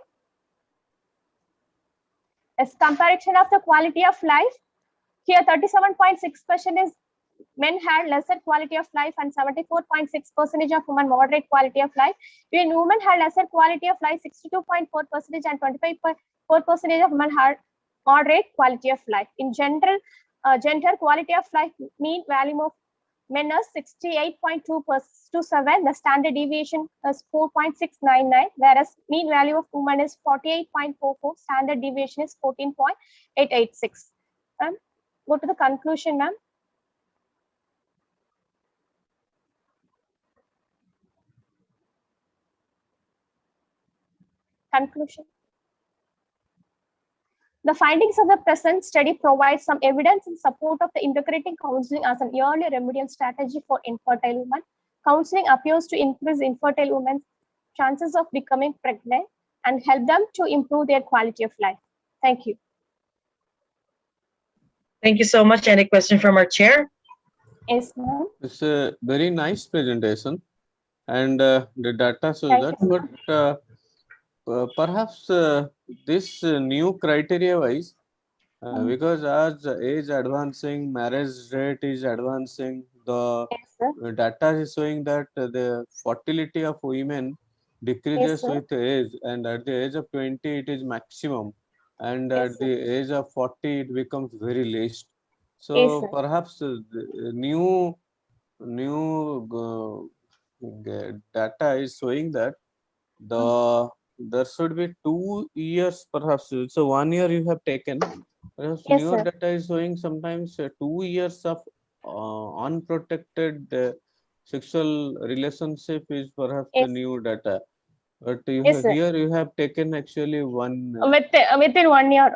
As comparison of the quality of life, here 37.6% is men had lesser quality of life, and 74.6% of women moderate quality of life. When women had lesser quality of life, 62.4%, and 25.4% of women had moderate quality of life. In general, gender quality of life mean value of men is 68.227. The standard deviation is 4.699, whereas mean value of women is 48.44. Standard deviation is 14.886. Go to the conclusion, ma'am. Conclusion. The findings of the present study provide some evidence in support of the integrating counseling as an early remedial strategy for infertile women. Counseling appears to increase infertile women's chances of becoming pregnant and help them to improve their quality of life. Thank you. Thank you so much. Any question from our chair? Yes, ma'am. It's a very nice presentation, and the data shows that, but perhaps this new criteria wise, because as age advancing, marriage rate is advancing, the data is showing that the fertility of women decreases with age, and at the age of 20 it is maximum, and at the age of 40 it becomes very least. So perhaps the new data is showing that there should be 2 years, perhaps. So 1 year you have taken. Perhaps newer data is showing sometimes 2 years of unprotected sexual relationship is perhaps the new data. But you here you have taken actually within 1 year.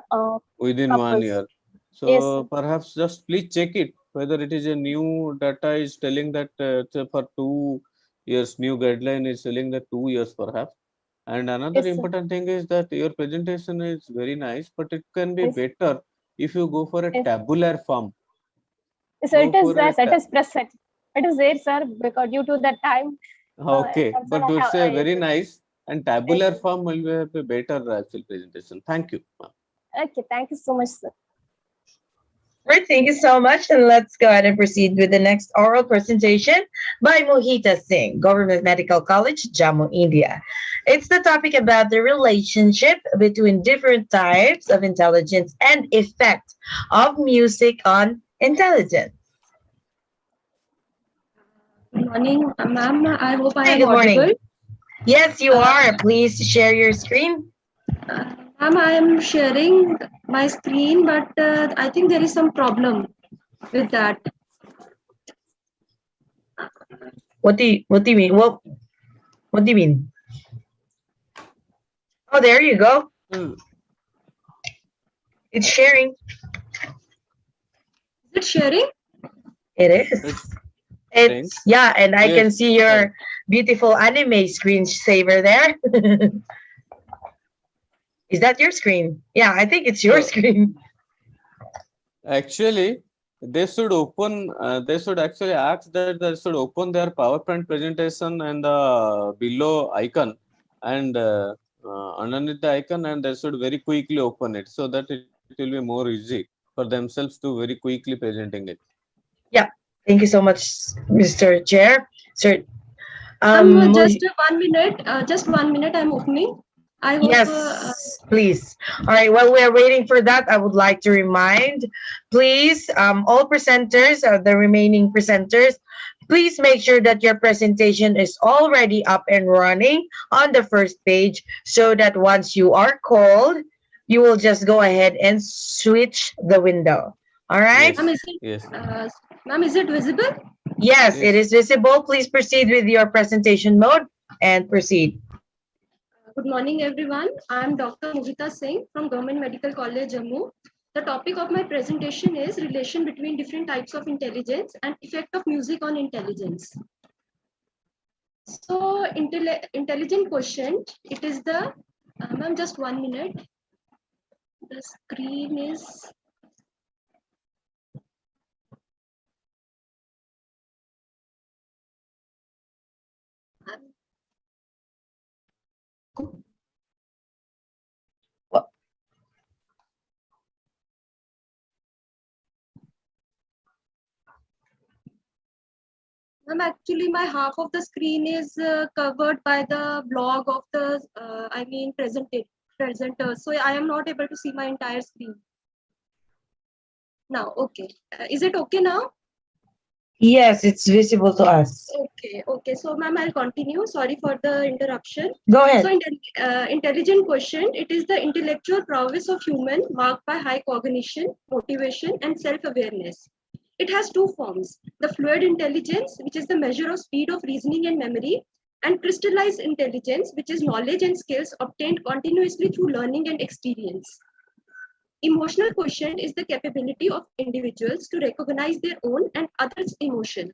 Within couples. 1 year. So perhaps just please check it whether it is a new data is telling that for 2 years, new guideline is telling that 2 years perhaps. And another important thing is that your presentation is very nice, but it can be better if you go for a tabular form. So it is there, it is present. It is there, sir, because due to the time. Okay, but it's a very nice and tabular form will have a better actual presentation. Thank you. Okay, thank you so much, sir. Great, thank you so much. And let's go ahead and proceed with the next oral presentation by Mohita Singh, Government Medical College, Jammu, India. It's the topic about the relationship between different types of intelligence and effect of music on intelligence. Good morning, ma'am. I hope I am good morning. audible. Yes, you are. Please share your screen. Ma'am, I am sharing my screen, but I think there is some problem with that. What do you mean? What do you mean? Oh, there you go. It's sharing. Is it sharing? It is. It's yeah, and I can see your beautiful anime screensaver there. Is that your screen? Yeah, I think it's your screen. Actually, they should open. They should actually ask that they should open their PowerPoint presentation and the below icon, and underneath the icon, and they should very quickly open it so that it will be more easy for themselves to very quickly presenting it. Yeah, thank you so much, Mr. Chair. Sir, just 1 minute. Just 1 minute. I'm opening. I hope, yes, please. All right, while we're waiting for that, I would like to remind, please, all presenters, the remaining presenters, please make sure that your presentation is already up and running on the first page so that once you are called, you will just go ahead and switch the window. All right? Yes. Ma'am, is it visible? Yes, it is visible. Please proceed with your presentation mode and proceed. Good morning, everyone. I am Dr. Mohita Singh from Government Medical College, Jammu. The topic of my presentation is relation between different types of intelligence and effect of music on intelligence. So, intelligent quotient, it is the, ma'am, just 1 minute. The screen is. Actually, my half of the screen is covered by the blog of the, presenter. So I am not able to see my entire screen. Now, okay. Is it okay now? Yes, it's visible to us. Okay. So, ma'am, I'll continue. Sorry for the interruption. Go ahead. So, intelligent quotient, it is the intellectual prowess of human marked by high cognition, motivation, and self-awareness. It has two forms, the fluid intelligence, which is the measure of speed of reasoning and memory, and crystallized intelligence, which is knowledge and skills obtained continuously through learning and experience. Emotional quotient is the capability of individuals to recognize their own and others' emotions.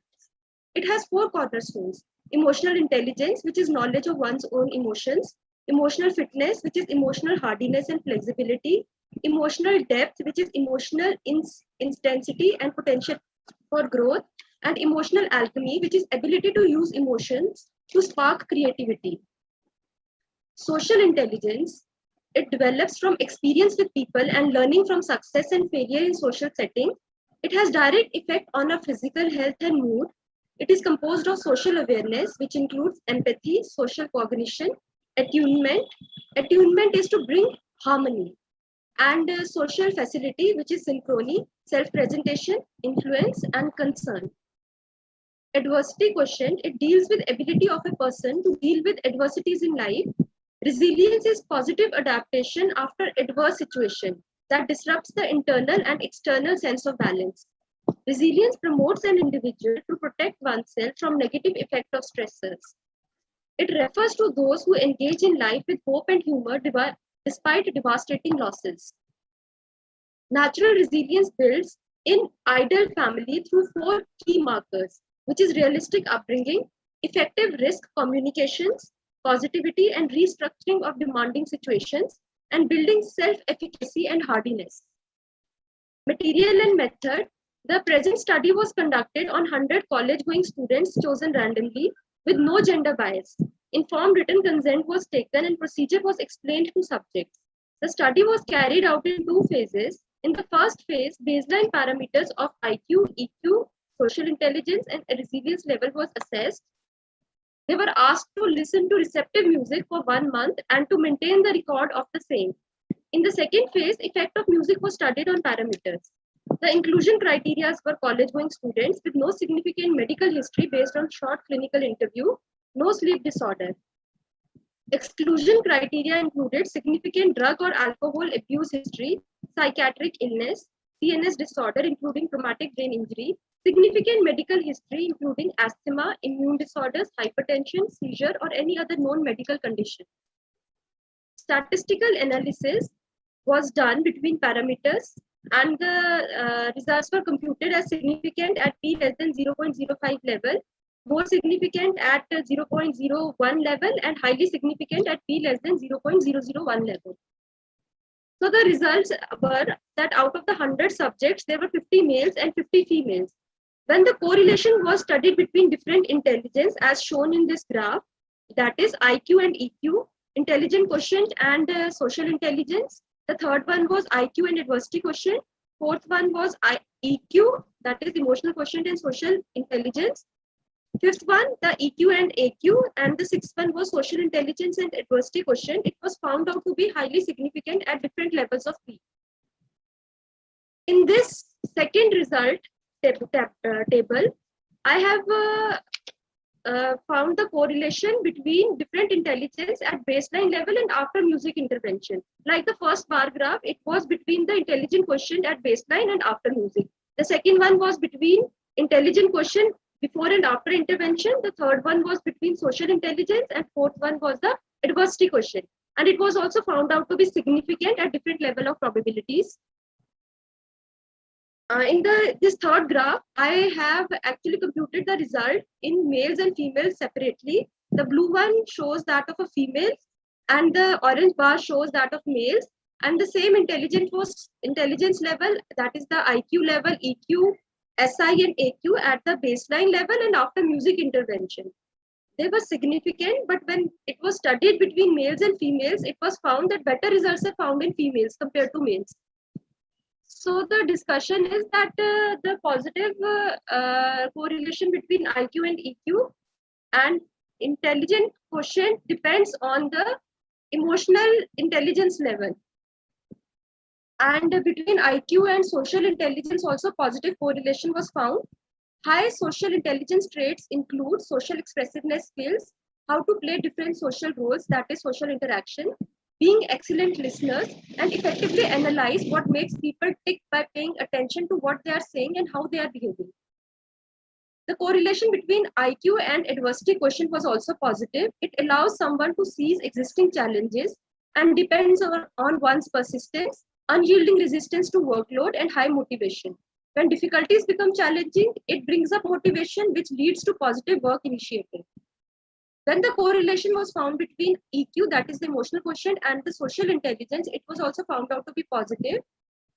It has 4 cornerstones: emotional intelligence, which is knowledge of one's own emotions; emotional fitness, which is emotional hardiness and flexibility; emotional depth, which is emotional intensity and potential for growth; and emotional alchemy, which is ability to use emotions to spark creativity. Social intelligence, it develops from experience with people and learning from success and failure in social settings. It has direct effect on our physical health and mood. It is composed of social awareness, which includes empathy, social cognition, attunement. Attunement is to bring harmony. And social facility, which is synchrony, self-presentation, influence, and concern. Adversity quotient, it deals with ability of a person to deal with adversities in life. Resilience is positive adaptation after adverse situation that disrupts the internal and external sense of balance. Resilience promotes an individual to protect oneself from negative effect of stressors. It refers to those who engage in life with hope and humor despite devastating losses. Natural resilience builds in ideal family through 4 key markers, which is realistic upbringing, effective risk communications, positivity and restructuring of demanding situations, and building self-efficacy and hardiness. Material and method. The present study was conducted on 100 college-going students chosen randomly with no gender bias. Informed written consent was taken and procedure was explained to subjects. The study was carried out in 2 phases. In the first phase, baseline parameters of IQ, EQ, social intelligence, and resilience level was assessed. They were asked to listen to receptive music for 1 month and to maintain the record of the same. In the second phase, effect of music was studied on parameters. The inclusion criteria were college-going students with no significant medical history based on short clinical interview, no sleep disorder. Exclusion criteria included significant drug or alcohol abuse history, psychiatric illness, CNS disorder including traumatic brain injury, significant medical history including asthma, immune disorders, hypertension, seizure, or any other known medical condition. Statistical analysis was done between parameters and the results were computed as significant at p less than 0.05 level, more significant at 0.01 level, and highly significant at p less than 0.001 level. So the results were that out of the 100 subjects, there were 50 males and 50 females. When the correlation was studied between different intelligence as shown in this graph, that is IQ and EQ, intelligent quotient and social intelligence. The third one was IQ and adversity quotient. Fourth one was EQ, that is emotional quotient and social intelligence. Fifth one, the EQ and AQ, and the sixth one was social intelligence and adversity quotient. It was found out to be highly significant at different levels of P. In this second result table, I have found the correlation between different intelligence at baseline level and after music intervention. Like the first bar graph, it was between the intelligent quotient at baseline and after music. The second one was between intelligent quotient before and after intervention. The third one was between social intelligence, and fourth one was the adversity quotient. And it was also found out to be significant at different level of probabilities. In this third graph, I have actually computed the result in males and females separately. The blue one shows that of a female, and the orange bar shows that of males. And the same intelligence level, that is the IQ level, EQ, SI, and AQ at the baseline level and after music intervention. They were significant, but when it was studied between males and females, it was found that better results are found in females compared to males. So the discussion is that the positive correlation between IQ and EQ and intelligent quotient depends on the emotional intelligence level. And between IQ and social intelligence also positive correlation was found. High social intelligence traits include social expressiveness skills, how to play different social roles, that is social interaction, being excellent listeners, and effectively analyze what makes people tick by paying attention to what they are saying and how they are behaving. The correlation between IQ and adversity quotient was also positive. It allows someone to seize existing challenges and depends on one's persistence, unyielding resistance to workload, and high motivation. When difficulties become challenging, it brings up motivation, which leads to positive work initiative. When the correlation was found between EQ, that is the emotional quotient, and the social intelligence, it was also found out to be positive.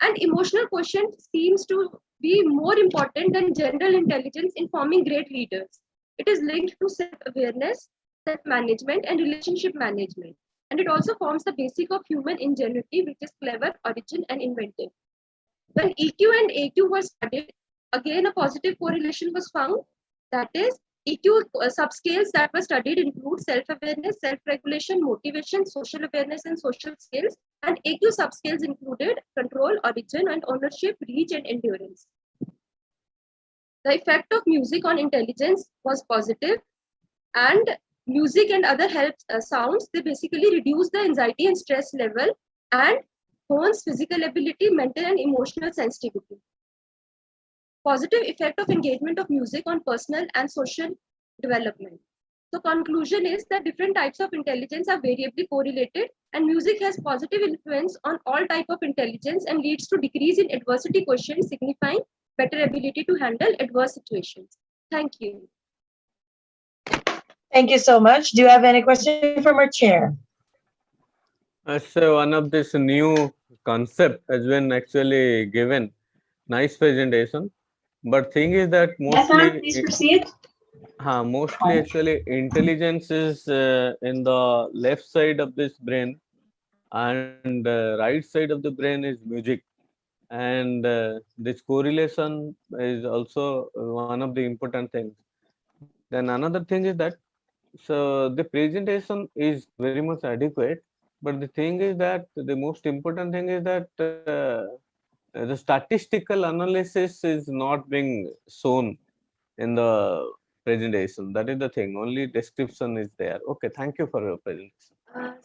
And emotional quotient seems to be more important than general intelligence in forming great leaders. It is linked to self-awareness, self-management, and relationship management. And it also forms the basic of human ingenuity, which is clever, origin, and inventive. When EQ and AQ were studied, again a positive correlation was found. That is, EQ subscales that were studied include self-awareness, self-regulation, motivation, social awareness, and social skills. And AQ subscales included control, origin, and ownership, reach, and endurance. The effect of music on intelligence was positive, and music and other sounds, they basically reduce the anxiety and stress level and hones physical ability, mental and emotional sensitivity. Positive effect of engagement of music on personal and social development. So conclusion is that different types of intelligence are variably correlated, and music has positive influence on all type of intelligence and leads to decrease in adversity quotient, signifying better ability to handle adverse situations. Thank you. Thank you so much. Do you have any question from our chair? So one of this new concept has been actually given. Nice presentation. But thing is that mostly, please proceed. Mostly actually intelligence is in the left side of this brain, and right side of the brain is music. And this correlation is also one of the important things. Then another thing is that, so the presentation is very much adequate, but the thing is that the most important thing is that the statistical analysis is not being shown in the presentation. That is the thing. Only description is there. Okay, thank you for your presentation.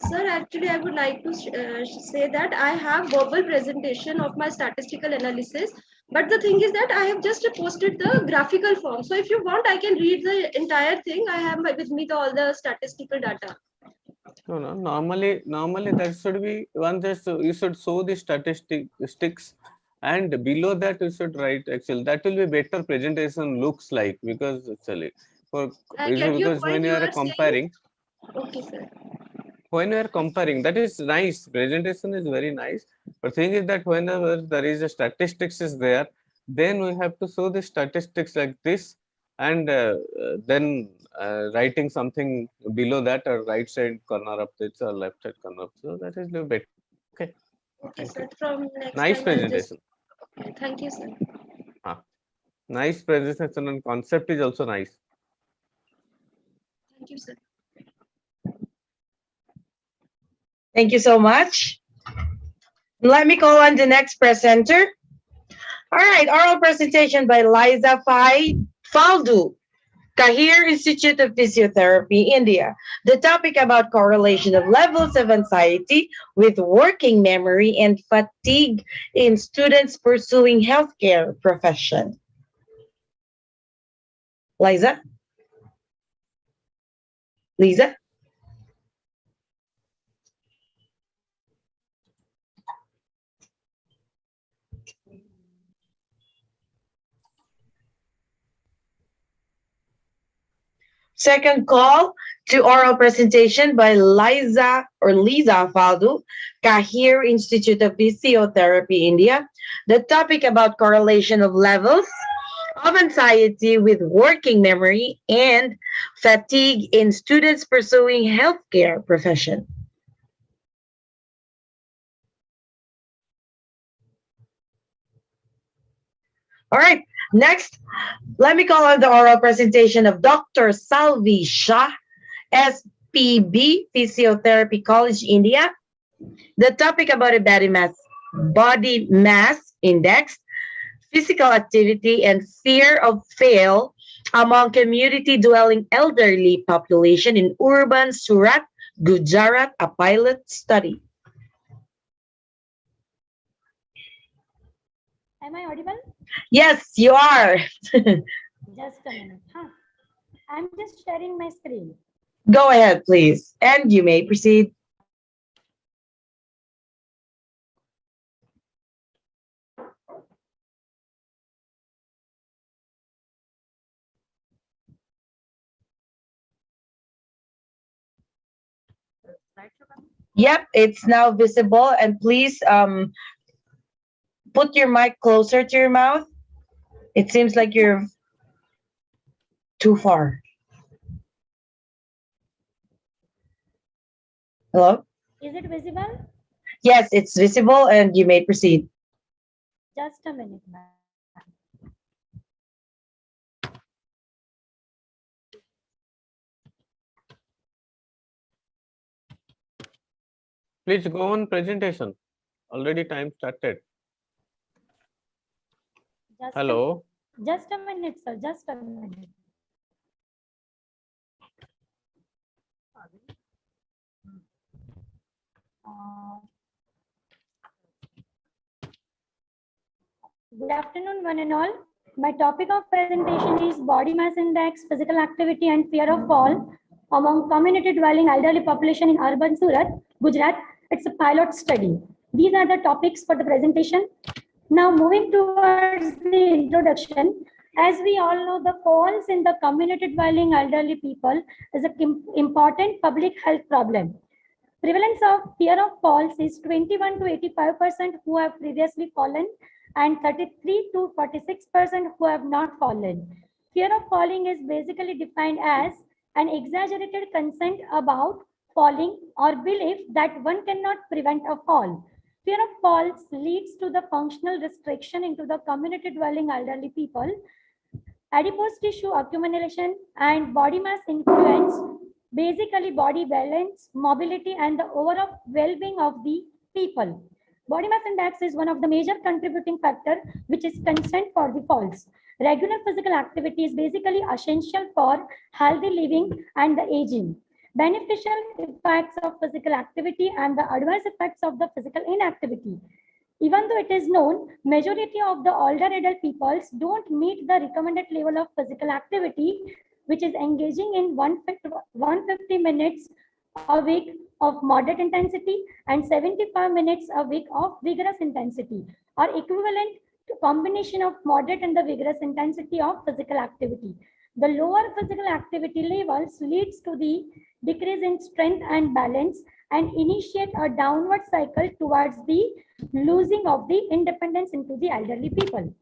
Sir, actually, I would like to say that I have verbal presentation of my statistical analysis, but the thing is that I have just posted the graphical form. So if you want, I can read the entire thing. I have with me all the statistical data. No. Normally that should be one. Just you should show the statistics, and below that you should write Excel. That will be better presentation looks like, because actually because when you are comparing. Okay, sir. When you are comparing, that is nice. Presentation is very nice. But thing is that whenever there is a statistics is there, then we have to show the statistics like this, and then writing something below that, or right side corner of this or left side corner of this. So that is a little better. Okay. Okay, sir. From next nice time presentation. Okay, thank you, sir. Nice presentation, and concept is also nice. Thank you, sir. Thank you so much. Let me call on the next presenter. All right, oral presentation by Liza Faldu, Kahir Institute of Physiotherapy, India. The topic about correlation of levels of anxiety with working memory and fatigue in students pursuing healthcare profession. Liza? Lisa? Second call to oral presentation by Liza Faldu, Kahir Institute of Physiotherapy, India. The topic about correlation of levels of anxiety with working memory and fatigue in students pursuing healthcare profession. All right, next, let me call on the oral presentation of Dr. Salvi Shah, SPB, Physiotherapy College, India. The topic about a body mass index, physical activity, and fear of fail among community-dwelling elderly population in urban Surat, Gujarat, a pilot study. Am I audible? Yes, you are. Just a minute. I'm just sharing my screen. Go ahead, please. And you may proceed. Yep, it's now visible. And please put your mic closer to your mouth. It seems like you're too far. Hello? Is it visible? Yes, it's visible and you may proceed. Just a minute, ma'am. Please go on presentation. Already time started. Hello. Just a minute, sir. Just a minute. Good afternoon, one and all. My topic of presentation is body mass index, physical activity, and fear of fall among community dwelling elderly population in urban Surat, Gujarat. It's a pilot study. These are the topics for the presentation. Now, moving towards the introduction, as we all know, the falls in the community dwelling elderly people is an important public health problem. Prevalence of fear of falls is 21 to 85% who have previously fallen and 33 to 46% who have not fallen. Fear of falling is basically defined as an exaggerated concern about falling or belief that one cannot prevent a fall. Fear of falls leads to the functional restriction into the community dwelling elderly people. Adipose tissue accumulation and body mass influence, basically body balance, mobility, and the overall well-being of the people. Body mass index is one of the major contributing factor which is concerned for the falls. Regular physical activity is basically essential for healthy living and the aging. Beneficial effects of physical activity and the adverse effects of the physical inactivity. Even though it is known, majority of the older adult peoples don't meet the recommended level of physical activity, which is engaging in 150 minutes a week of moderate intensity and 75 minutes a week of vigorous intensity, or equivalent to combination of moderate and the vigorous intensity of physical activity. The lower physical activity levels leads to the decrease in strength and balance and initiate a downward cycle towards the losing of the independence into the elderly people.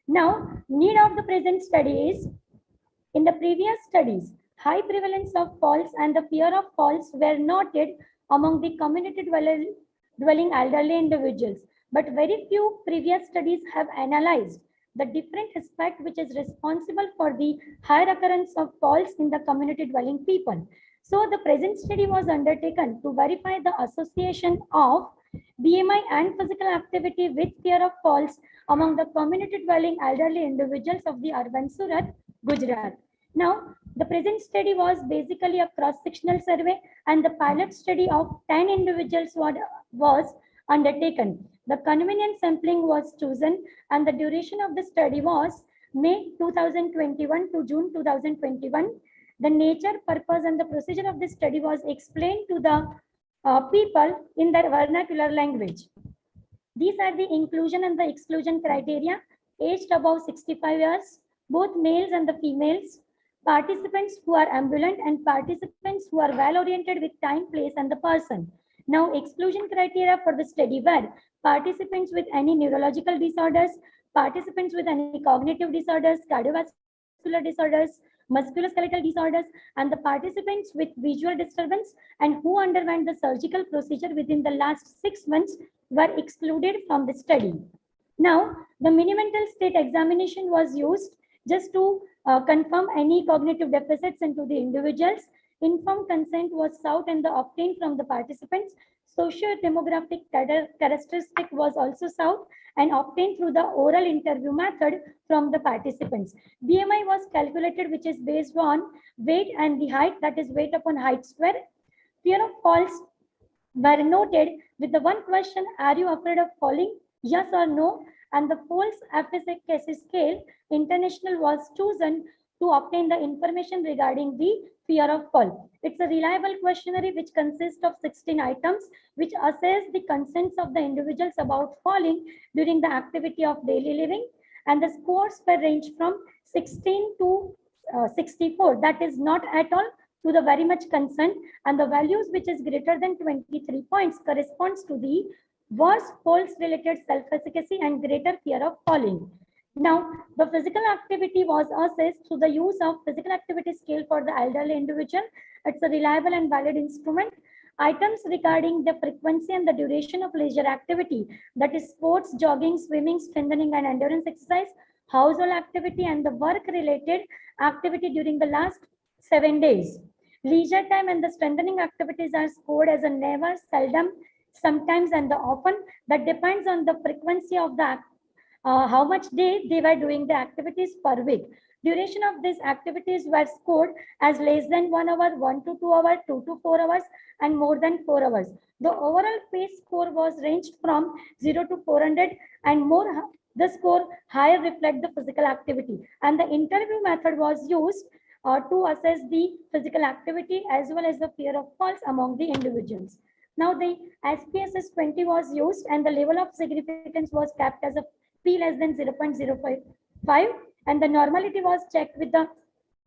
Now, need of the present study is, in the previous studies, high prevalence of falls and the fear of falls were noted among the community dwelling elderly individuals, but very few previous studies have analyzed the different aspect which is responsible for the higher occurrence of falls in the community dwelling people. So the present study was undertaken to verify the association of BMI and physical activity with fear of falls among the community dwelling elderly individuals of the urban Surat, Gujarat. Now, the present study was basically a cross-sectional survey and the pilot study of 10 individuals was undertaken. The convenient sampling was chosen and the duration of the study was May 2021 to June 2021. The nature, purpose, and the procedure of this study was explained to the people in their vernacular language. These are the inclusion and the exclusion criteria. Aged above 65 years, both males and the females, participants who are ambulant, and participants who are well oriented with time, place, and the person. Now, exclusion criteria for the study were participants with any neurological disorders, participants with any cognitive disorders, cardiovascular disorders, musculoskeletal disorders, and the participants with visual disturbance and who underwent the surgical procedure within the last 6 months were excluded from the study. Now, the mini-mental state examination was used just to confirm any cognitive deficits into the individuals. Informed consent was sought and obtained from the participants. Socio-demographic characteristic was also sought and obtained through the oral interview method from the participants. BMI was calculated, which is based on weight and the height, that is weight upon height square. Fear of falls were noted with the one question, are you afraid of falling? Yes or no? And the false efficacy scale international was chosen to obtain the information regarding the fear of fall. It's a reliable questionnaire which consists of 16 items which assess the concerns of the individuals about falling during the activity of daily living, and the scores were ranged from 16 to 64. That is not at all to the very much concerned, and the values which is greater than 23 points corresponds to the worse falls related self-efficacy and greater fear of falling. Now, the physical activity was assessed through the use of physical activity scale for the elderly individual. It's a reliable and valid instrument. Items regarding the frequency and the duration of leisure activity, that is sports, jogging, swimming, strengthening and endurance exercise, household activity and the work-related activity during the last 7 days. Leisure time and the strengthening activities are scored as a never, seldom, sometimes and the often. That depends on the frequency of the how much day they were doing the activities per week. Duration of these activities were scored as less than 1 hour, 1 to 2 hours, 2 to 4 hours, and more than 4 hours. The overall pace score was ranged from 0 to 400 and more. The score higher reflect the physical activity. And the interview method was used to assess the physical activity as well as the fear of falls among the individuals. Now the SPSS 20 was used and the level of significance was kept as a P less than 0.055 and the normality was checked with the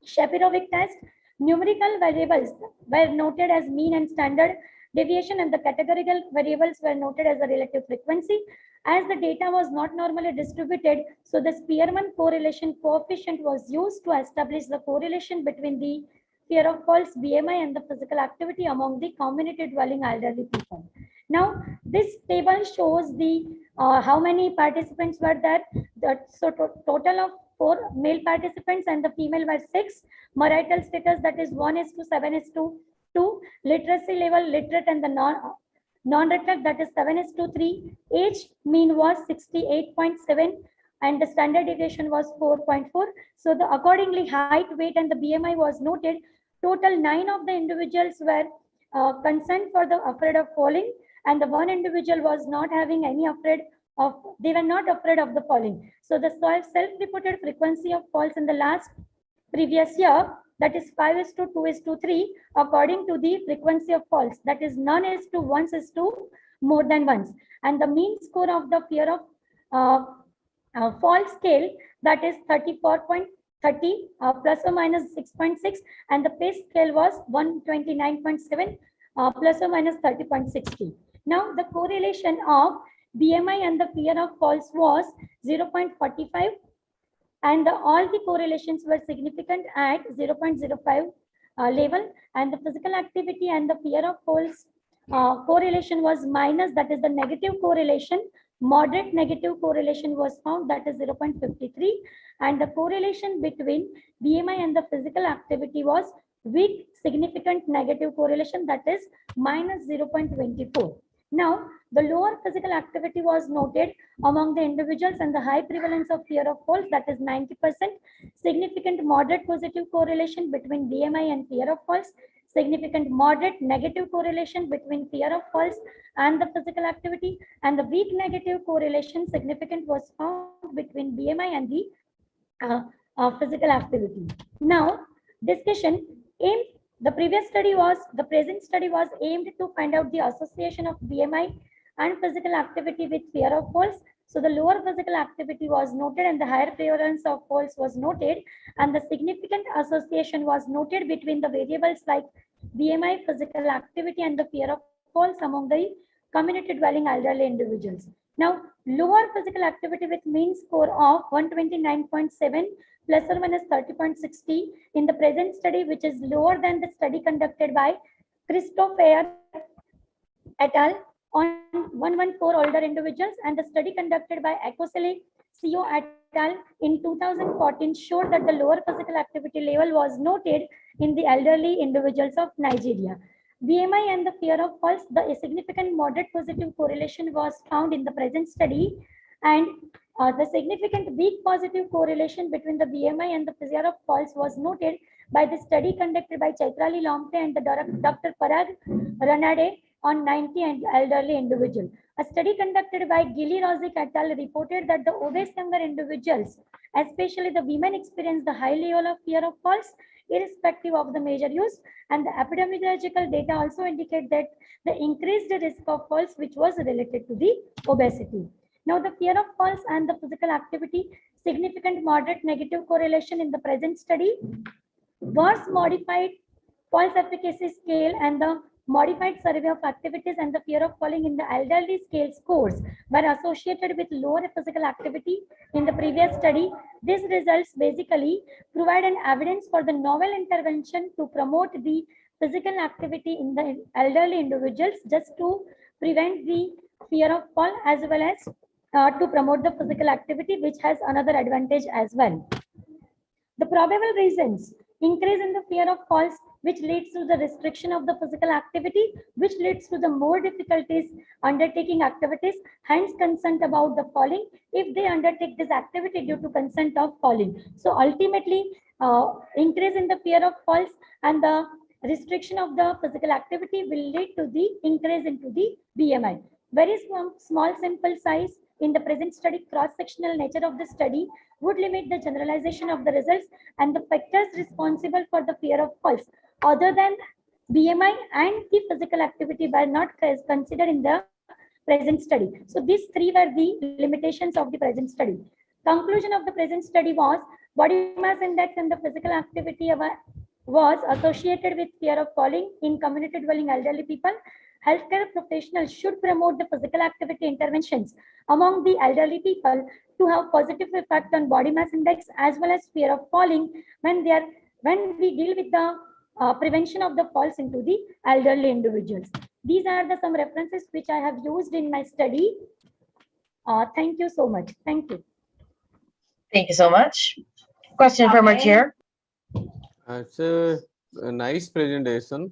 Shapirovic test. Numerical variables were noted as mean and standard deviation and the categorical variables were noted as a relative frequency. As the data was not normally distributed, so the Spearman correlation coefficient was used to establish the correlation between the fear of falls, BMI and the physical activity among the community dwelling elderly people. Now, this table shows the how many participants were there. So total of 4 male participants and the female were 6. Marital status, that is 1:7:2. Literacy level, literate and the non-literate, that is 7:3. Age mean was 68.7 and the standard deviation was 4.4. So the accordingly height, weight and the BMI was noted. Total 9 of the individuals were concerned for the afraid of falling, and the 1 individual was not having any they were not afraid of the falling. So the self-reported frequency of falls in the last previous year, that is 5:2:3 according to the frequency of falls, that is none is to once is to more than once. And the mean score of the fear of fall scale, that is 34.30 plus or minus 6.6 and the pace scale was 129.7 plus or minus 30.60. Now the correlation of BMI and the fear of falls was 0.45 and all the correlations were significant at 0.05 level, and the physical activity and the fear of falls correlation was minus, that is the negative correlation. Moderate negative correlation was found, that is 0.53, and the correlation between BMI and the physical activity was weak significant negative correlation, that is minus 0.24. Now, the lower physical activity was noted among the individuals and the high prevalence of fear of falls, that is 90%. Significant moderate positive correlation between BMI and fear of falls. Significant moderate negative correlation between fear of falls and the physical activity, and the weak negative correlation significant was found between BMI and the physical activity. Now, discussion aimed. The present study was aimed to find out the association of BMI and physical activity with fear of falls. So the lower physical activity was noted and the higher prevalence of falls was noted, and the significant association was noted between the variables like BMI, physical activity and the fear of falls among the community dwelling elderly individuals. Now, lower physical activity with mean score of 129.7 plus or minus 30.60 in the present study, which is lower than the study conducted by Christopher et al. On 114 older individuals, and the study conducted by Akosele CO et al. In 2014 showed that the lower physical activity level was noted in the elderly individuals of Nigeria. BMI and the fear of falls, the significant moderate positive correlation was found in the present study, and the significant weak positive correlation between the BMI and the fear of falls was noted by the study conducted by Chaitrali Lomte and the Dr. Parag Ranade on 90 and elderly individual. A study conducted by Gili Rozic et al. Reported that the obese younger individuals, especially the women, experienced the high level of fear of falls irrespective of the measure used, and the epidemiological data also indicate that the increased risk of falls which was related to the obesity. Now, the fear of falls and the physical activity, significant moderate negative correlation in the present study was modified Falls efficacy scale and the modified survey of activities and the fear of falling in the elderly scale scores were associated with lower physical activity in the previous study. These results basically provide an evidence for the novel intervention to promote the physical activity in the elderly individuals just to prevent the fear of fall as well as to promote the physical activity, which has another advantage as well. The probable reasons: increase in the fear of falls, which leads to the restriction of the physical activity, which leads to the more difficulties undertaking activities, hence consent about the falling if they undertake this activity due to consent of falling. So ultimately, increase in the fear of falls and the restriction of the physical activity will lead to the increase into the BMI. Very small sample size in the present study, cross-sectional nature of the study would limit the generalization of the results, and the factors responsible for the fear of falls other than BMI and the physical activity were not considered in the present study. So these three were the limitations of the present study. Conclusion of the present study was body mass index and the physical activity was associated with fear of falling in community dwelling elderly people. Healthcare professionals should promote the physical activity interventions among the elderly people to have positive effect on body mass index as well as fear of falling when we deal with the prevention of the falls into the elderly individuals. These are the some references which I have used in my study. Thank you so much. Thank you. Thank you so much. Question from our chair. It's a nice presentation.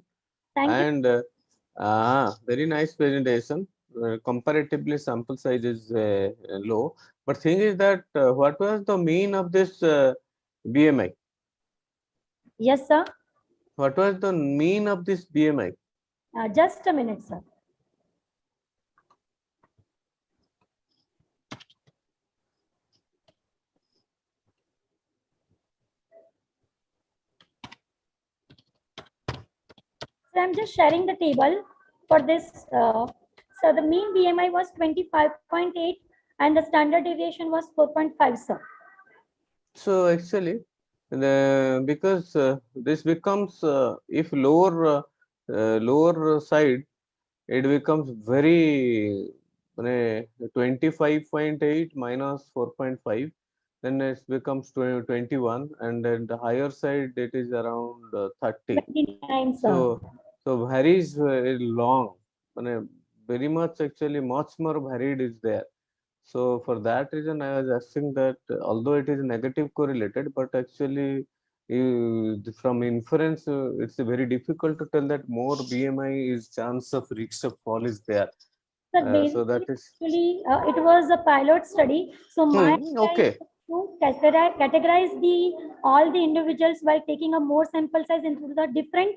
Thank you. Very nice presentation. Comparatively, sample size is low. But thing is that what was the mean of this BMI? Yes, sir. What was the mean of this BMI? Just a minute, sir. So I'm just sharing the table for this. So the mean BMI was 25.8 and the standard deviation was 4.5, sir. So actually, because this becomes if lower side, it becomes very 25.8 minus 4.5, then it becomes 21, and then the higher side it is around 30. 29, sir. So varies long, very much actually much more varied is there. So for that reason, I was asking that although it is negative correlated, but actually from inference, it's very difficult to tell that more BMI is chance of risk of fall is there. So that is actually it was a pilot study. So my okay. To categorize all the individuals by taking a more sample size into the different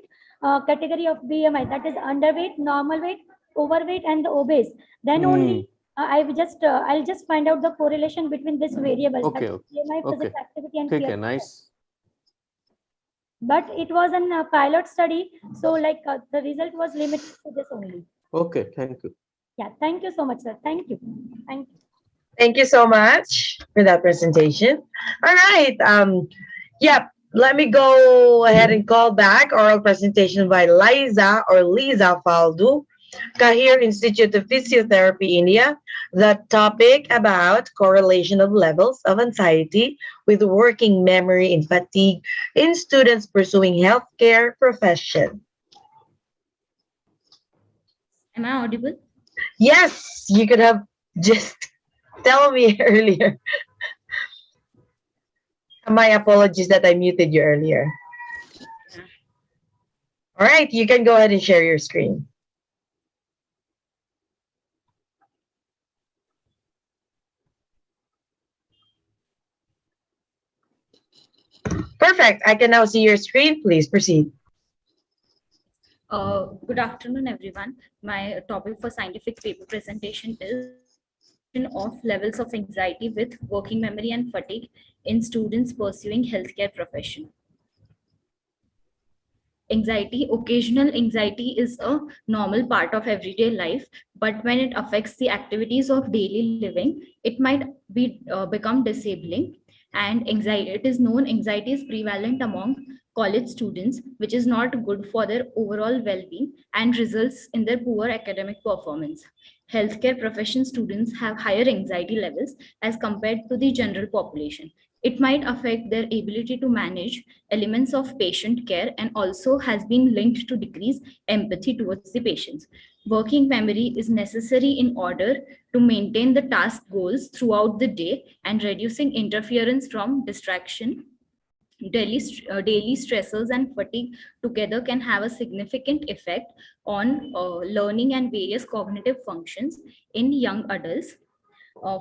category of BMI, that is underweight, normal weight, overweight, and the obese. Then only I'll just find out the correlation between these variables. Okay. BMI, physical activity, and okay, nice. But it was a pilot study, so like the result was limited to this only. Okay, thank you. Yeah, thank you so much, sir. Thank you. Thank you. Thank you so much for that presentation. All right. Yep. Let me go ahead and call back oral presentation by Liza Faldu, Kahir Institute of Physiotherapy, India. The topic about correlation of levels of anxiety with working memory and fatigue in students pursuing healthcare profession. Am I audible? Yes, you could have just tell me earlier. My apologies that I muted you earlier. All right, you can go ahead and share your screen. Perfect. I can now see your screen. Please proceed. Good afternoon, everyone. My topic for scientific paper presentation is of levels of anxiety with working memory and fatigue in students pursuing healthcare profession. Occasional anxiety is a normal part of everyday life, but when it affects the activities of daily living, it might become disabling. And anxiety is prevalent among college students, which is not good for their overall well-being and results in their poor academic performance. Healthcare profession students have higher anxiety levels as compared to the general population. It might affect their ability to manage elements of patient care and also has been linked to decrease empathy towards the patients. Working memory is necessary in order to maintain the task goals throughout the day and reducing interference from distraction. Daily stressors and fatigue together can have a significant effect on learning and various cognitive functions in young adults.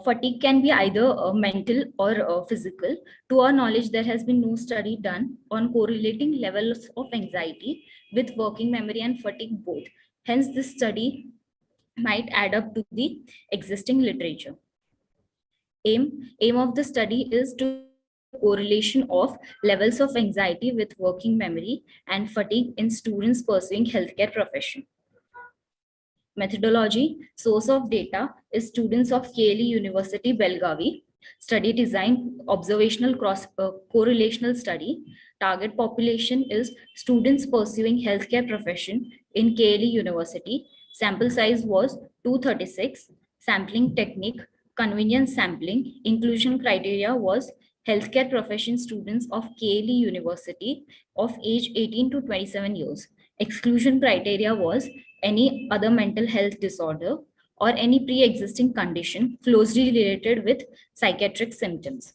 Fatigue can be either mental or physical. To our knowledge, there has been no study done on correlating levels of anxiety with working memory and fatigue both. Hence, this study might add up to the existing literature. Aim of the study is to correlation of levels of anxiety with working memory and fatigue in students pursuing healthcare profession. Methodology, source of data is students of KLE University, Belgavi. Study design, observational correlational study. Target population is students pursuing healthcare profession in KLE University. Sample size was 236. Sampling technique, convenience sampling. Inclusion criteria was healthcare profession students of KLE University of age 18 to 27 years. Exclusion criteria was any other mental health disorder or any pre-existing condition closely related with psychiatric symptoms.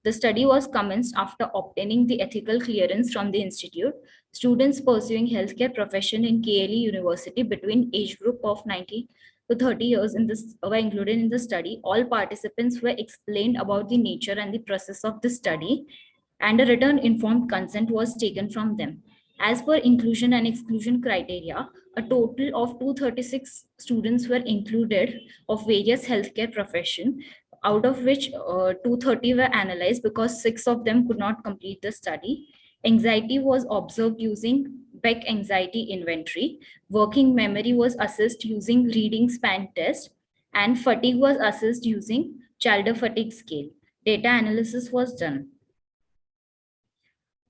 The study was commenced after obtaining the ethical clearance from the institute. Students pursuing healthcare profession in KLE University between age group of 90 to 30 years were included in the study. All participants were explained about the nature and the process of the study, and a written informed consent was taken from them. As per inclusion and exclusion criteria, a total of 236 students were included of various healthcare profession, out of which 230 were analyzed because 6 of them could not complete the study. Anxiety was observed using Beck anxiety inventory. Working memory was assessed using reading span test, and fatigue was assessed using Chalder fatigue scale. Data analysis was done.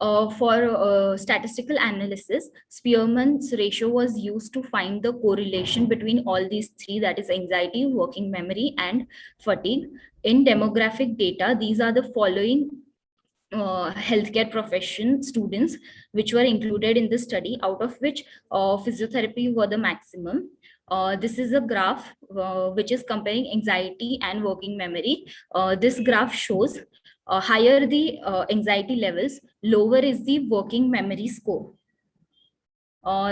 For statistical analysis, Spearman's ratio was used to find the correlation between all these three, that is anxiety, working memory, and fatigue. In demographic data, these are the following healthcare profession students which were included in the study, out of which physiotherapy were the maximum. This is a graph which is comparing anxiety and working memory. This graph shows higher the anxiety levels, lower is the working memory score.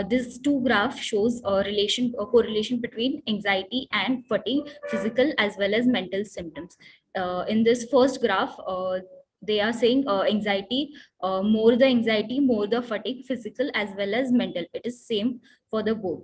This two graph shows a correlation between anxiety and fatigue, physical as well as mental symptoms. In this first graph, they are saying anxiety, more the fatigue, physical as well as mental. It is same for the both.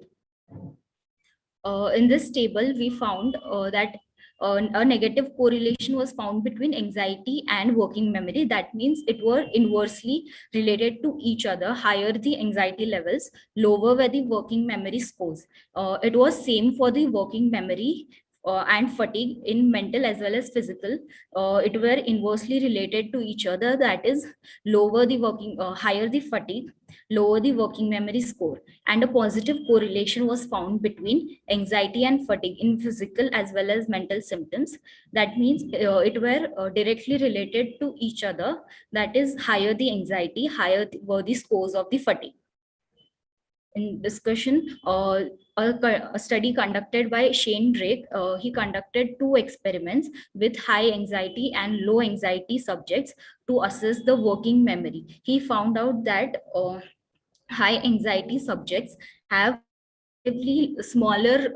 In this table, we found that a negative correlation was found between anxiety and working memory. That means it were inversely related to each other. Higher the anxiety levels, lower were the working memory scores. It was same for the working memory and fatigue in mental as well as physical. It were inversely related to each other. That is, lower the working, higher the fatigue, lower the working memory score, and a positive correlation was found between anxiety and fatigue in physical as well as mental symptoms. That means it were directly related to each other. That is, higher the anxiety, higher were the scores of the fatigue. In discussion, a study conducted by Shane Drake, he conducted 2 experiments with high anxiety and low anxiety subjects to assess the working memory. He found out that high anxiety subjects have relatively smaller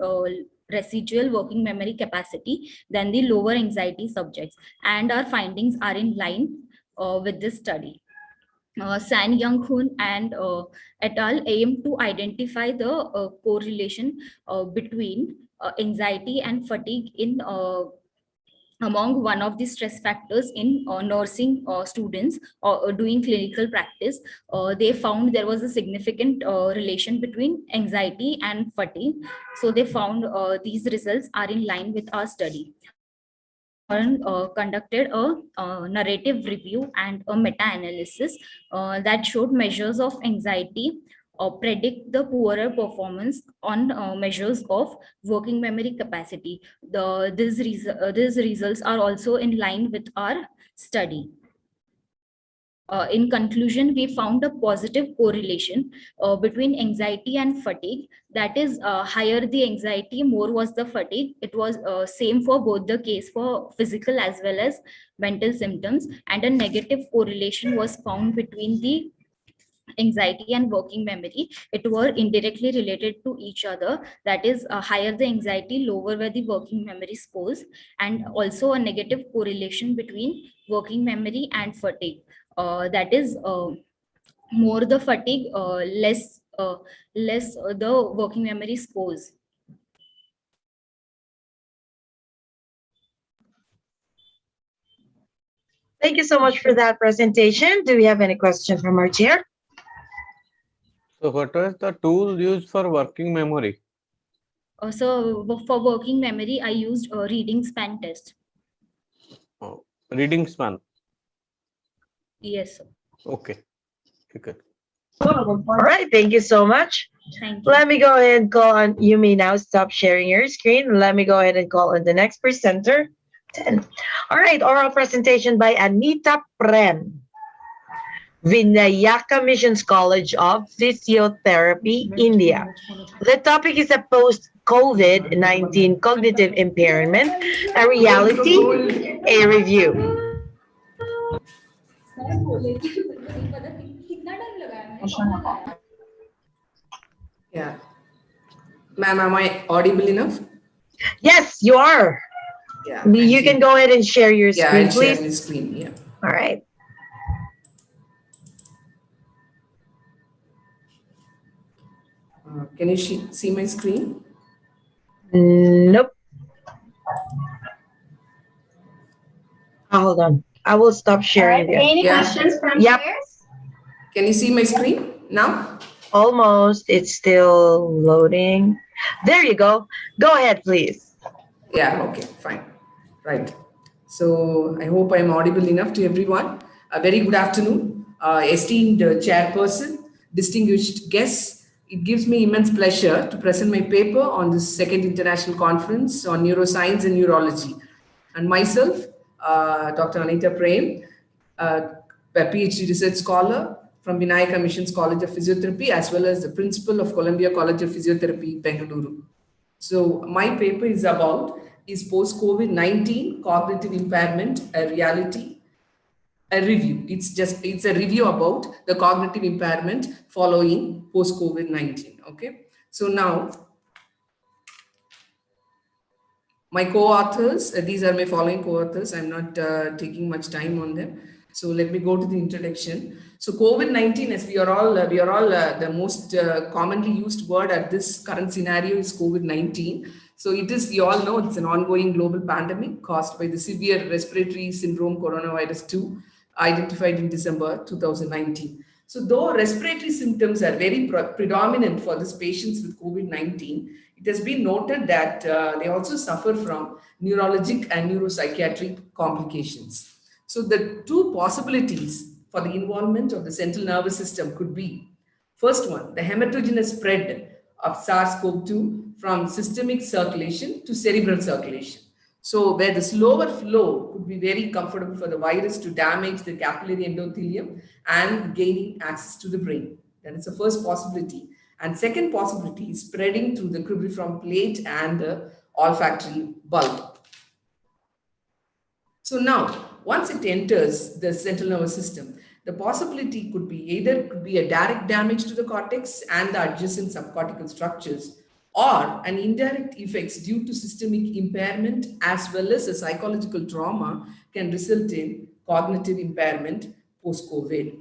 residual working memory capacity than the lower anxiety subjects, and our findings are in line with this study. San Young Hoon and et al. Aim to identify the correlation between anxiety and fatigue in among one of the stress factors in nursing students doing clinical practice. They found there was a significant relation between anxiety and fatigue. So they found these results are in line with our study. conducted a narrative review and a meta-analysis that showed measures of anxiety predict the poorer performance on measures of working memory capacity. These results are also in line with our study. In conclusion, we found a positive correlation between anxiety and fatigue. That is, higher the anxiety, more was the fatigue. It was same for both the case for physical as well as mental symptoms, and a negative correlation was found between the anxiety and working memory. It were indirectly related to each other. That is, higher the anxiety, lower were the working memory scores, and also a negative correlation between working memory and fatigue. That is, more the fatigue, less the working memory scores. Thank you so much for that presentation. Do we have any questions from our chair? So what was the tool used for working memory? So for working memory, I used a reading span test. Oh, reading span. Yes, sir. Okay. Okay. All right, thank you so much. Thank you. Let me go ahead and call on, you may now stop sharing your screen. Let me go ahead and call on the next presenter. 10. All right, oral presentation by Anita Prem, Vinayaka Missions College of Physiotherapy, India. The topic is a post-COVID-19 cognitive impairment, a reality, a review. Yeah. Ma'am, am I audible enough? Yes, you are. Yeah. You can go ahead and share your Yeah, screen, I'll please. share my screen. Yeah. All right. Can you see my screen? Nope. Hold on. I will stop sharing. Any questions from Yep. here? Can you see my screen now? Almost. It's still loading. There you go. Go ahead, please. Yeah, okay, fine. Right. So I hope I'm audible enough to everyone. A very good afternoon, esteemed chairperson, distinguished guests. It gives me immense pleasure to present my paper on this second international conference on neuroscience and neurology. And myself, Dr. Anita Prem, a PhD research scholar from Vinayaka Missions College of Physiotherapy, as well as the principal of Columbia College of Physiotherapy, Bengaluru. So my paper is about post-COVID-19 cognitive impairment, a reality, a review. It's a review about the cognitive impairment following post-COVID-19. Okay. So now my co-authors, these are my following co-authors. I'm not taking much time on them. So let me go to the introduction. So COVID-19, as we are all the most commonly used word at this current scenario is COVID-19. So it is, you all know, it's an ongoing global pandemic caused by the severe respiratory syndrome coronavirus 2, identified in December 2019. So though respiratory symptoms are very predominant for these patients with COVID-19, it has been noted that they also suffer from neurologic and neuropsychiatric complications. So the two possibilities for the involvement of the central nervous system could be, first one, the hematogenous spread of SARS-CoV-2 from systemic circulation to cerebral circulation. So where the slower flow could be very comfortable for the virus to damage the capillary endothelium and gaining access to the brain. That is the first possibility. And second possibility is spreading through the cribriform plate and the olfactory bulb. So now, once it enters the central nervous system, the possibility could be either a direct damage to the cortex and the adjacent subcortical structures, or an indirect effects due to systemic impairment as well as a psychological trauma can result in cognitive impairment post-COVID.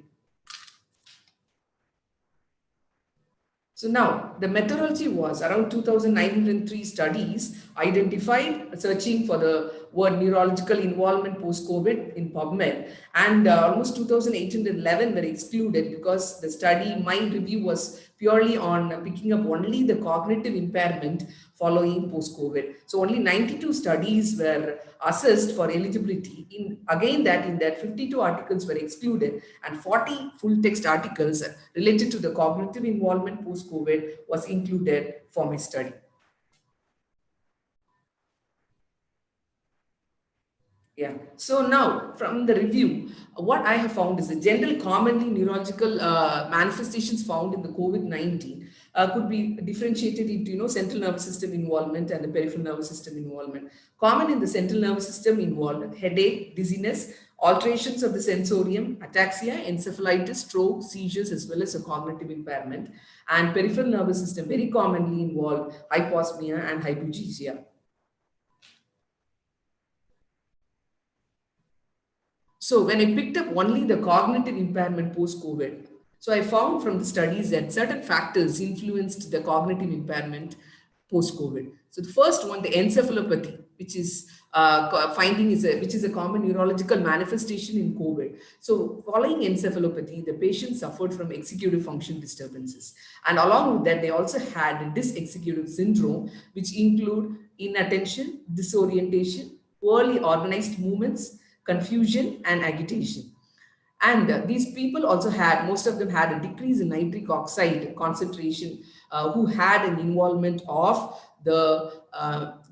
So now the methodology was around 2,903 studies identified searching for the word neurological involvement post-COVID in PubMed, and almost 2,811 were excluded because the study, my review was purely on picking up only the cognitive impairment following post-COVID. So only 92 studies were assessed for eligibility. In that 52 articles were excluded and 40 full-text articles related to the cognitive involvement post-COVID was included for my study. Yeah. So now from the review, what I have found is the general commonly neurological manifestations found in the COVID-19 could be differentiated into, central nervous system involvement and the peripheral nervous system involvement. Common in the central nervous system involved headache, dizziness, alterations of the sensorium, ataxia, encephalitis, stroke, seizures, as well as a cognitive impairment. And peripheral nervous system very commonly involved hyposmia and hypogeusia. So when I picked up only the cognitive impairment post-COVID, so I found from the studies that certain factors influenced the cognitive impairment post-COVID. So the first one, the encephalopathy, which is which is a common neurological manifestation in COVID. So following encephalopathy, the patient suffered from executive function disturbances. And along with that, they also had dysexecutive syndrome, which include inattention, disorientation, poorly organized movements, confusion, and agitation. And these people also had, most of them had a decrease in nitric oxide concentration, who had an involvement of the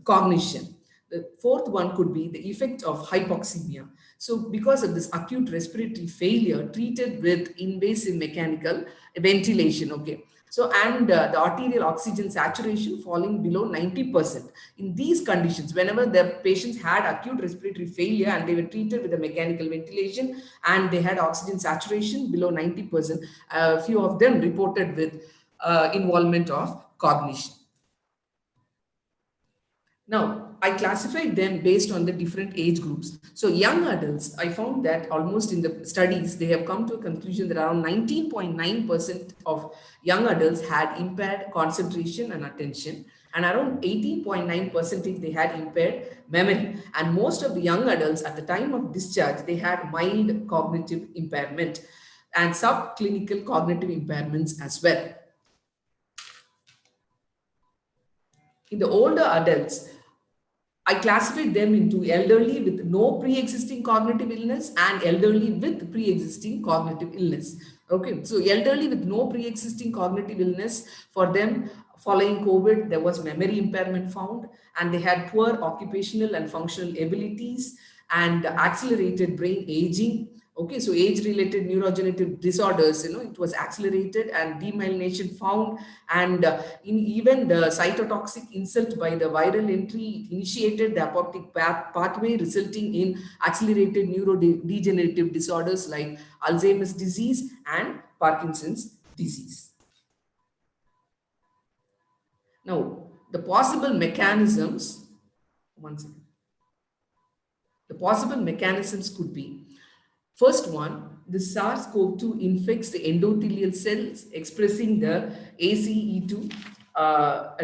cognition. The fourth one could be the effect of hypoxemia. So because of this acute respiratory failure treated with invasive mechanical ventilation, okay. So, and the arterial oxygen saturation falling below 90%. In these conditions, whenever the patients had acute respiratory failure and they were treated with a mechanical ventilation and they had oxygen saturation below 90%, a few of them reported with involvement of cognition. Now, I classified them based on the different age groups. So young adults, I found that almost in the studies, they have come to a conclusion that around 19.9% of young adults had impaired concentration and attention, and around 18.9% they had impaired memory. And most of the young adults at the time of discharge, they had mild cognitive impairment and subclinical cognitive impairments as well. In the older adults, I classified them into elderly with no pre-existing cognitive illness and elderly with pre-existing cognitive illness. Okay, so elderly with no pre-existing cognitive illness, for them following COVID, there was memory impairment found, and they had poor occupational and functional abilities and accelerated brain aging. Okay, so age-related neurodegenerative disorders, it was accelerated and demyelination found, and in even the cytotoxic insult by the viral entry, it initiated the apoptic pathway, resulting in accelerated neurodegenerative disorders like Alzheimer's disease and Parkinson's disease. Now, the possible mechanisms, the possible mechanisms could be, first one, the SARS-CoV-2 infects the endothelial cells expressing the ACE2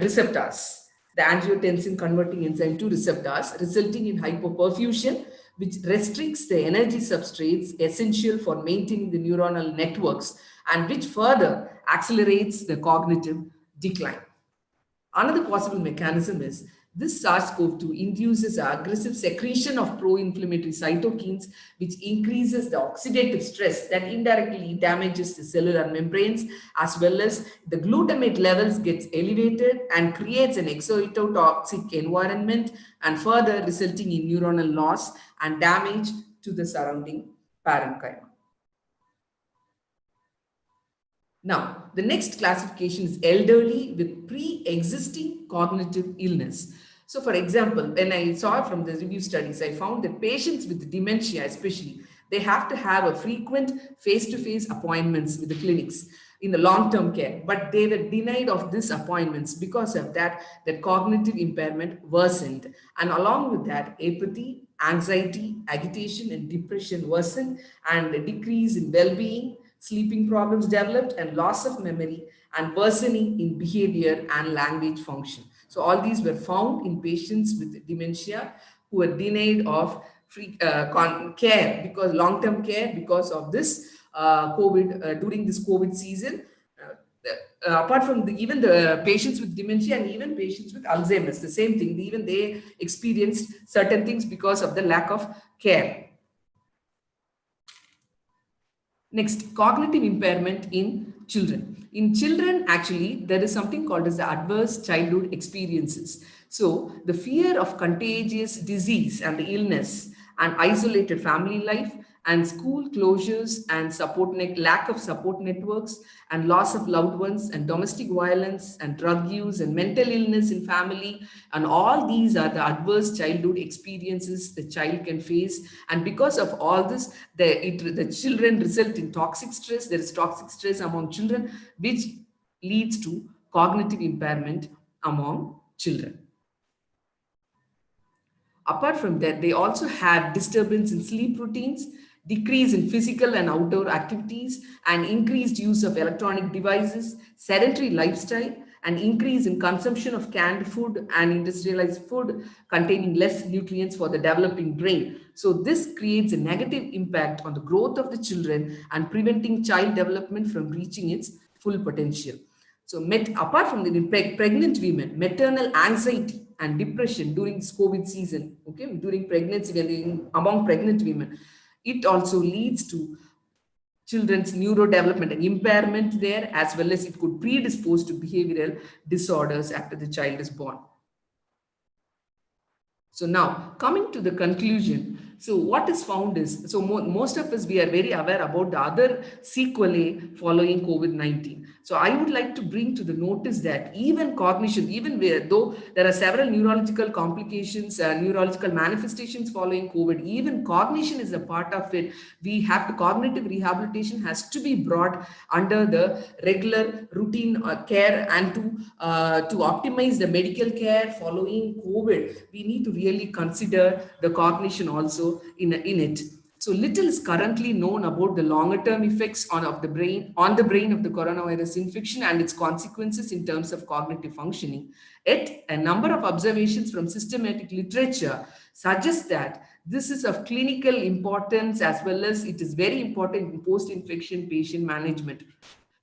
receptors, the angiotensin converting enzyme 2 receptors, resulting in hypoperfusion, which restricts the energy substrates essential for maintaining the neuronal networks and which further accelerates the cognitive decline. Another possible mechanism is this SARS-CoV-2 induces aggressive secretion of pro-inflammatory cytokines, which increases the oxidative stress that indirectly damages the cellular membranes, as well as the glutamate levels gets elevated and creates an excitotoxic environment, and further resulting in neuronal loss and damage to the surrounding parenchyma. Now, the next classification is elderly with pre-existing cognitive illness. So, for example, when I saw from the review studies, I found that patients with dementia, especially, they have to have a frequent face-to-face appointments with the clinics in the long-term care, but they were denied of these appointments because of that cognitive impairment worsened. And along with that, apathy, anxiety, agitation, and depression worsened, and a decrease in well-being, sleeping problems developed, and loss of memory, and worsening in behavior and language function. So all these were found in patients with dementia who were denied of free care, because long-term care, because of this COVID, during this COVID season. Apart from even the patients with dementia and even patients with Alzheimer's, the same thing, even they experienced certain things because of the lack of care. Next, cognitive impairment in children. In children, actually, there is something called as the adverse childhood experiences. So the fear of contagious disease and illness and isolated family life and school closures and lack of support networks and loss of loved ones and domestic violence and drug use and mental illness in family, and all these are the adverse childhood experiences the child can face. And because of all this, the children result in toxic stress. There is toxic stress among children, which leads to cognitive impairment among children. Apart from that, they also have disturbance in sleep routines, decrease in physical and outdoor activities, and increased use of electronic devices, sedentary lifestyle, and increase in consumption of canned food and industrialized food containing less nutrients for the developing brain. So this creates a negative impact on the growth of the children and preventing child development from reaching its full potential. So apart from the pregnant women, maternal anxiety and depression during this COVID season, okay, during pregnancy, among pregnant women, it also leads to children's neurodevelopment and impairment there, as well as it could predispose to behavioral disorders after the child is born. So now, coming to the conclusion, so what is found is, so most of us, we are very aware about the other sequelae following COVID-19. So I would like to bring to the notice that even cognition, though there are several neurological complications, neurological manifestations following COVID, even cognition is a part of it. We have to, cognitive rehabilitation has to be brought under the regular routine care, and to optimize the medical care following COVID, we need to really consider the cognition also in it. So little is currently known about the longer term effects on the brain of the coronavirus infection and its consequences in terms of cognitive functioning. Yet a number of observations from systematic literature suggest that this is of clinical importance, as well as it is very important in post-infection patient management.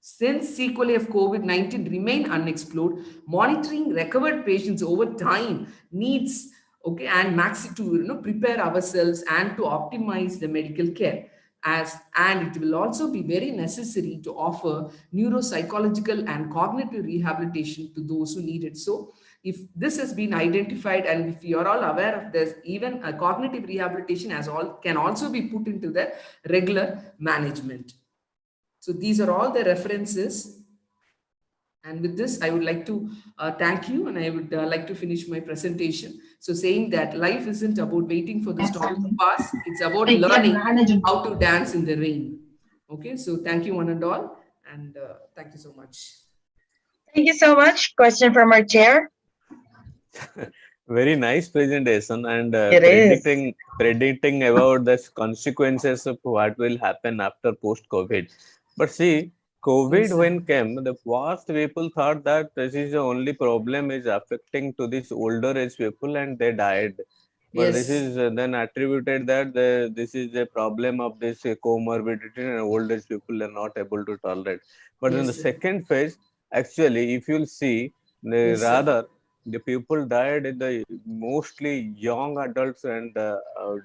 Since sequelae of COVID-19 remain unexplored, monitoring recovered patients over time needs, okay, and to prepare ourselves and to optimize the medical care. And it will also be very necessary to offer neuropsychological and cognitive rehabilitation to those who need it. So if this has been identified, and if you are all aware of this, even a cognitive rehabilitation can also be put into the regular management. So these are all the references. And with this, I would like to thank you, and I would like to finish my presentation. So saying that life isn't about waiting for the storm to pass, it's about learning how to dance in the rain. Okay, so thank you one and all, and thank you so much. Thank you so much. Question from our chair. Very nice presentation, and predicting about the consequences of what will happen after post-COVID. But see, COVID when came, the first people thought that this is the only problem is affecting to this older age people and they died. But this is then attributed that this is a problem of this comorbidity and old age people are not able to tolerate. But in the second phase, actually, if you'll see, rather the people died in the mostly young adults and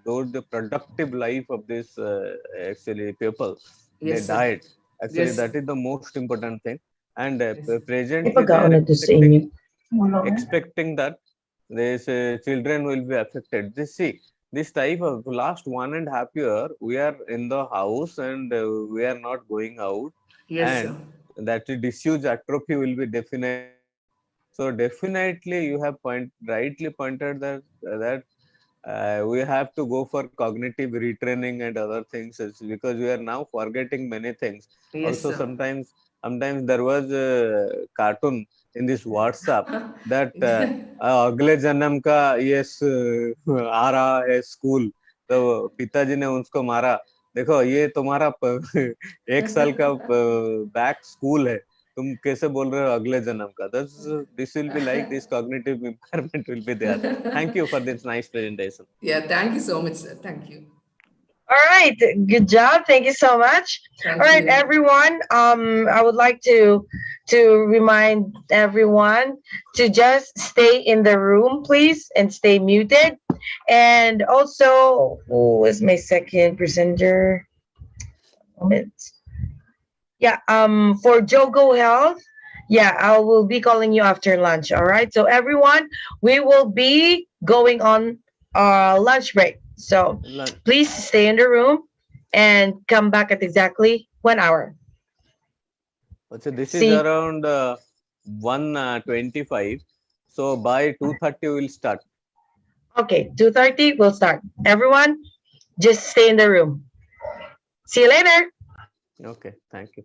those the productive life of this actually people, they died. Actually, that is the most important thing. And presently, they are expecting that these children will be affected. This type of last 1.5 years, we are in the house and we are not going out. And that disease atrophy will be definitely there. So definitely, you have rightly pointed that we have to go for cognitive retraining and other things, because we are now forgetting many things. Also, sometimes there was a cartoon in this WhatsApp that अगले जन्म का ये आ रहा है school, तो पिताजी ने उसको मारा, देखो ये तुम्हारा 1 साल का बैक स्कूल है, तुम कैसे बोल रहे हो अगले जन्म का? This will be like this cognitive impairment will be there. Thank you for this nice presentation. Yeah, thank you so much, sir. Thank you. All right, good job. Thank you so much. Thank All right, you. everyone. I would like to remind everyone to just stay in the room, please, and stay muted. And also, who is my second presenter? Moment. Yeah. For Jogo Health. Yeah, I will be calling you after lunch. All right. So everyone, we will be going on lunch break. So please stay in the room and come back at exactly 1 hour. So this is around 1:25. So by 2:30 we'll start. Okay, 2:30 we'll start. Everyone, just stay in the room. See you later. Okay, thank you.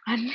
And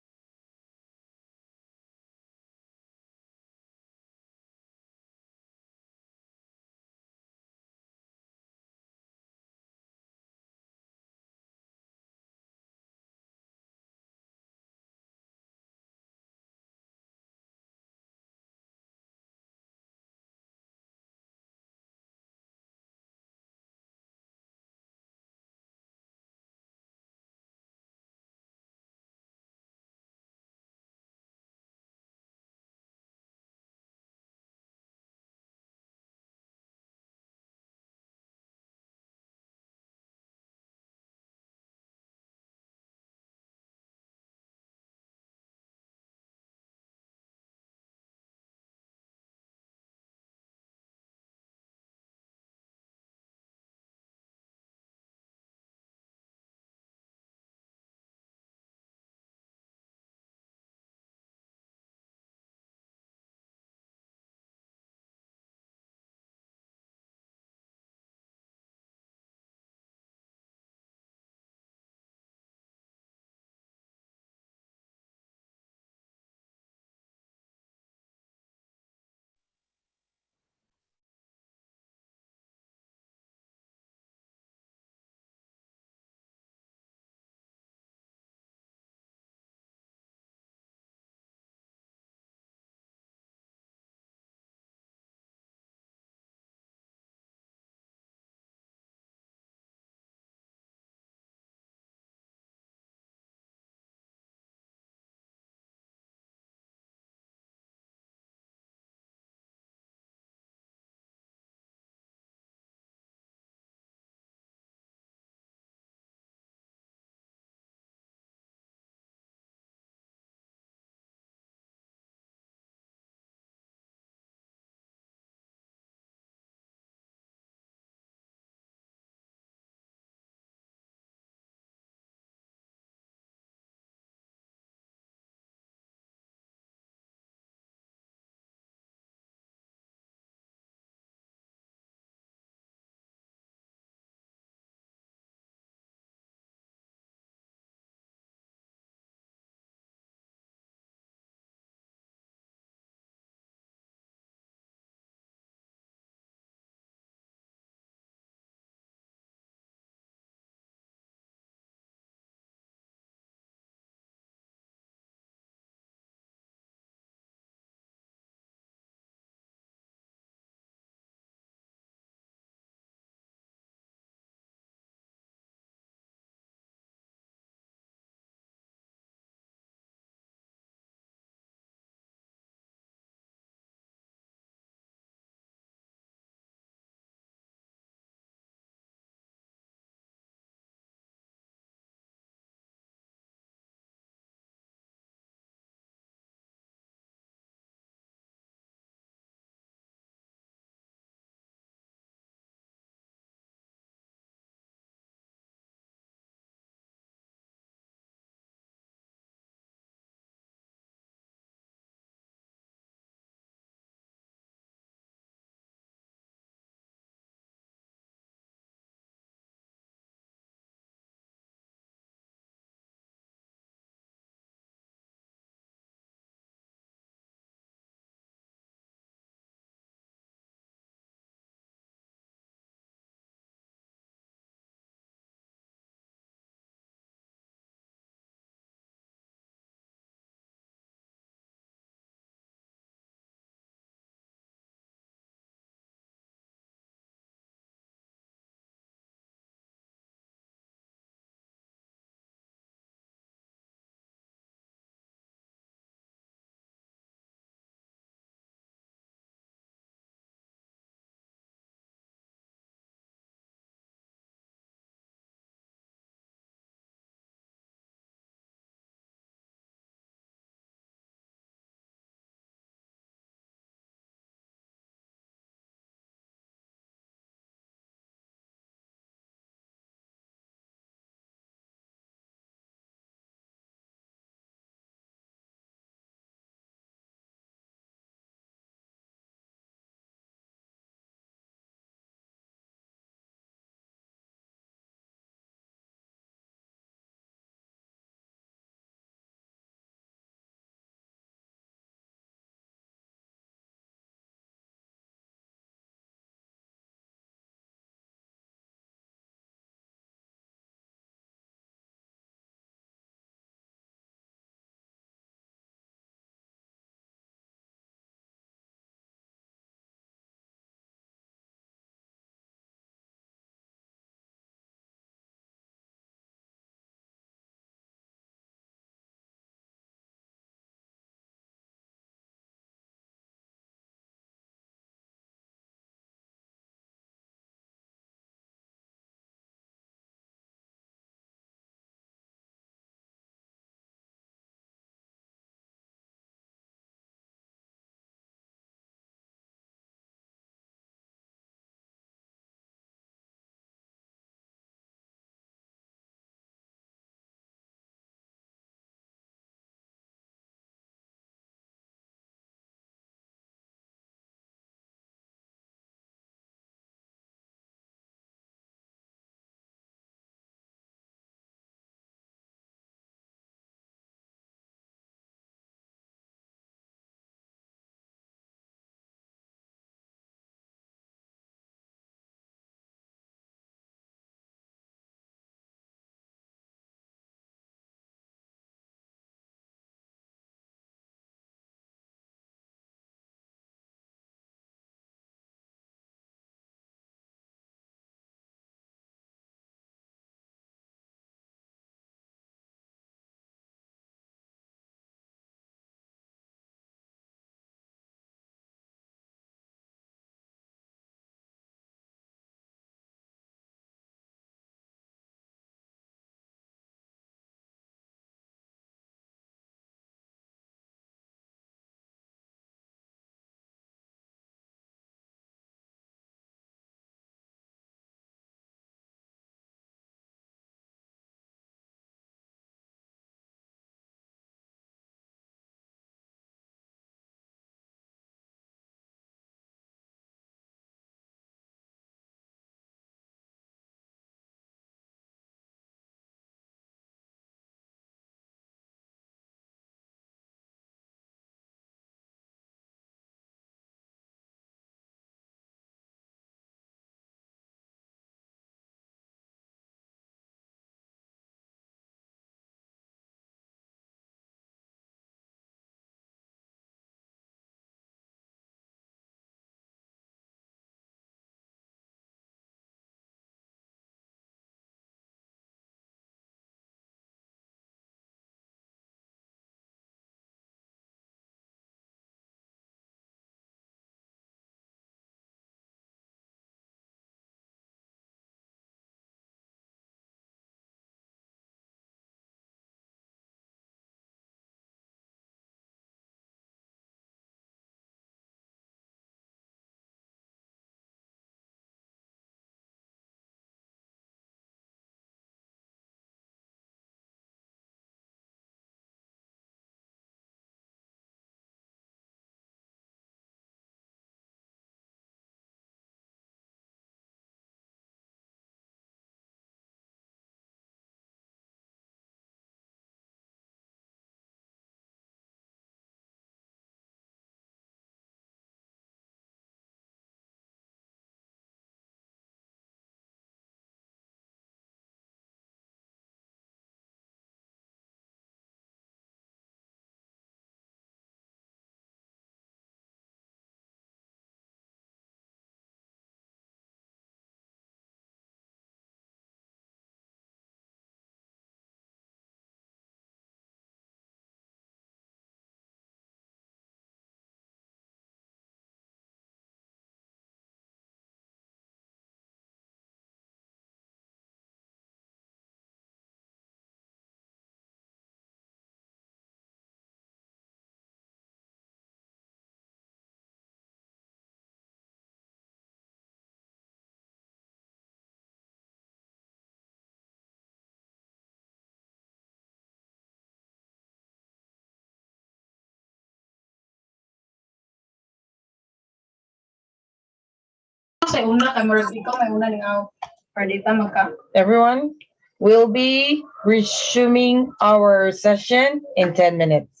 Everyone, we'll be resuming our session in 10 minutes.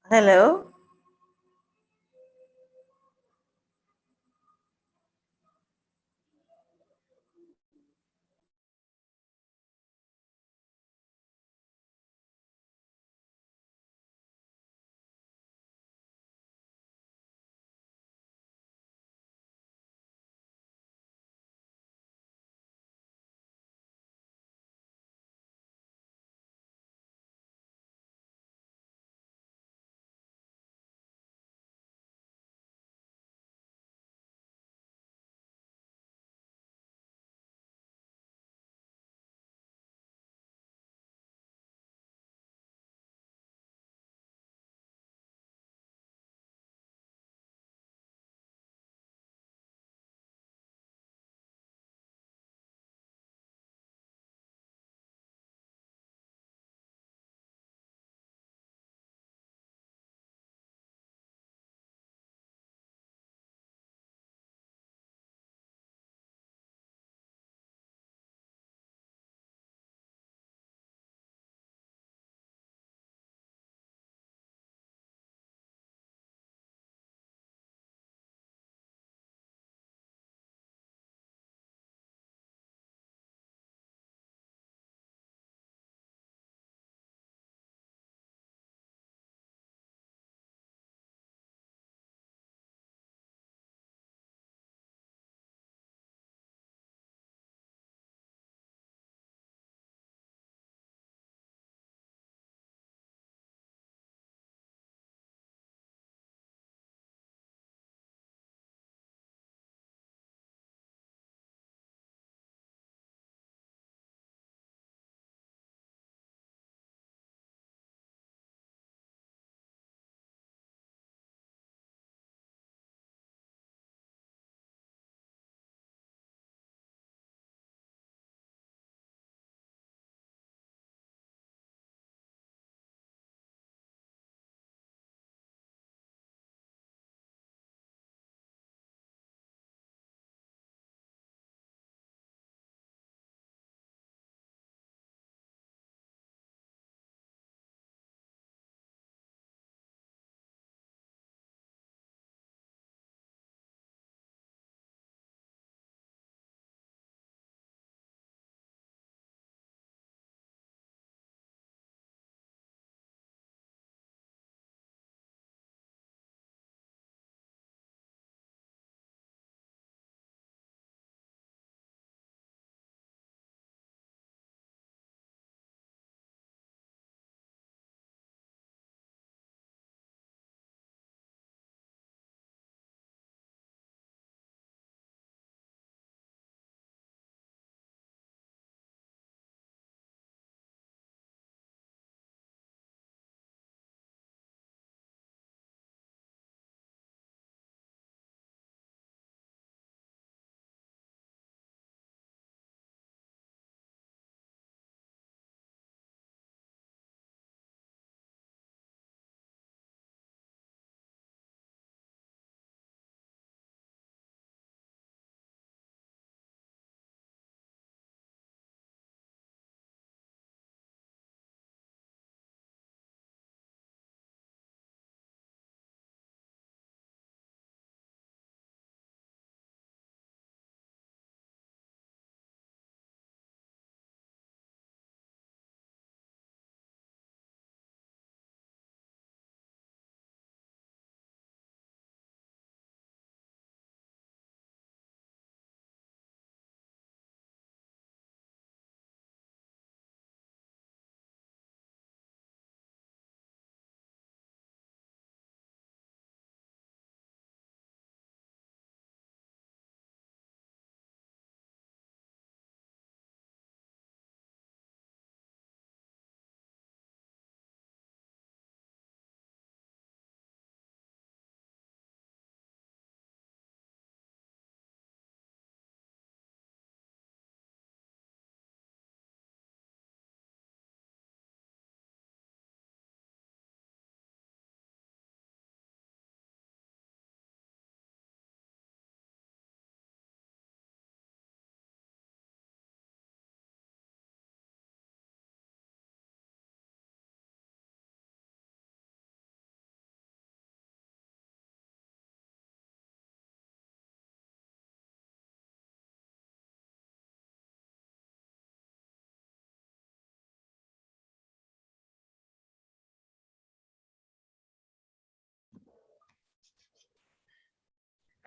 Hello.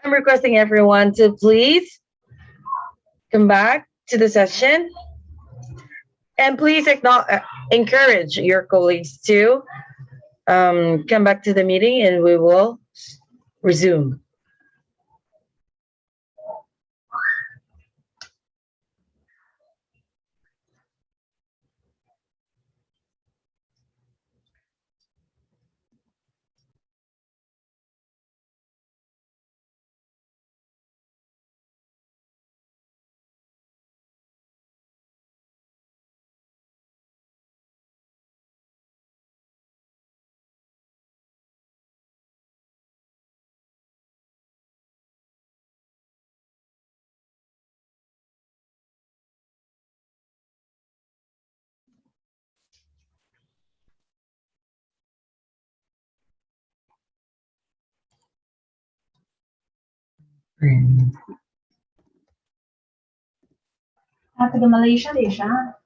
I'm requesting everyone to please come back to the session and please encourage your colleagues to come back to the meeting and we will resume. After the Malaysia Desha.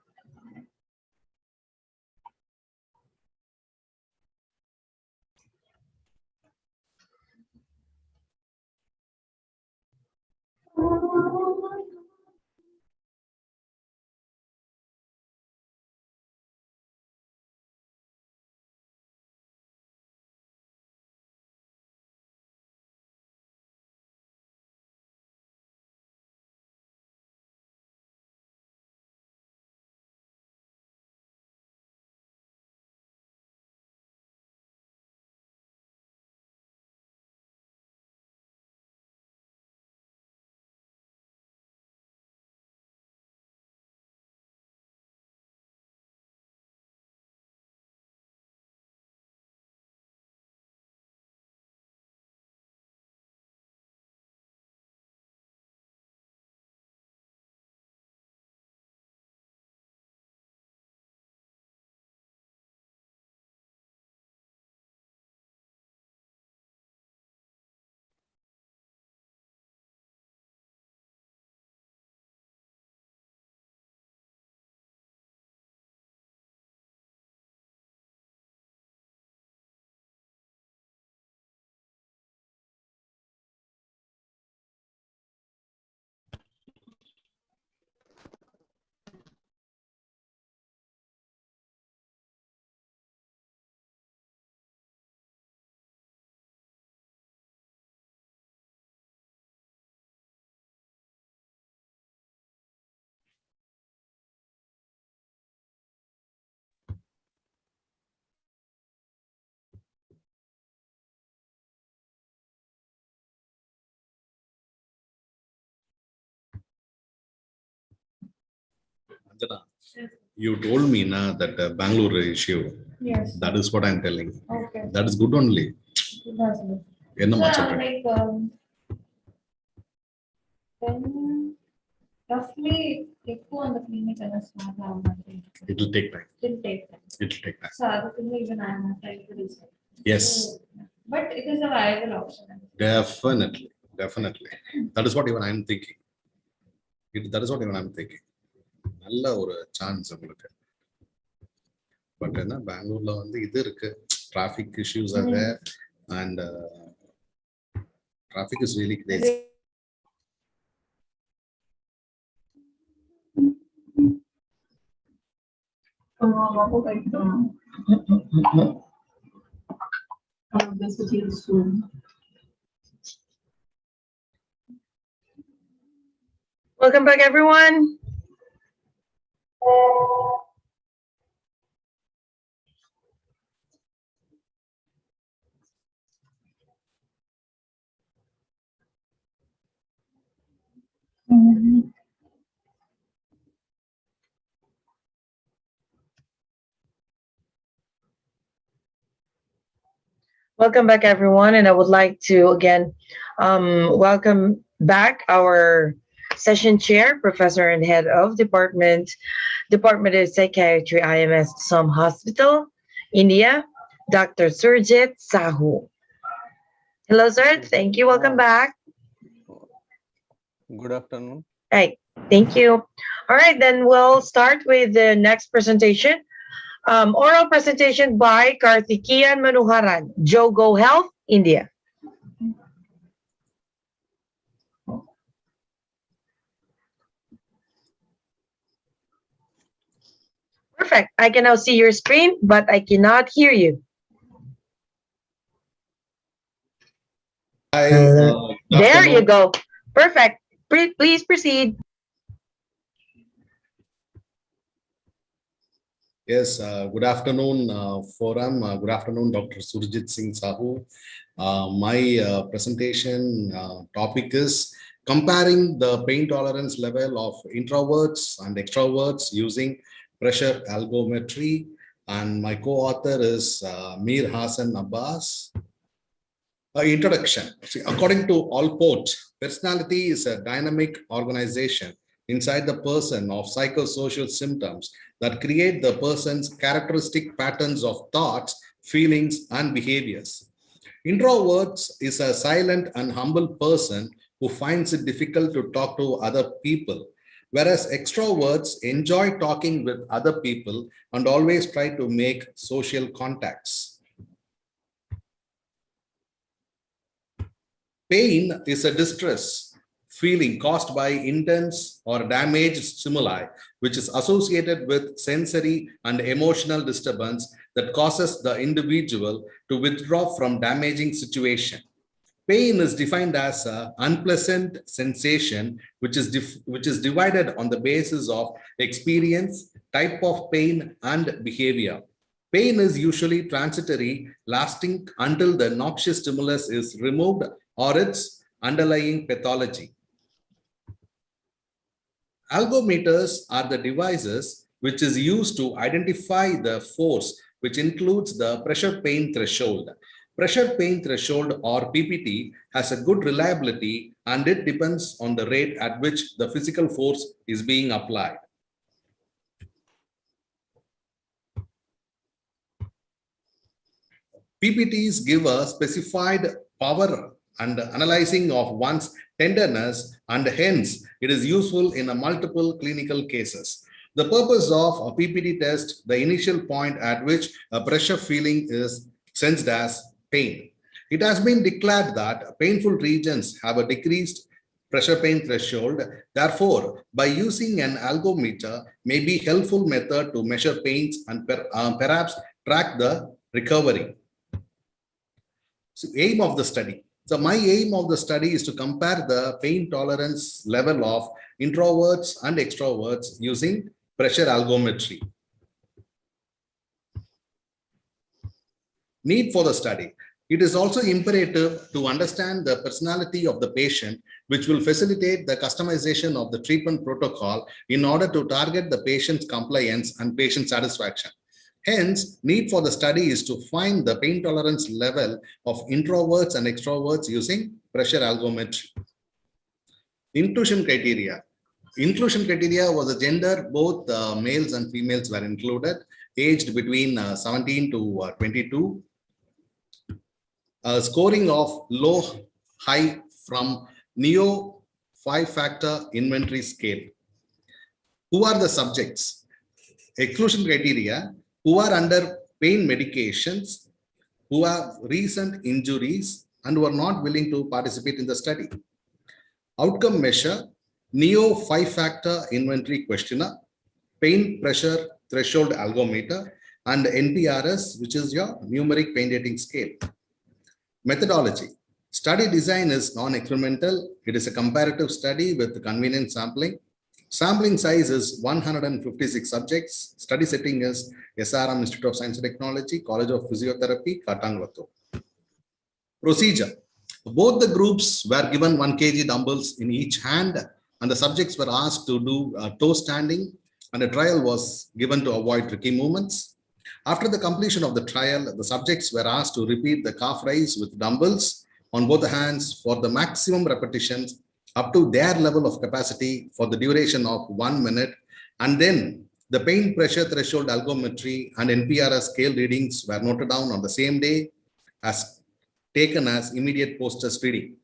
Anjana, you told me na that Bangalore issue. Yes. That is what I'm telling. Okay. That is good only. That's good. என்னமா Yeah, சொல்றேன்? like then roughly எப்போ அந்த clinic எல்லாம் start ஆகும் மாதிரி இருக்கு. It will take time. It will take time. It will take time. So அதுக்குள்ள even I am trying to research. Yes. So, but it is a viable option. Definitely. Definitely. That is what even I'm thinking. That is what even I'm thinking. நல்ல ஒரு chance உங்களுக்கு. But என்ன பெங்களூர்ல வந்து இது இருக்கு, traffic issues ஆக and traffic is really crazy. Welcome back, everyone. Welcome back, everyone. And I would like to again welcome back our session chair, professor and head of Department of Psychiatry, IMS Som Hospital, India, Dr. Surjit Sahu. Hello, sir. Thank you. Welcome back. Good afternoon. Right. Thank you. All right, then we'll start with the next presentation. Oral presentation by Karthikeyan Manoharan, Jogo Health, India. Perfect. I can now see your screen, but I cannot hear you. Hi, good There you afternoon. go. Perfect. Please proceed. Yes, good afternoon, forum. Good afternoon, Dr. Surjit Singh Sahu. My presentation topic is comparing the pain tolerance level of introverts and extroverts using pressure algometry. And my co-author is Mir Hassan Abbas. Introduction. See, according to Allport, personality is a dynamic organization inside the person of psychosocial symptoms that create the person's characteristic patterns of thoughts, feelings, and behaviors. Introverts is a silent and humble person who finds it difficult to talk to other people, whereas extroverts enjoy talking with other people and always try to make social contacts. Pain is a distress feeling caused by intense or damaged stimuli, which is associated with sensory and emotional disturbance that causes the individual to withdraw from damaging situation. Pain is defined as an unpleasant sensation, which is divided on the basis of experience, type of pain, and behavior. Pain is usually transitory, lasting until the noxious stimulus is removed or its underlying pathology. Algometers are the devices which is used to identify the force, which includes the pressure pain threshold. Pressure pain threshold, or PPT, has a good reliability, and it depends on the rate at which the physical force is being applied. PPTs give a specified power and analyzing of one's tenderness, and hence it is useful in a multiple clinical cases. The purpose of a PPT test, the initial point at which a pressure feeling is sensed as pain. It has been declared that painful regions have a decreased pressure pain threshold. Therefore, by using an algometer may be a helpful method to measure pains and perhaps track the recovery. So, aim of the study. So my aim of the study is to compare the pain tolerance level of introverts and extroverts using pressure algometry. Need for the study. It is also imperative to understand the personality of the patient, which will facilitate the customization of the treatment protocol in order to target the patient's compliance and patient satisfaction. Hence, need for the study is to find the pain tolerance level of introverts and extroverts using pressure algometry. Inclusion criteria. Inclusion criteria was a gender, both males and females were included, aged between 17 to 22. Scoring of low, high from Neo 5-factor inventory scale. Who are the subjects? Exclusion criteria: who are under pain medications, who have recent injuries, and who are not willing to participate in the study. Outcome measure: Neo 5-factor inventory questionnaire, pain pressure threshold algometer, and NPRS, which is your numeric pain rating scale. Methodology. Study design is non-experimental. It is a comparative study with convenient sampling. Sampling size is 156 subjects. Study setting is SRM Institute of Science and Technology, College of Physiotherapy, Katangvattu. Procedure. Both the groups were given 1 kg dumbbells in each hand, and the subjects were asked to do toe standing, and a trial was given to avoid tricky movements. After the completion of the trial, the subjects were asked to repeat the calf raise with dumbbells on both the hands for the maximum repetitions up to their level of capacity for the duration of 1 minute, and then the pain pressure threshold algometry and NPRS scale readings were noted down on the same day as taken as immediate post-test reading.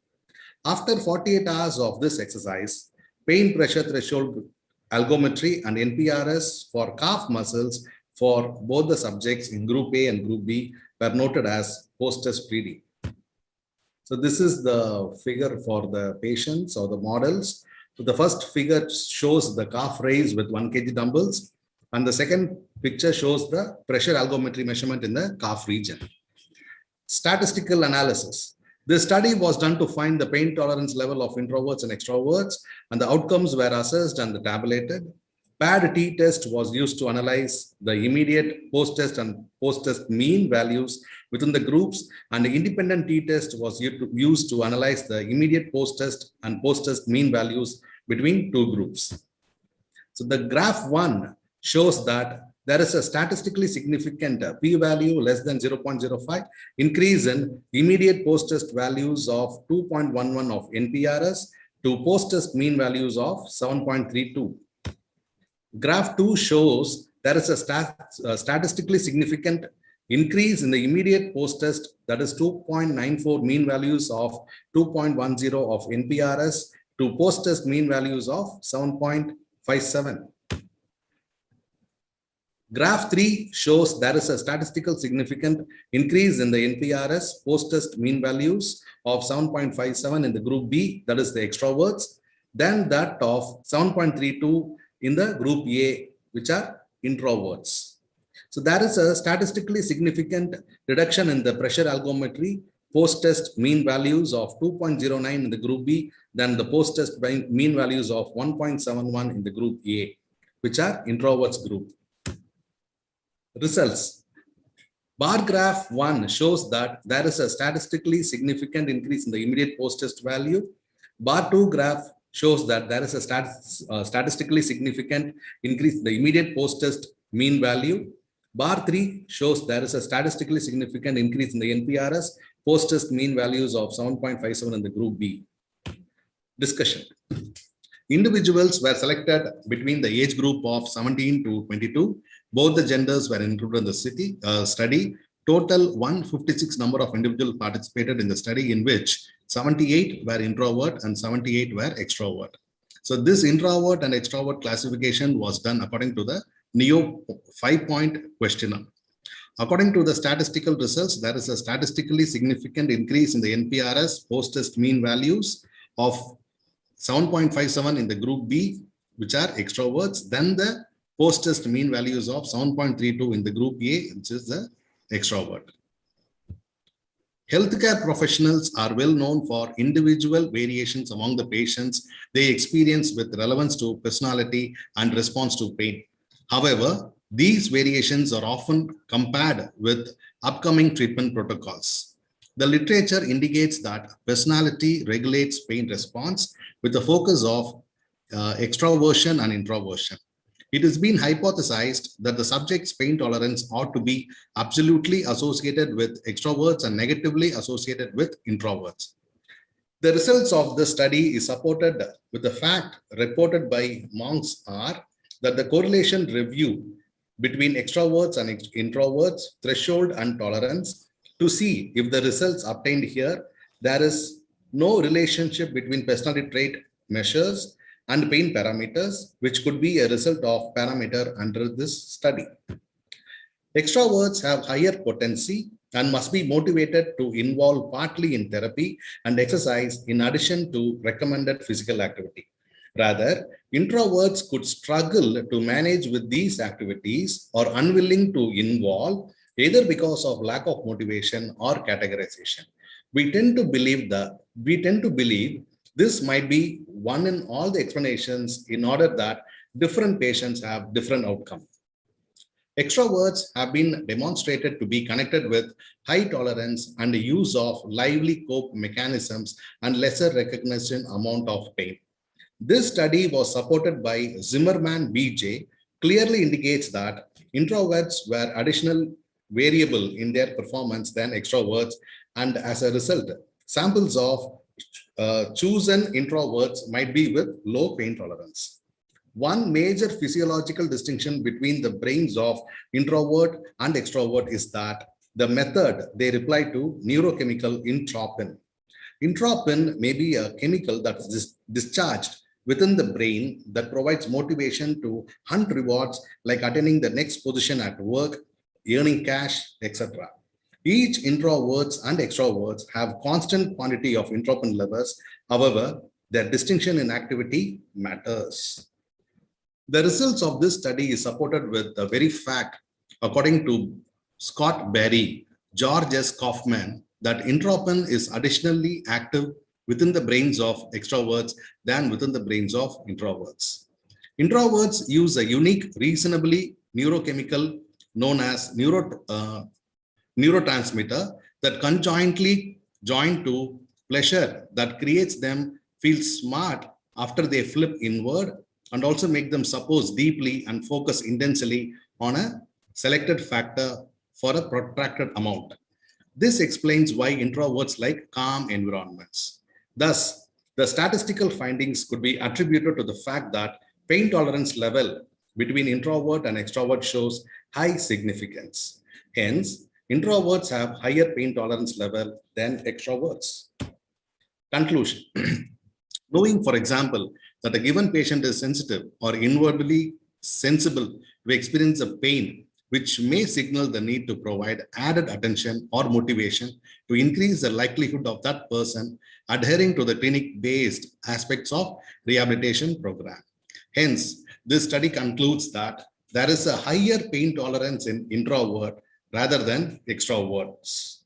After 48 hours of this exercise, pain pressure threshold algometry and NPRS for calf muscles for both the subjects in Group A and Group B were noted as post-test reading. So this is the figure for the patients or the models. So the first figure shows the calf raise with 1 kg dumbbells. And the second picture shows the pressure algometry measurement in the calf region. Statistical analysis. This study was done to find the pain tolerance level of introverts and extroverts, and the outcomes were assessed and tabulated. Paired t-test was used to analyze the immediate post-test and post-test mean values within the groups, and the independent t-test was used to analyze the immediate post-test and post-test mean values between two groups. So the graph 1 shows that there is a statistically significant p-value less than 0.05 increase in immediate post-test values of 2.11 of NPRS to post-test mean values of 7.32. Graph 2 shows there is a statistically significant increase in the immediate post-test, that is 2.94 mean values of 2.10 of NPRS to post-test mean values of 7.57. Graph 3 shows there is a statistical significant increase in the NPRS post-test mean values of 7.57 in the group B, that is the extroverts, than that of 7.32 in the group A, which are introverts. So there is a statistically significant reduction in the pressure algometry post-test mean values of 2.09 in the group B than the post-test mean values of 1.71 in the group A, which are introverts group. Results. Bar graph 1 shows that there is a statistically significant increase in the immediate post-test value. Bar 2 graph shows that there is a statistically significant increase in the immediate post-test mean value. Bar 3 shows there is a statistically significant increase in the NPRS post-test mean values of 7.57 in the group B. Discussion. Individuals were selected between the age group of 17 to 22. Both the genders were included in the study. Total 156 number of individuals participated in the study, in which 78 were introvert and 78 were extrovert. So this introvert and extrovert classification was done according to the NEO 5-point questionnaire. According to the statistical results, there is a statistically significant increase in the NPRS post-test mean values of 7.57 in the group B, which are extroverts, then the post-test mean values of 7.32 in the group A, which is the extrovert. Healthcare professionals are well known for individual variations among the patients they experience with relevance to personality and response to pain. However, these variations are often compared with upcoming treatment protocols. The literature indicates that personality regulates pain response with a focus of extroversion and introversion. It has been hypothesized that the subject's pain tolerance ought to be absolutely associated with extroverts and negatively associated with introverts. The results of this study is supported with the fact reported by Monks are that the correlation review between extroverts and introverts, threshold and tolerance, to see if the results obtained here, there is no relationship between personality trait measures and pain parameters, which could be a result of parameter under this study. Extroverts have higher potency and must be motivated to involve partly in therapy and exercise in addition to recommended physical activity. Rather, introverts could struggle to manage with these activities or unwilling to involve, either because of lack of motivation or categorization. We tend to believe this might be one in all the explanations in order that different patients have different outcomes. Extroverts have been demonstrated to be connected with high tolerance and the use of lively cope mechanisms and lesser recognition amount of pain. This study was supported by Zimmerman BJ, clearly indicates that introverts were additional variable in their performance than extroverts, and as a result, samples of chosen introverts might be with low pain tolerance. One major physiological distinction between the brains of introvert and extrovert is that the method they reply to neurochemical entropin. Entropin may be a chemical that is discharged within the brain that provides motivation to hunt rewards like attaining the next position at work, earning cash, etc. Each introverts and extroverts have constant quantity of entropin levels. However, their distinction in activity matters. The results of this study is supported with the very fact, according to Scott Berry, George S. Kaufman, that intropin is additionally active within the brains of extroverts than within the brains of introverts. Introverts use a unique, reasonably neurochemical known as neurotransmitter that conjointly join to pleasure that creates them feel smart after they flip inward and also make them suppose deeply and focus intensely on a selected factor for a protracted amount. This explains why introverts like calm environments. Thus, the statistical findings could be attributed to the fact that pain tolerance level between introvert and extrovert shows high significance. Hence, introverts have higher pain tolerance level than extroverts. Conclusion. Knowing, for example, that a given patient is sensitive or inwardly sensible to experience a pain, which may signal the need to provide added attention or motivation to increase the likelihood of that person adhering to the clinic-based aspects of rehabilitation program. Hence, this study concludes that there is a higher pain tolerance in introvert rather than extroverts.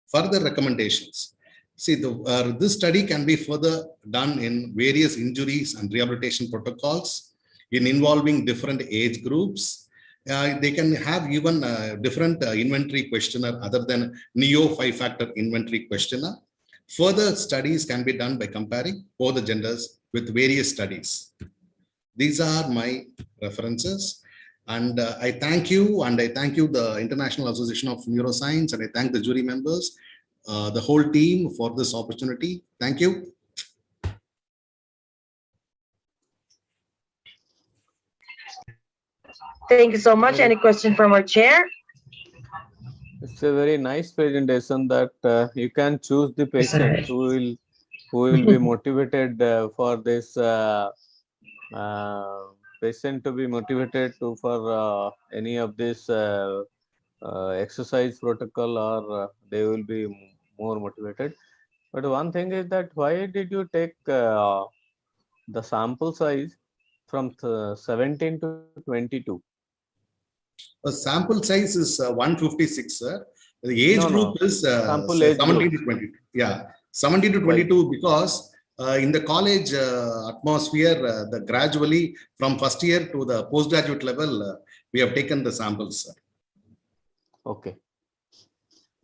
Further recommendations. See, this study can be further done in various injuries and rehabilitation protocols in involving different age groups. They can have even a different inventory questionnaire other than NEO 5-factor inventory questionnaire. Further studies can be done by comparing both the genders with various studies. These are my references. And I thank you, and I thank you, the International Association of Neuroscience, and I thank the jury members, the whole team for this opportunity. Thank you. Thank you so much. Any question from our chair? It's a very nice presentation that you can choose the patient who will be motivated for this patient to be motivated to for any of this exercise protocol, or they will be more motivated. But one thing is that why did you take the sample size from 17 to 22? The sample size is 156, sir. The age group is 17 to 22. Yeah, 17 to 22 because in the college atmosphere, gradually from first year to the postgraduate level, we have taken the samples, sir. Okay.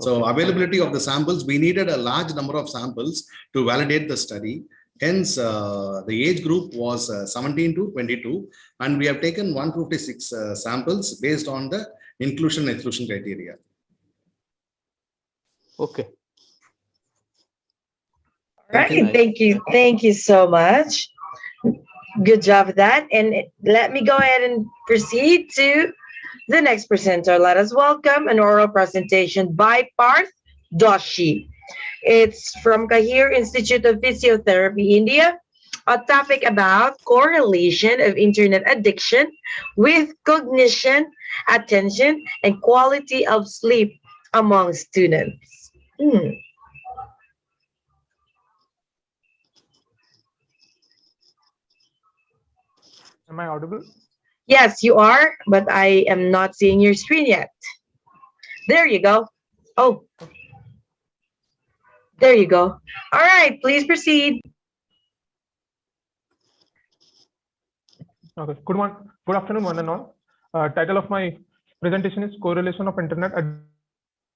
So availability of the samples, we needed a large number of samples to validate the study. Hence, the age group was 17 to 22, and we have taken 156 samples based on the inclusion and exclusion criteria. Okay. All right, thank you so much. Good job with that. And let me go ahead and proceed to the next presenter. Let us welcome an oral presentation by Parth Doshi. It's from Kahir Institute of Physiotherapy, India, a topic about correlation of internet addiction with cognition, attention, and quality of sleep among students. Am I audible? Yes, you are, but I am not seeing your screen yet. There you go. Oh, there you go. All right, please proceed. Okay. Good afternoon, one and all. Title of my presentation is Correlation of Internet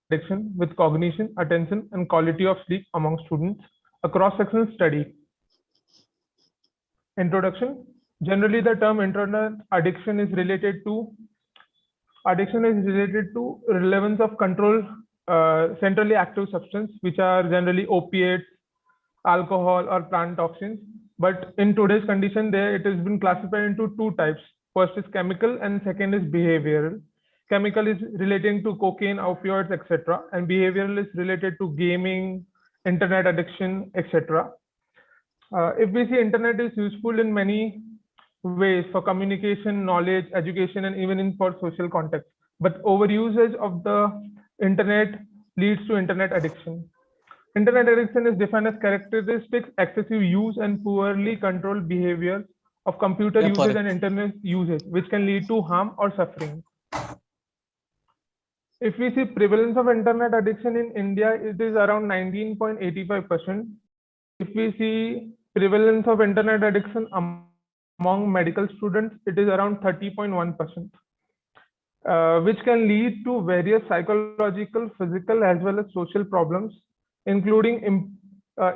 Addiction with Cognition, Attention, and Quality of Sleep Among Students, a cross-sectional study. Introduction. Generally, the term internet addiction is related to relevance of control centrally active substance, which are generally opiates, alcohol, or plant toxins. But in today's condition, it has been classified into two types. First is chemical, and second is behavioral. Chemical is relating to cocaine, opioids, etc., and behavioral is related to gaming, internet addiction, etc. If we see, internet is useful in many ways for communication, knowledge, education, and even for social context. But overusage of the internet leads to internet addiction. Internet addiction is defined as characteristics, excessive use, and poorly controlled behavior of computer usage and internet usage, which can lead to harm or suffering. If we see prevalence of internet addiction in India, it is around 19.85%. If we see prevalence of internet addiction among medical students, it is around 30.1%, which can lead to various psychological, physical, as well as social problems, including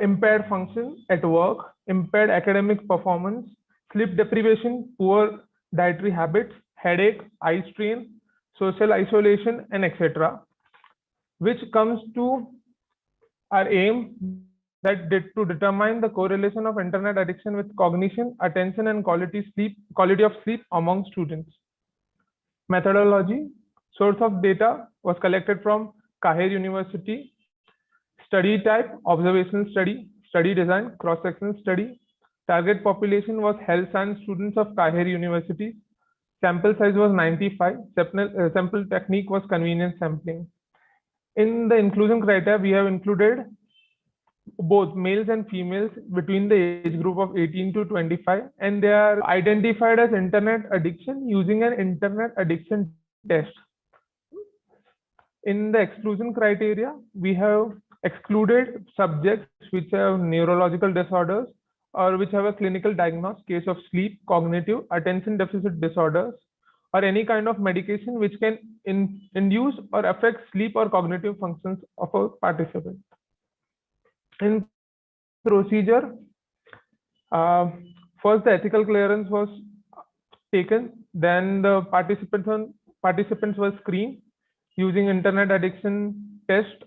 impaired function at work, impaired academic performance, sleep deprivation, poor dietary habits, headache, eye strain, social isolation, and etc. Which comes to our aim that to determine the correlation of internet addiction with cognition, attention, and quality of sleep among students. Methodology: source of data was collected from Kahir University. Study type: observational study. Study design: cross-section study. Target population was health science students of Kahir University. Sample size was 95. Sample technique was convenience sampling. In the inclusion criteria, we have included both males and females between the age group of 18 to 25, and they are identified as internet addiction using an internet addiction test. In the exclusion criteria, we have excluded subjects which have neurological disorders or which have a clinical diagnosed case of sleep, cognitive, attention deficit disorders, or any kind of medication which can induce or affect sleep or cognitive functions of a participant. In procedure, first the ethical clearance was taken, then the participants were screened using internet addiction test,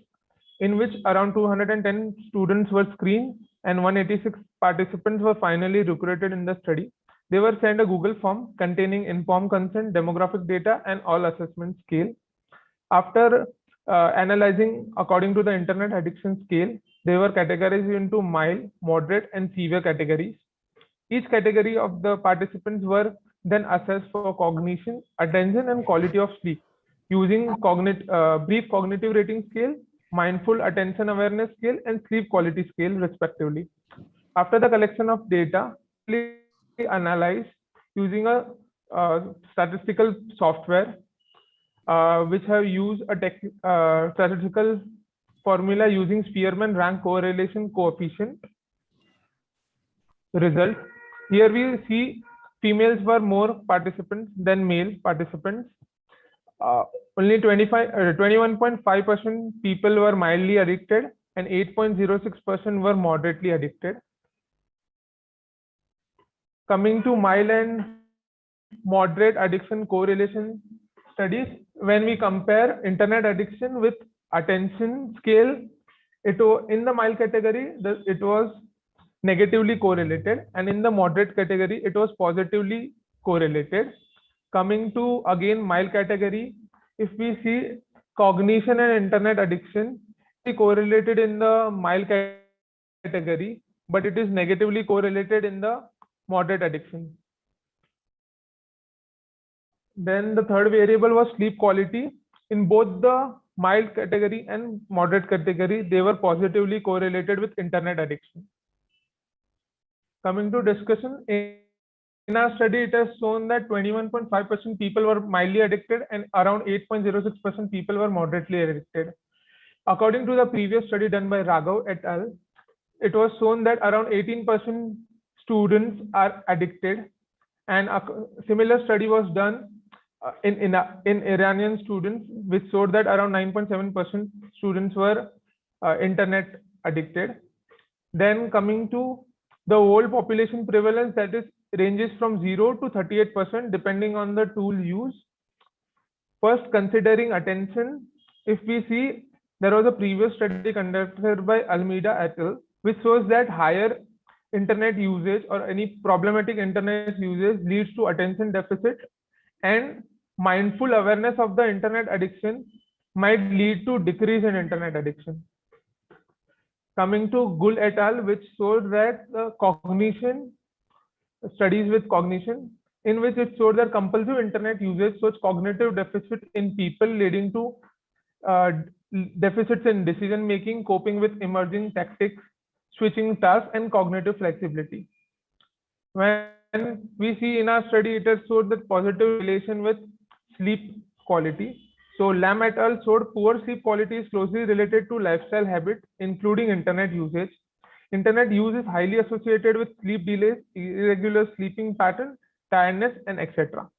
in which around 210 students were screened and 186 participants were finally recruited in the study. They were sent a Google form containing informed consent, demographic data, and all assessment scale. After analyzing according to the internet addiction scale, they were categorized into mild, moderate, and severe categories. Each category of the participants were then assessed for cognition, attention, and quality of sleep using brief cognitive rating scale, mindful attention awareness scale, and sleep quality scale, respectively. After the collection of data, analyzed using a statistical software, which have used a statistical formula using Spearman rank correlation coefficient. Result: here we see females were more participants than male participants. Only 21.5% people were mildly addicted and 8.06% were moderately addicted. Coming to mild and moderate addiction correlation studies, when we compare internet addiction with attention scale, in the mild category, it was negatively correlated, and in the moderate category, it was positively correlated. Coming to again mild category, if we see cognition and internet addiction, it correlated in the mild category, but it is negatively correlated in the moderate addiction. Then the third variable was sleep quality. In both the mild category and moderate category, they were positively correlated with internet addiction. Coming to discussion, in our study, it has shown that 21.5% people were mildly addicted and around 8.06% people were moderately addicted. According to the previous study done by Raghav et al., it was shown that around 18% students are addicted, and a similar study was done in Iranian students, which showed that around 9.7% students were internet addicted. Then coming to the whole population prevalence, that is ranges from 0 to 38% depending on the tool used. First, considering attention, if we see, there was a previous study conducted by Almeida et al., which shows that higher internet usage or any problematic internet usage leads to attention deficit, and mindful awareness of the internet addiction might lead to decrease in internet addiction. Coming to Gul et al., which showed that cognition, studies with cognition, in which it showed that compulsive internet usage shows cognitive deficit in people, leading to deficits in decision making, coping with emerging tactics, switching tasks, and cognitive flexibility. When we see in our study, it has showed that positive relation with sleep quality. So Lam et al. Showed poor sleep quality is closely related to lifestyle habits, including internet usage. Internet use is highly associated with sleep delays, irregular sleeping pattern, tiredness, and etc.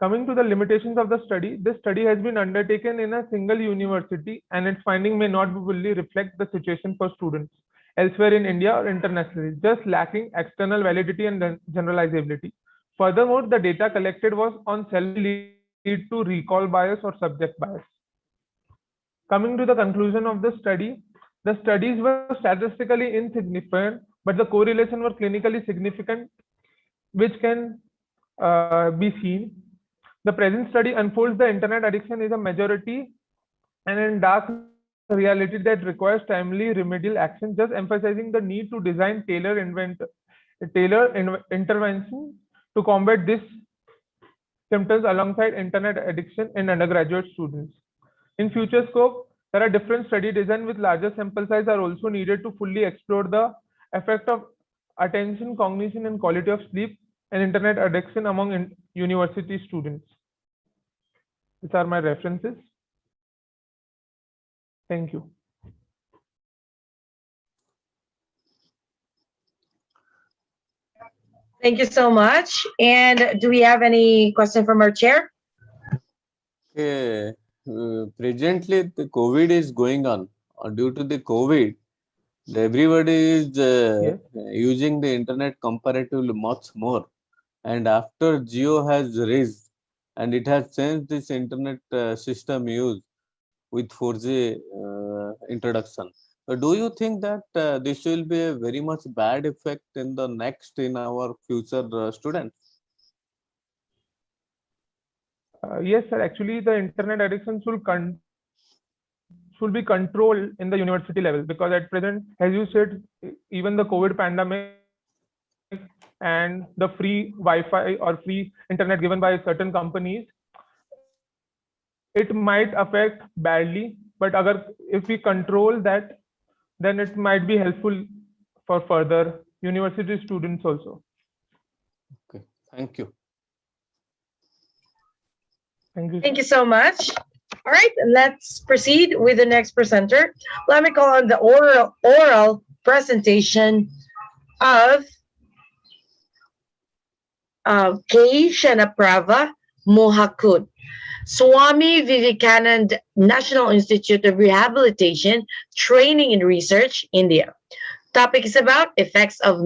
Coming to the limitations of the study, this study has been undertaken in a single university and its finding may not fully reflect the situation for students elsewhere in India or internationally, just lacking external validity and generalizability. Furthermore, the data collected was on self-lead to recall bias or subject bias. Coming to the conclusion of the studies were statistically insignificant, but the correlation were clinically significant, which can be seen. The present study unfolds the internet addiction is a majority and in dark reality that requires timely remedial action, just emphasizing the need to design tailored intervention to combat these symptoms alongside internet addiction in undergraduate students. In future scope, there are different study design with larger sample size are also needed to fully explore the effect of attention, cognition, and quality of sleep and internet addiction among university students. These are my references. Thank you. Thank you so much. And do we have any question from our chair? Okay. Presently, the COVID is going on. Due to the COVID, everybody is using the internet comparatively much more. And after Jio has raised, and it has changed this internet system use with 4G introduction. Do you think that this will be a very much bad effect in the next in our future students? Yes, sir. Actually, the internet addiction should be controlled in the university level because at present, as you said, even the COVID pandemic and the free Wi-Fi or free internet given by certain companies, it might affect badly. But if we control that, then it might be helpful for further university students also. Okay, thank you. Thank you. Thank you so much. All right, let's proceed with the next presenter. Let me call on the oral presentation of K. Shanaprava Mohakut, Swami Vivekananda National Institute of Rehabilitation, Training and Research, India. Topic is about effects of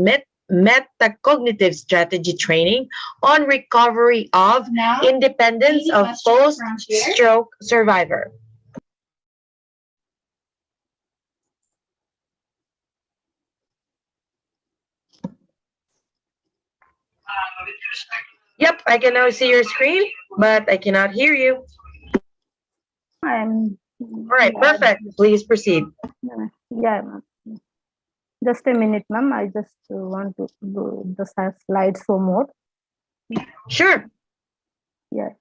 metacognitive strategy training on recovery of independence of post-stroke survivor. Yep, I can now see your screen, but I cannot hear you. All right, perfect. Please proceed. Yeah, ma'am. Just a minute, ma'am. I just want to do the slideshow mode. Sure. Yeah.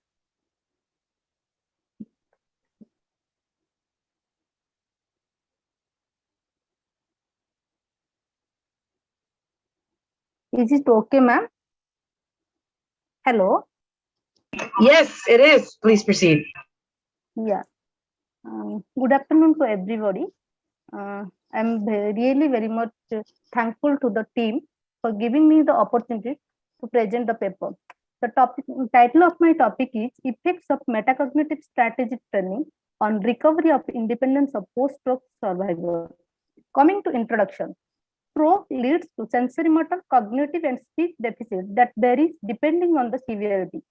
Is it okay, ma'am? Hello? Yes, it is. Please proceed. Yeah. Good afternoon to everybody. I'm really very much thankful to the team for giving me the opportunity to present the paper. The title of my topic is Effects of Metacognitive Strategic Training on Recovery of Independence of Post-Stroke Survivor. Coming to introduction. Stroke leads to sensorimotor, cognitive, and speech deficit that varies depending on the severity.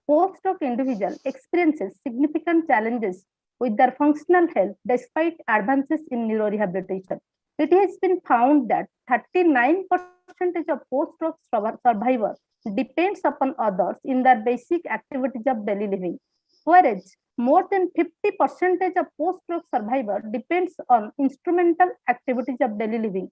Post-stroke individual experiences significant challenges with their functional health despite advances in neurorehabilitation. It has been found that 39% of post-stroke survivors depends upon others in their basic activities of daily living, whereas more than 50% of post-stroke survivors depends on instrumental activities of daily living.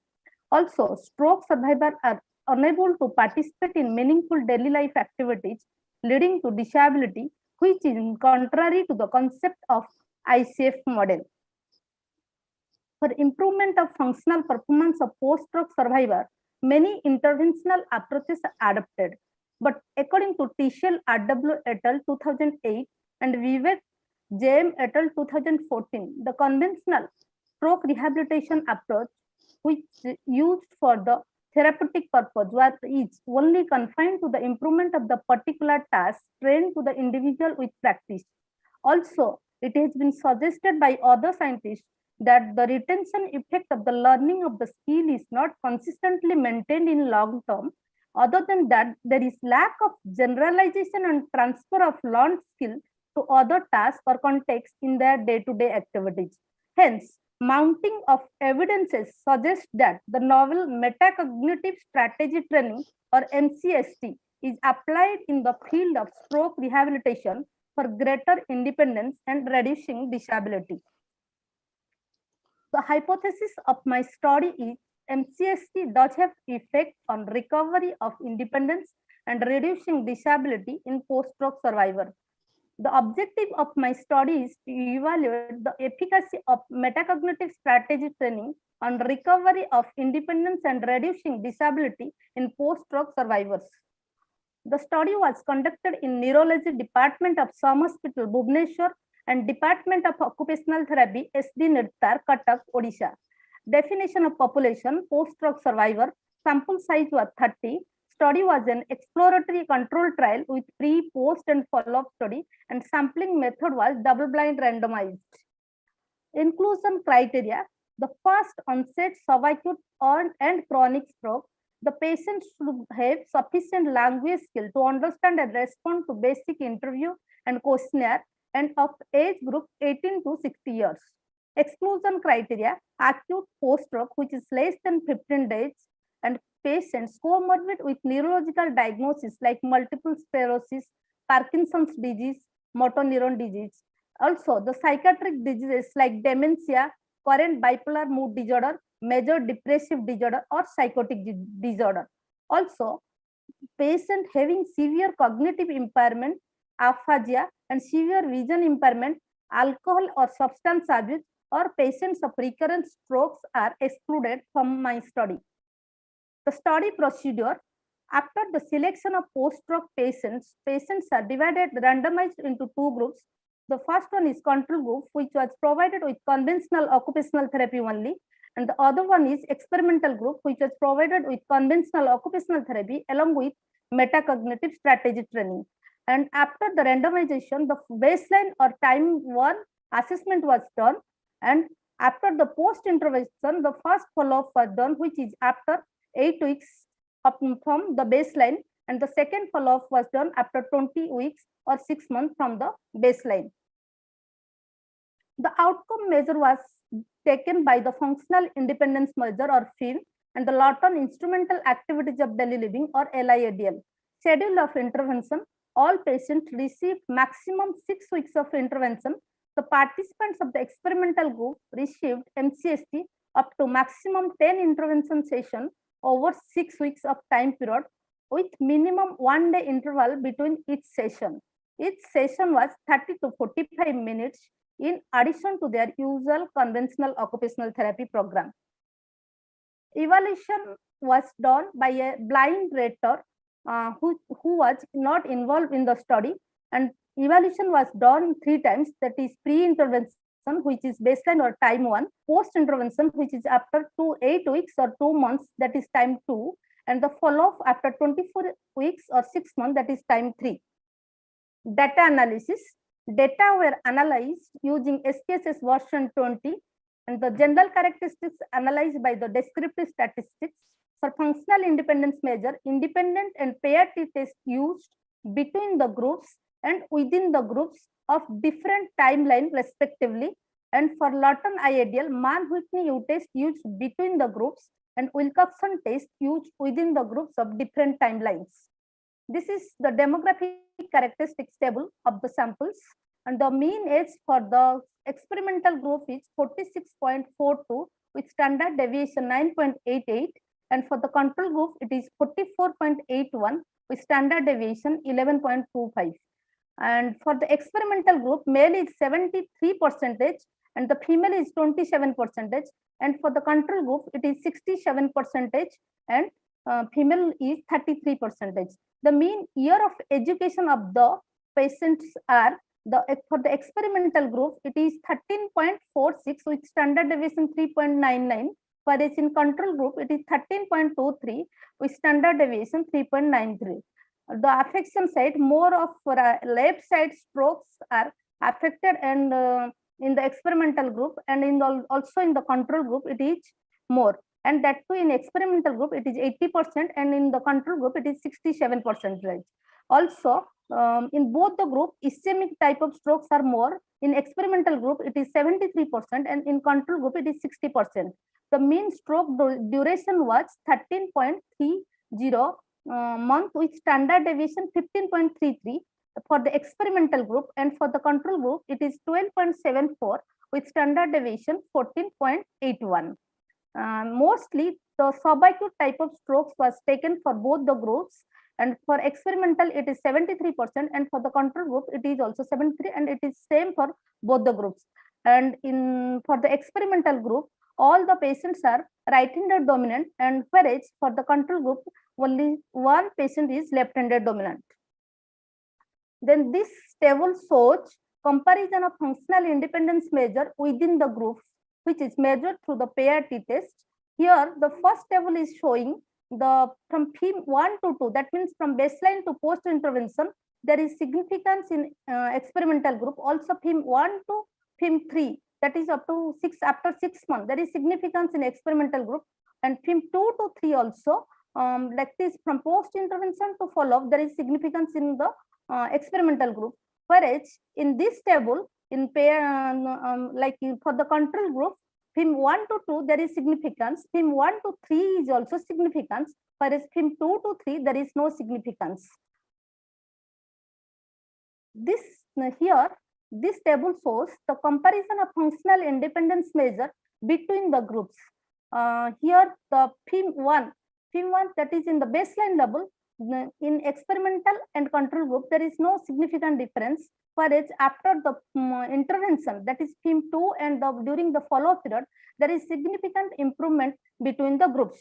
Also, stroke survivors are unable to participate in meaningful daily life activities, leading to disability, which is contrary to the concept of ICF model. For improvement of functional performance of post-stroke survivor, many interventional approaches are adopted. But according to Tishel R.W. et al. 2008 and Vivek J.M. et al. 2014, the conventional stroke rehabilitation approach, which is used for the therapeutic purpose, is only confined to the improvement of the particular task trained to the individual with practice. Also, it has been suggested by other scientists that the retention effect of the learning of the skill is not consistently maintained in long term. Other than that, there is lack of generalization and transfer of learned skill to other tasks or contexts in their day-to-day activities. Hence, mounting of evidences suggests that the novel metacognitive strategy training or MCST is applied in the field of stroke rehabilitation for greater independence and reducing disability. The hypothesis of my study is MCST does have effect on recovery of independence and reducing disability in post-stroke survivors. The objective of my study is to evaluate the efficacy of metacognitive strategy training on recovery of independence and reducing disability in post-stroke survivors. The study was conducted in Neurology Department of SAM Hospital, Bhubaneswar, and Department of Occupational Therapy, SD Nirtar, Cuttack, Odisha. Definition of population, post-stroke survivor, sample size was 30. Study was an exploratory control trial with pre, post, and follow-up study, and sampling method was double-blind randomized. Inclusion criteria: the first onset subacute and chronic stroke. The patient should have sufficient language skill to understand and respond to basic interview and questionnaire, and of age group 18 to 60 years. Exclusion criteria: acute post-stroke, which is less than 15 days, and patients comorbid with neurological diagnosis like multiple sclerosis, Parkinson's disease, motor neuron disease. Also, the psychiatric diseases like dementia, current bipolar mood disorder, major depressive disorder, or psychotic disorder. Also, patient having severe cognitive impairment, aphasia, and severe vision impairment, alcohol or substance abuse, or patients of recurrent strokes are excluded from my study. The study procedure: after the selection of post-stroke patients, patients are divided, randomized into two groups. The first one is control group, which was provided with conventional occupational therapy only, and the other one is experimental group, which was provided with conventional occupational therapy along with metacognitive strategy training. And after the randomization, the baseline or time one assessment was done, and after the post-intervention, the first follow-up was done, which is after 8 weeks from the baseline, and the second follow-up was done after 20 weeks or 6 months from the baseline. The outcome measure was taken by the functional independence measure or FIM and the Lawton instrumental activities of daily living or LIADL. Schedule of intervention: all patients received maximum 6 weeks of intervention. The participants of the experimental group received MCST up to maximum 10 intervention sessions over 6 weeks of time period with minimum 1 day interval between each session. Each session was 30 to 45 minutes in addition to their usual conventional occupational therapy program. Evaluation was done by a blind rater who was not involved in the study, and evaluation was done 3 times, that is pre-intervention, which is baseline or time 1, post-intervention, which is after 8 weeks or 2 months, that is time 2, and the follow-up after 24 weeks or 6 months, that is time 3. Data analysis: data were analyzed using SPSS version 20, and the general characteristics analyzed by the descriptive statistics. For functional independence measure, independent and paired tests used between the groups and within the groups of different timeline respectively, and for Lawton IADL, Mann-Whitney U-test used between the groups and Wilcoxon test used within the groups of different timelines. This is the demographic characteristics table of the samples, and the mean age for the experimental group is 46.42 with standard deviation 9.88, and for the control group it is 44.81 with standard deviation 11.25. And for the experimental group, male is 73% and the female is 27%, and for the control group it is 67% and female is 33%. The mean year of education of the patients are for the experimental group, it is 13.46 with standard deviation 3.99. Whereas in control group, it is 13.23 with standard deviation 3.93. The affection side, more of left side strokes are affected, and in the experimental group, and also in the control group, it is more. And that too, in experimental group, it is 80%, and in the control group, it is 67%. Also, in both the group, ischemic type of strokes are more. In experimental group, it is 73%, and in control group, it is 60%. The mean stroke duration was 13.30 month with standard deviation 15.33 for the experimental group, and for the control group, it is 12.74 with standard deviation 14.81. Mostly, the subacute type of strokes was taken for both the groups, and for experimental it is 73%, and for the control group it is also 73, and it is same for both the groups. And for the experimental group, all the patients are right-handed dominant, and whereas for the control group only one patient is left-handed dominant. Then this table shows comparison of functional independence measure within the groups, which is measured through the pair t-test. Here the first table is showing the from FIM 1 to 2, that means from baseline to post intervention, there is significance in experimental group. Also FIM 1 to FIM 3, that is up to after 6 months, there is significance in experimental group, and FIM 2 to 3 also, like this from post intervention to follow up, there is significance in the experimental group. Whereas in this table, in pair for the control group, FIM 1 to 2 there is significance, FIM 1 to 3 is also significance, whereas FIM 2 to 3 there is no significance. This table shows the comparison of functional independence measure between the groups. Here the FIM 1 that is in the baseline level, in experimental and control group there is no significant difference, whereas after the intervention, that is FIM 2, and during the follow-up period, there is significant improvement between the groups.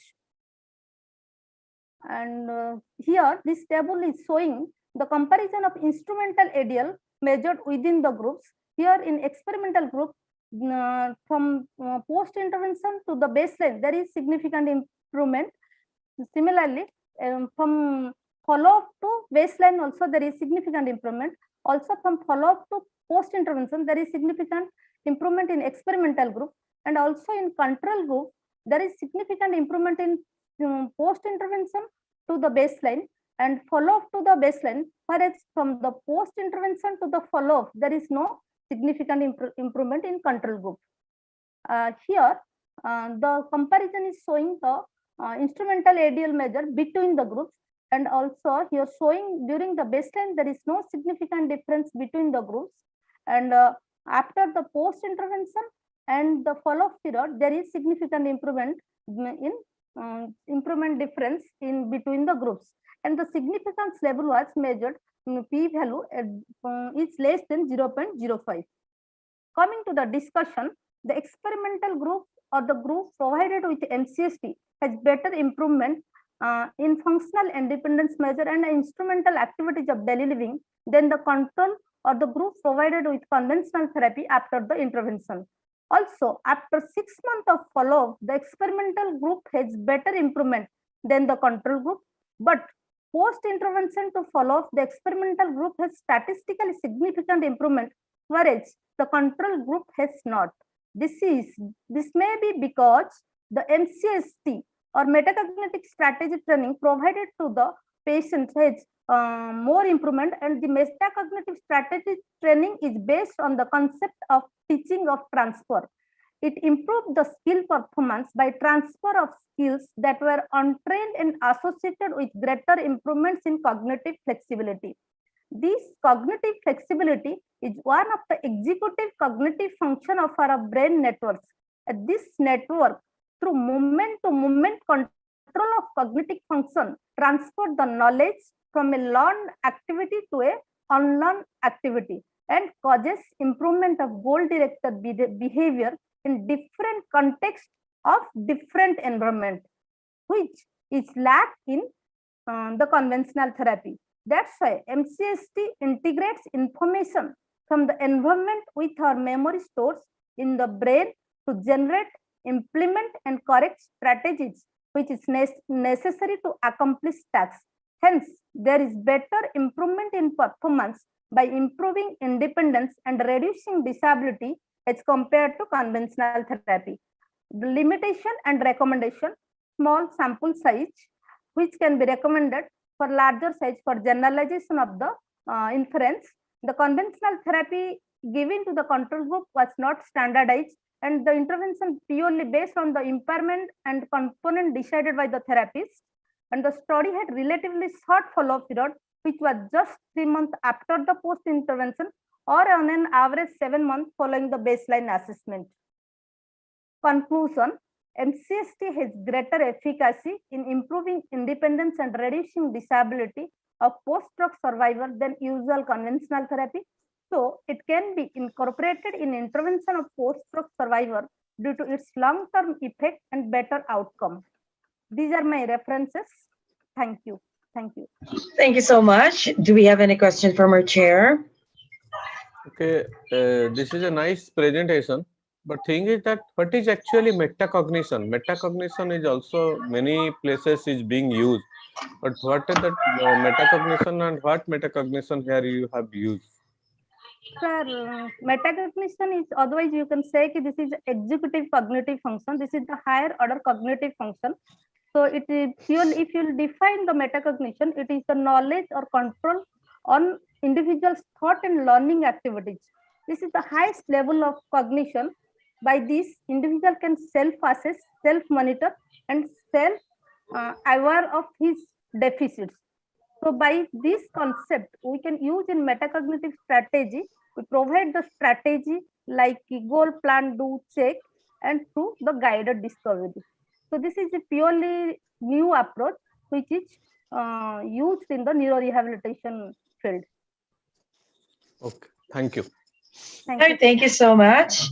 And here this table is showing the comparison of instrumental ADL measured within the groups. Here in experimental group, from post intervention to the baseline, there is significant improvement. Similarly, from follow-up to baseline also there is significant improvement. Also from follow-up to post intervention there is significant improvement in experimental group, and also in control group there is significant improvement in post intervention to the baseline and follow-up to the baseline, whereas from the post intervention to the follow-up there is no significant improvement in control group. Here the comparison is showing the instrumental ADL measure between the groups, and also here showing during the baseline there is no significant difference between the groups, and after the post intervention and the follow-up period there is significant improvement in improvement difference in between the groups, and the significance level was measured p-value is less than 0.05. Coming to the discussion, the experimental group or the group provided with MCST has better improvement in functional independence measure and instrumental activities of daily living than the control or the group provided with conventional therapy after the intervention. Also, after 6 months of follow-up, the experimental group has better improvement than the control group, but post-intervention to follow-up, the experimental group has statistically significant improvement, whereas the control group has not. This may be because the MCST or metacognitive strategy training provided to the patient has more improvement, and the metacognitive strategy training is based on the concept of teaching of transfer. It improved the skill performance by transfer of skills that were untrained and associated with greater improvements in cognitive flexibility. This cognitive flexibility is one of the executive cognitive function of our brain networks. This network, through movement-to-movement control of cognitive function, transfer the knowledge from a learned activity to a unlearned activity and causes improvement of goal-directed behavior in different contexts of different environment, which is lacked in the conventional therapy. That's why MCST integrates information from the environment with our memory stores in the brain to generate, implement, and correct strategies which is necessary to accomplish tasks. Hence, there is better improvement in performance by improving independence and reducing disability as compared to conventional therapy. The limitation and recommendation: small sample size, which can be recommended for larger size for generalization of the inference. The conventional therapy given to the control group was not standardized, and the intervention purely based on the impairment and component decided by the therapist. And the study had relatively short follow-up period, which was just 3 months after the post-intervention, or on an average 7 months following the baseline assessment. Conclusion: MCST has greater efficacy in improving independence and reducing disability of post-stroke survivors than usual conventional therapy. So it can be incorporated in intervention of post-stroke survivor due to its long-term effect and better outcome. These are my references. Thank you. Thank you. Thank you so much. Do we have any questions from our chair? Okay, this is a nice presentation. But thing is that what is actually metacognition? Metacognition is also many places is being used. But what is that metacognition, and what metacognition here you have used? Sir, metacognition is, otherwise you can say that this is executive cognitive function. This is the higher order cognitive function. So it is purely, if you define the metacognition, it is the knowledge or control on individual's thought and learning activities. This is the highest level of cognition. By this, individual can self-assess, self-monitor, and self-aware of his deficits. So by this concept, we can use in metacognitive strategy. We provide the strategy like goal, plan, do, check, and through the guided discovery. So this is a purely new approach which is used in the neurorehabilitation field. Okay, thank you. Thank you so much.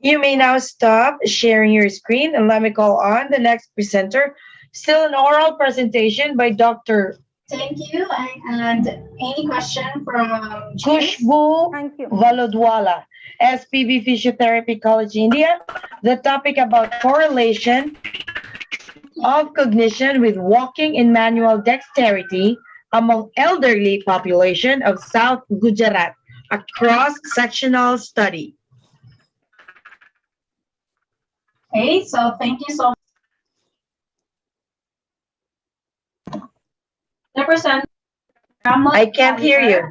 You may now stop sharing your screen and let me call on the next presenter. Still an oral presentation by Dr. Thank you. And any question from Khushbu Valodwala, SPB Physiotherapy College, India. The topic about correlation of cognition with walking and manual dexterity among elderly population of South Gujarat, a cross-sectional study. Okay, so thank you so much. I can't hear you.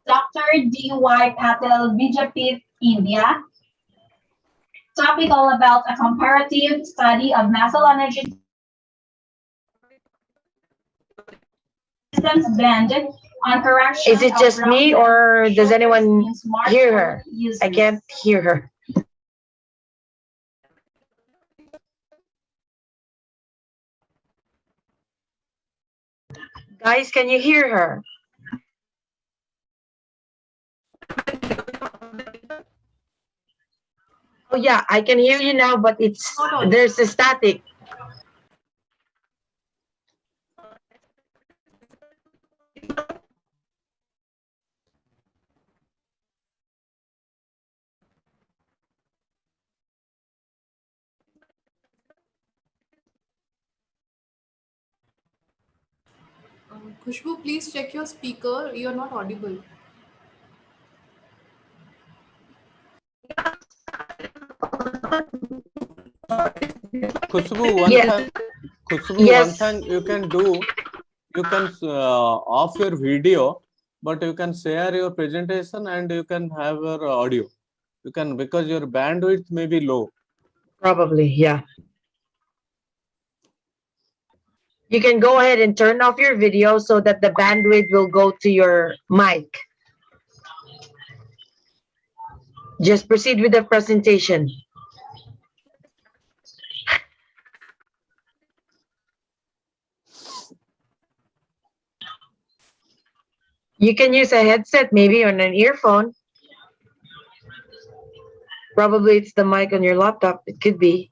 Dr. D.Y. Patel, Vijayapeth, India. Topic all about a comparative study of muscle energy systems blend on correction. Is it just me or does anyone hear her? I can't hear her. Guys, can you hear her? Oh yeah, I can hear you now, but there's a static. Khushbu, please check your speaker. You are not audible. Khushbu, one thing you can do, you can off your video, but you can share your presentation and you can have your audio. You can, because your bandwidth may be low. Probably, yeah. You can go ahead and turn off your video so that the bandwidth will go to your mic. Just proceed with the presentation. You can use a headset maybe on an earphone. Probably it's the mic on your laptop. It could be.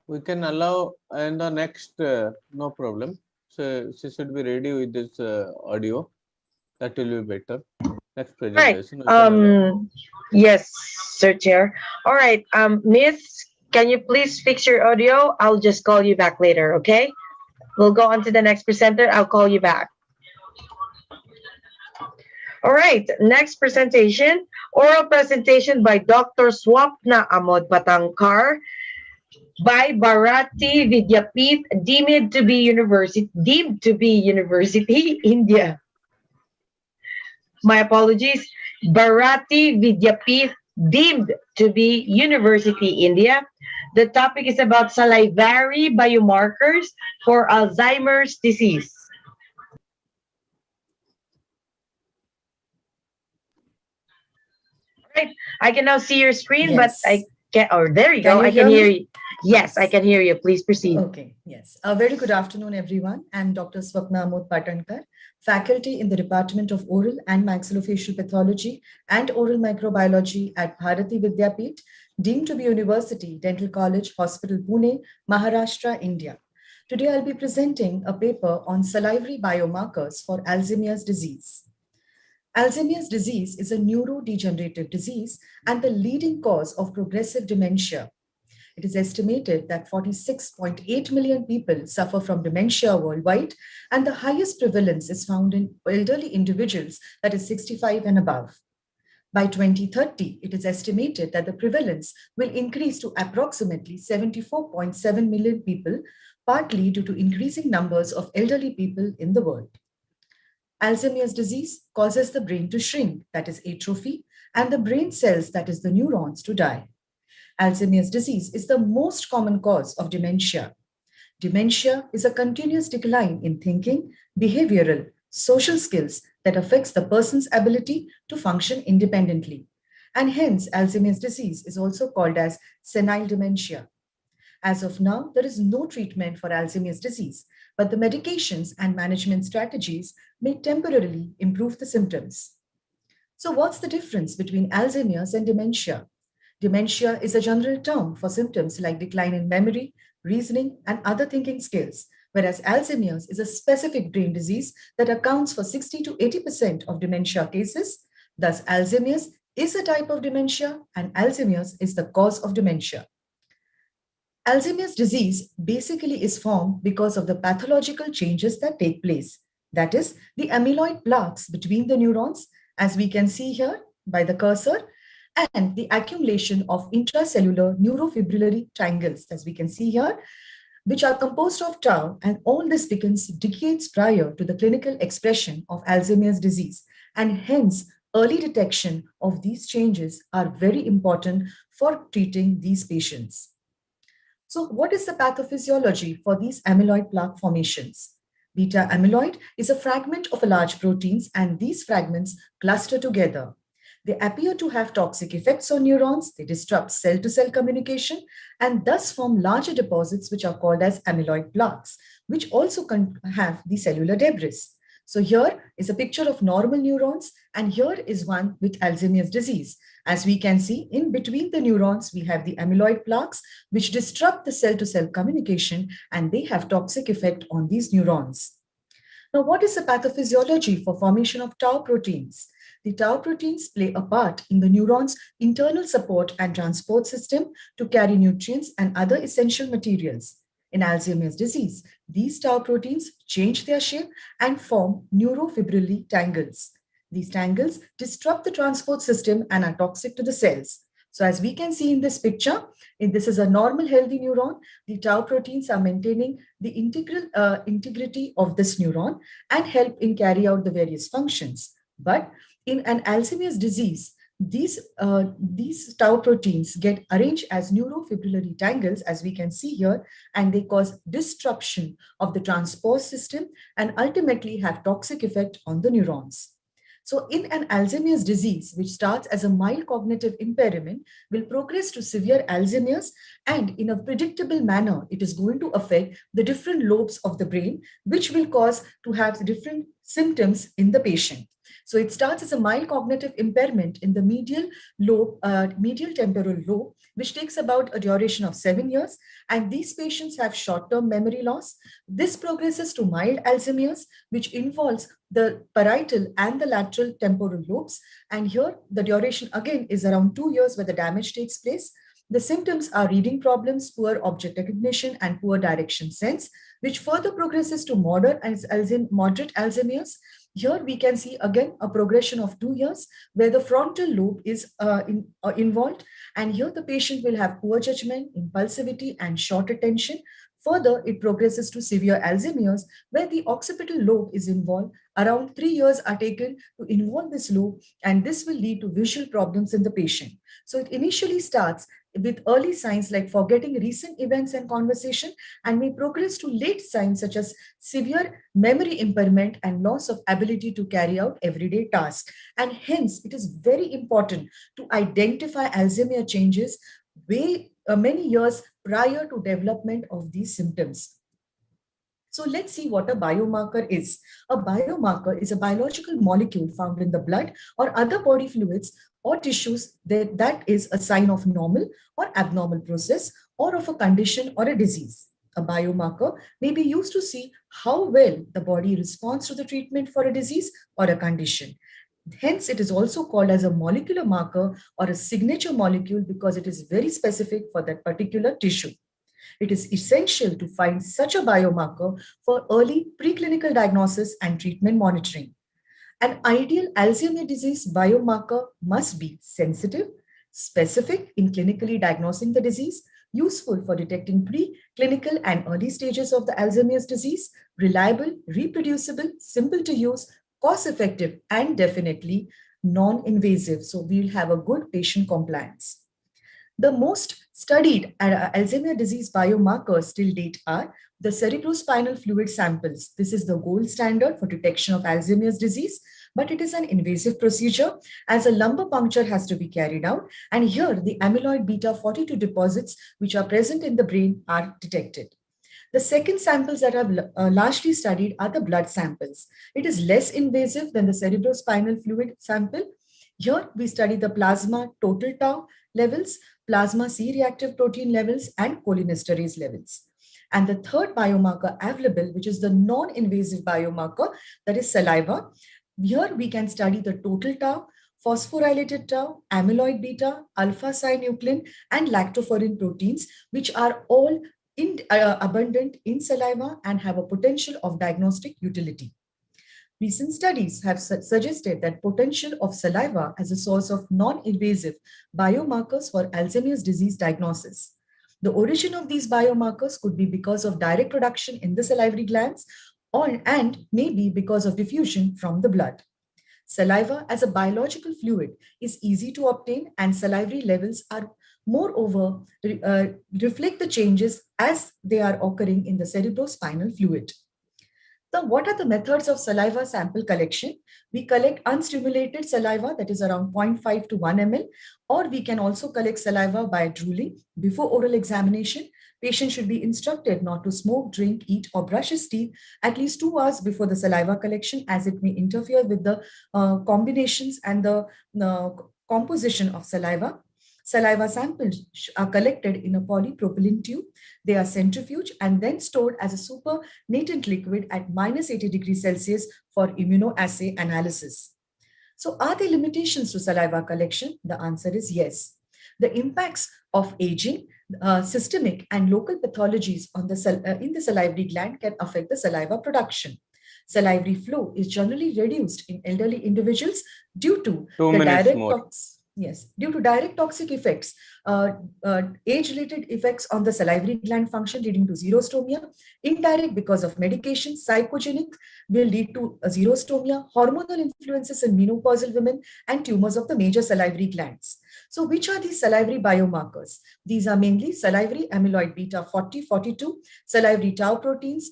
We can allow in the next, no problem. So she should be ready with this audio. That will be better. Next Right. presentation. We can allow. Yes, Sir Chair. All right. Miss, can you please fix your audio? I'll just call you back later, okay? We'll go on to the next presenter. I'll call you back. All right. Next presentation, oral presentation by Dr. Swapna Amod Patangkar by Bharati Vidyapith, deemed to be university, India. My apologies. Bharati Vidyapith, deemed to be University, India. The topic is about salivary biomarkers for Alzheimer's disease. Right. I can now see your screen, Yes. but I can't. Oh, there you Can go. you I can hear hear me? you. Yes, I can hear you. Please proceed. Okay, yes. A very good afternoon, everyone. I'm Dr. Swapna Amod Patankar, faculty in the Department of Oral and Maxillofacial Pathology and Oral Microbiology at Bharati Vidyapith, deemed to be University, Dental College, Hospital, Pune, Maharashtra, India. Today, I'll be presenting a paper on salivary biomarkers for Alzheimer's disease. Alzheimer's disease is a neurodegenerative disease and the leading cause of progressive dementia. It is estimated that 46.8 million people suffer from dementia worldwide, and the highest prevalence is found in elderly individuals, that is 65 and above. By 2030, it is estimated that the prevalence will increase to approximately 74.7 million people, partly due to increasing numbers of elderly people in the world. Alzheimer's disease causes the brain to shrink, that is atrophy, and the brain cells, that is the neurons, to die. Alzheimer's disease is the most common cause of dementia. Dementia is a continuous decline in thinking, behavioral, social skills that affects the person's ability to function independently. And hence, Alzheimer's disease is also called as senile dementia. As of now, there is no treatment for Alzheimer's disease, but the medications and management strategies may temporarily improve the symptoms. So what's the difference between Alzheimer's and dementia? Dementia is a general term for symptoms like decline in memory, reasoning, and other thinking skills, whereas Alzheimer's is a specific brain disease that accounts for 60 to 80% of dementia cases. Thus, Alzheimer's is a type of dementia, and Alzheimer's is the cause of dementia. Alzheimer's disease basically is formed because of the pathological changes that take place. That is, the amyloid plaques between the neurons, as we can see here by the cursor, and the accumulation of intracellular neurofibrillary tangles, as we can see here, which are composed of tau, and all this begins decades prior to the clinical expression of Alzheimer's disease, and hence early detection of these changes are very important for treating these patients. So what is the pathophysiology for these amyloid plaque formations? Beta amyloid is a fragment of a large proteins, and these fragments cluster together. They appear to have toxic effects on neurons, they disrupt cell-to-cell communication, and thus form larger deposits which are called as amyloid plaques, which also can have the cellular debris. So here is a picture of normal neurons, and here is one with Alzheimer's disease. As we can see, in between the neurons, we have the amyloid plaques, which disrupt the cell-to-cell communication, and they have toxic effect on these neurons. Now, what is the pathophysiology for formation of tau proteins? The tau proteins play a part in the neuron's internal support and transport system to carry nutrients and other essential materials. In Alzheimer's disease, these tau proteins change their shape and form neurofibrillary tangles. These tangles disrupt the transport system and are toxic to the cells. So as we can see in this picture, this is a normal healthy neuron. The tau proteins are maintaining the integrity of this neuron and help in carry out the various functions. But in an Alzheimer's disease, these tau proteins get arranged as neurofibrillary tangles, as we can see here, and they cause disruption of the transport system and ultimately have toxic effect on the neurons. So in an Alzheimer's disease, which starts as a mild cognitive impairment, will progress to severe Alzheimer's, and in a predictable manner, it is going to affect the different lobes of the brain, which will cause to have different symptoms in the patient. So it starts as a mild cognitive impairment in the medial temporal lobe, which takes about a duration of 7 years. And these patients have short-term memory loss. This progresses to mild Alzheimer's, which involves the parietal and the lateral temporal lobes. And here the duration again is around 2 years where the damage takes place. The symptoms are reading problems, poor object recognition, and poor direction sense, which further progresses to moderate Alzheimer's. Here we can see again a progression of 2 years where the frontal lobe is involved. And here the patient will have poor judgment, impulsivity, and short attention. Further, it progresses to severe Alzheimer's where the occipital lobe is involved. Around 3 years are taken to involve this lobe, and this will lead to visual problems in the patient. So it initially starts with early signs like forgetting recent events and conversation, and may progress to late signs such as severe memory impairment and loss of ability to carry out everyday tasks. And hence, it is very important to identify Alzheimer's changes many years prior to development of these symptoms. So let's see what a biomarker is. A biomarker is a biological molecule found in the blood or other body fluids or tissues that is a sign of normal or abnormal process or of a condition or a disease. A biomarker may be used to see how well the body responds to the treatment for a disease or a condition. Hence, it is also called as a molecular marker or a signature molecule because it is very specific for that particular tissue. It is essential to find such a biomarker for early preclinical diagnosis and treatment monitoring. An ideal Alzheimer's disease biomarker must be sensitive, specific in clinically diagnosing the disease, useful for detecting preclinical and early stages of the Alzheimer's disease, reliable, reproducible, simple to use, cost-effective, and definitely non-invasive. So we'll have a good patient compliance. The most studied Alzheimer's disease biomarkers till date are the cerebrospinal fluid samples. This is the gold standard for detection of Alzheimer's disease, but it is an invasive procedure as a lumbar puncture has to be carried out. And here the amyloid beta 42 deposits which are present in the brain are detected. The second samples that are largely studied are the blood samples. It is less invasive than the cerebrospinal fluid sample. Here we study the plasma total tau levels, plasma C-reactive protein levels, and cholinesterase levels. And the third biomarker available, which is the non-invasive biomarker, that is saliva. Here we can study the total tau, phosphorylated tau, amyloid beta, alpha-synuclein, and lactoferrin proteins, which are all abundant in saliva and have a potential of diagnostic utility. Recent studies have suggested that potential of saliva as a source of non-invasive biomarkers for Alzheimer's disease diagnosis. The origin of these biomarkers could be because of direct production in the salivary glands and maybe because of diffusion from the blood. Saliva as a biological fluid is easy to obtain, and salivary levels are moreover reflect the changes as they are occurring in the cerebrospinal fluid. So what are the methods of saliva sample collection? We collect unstimulated saliva, that is around 0.5 to 1 ml, or we can also collect saliva by drooling. Before oral examination, patient should be instructed not to smoke, drink, eat, or brush his teeth at least 2 hours before the saliva collection, as it may interfere with the combinations and the composition of saliva. Saliva samples are collected in a polypropylene tube. They are centrifuged and then stored as a supernatant liquid at -80 degrees Celsius for immunoassay analysis. So are there limitations to saliva collection? The answer is yes. The impacts of aging, systemic and local pathologies on in the salivary gland can affect the saliva production. Salivary flow is generally reduced in elderly individuals due to due to direct toxic effects, age-related effects on the salivary gland function leading to xerostomia, indirect because of medication, psychogenic will lead to xerostomia, hormonal influences in menopausal women, and tumors of the major salivary glands. So which are these salivary biomarkers? These are mainly salivary amyloid beta 40-42, salivary tau proteins,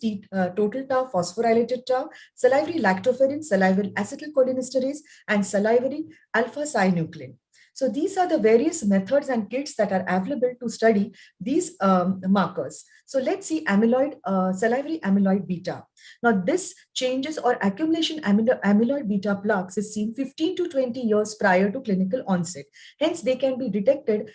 total tau, phosphorylated tau, salivary lactoferrin, salivary acetylcholinesterase, and salivary alpha-synuclein. So these are the various methods and kits that are available to study these markers. So let's see salivary amyloid beta. Now this changes or accumulation amyloid beta plaques is seen 15 to 20 years prior to clinical onset. Hence they can be detected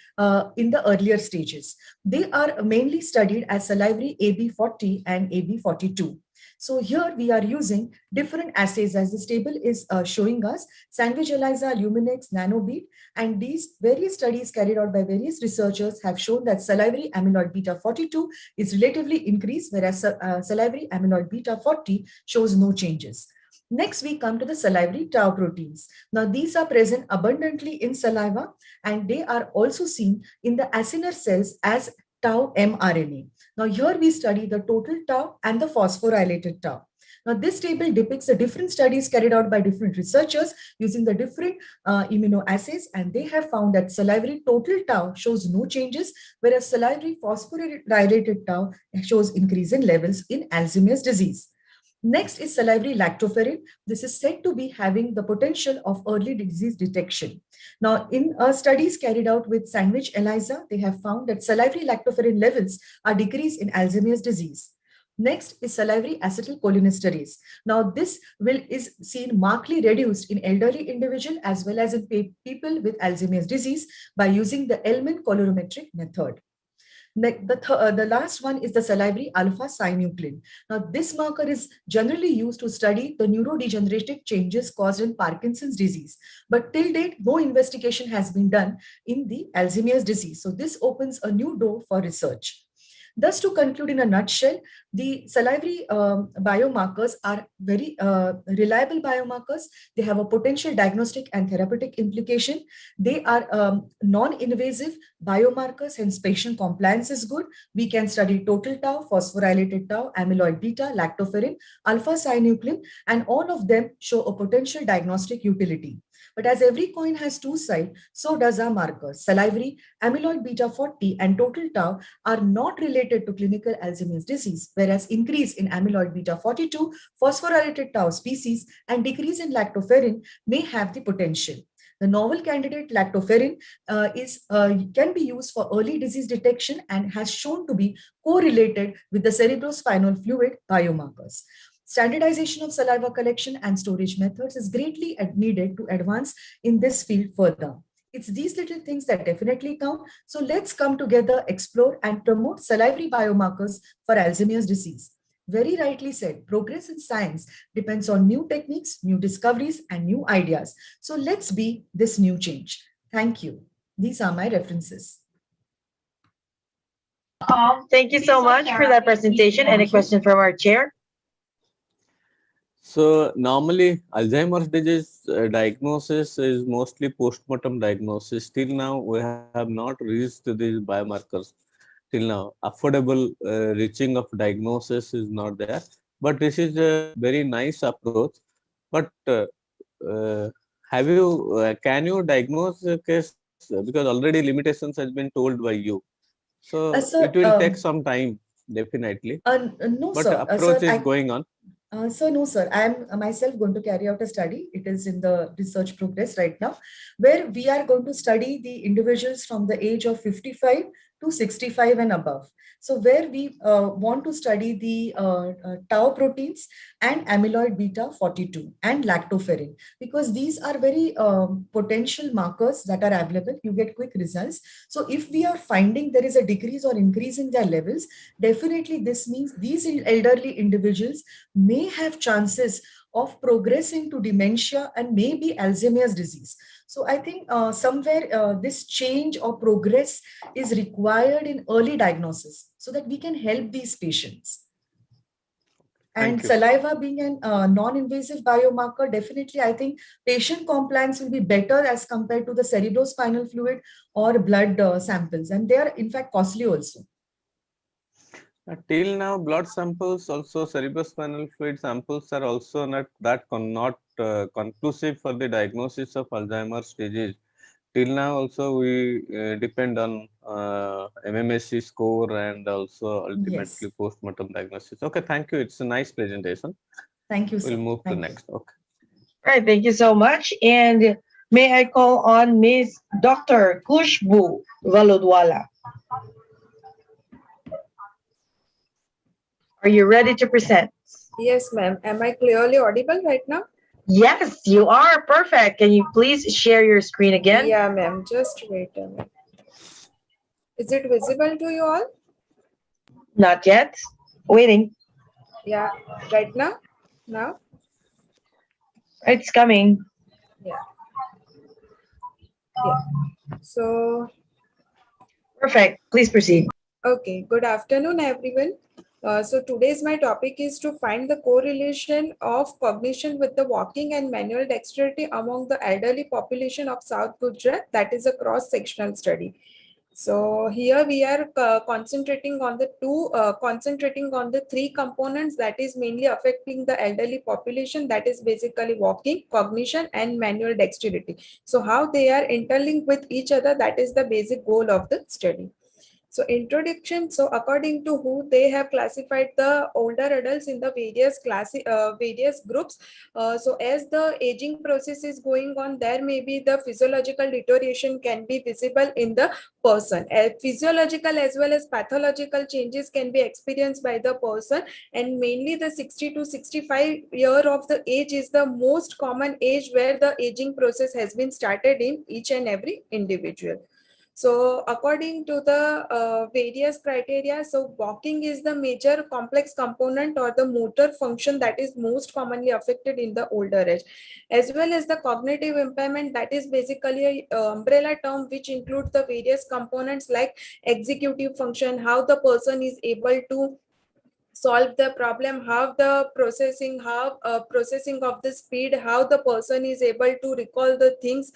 in the earlier stages. They are mainly studied as salivary AB40 and AB42. So here we are using different assays, as this table is showing us: Sandwich ELISA, Luminex, NanoBeat, and these various studies carried out by various researchers have shown that salivary amyloid beta 42 is relatively increased, whereas salivary amyloid beta 40 shows no changes. Next, we come to the salivary tau proteins. Now, these are present abundantly in saliva, and they are also seen in the acinar cells as tau mRNA. Now, here we study the total tau and the phosphorylated tau. Now, this table depicts the different studies carried out by different researchers using the different immunoassays, and they have found that salivary total tau shows no changes, whereas salivary phosphorylated tau shows increase in levels in Alzheimer's disease. Next is salivary lactoferrin. This is said to be having the potential of early disease detection. Now, in studies carried out with Sandwich ELISA, they have found that salivary lactoferrin levels are decreased in Alzheimer's disease. Next is salivary acetylcholinesterase. Now, this is seen markedly reduced in elderly individuals as well as in people with Alzheimer's disease by using the Ellman colorimetric method. The last one is the salivary alpha-synuclein. Now, this marker is generally used to study the neurodegenerative changes caused in Parkinson's disease. But till date, no investigation has been done in the Alzheimer's disease. So this opens a new door for research. Thus, to conclude in a nutshell, the salivary biomarkers are very reliable biomarkers. They have a potential diagnostic and therapeutic implication. They are non-invasive biomarkers, hence patient compliance is good. We can study total tau, phosphorylated tau, amyloid beta, lactoferrin, alpha-synuclein, and all of them show a potential diagnostic utility. But as every coin has two sides, so does our markers. Salivary, amyloid beta 40, and total tau are not related to clinical Alzheimer's disease, whereas increase in amyloid beta 42, phosphorylated tau species, and decrease in lactoferrin may have the potential. The novel candidate lactoferrin can be used for early disease detection and has shown to be correlated with the cerebrospinal fluid biomarkers. Standardization of saliva collection and storage methods is greatly needed to advance in this field further. It's these little things that definitely count. So let's come together, explore, and promote salivary biomarkers for Alzheimer's disease. Very rightly said, progress in science depends on new techniques, new discoveries, and new ideas. So let's be this new change. Thank you. These are my references. Thank you so much for that presentation. Any question from our chair? So normally Alzheimer's disease diagnosis is mostly postmortem diagnosis. Till now, we have not reached these biomarkers. Till now, affordable reaching of diagnosis is not there. But this is a very nice approach. But can you diagnose a case, because already limitations has been told by you. So it will take some time, definitely. No, but sir. approach is going on. So no, sir, I am myself going to carry out a study. It is in the research progress right now, where we are going to study the individuals from the age of 55 to 65 and above. So where we want to study the tau proteins and amyloid beta 42 and lactoferrin, because these are very potential markers that are available. You get quick results. So if we are finding there is a decrease or increase in their levels, definitely this means these elderly individuals may have chances of progressing to dementia and maybe Alzheimer's disease. So I think somewhere this change or progress is required in early diagnosis so that we can help these patients. And saliva being a non-invasive biomarker, definitely I think patient compliance will be better as compared to the cerebrospinal fluid or blood samples. And they are in fact costly also. Till now, blood samples, also cerebrospinal fluid samples are also not conclusive for the diagnosis of Alzheimer's disease. Till now, also we depend on MMSE score and also ultimately postmortem diagnosis. Okay, thank you. It's a nice presentation. Thank you, sir. We'll move to next. Okay. All right, thank you so much. And May I call on Ms. Dr. Kushbu Valudwala? Are you ready to present? Yes, ma'am. Am I clearly audible right now? Yes, you are. Perfect. Can you please share your screen again? Yeah, ma'am. Just wait a minute. Is it visible to you all? Not yet. Waiting. Yeah, right now? Now? It's coming. Yeah. Yeah. So, perfect. Please proceed. Okay. Good afternoon, everyone. So today's my topic is to find the correlation of cognition with the walking and manual dexterity among the elderly population of South Gujarat. That is a cross-sectional study. So here we are concentrating on the three components that is mainly affecting the elderly population, that is basically walking, cognition, and manual dexterity. So how they are interlinked with each other, that is the basic goal of the study. So introduction. So according to who they have classified the older adults in the various groups. So as the aging process is going on, there may be the physiological deterioration can be visible in the person. Physiological as well as pathological changes can be experienced by the person, and mainly the 60 to 65 year of the age is the most common age where the aging process has been started in each and every individual. So according to the various criteria, so walking is the major complex component or the motor function that is most commonly affected in the older age, as well as the cognitive impairment, that is basically a umbrella term which includes the various components like executive function, how the person is able to solve the problem, how the processing of the speed, how the person is able to recall the things.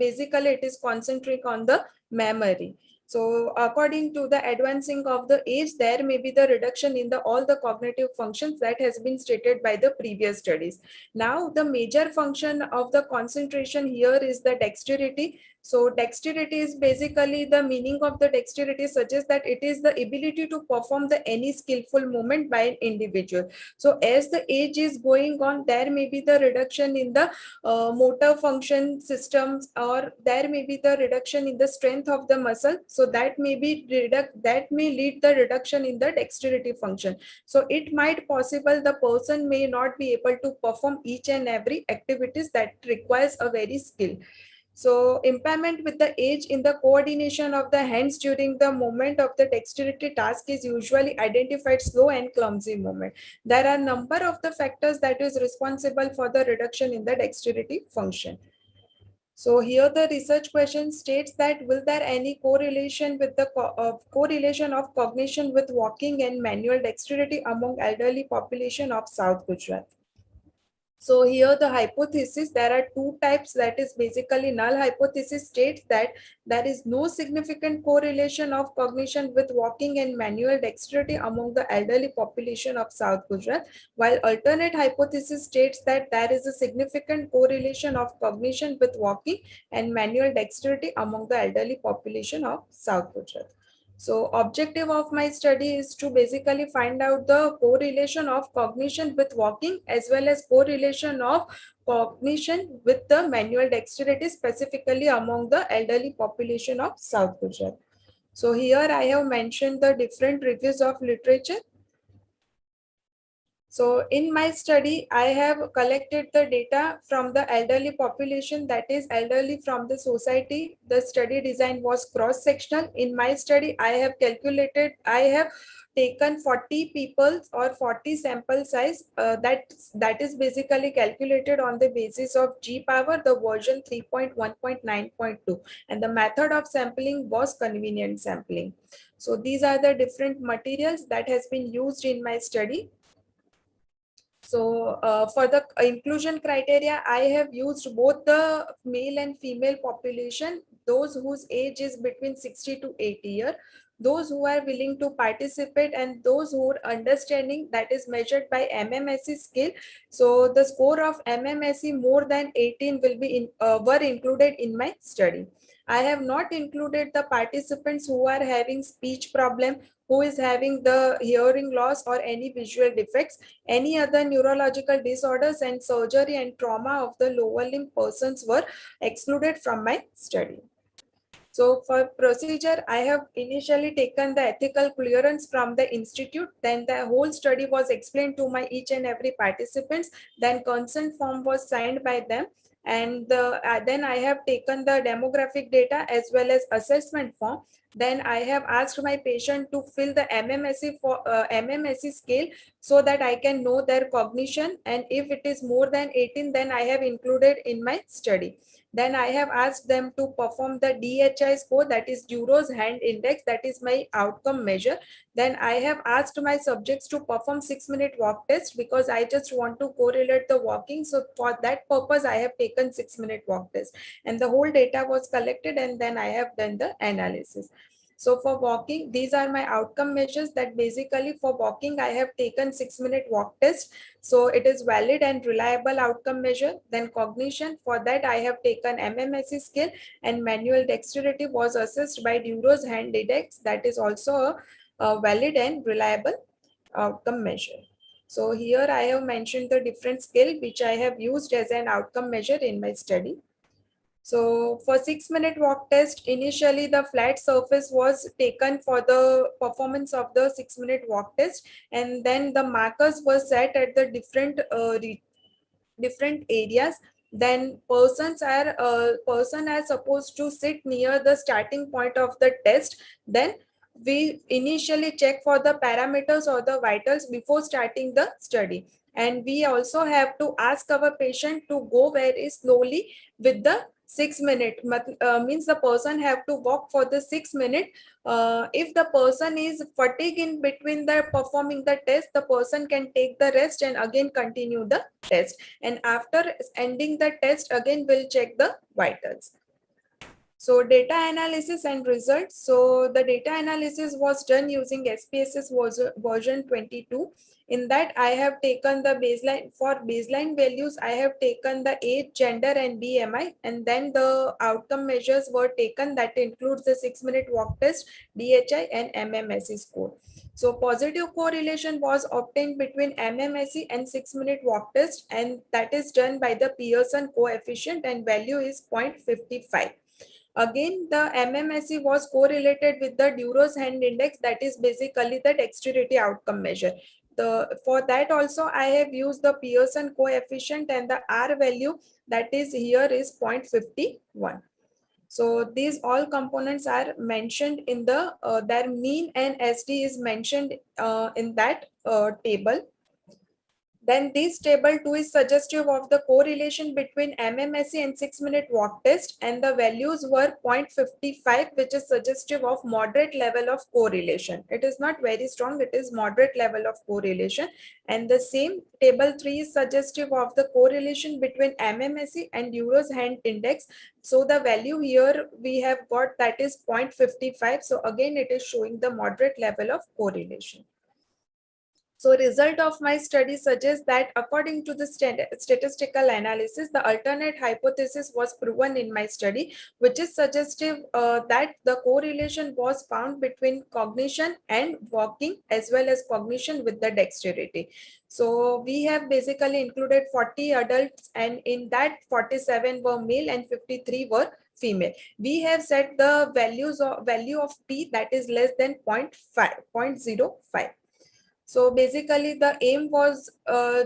Basically it is concentric on the memory. So according to the advancing of the age, there may be the reduction in the all the cognitive functions that has been stated by the previous studies. Now the major function of the concentration here is the dexterity. So dexterity is basically, the meaning of the dexterity suggests that it is the ability to perform the any skillful movement by an individual. So as the age is going on, there may be the reduction in the motor function systems, or there may be the reduction in the strength of the muscle. So that may lead the reduction in the dexterity function. So it might possible the person may not be able to perform each and every activities that requires a very skill. So impairment with the age in the coordination of the hands during the movement of the dexterity task is usually identified slow and clumsy movement. There are a number of the factors that is responsible for the reduction in the dexterity function. So here the research question states that will there any correlation with the correlation of cognition with walking and manual dexterity among elderly population of South Gujarat? So here the hypothesis, there are two types, that is basically null hypothesis states that there is no significant correlation of cognition with walking and manual dexterity among the elderly population of South Gujarat, while alternate hypothesis states that there is a significant correlation of cognition with walking and manual dexterity among the elderly population of South Gujarat. So objective of my study is to basically find out the correlation of cognition with walking as well as correlation of cognition with the manual dexterity, specifically among the elderly population of South Gujarat. So here I have mentioned the different reviews of literature. So in my study, I have collected the data from the elderly population, that is elderly from the society. The study design was cross-sectional. In my study, I have taken 40 people or 40 sample size. That is basically calculated on the basis of G power, the version 3.1.9.2, and the method of sampling was convenient sampling. So these are the different materials that has been used in my study. So for the inclusion criteria, I have used both the male and female population, those whose age is between 60 to 80 years. those who are willing to participate, and those who are understanding, that is measured by MMSE scale. So the score of MMSE more than 18 will be were included in my study. I have not included the participants who are having speech problem, who is having the hearing loss or any visual defects, any other neurological disorders, and surgery and trauma of the lower limb persons were excluded from my study. So for procedure, I have initially taken the ethical clearance from the institute. Then the whole study was explained to my each and every participants. Then consent form was signed by them. And then I have taken the demographic data as well as assessment form. Then I have asked my patient to fill the MMSE for MMSE scale so that I can know their cognition. And if it is more than 18, then I have included in my study. Then I have asked them to perform the DHI score, that is Duro's hand index, that is my outcome measure. Then I have asked my subjects to perform 6-minute walk test because I just want to correlate the walking. So for that purpose, I have taken 6-minute walk test, and the whole data was collected, and then I have done the analysis. So for walking, these are my outcome measures. That basically for walking, I have taken 6-minute walk test. So it is valid and reliable outcome measure. Then cognition, for that I have taken MMSE scale, and manual dexterity was assessed by Duro's hand index. That is also a valid and reliable outcome measure. So here I have mentioned the different scale which I have used as an outcome measure in my study. So for 6-minute walk test, initially the flat surface was taken for the performance of the 6-minute walk test, and then the markers were set at the different areas. Then person are supposed to sit near the starting point of the test. Then we initially check for the parameters or the vitals before starting the study. And we also have to ask our patient to go very slowly with the 6-minute, means the person have to walk for the 6 minutes. If the person is fatigued in between the performing the test, the person can take the rest and again continue the test. And after ending the test, again we'll check the vitals. So data analysis and results. So the data analysis was done using SPSS version 22. In that I have taken the baseline, for baseline values, I have taken the age, gender and BMI, and then the outcome measures were taken, that includes the 6-minute walk test, DHI and MMSE score. So positive correlation was obtained between MMSE and 6-minute walk test, and that is done by the Pearson coefficient, and value is 0.55. Again, the MMSE was correlated with the Duro's hand index, that is basically the dexterity outcome measure. For that also I have used the Pearson coefficient, and the R value that is here is 0.51. So these all components are mentioned in the their mean and SD is mentioned in that table. Then this table 2 is suggestive of the correlation between MMSE and 6-minute walk test, and the values were 0.55, which is suggestive of moderate level of correlation. It is not very strong, it is moderate level of correlation. And the same table 3 is suggestive of the correlation between MMSE and Duro's hand index. So the value here we have got, that is 0.55. So again, it is showing the moderate level of correlation. So result of my study suggests that according to the statistical analysis, the alternate hypothesis was proven in my study, which is suggestive that the correlation was found between cognition and walking, as well as cognition with the dexterity. So we have basically included 40 adults, and in that 47 were male and 53 were female. We have set the value of P, that is less than 0.05. So basically the aim was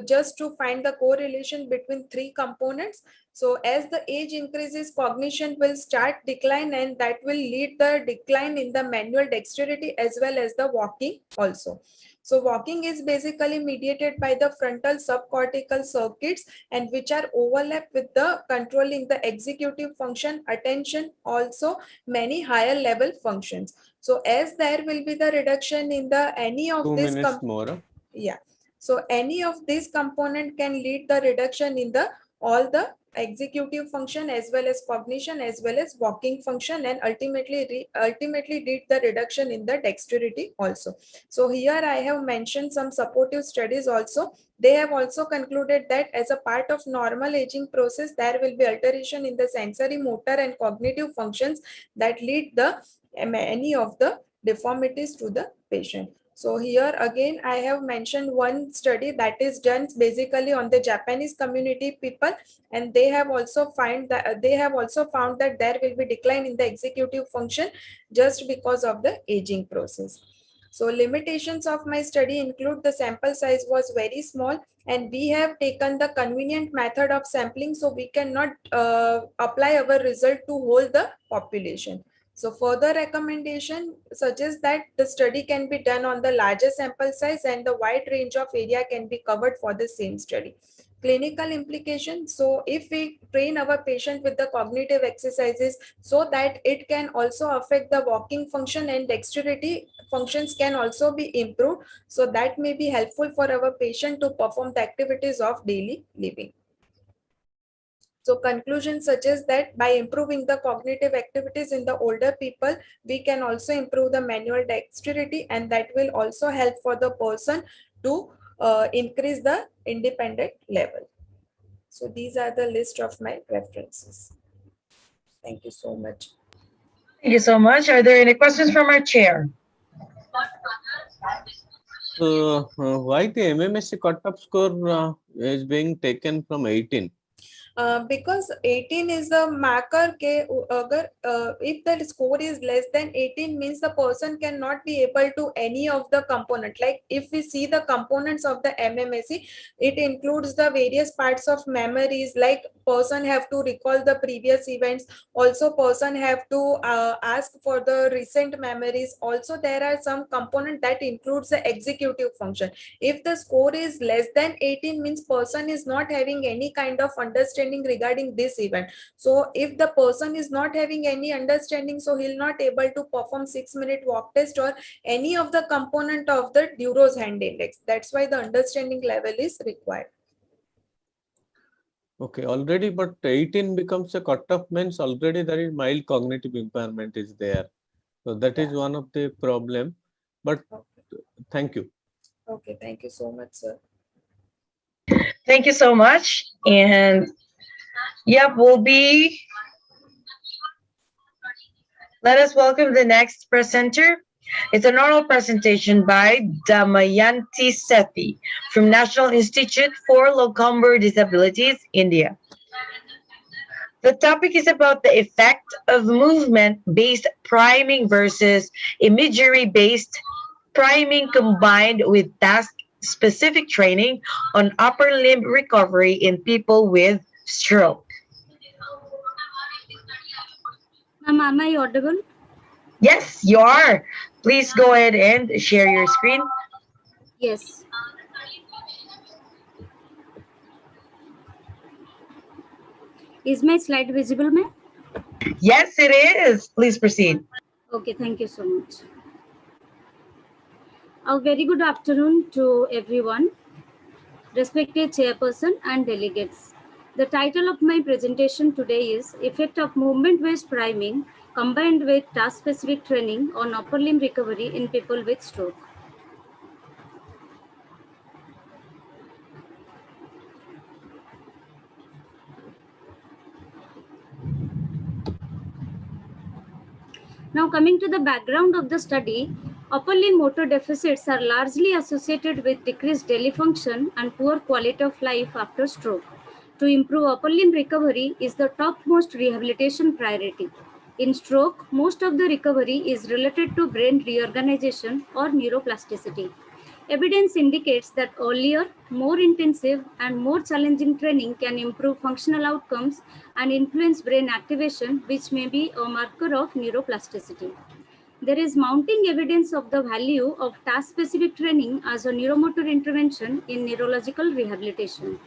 just to find the correlation between 3 components. So as the age increases, cognition will start decline, and that will lead the decline in the manual dexterity as well as the walking also. So walking is basically mediated by the frontal subcortical circuits, and which are overlapped with the controlling the executive function, attention, also many higher level functions. So as there will be the reduction in the any of 2 this minutes more. Yeah. So any of these component can lead the reduction in the all the executive function as well as cognition as well as walking function, and ultimately lead the reduction in the dexterity also. So here I have mentioned some supportive studies also. They have also concluded that as a part of normal aging process, there will be alteration in the sensory, motor and cognitive functions that lead the any of the deformities to the patient. So here again, I have mentioned one study that is done basically on the Japanese community people, and they have also found that there will be decline in the executive function just because of the aging process. So limitations of my study include the sample size was very small, and we have taken the convenient method of sampling, so we cannot apply our result to whole the population. So further recommendation suggests that the study can be done on the larger sample size and the wide range of area can be covered for the same study. Clinical implications. So if we train our patient with the cognitive exercises so that it can also affect the walking function and dexterity functions can also be improved. So that may be helpful for our patient to perform the activities of daily living. So conclusion suggests that by improving the cognitive activities in the older people, we can also improve the manual dexterity, and that will also help for the person to increase the independent level. So these are the list of my references. Thank you so much. Thank you so much. Are there any questions from our chair? Why the MMSC cutoff score is being taken from 18? Because 18 is a marker ke if the score is less than 18 means the person cannot be able to any of the component. Like if we see the components of the MMSE, it includes the various parts of memories, like person have to recall the previous events, also person have to ask for the recent memories. Also there are some component that includes the executive function. If the score is less than 18 means person is not having any kind of understanding regarding this event. So if the person is not having any understanding, so he'll not able to perform 6-minute walk test or any of the component of the Duro's hand index. That's why the understanding level is required. Okay, already, but 18 becomes a cutoff means already there is mild cognitive impairment is there. So that is one of the problem. But thank you. Okay, thank you so much, sir. Thank you so much. And yep, let us welcome the next presenter. It's an oral presentation by Damayanti Sethi from National Institute for Low-Cumber Disabilities, India. The topic is about the effect of movement-based priming versus imagery-based priming combined with task-specific training on upper limb recovery in people with stroke. Ma'am, am I audible? Yes, you are. Please go ahead and share your screen. Yes. Is my slide visible, ma'am? Yes, it is. Please proceed. Okay, thank you so much. A very good afternoon to everyone, respected chairperson and delegates. The title of my presentation today is Effect of Movement-Based Priming combined with task-specific training on upper limb recovery in people with stroke. Now coming to the background of the study, upper limb motor deficits are largely associated with decreased daily function and poor quality of life after stroke. To improve upper limb recovery is the topmost rehabilitation priority. In stroke, most of the recovery is related to brain reorganization or neuroplasticity. Evidence indicates that earlier, more intensive and more challenging training can improve functional outcomes and influence brain activation, which may be a marker of neuroplasticity. There is mounting evidence of the value of task-specific training as a neuromotor intervention in neurological rehabilitation.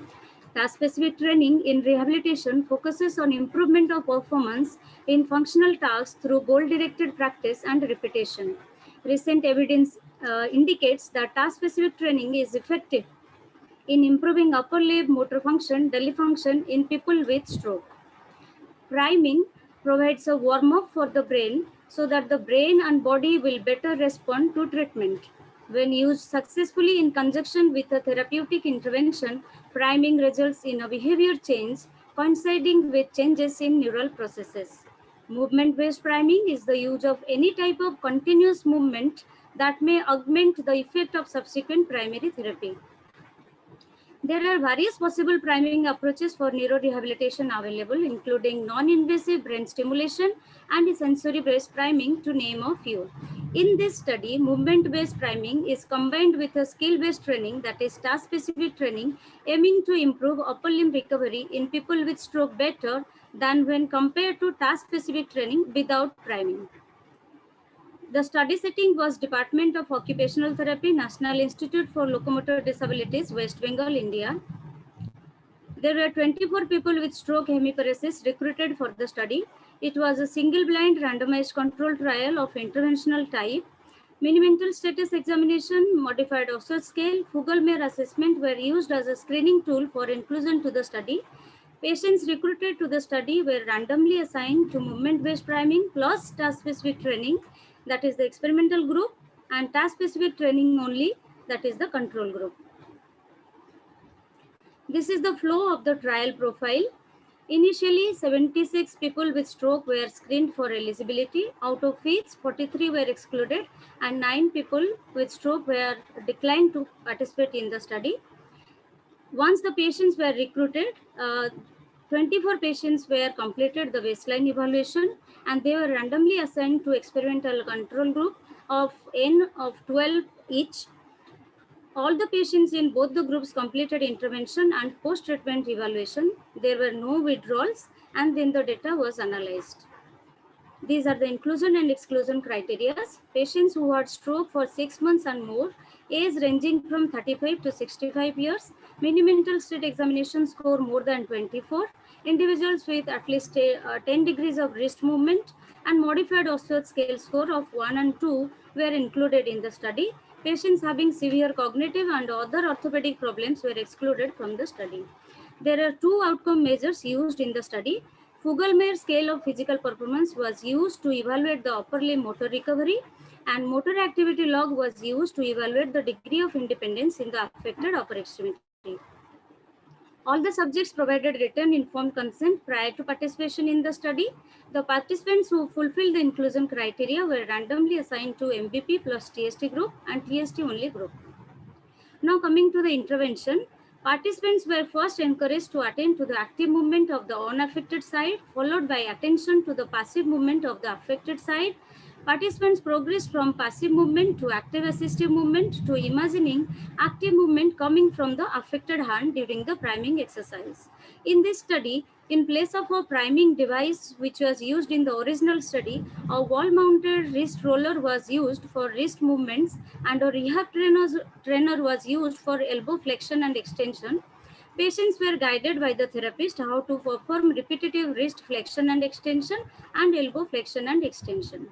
Task-specific training in rehabilitation focuses on improvement of performance in functional tasks through goal-directed practice and repetition. Recent evidence indicates that task-specific training is effective in improving upper limb motor function, daily function in people with stroke. Priming provides a warm-up for the brain so that the brain and body will better respond to treatment. When used successfully in conjunction with a therapeutic intervention, priming results in a behavior change coinciding with changes in neural processes. Movement-based priming is the use of any type of continuous movement that may augment the effect of subsequent primary therapy. There are various possible priming approaches for neurorehabilitation available, including non-invasive brain stimulation and sensory-based priming, to name a few. In this study, movement-based priming is combined with a skill-based training, that is task-specific training, aiming to improve upper limb recovery in people with stroke better than when compared to task-specific training without priming. The study setting was Department of Occupational Therapy, National Institute for Locomotor Disabilities, West Bengal, India. There were 24 people with stroke hemiparesis recruited for the study. It was a single-blind randomized controlled trial of interventional type. Mini-mental status examination, modified Ossett scale, Fugl-Mayer assessment were used as a screening tool for inclusion to the study. Patients recruited to the study were randomly assigned to movement-based priming plus task-specific training, that is the experimental group, and task-specific training only, that is the control group. This is the flow of the trial profile. Initially, 76 people with stroke were screened for eligibility, out of which 43 were excluded and 9 people with stroke were declined to participate in the study. Once the patients were recruited, 24 patients were completed the baseline evaluation and they were randomly assigned to experimental control group of N of 12 each. All the patients in both the groups completed intervention and post-treatment evaluation. There were no withdrawals and then the data was analyzed. These are the inclusion and exclusion criteria. Patients who had stroke for 6 months and more, age ranging from 35 to 65 years, mini-mental state examination score more than 24, individuals with at least 10 degrees of wrist movement, and modified Ossett scale score of 1 and 2 were included in the study. Patients having severe cognitive and other orthopedic problems were excluded from the study. There are 2 outcome measures used in the study. Fugl-Mayer scale of physical performance was used to evaluate the upper limb motor recovery, and motor activity log was used to evaluate the degree of independence in the affected upper extremity. All the subjects provided written informed consent prior to participation in the study. The participants who fulfilled the inclusion criteria were randomly assigned to MVP plus TST group and TST only group. Now coming to the intervention, participants were first encouraged to attend to the active movement of the unaffected side, followed by attention to the passive movement of the affected side. Participants progressed from passive movement to active assistive movement to imagining active movement coming from the affected hand during the priming exercise. In this study, in place of a priming device which was used in the original study, a wall-mounted wrist roller was used for wrist movements and a rehab trainer was used for elbow flexion and extension. Patients were guided by the therapist how to perform repetitive wrist flexion and extension and elbow flexion and extension.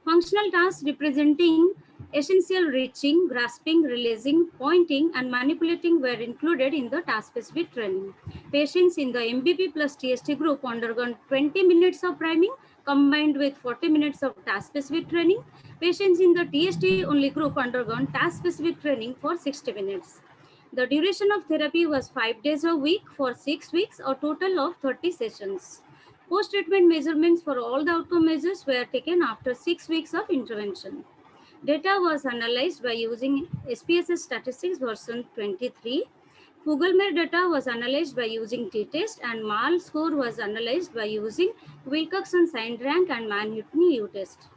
Functional tasks representing essential reaching, grasping, releasing, pointing, and manipulating were included in the task-specific training. Patients in the MVP plus TST group undergone 20 minutes of priming combined with 40 minutes of task-specific training. Patients in the TST-only group undergone task-specific training for 60 minutes. The duration of therapy was 5 days a week for 6 weeks, a total of 30 sessions. Post-treatment measurements for all the outcome measures were taken after 6 weeks of intervention. Data was analyzed by using SPSS statistics version 23. Fugl-Mayer data was analyzed by using t-test and MAL score was analyzed by using Wilcoxon signed rank and Mann-Whitney U-test.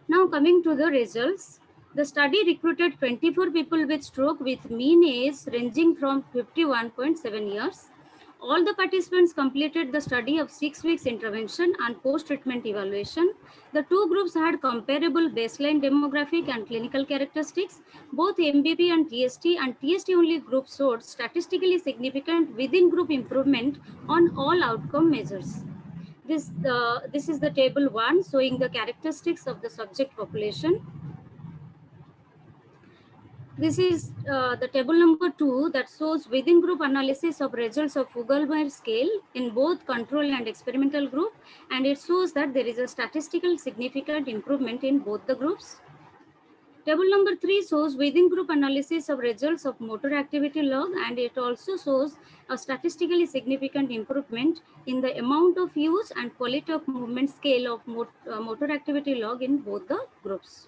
Now coming to the results. The study recruited 24 people with stroke with mean age ranging from 51.7 years. All the participants completed the study of 6 weeks intervention and post-treatment evaluation. The 2 groups had comparable baseline demographic and clinical characteristics. Both MVP and TST only group showed statistically significant within-group improvement on all outcome measures. This is the table 1 showing the characteristics of the subject population. This is the table number 2 that shows within group analysis of results of Fugl-Meyer scale in both control and experimental group, and it shows that there is a statistical significant improvement in both the groups. Table number 3 shows within group analysis of results of motor activity log, and it also shows a statistically significant improvement in the amount of use and quality of movement scale of motor activity log in both the groups.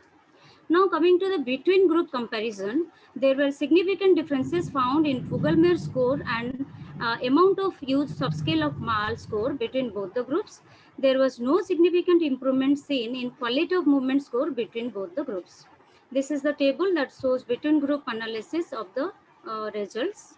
Now coming to the between group comparison, there were significant differences found in Fugl-Meyer score and amount of use subscale of MAL score between both the groups. There was no significant improvement seen in quality of movement score between both the groups. This is the table that shows between group analysis of the results.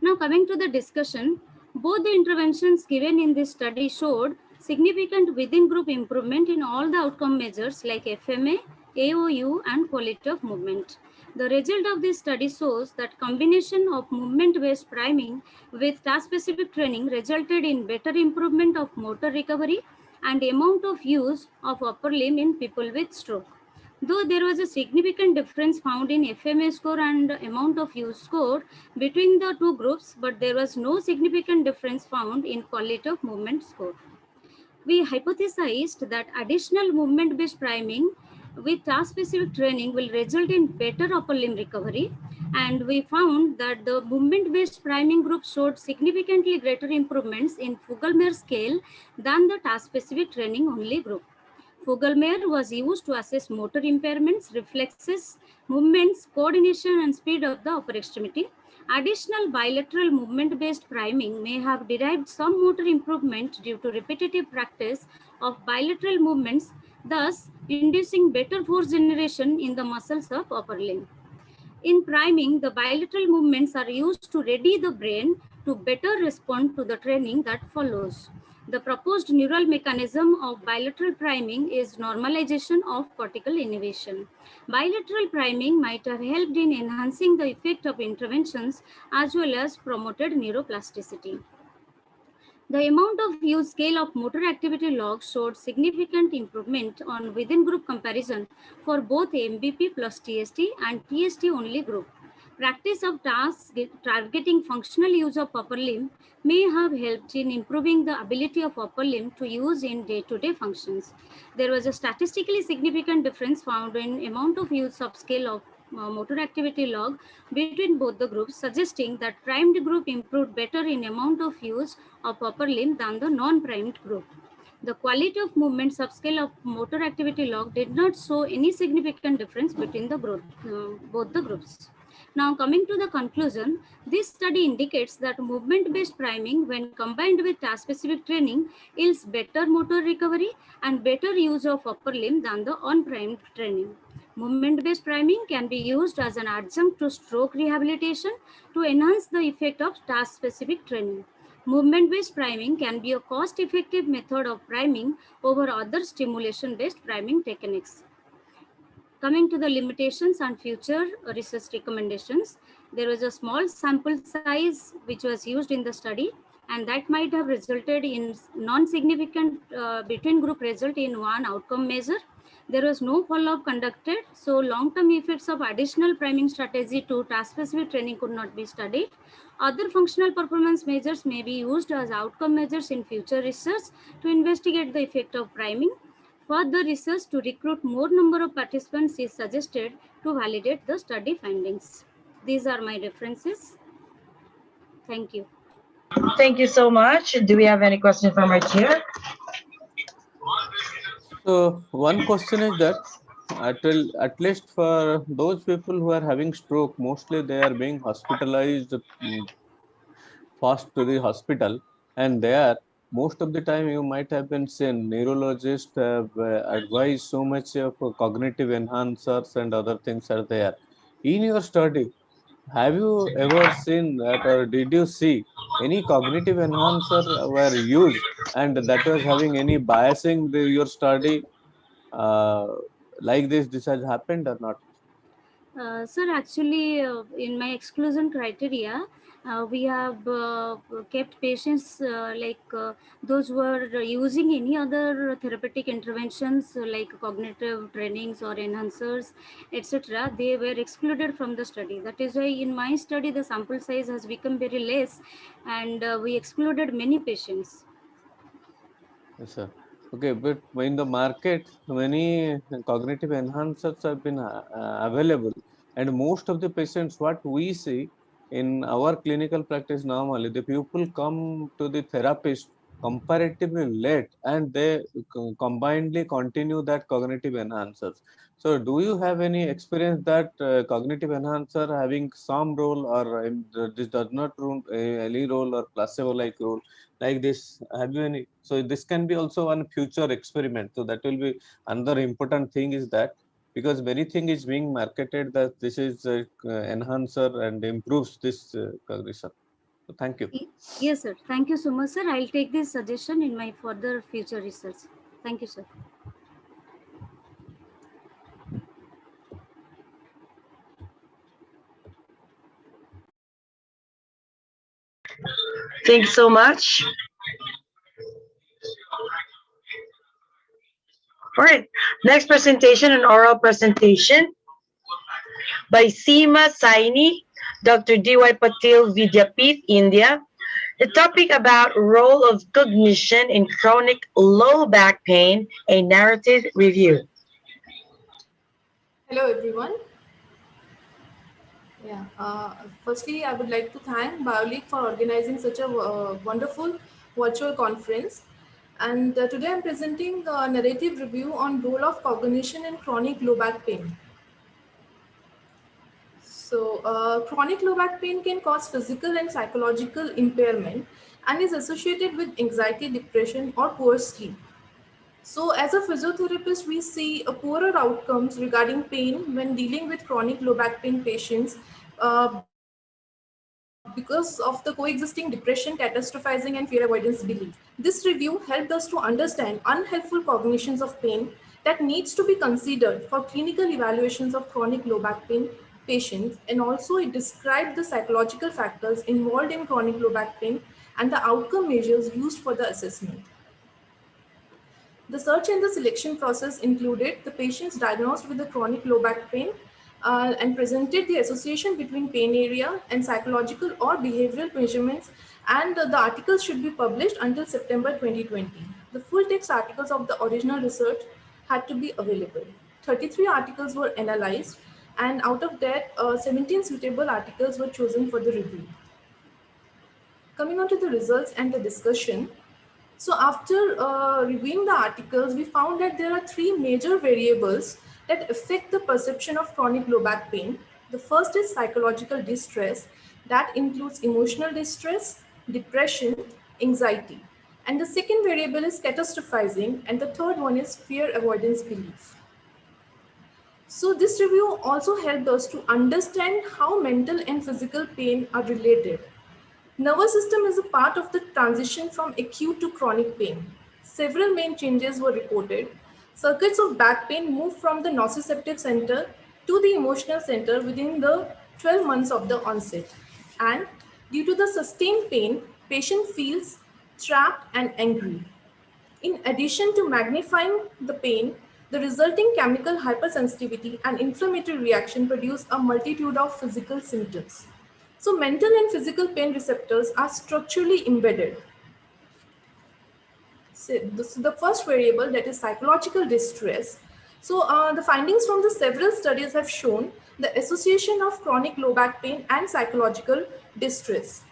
Now coming to the discussion, both the interventions given in this study showed significant within group improvement in all the outcome measures like FMA, AOU and quality of movement. The result of this study shows that combination of movement-based priming with task-specific training resulted in better improvement of motor recovery and amount of use of upper limb in people with stroke. Though there was a significant difference found in FMA score and amount of use score between the two groups, but there was no significant difference found in quality of movement score. We hypothesized that additional movement-based priming with task-specific training will result in better upper limb recovery, and we found that the movement-based priming group showed significantly greater improvements in Fugl-Meyer scale than the task-specific training only group. Fugl-Meyer was used to assess motor impairments, reflexes, movements, coordination, and speed of the upper extremity. Additional bilateral movement-based priming may have derived some motor improvement due to repetitive practice of bilateral movements, thus inducing better force generation in the muscles of upper limb. In priming, the bilateral movements are used to ready the brain to better respond to the training that follows. The proposed neural mechanism of bilateral priming is normalization of cortical innervation. Bilateral priming might have helped in enhancing the effect of interventions as well as promoted neuroplasticity. The amount of use scale of motor activity log showed significant improvement on within group comparison for both MBP plus TST and TST only group. Practice of tasks targeting functional use of upper limb may have helped in improving the ability of upper limb to use in day-to-day functions. There was a statistically significant difference found in amount of use subscale of motor activity log between both the groups, suggesting that primed group improved better in amount of use of upper limb than the non-primed group. The quality of movement subscale of motor activity log did not show any significant difference between the both the groups. Now coming to the conclusion, this study indicates that movement-based priming when combined with task-specific training yields better motor recovery and better use of upper limb than the unprimed training. Movement-based priming can be used as an adjunct to stroke rehabilitation to enhance the effect of task-specific training. Movement-based priming can be a cost-effective method of priming over other stimulation-based priming techniques. Coming to the limitations and future research recommendations, there was a small sample size which was used in the study, and that might have resulted in non-significant between group result in one outcome measure. There was no follow-up conducted, so long-term effects of additional priming strategy to task-specific training could not be studied. Other functional performance measures may be used as outcome measures in future research to investigate the effect of priming. Further research to recruit more number of participants is suggested to validate the study findings. These are my references. Thank you. Thank you so much. Do we have any question from our chair? So one question is that at least for those people who are having stroke, mostly they are being hospitalized fast to the hospital, and there most of the time you might have been seen neurologists have advised so much of cognitive enhancers and other things are there. In your study, have you ever seen that, or did you see any cognitive enhancer were used and that was having any biasing your study? Like this has happened or not? Sir, actually, in my exclusion criteria, we have kept patients those who are using any other therapeutic interventions like cognitive trainings or enhancers, etc. They were excluded from the study. That is why in my study, the sample size has become very less, and we excluded many patients. Yes, sir. Okay, but in the market, many cognitive enhancers have been available, and most of the patients, what we see in our clinical practice normally, the people come to the therapist comparatively late, and they combinedly continue that cognitive enhancers. So, do you have any experience that cognitive enhancer having some role, or this does not role, any role, or placebo-like role? Like this, have you any? So this can be also one future experiment. So that will be another important thing is that, because many thing is being marketed that this is a enhancer and improves this cognition. So thank you. Yes, sir. Thank you so much, sir. I'll take this suggestion in my further future research. Thank you, sir. Thanks so much. All right, next presentation, an oral presentation by Seema Saini, Dr. D.Y. Patil, Vidyapith, India. The topic about role of cognition in chronic low back pain, a narrative review. Hello everyone. Yeah. Firstly, I would like to thank BioLeak for organizing such a wonderful virtual conference. And today I'm presenting a narrative review on role of cognition in chronic low back pain. So, chronic low back pain can cause physical and psychological impairment and is associated with anxiety, depression, or poor sleep. So, as a physiotherapist, we see a poorer outcomes regarding pain when dealing with chronic low back pain patients because of the coexisting depression, catastrophizing, and fear avoidance belief. This review helped us to understand unhelpful cognitions of pain that needs to be considered for clinical evaluations of chronic low back pain patients, and also it described the psychological factors involved in chronic low back pain and the outcome measures used for the assessment. The search and the selection process included the patients diagnosed with the chronic low back pain and presented the association between pain area and psychological or behavioral measurements, and the articles should be published until September 2020. The full text articles of the original research had to be available. 33 articles were analyzed, and out of that, 17 suitable articles were chosen for the review. Coming on to the results and the discussion. So after reviewing the articles, we found that there are three major variables that affect the perception of chronic low back pain. The first is psychological distress. That includes emotional distress, depression, anxiety. And the second variable is catastrophizing. And the third one is fear avoidance belief. So this review also helped us to understand how mental and physical pain are related. Nervous system is a part of the transition from acute to chronic pain. Several main changes were reported. Circuits of back pain move from the nociceptive center to the emotional center within the 12 months of the onset. And due to the sustained pain, patient feels trapped and angry. In addition to magnifying the pain, the resulting chemical hypersensitivity and inflammatory reaction produce a multitude of physical symptoms. So mental and physical pain receptors are structurally embedded. So the first variable, that is psychological distress. So the findings from the several studies have shown the association of chronic low back pain and psychological distress.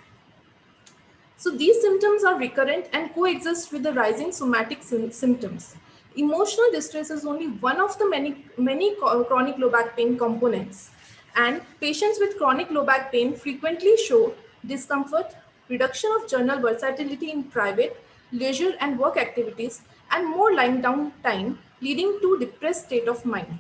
So these symptoms are recurrent and coexist with the rising somatic symptoms. Emotional distress is only one of the many chronic low back pain components. And patients with chronic low back pain frequently show discomfort, reduction of journal versatility in private, leisure and work activities, and more lying down time, leading to depressed state of mind.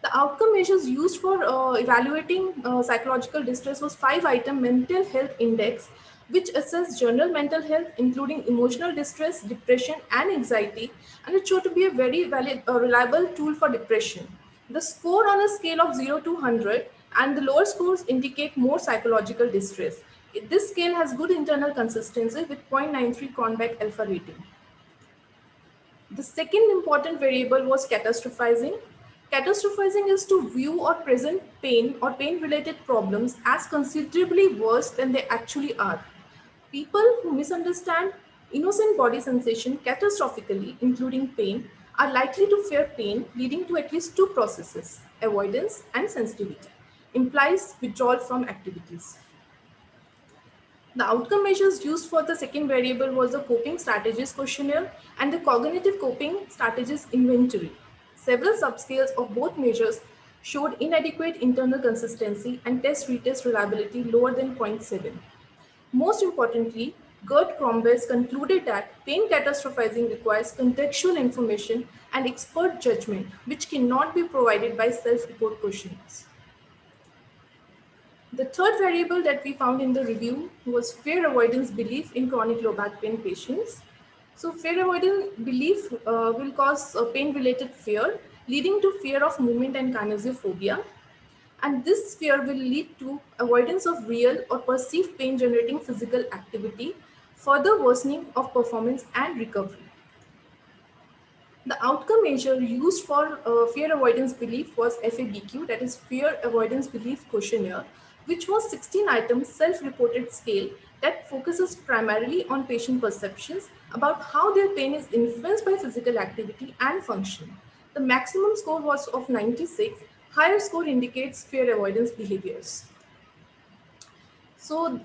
The outcome measures used for evaluating psychological distress was 5-item mental health index, which assessed general mental health, including emotional distress, depression, and anxiety, and it showed to be a very valid, reliable tool for depression. The score on a scale of 0 to 100 and the lower scores indicate more psychological distress. This scale has good internal consistency with 0.93 Cronbach alpha rating. The second important variable was catastrophizing. Catastrophizing is to view or present pain or pain-related problems as considerably worse than they actually are. People who misunderstand innocent body sensation catastrophically, including pain, are likely to fear pain, leading to at least two processes: avoidance and sensitivity, implies withdrawal from activities. The outcome measures used for the second variable was the coping strategies questionnaire and the cognitive coping strategies inventory. Several subscales of both measures showed inadequate internal consistency and test-retest reliability lower than 0.7. Most importantly, Gerd Krombes concluded that pain catastrophizing requires contextual information and expert judgment, which cannot be provided by self-report questionnaires. The third variable that we found in the review was fear avoidance belief in chronic low back pain patients. So fear avoidance belief will cause pain-related fear, leading to fear of movement and kinesiophobia. And this fear will lead to avoidance of real or perceived pain-generating physical activity, further worsening of performance and recovery. The outcome measure used for fear avoidance belief was FABQ, that is Fear Avoidance Belief Questionnaire, which was 16 items self-reported scale that focuses primarily on patient perceptions about how their pain is influenced by physical activity and function. The maximum score was of 96. Higher score indicates fear avoidance behaviors. So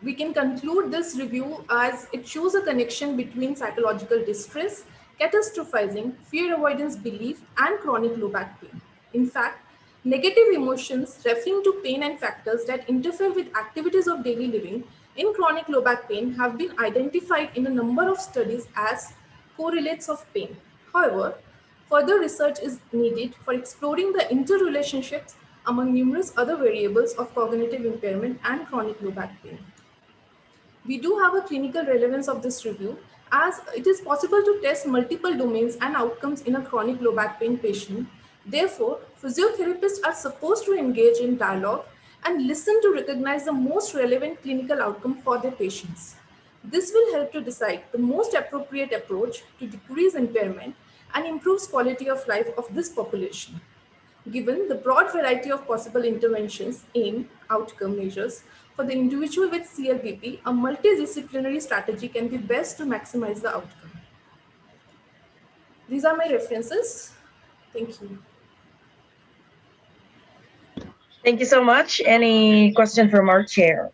we can conclude this review as it shows a connection between psychological distress, catastrophizing, fear avoidance belief, and chronic low back pain. In fact, negative emotions referring to pain and factors that interfere with activities of daily living in chronic low back pain have been identified in a number of studies as correlates of pain. However, further research is needed for exploring the interrelationships among numerous other variables of cognitive impairment and chronic low back pain. We do have a clinical relevance of this review, as it is possible to test multiple domains and outcomes in a chronic low back pain patient. Therefore, physiotherapists are supposed to engage in dialogue and listen to recognize the most relevant clinical outcome for their patients. This will help to decide the most appropriate approach to decrease impairment and improves quality of life of this population. Given the broad variety of possible interventions, aim, outcome measures, for the individual with CLBP, a multidisciplinary strategy can be best to maximize the outcome. These are my references. Thank you. Thank you so much. Any question from our chair?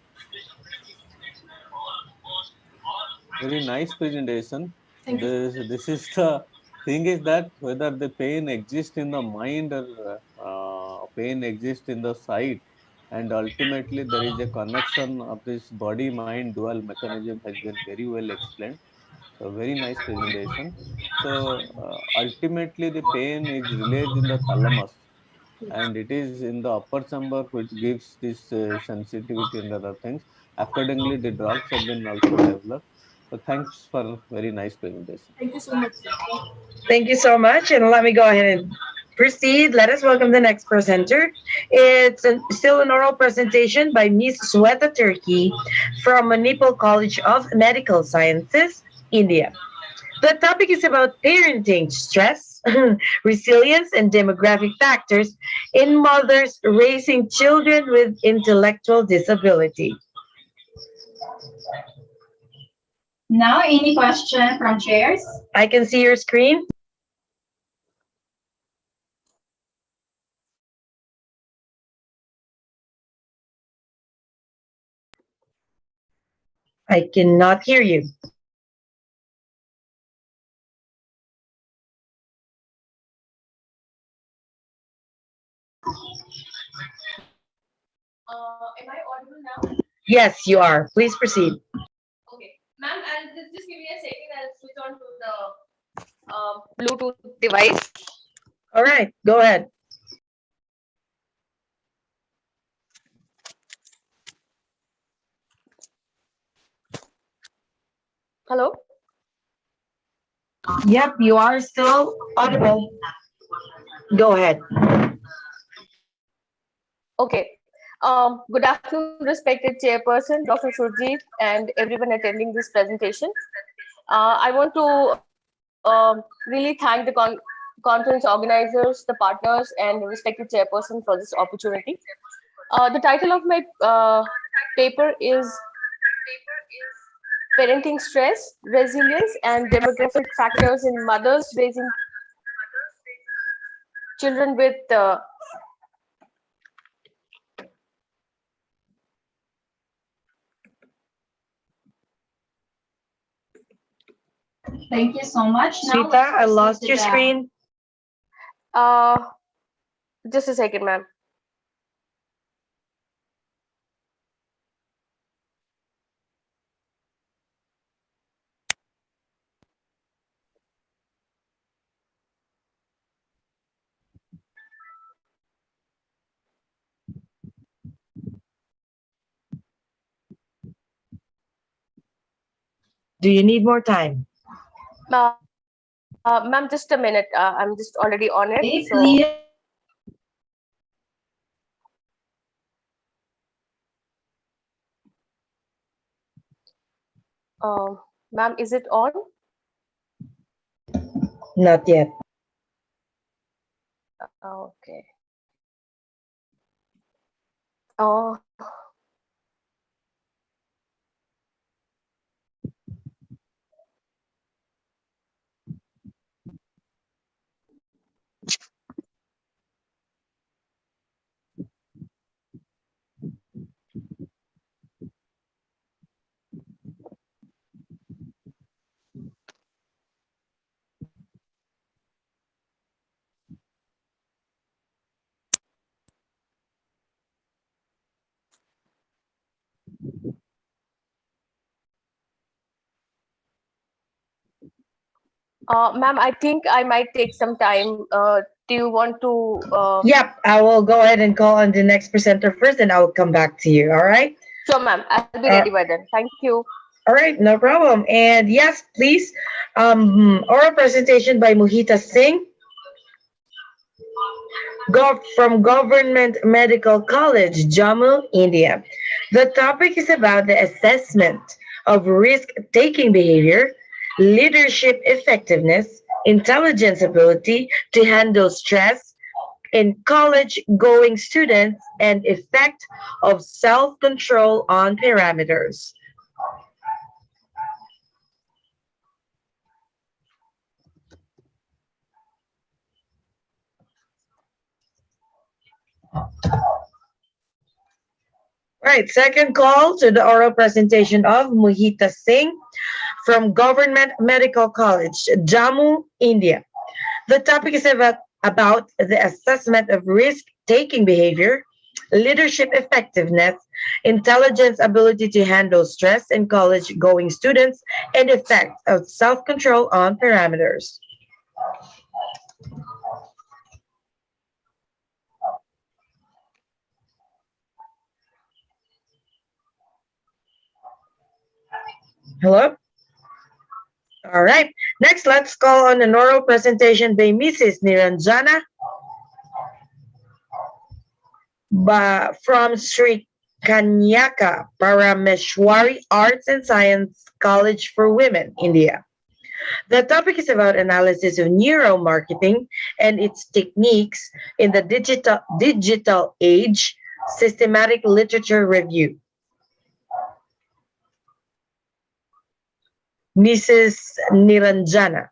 Very nice presentation. Thank you. This is the thing is that whether the pain exists in the mind or pain exists in the site, and ultimately there is a connection of this body-mind dual mechanism has been very well explained. So very nice presentation. So ultimately the pain is released in the thalamus, and it is in the upper chamber which gives this sensitivity and other things. Accordingly, the drugs have been also developed. So thanks for very nice presentation. Thank you so much. Thank you so much. And let me go ahead and proceed. Let us welcome the next presenter. It's still an oral presentation by Ms. Sweta Turkey from Manipal College of Medical Sciences, India. The topic is about parenting stress, resilience, and demographic factors in mothers raising children with intellectual disability. Now, any question from chairs? I can see your screen. I cannot hear you. Am I audible now? Yes, you are. Please proceed. Okay. Ma'am, I'll just give me a second. I'll switch on to the Bluetooth device. All right, go ahead. Hello? Yep, you are still audible. Go ahead. Okay. Good afternoon, respected chairperson, Dr. Shurjeet, and everyone attending this presentation. I want to really thank the conference organizers, the partners, and the respected chairperson for this opportunity. The title of my paper is Parenting Stress, Resilience, and Demographic Factors in Mothers Raising Children with Thank you so much. Now Sita, I lost your screen. Just a second, ma'am. Do you need more time? Ma'am, just a minute. I'm just already on it. Okay, So. clear. Ma'am, is it on? Not yet. Okay. Oh. Ma'am, I think I might take some time. Do you want to? Yep, I will go ahead and call on the next presenter first, and I will come back to you. All right? Sure, ma'am. I'll be ready by then. Thank you. All right, no problem. And yes, please, oral presentation by Mohita Singh from Government Medical College, Jammu, India. The topic is about the assessment of risk-taking behavior, leadership effectiveness, intelligence ability to handle stress in college-going students, and effect of self-control on parameters. Right, second call to the oral presentation of Mohita Singh from Government Medical College, Jammu, India. The topic is about the assessment of risk-taking behavior, leadership effectiveness, intelligence ability to handle stress in college-going students, and effect of self-control on parameters. Hello? All right. Next, let's call on an oral presentation by Mrs. Niranjana from Sri Kanyaka Parameshwari Arts and Science College for Women, India. The topic is about analysis of neuromarketing and its techniques in the digital age, systematic literature review. Mrs. Niranjana.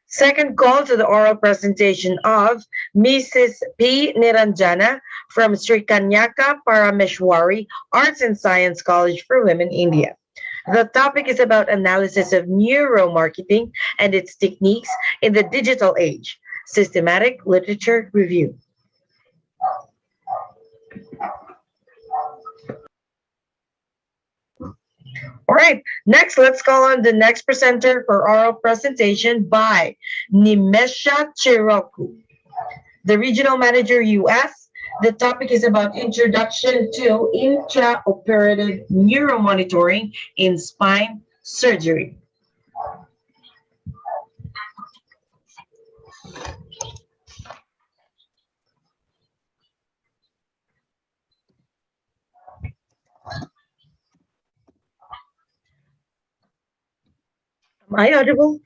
Second call to the oral presentation of Mrs. P. Niranjana from Sri Kanyaka Parameshwari Arts and Science College for Women, India. The topic is about analysis of neuromarketing and its techniques in the digital age, systematic literature review. All right, next, let's call on the next presenter for oral presentation by Nimesha Chiroku, the Regional Manager, US. The topic is about introduction to intraoperative neuromonitoring in spine surgery. I audible?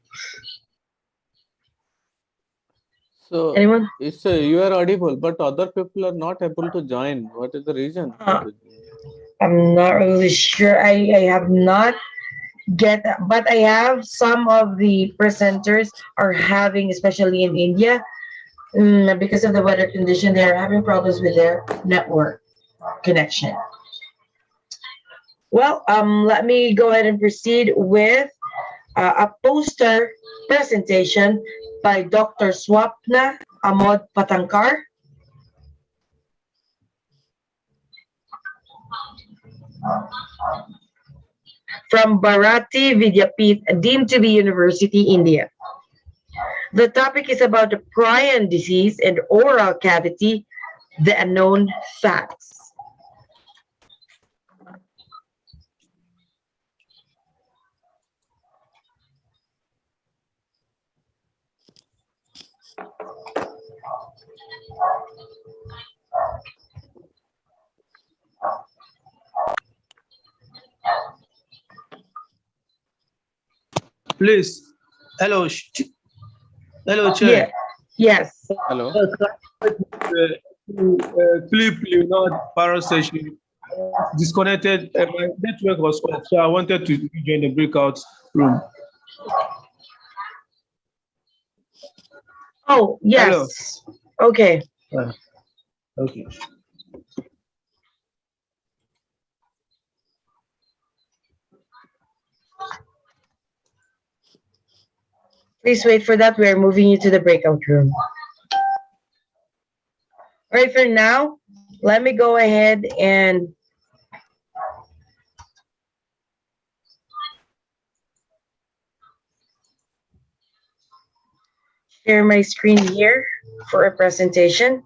So Anyone? it's you are audible, but other people are not able to join. What is the reason? I'm not really sure. I have not get that, but I have some of the presenters are having, especially in India, because of the weather condition, they are having problems with their network connection. Well, let me go ahead and proceed with a poster presentation by Dr. Swapna Amod Patankar. From Bharati Vidyapith, deemed to be University, India. The topic is about the prion disease and oral cavity, the unknown facts. Please. Hello. Hello, Chair. Yeah. Yes. Hello. Clip, not power session. Disconnected. My network was off, so I wanted to join the breakout room. Oh, yes. Hello. Okay. Okay. Please wait for that. We are moving you to the breakout room. All right, for now, let me go ahead and share my screen here for a presentation.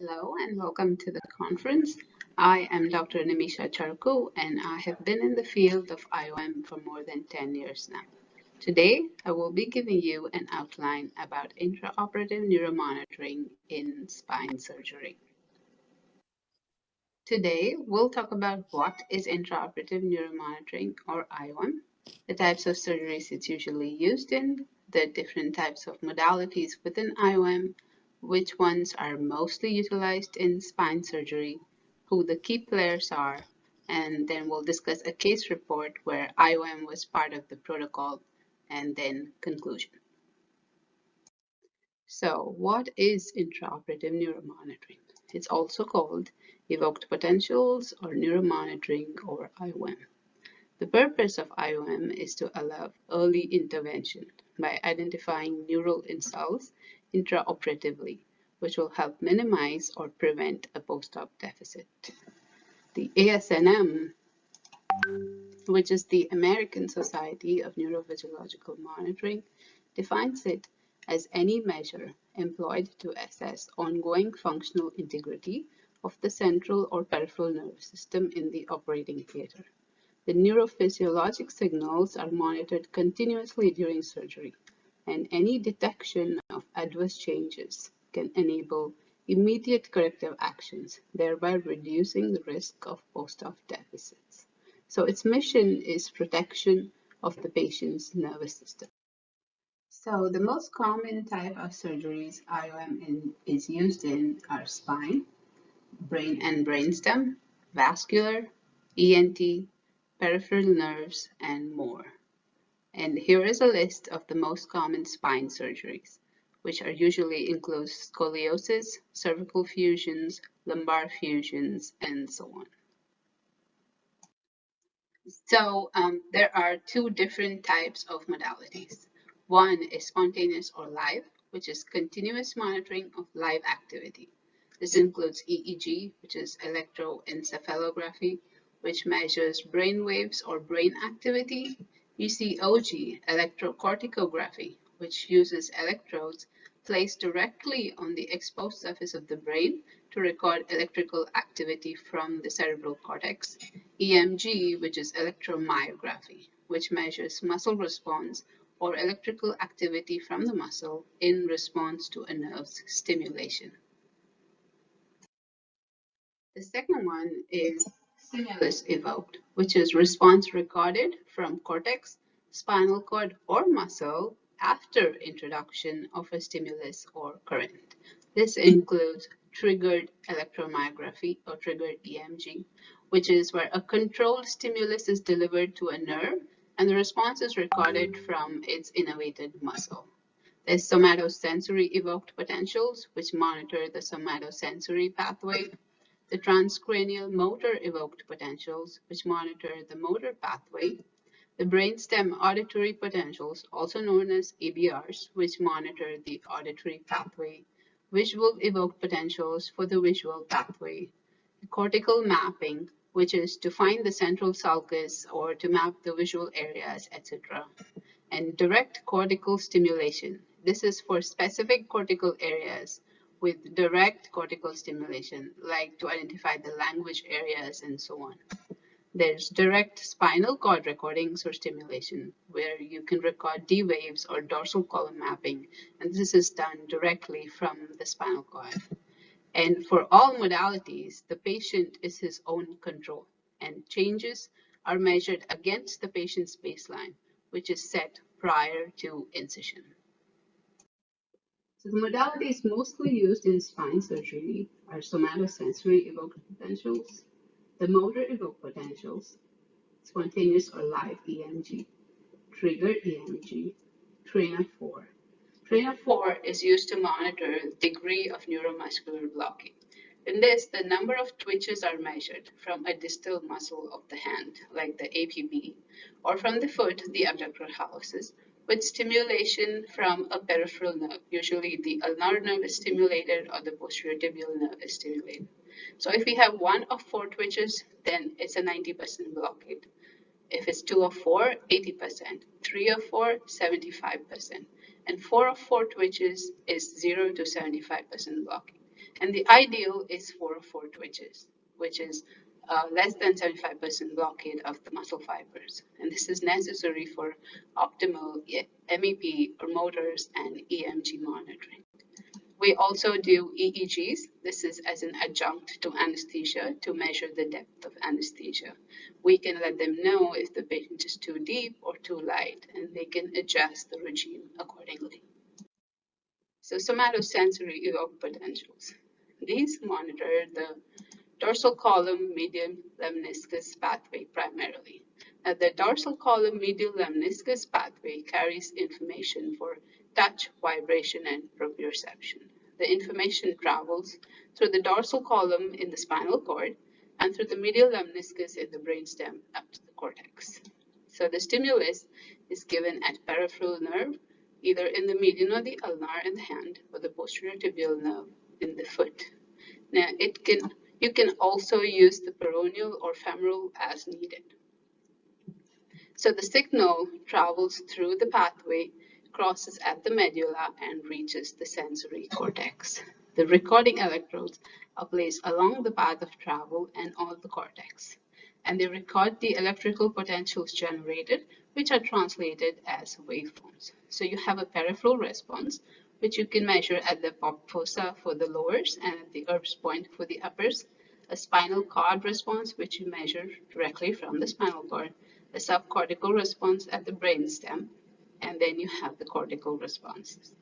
Hello and welcome to the conference. I am Dr. Nimisha Charku and I have been in the field of IOM for more than 10 years now. Today, I will be giving you an outline about intraoperative neuromonitoring in spine surgery. Today, we'll talk about what is intraoperative neuromonitoring or IOM, the types of surgeries it's usually used in, the different types of modalities within IOM, which ones are mostly utilized in spine surgery, who the key players are, and then we'll discuss a case report where IOM was part of the protocol, and then conclusion. So what is intraoperative neuromonitoring? It's also called evoked potentials or neuromonitoring or IOM. The purpose of IOM is to allow early intervention by identifying neural insults intraoperatively, which will help minimize or prevent a post-op deficit. The ASNM, which is the American Society of Neurophysiological Monitoring, defines it as any measure employed to assess ongoing functional integrity of the central or peripheral nervous system in the operating theater. The neurophysiologic signals are monitored continuously during surgery, and any detection of adverse changes can enable immediate corrective actions, thereby reducing the risk of post-op deficits. So its mission is protection of the patient's nervous system. So the most common type of surgeries IOM is used in are spine, brain and brainstem, vascular, ENT, peripheral nerves, and more. And here is a list of the most common spine surgeries, which are usually include scoliosis, cervical fusions, lumbar fusions, and so on. So there are two different types of modalities. One is spontaneous or live, which is continuous monitoring of live activity. This includes EEG, which is electroencephalography, which measures brain waves or brain activity. ECOG, electrocorticography, which uses electrodes placed directly on the exposed surface of the brain to record electrical activity from the cerebral cortex. EMG, which is electromyography, which measures muscle response or electrical activity from the muscle in response to a nerve's stimulation. The second one is stimulus evoked, which is response recorded from cortex, spinal cord, or muscle after introduction of a stimulus or current. This includes triggered electromyography or triggered EMG, which is where a controlled stimulus is delivered to a nerve and the response is recorded from its innervated muscle. There's somatosensory evoked potentials, which monitor the somatosensory pathway, the transcranial motor evoked potentials, which monitor the motor pathway, the brainstem auditory potentials, also known as EBRs, which monitor the auditory pathway, visual evoked potentials for the visual pathway, the cortical mapping, which is to find the central sulcus or to map the visual areas, etc., and direct cortical stimulation. This is for specific cortical areas with direct cortical stimulation, like to identify the language areas and so on. There's direct spinal cord recordings or stimulation, where you can record D waves or dorsal column mapping, and this is done directly from the spinal cord. And for all modalities, the patient is his own control, and changes are measured against the patient's baseline, which is set prior to incision. So the modalities mostly used in spine surgery are somatosensory evoked potentials, the motor evoked potentials, spontaneous or live EMG, triggered EMG, trainer 4. Trainer 4 is used to monitor the degree of neuromuscular blocking. In this, the number of twitches are measured from a distal muscle of the hand, like the APB, or from the foot, the abductor hallucis, with stimulation from a peripheral nerve. Usually the ulnar nerve is stimulated or the posterior tibial nerve is stimulated. So if we have 1 of 4 twitches, then it's a 90% blockade. If it's 2 of 4, 80%, 3 of 4, 75%, and 4 of 4 twitches is 0 to 75% blocking. And the ideal is 4 of 4 twitches, which is less than 75% blockade of the muscle fibers. And this is necessary for optimal MEP or motors and EMG monitoring. We also do EEGs. This is as an adjunct to anesthesia to measure the depth of anesthesia. We can let them know if the patient is too deep or too light, and they can adjust the regime accordingly. So somatosensory evoked potentials. These monitor the dorsal column medial lemniscus pathway primarily. Now, the dorsal column medial lemniscus pathway carries information for touch, vibration, and proprioception. The information travels through the dorsal column in the spinal cord and through the medial lemniscus in the brainstem up to the cortex. So the stimulus is given at peripheral nerve, either in the median or the ulnar in the hand, or the posterior tibial nerve in the foot. Now, you can also use the peroneal or femoral as needed. So the signal travels through the pathway, crosses at the medulla, and reaches the sensory cortex. The recording electrodes are placed along the path of travel and on the cortex, and they record the electrical potentials generated, which are translated as waveforms. So you have a peripheral response, which you can measure at the fossa for the lowers and at the Erb's point for the uppers, a spinal cord response, which you measure directly from the spinal cord, a subcortical response at the brainstem, and then you have the cortical responses.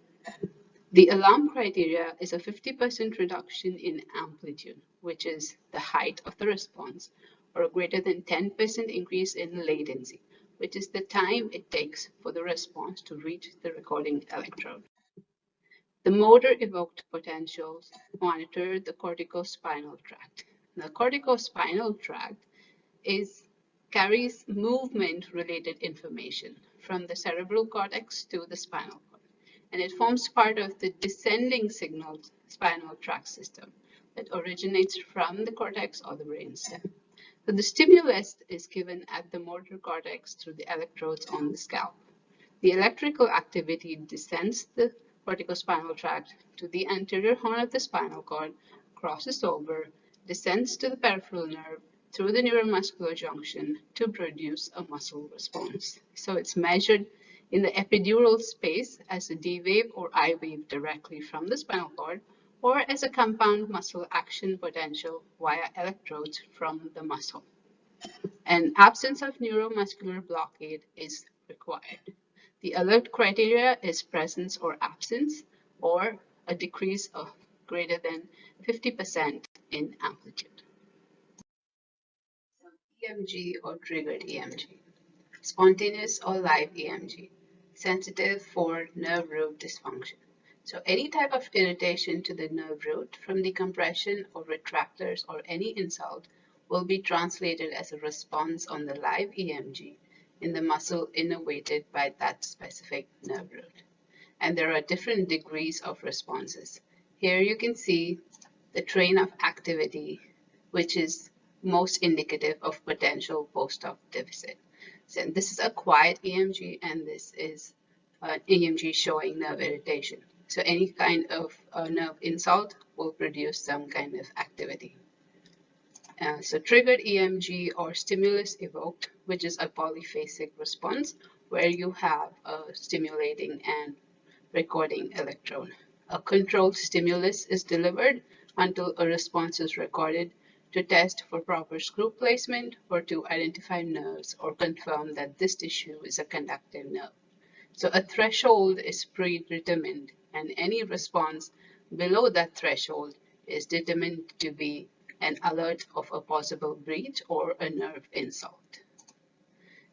The alarm criteria is a 50% reduction in amplitude, which is the height of the response, or a greater than 10% increase in latency, which is the time it takes for the response to reach the recording electrode. The motor evoked potentials monitor the corticospinal tract. The corticospinal tract carries movement-related information from the cerebral cortex to the spinal cord, and it forms part of the descending signal spinal tract system that originates from the cortex or the brainstem. So the stimulus is given at the motor cortex through the electrodes on the scalp. The electrical activity descends the corticospinal tract to the anterior horn of the spinal cord, crosses over, descends to the peripheral nerve, through the neuromuscular junction to produce a muscle response. So it's measured in the epidural space as a D wave or I wave directly from the spinal cord, or as a compound muscle action potential via electrodes from the muscle. An absence of neuromuscular blockade is required. The alert criteria is presence or absence, or a decrease of greater than 50% in amplitude. EMG or triggered EMG. Spontaneous or live EMG. Sensitive for nerve root dysfunction. So any type of irritation to the nerve root from decompression or retractors or any insult will be translated as a response on the live EMG in the muscle innervated by that specific nerve root. And there are different degrees of responses. Here you can see the train of activity, which is most indicative of potential post-op deficit. So this is a quiet EMG, and this is an EMG showing nerve irritation. So any kind of nerve insult will produce some kind of activity. So triggered EMG or stimulus evoked, which is a polyphasic response where you have a stimulating and recording electrode. A controlled stimulus is delivered until a response is recorded to test for proper screw placement or to identify nerves or confirm that this tissue is a conductive nerve. So a threshold is predetermined, and any response below that threshold is determined to be an alert of a possible breach or a nerve insult.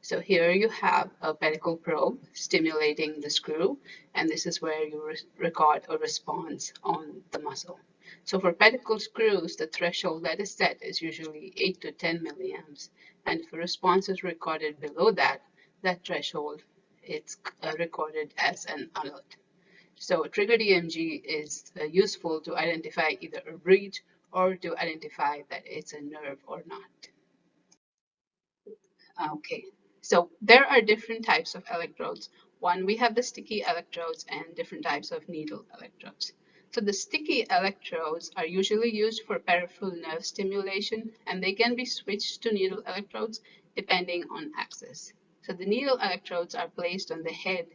So here you have a pedicle probe stimulating the screw, and this is where you record a response on the muscle. So for pedicle screws, the threshold that is set is usually 8 to 10 milliamps, and if a response is recorded below that threshold, it's recorded as an alert. So triggered EMG is useful to identify either a breach or to identify that it's a nerve or not. Okay, so there are different types of electrodes. One, we have the sticky electrodes and different types of needle electrodes. So the sticky electrodes are usually used for peripheral nerve stimulation, and they can be switched to needle electrodes depending on access. So the needle electrodes are placed on the head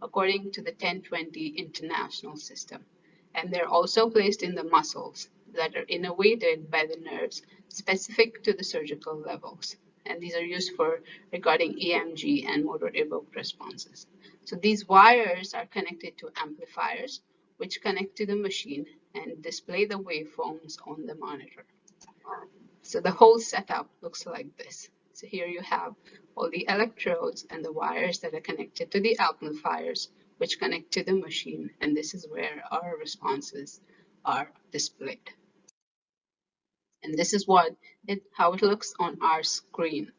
according to the 1020 international system, and they're also placed in the muscles that are innervated by the nerves specific to the surgical levels. And these are used for recording EMG and motor evoked responses. So these wires are connected to amplifiers, which connect to the machine and display the waveforms on the monitor. So the whole setup looks like this. So here you have all the electrodes and the wires that are connected to the amplifiers, which connect to the machine, and this is where our responses are displayed. And this is how it looks on our screen.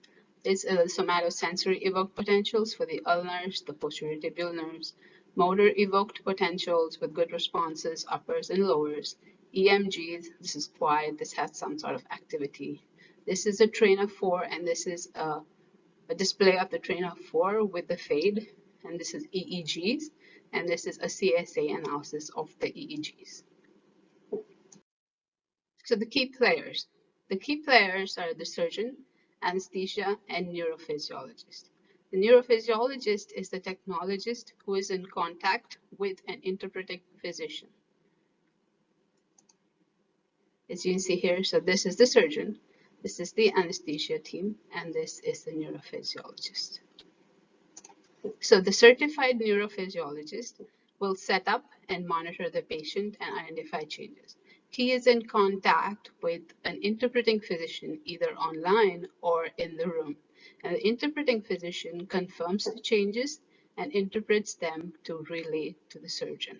It's somatosensory evoked potentials for the ulnars, the posterior tibial nerves, motor evoked potentials with good responses, uppers and lowers, EMGs, this is quiet, this has some sort of activity. This is a train of 4, and this is a display of the train of 4 with the fade, and this is EEGs, and this is a CSA analysis of the EEGs. So the key players. The key players are the surgeon, anesthesia, and neurophysiologist. The neurophysiologist is the technologist who is in contact with an interpreting physician. As you can see here, so this is the surgeon, this is the anesthesia team, and this is the neurophysiologist. So the certified neurophysiologist will set up and monitor the patient and identify changes. He is in contact with an interpreting physician either online or in the room. And the interpreting physician confirms the changes and interprets them to relay to the surgeon.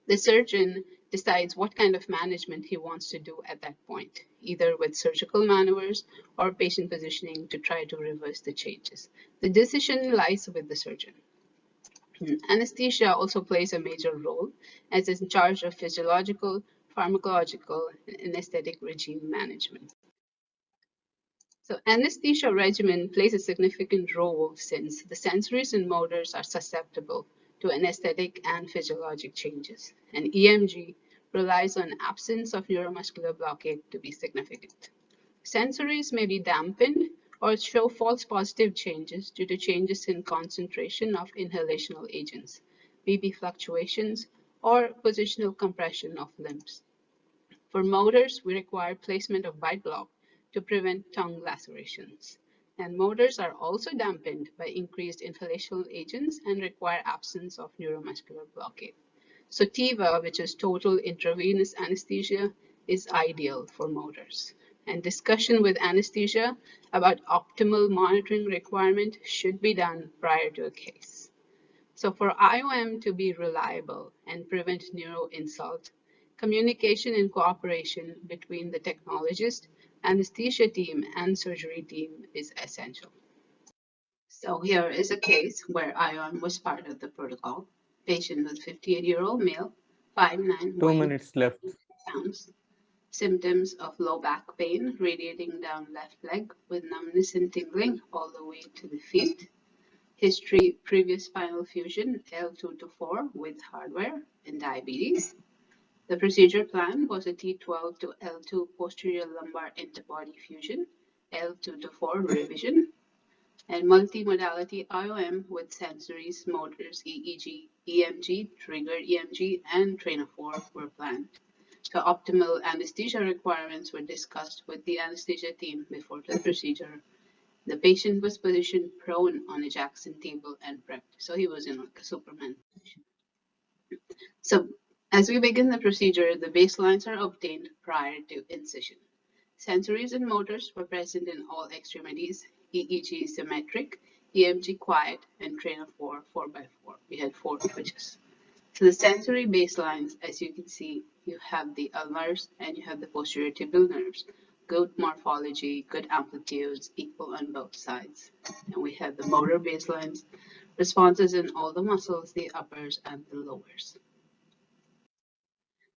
The surgeon decides what kind of management he wants to do at that point, either with surgical maneuvers or patient positioning to try to reverse the changes. The decision lies with the surgeon. Anesthesia also plays a major role as it's in charge of physiological, pharmacological, and anesthetic regime management. So anesthesia regimen plays a significant role since the sensories and motors are susceptible to anesthetic and physiologic changes, and EMG relies on absence of neuromuscular blockade to be significant. Sensories may be dampened or show false positive changes due to changes in concentration of inhalational agents, BB fluctuations, or positional compression of limbs. For motors, we require placement of bite block to prevent tongue lacerations. And motors are also dampened by increased inhalational agents and require absence of neuromuscular blockade. So TIVA, which is total intravenous anesthesia, is ideal for motors. And discussion with anesthesia about optimal monitoring requirement should be done prior to a case. So for IOM to be reliable and prevent neuro insult, communication and cooperation between the technologist, anesthesia team, and surgery team is essential. So here is a case where IOM was part of the protocol. Patient with 58-year-old male, 5'9", 2 minutes left. pounds. Symptoms of low back pain radiating down left leg with numbness and tingling all the way to the feet. History, previous spinal fusion, L2 to 4 with hardware and diabetes. The procedure plan was a T12 to L2 posterior lumbar interbody fusion, L2 to 4 revision, and multimodality IOM with sensories, motors, EEG, EMG, triggered EMG, and trainer 4 were planned. So optimal anesthesia requirements were discussed with the anesthesia team before the procedure. The patient was positioned prone on a Jackson table and prepped, so he was in like a Superman position. So as we begin the procedure, the baselines are obtained prior to incision. Sensories and motors were present in all extremities, EEG symmetric, EMG quiet, and trainer 4, 4x4. We had 4 twitches. So the sensory baselines, as you can see, you have the ulnars and you have the posterior tibial nerves. Good morphology, good amplitudes, equal on both sides. And we have the motor baselines, responses in all the muscles, the uppers and the lowers.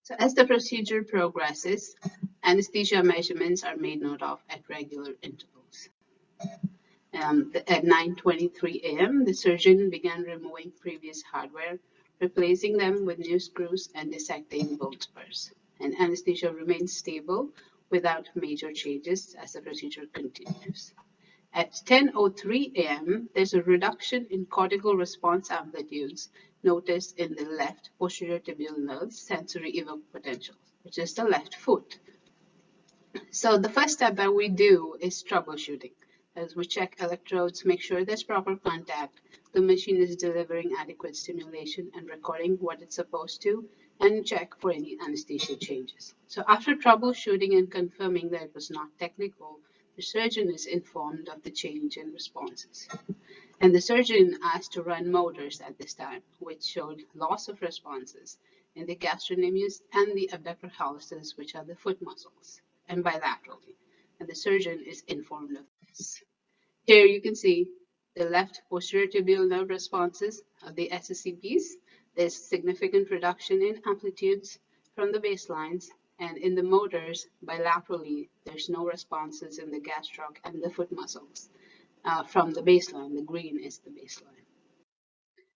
So as the procedure progresses, anesthesia measurements are made note of at regular intervals. At 9:23 a.m., the surgeon began removing previous hardware, replacing them with new screws and dissecting bolt spurs. And anesthesia remains stable without major changes as the procedure continues. At 10:03 a.m., there's a reduction in cortical response amplitudes noticed in the left posterior tibial nerve sensory evoked potential, which is the left foot. So the first step that we do is troubleshooting. As we check electrodes, make sure there's proper contact, the machine is delivering adequate stimulation and recording what it's supposed to, and check for any anesthesia changes. So after troubleshooting and confirming that it was not technical, the surgeon is informed of the change in responses. And the surgeon asked to run motors at this time, which showed loss of responses in the gastrocnemius and the abductor hallucis, which are the foot muscles, and bilaterally. And the surgeon is informed of this. Here you can see the left posterior tibial nerve responses of the SSCPs. There's significant reduction in amplitudes from the baselines, and in the motors, bilaterally, there's no responses in the gastroc and the foot muscles from the baseline. The green is the baseline.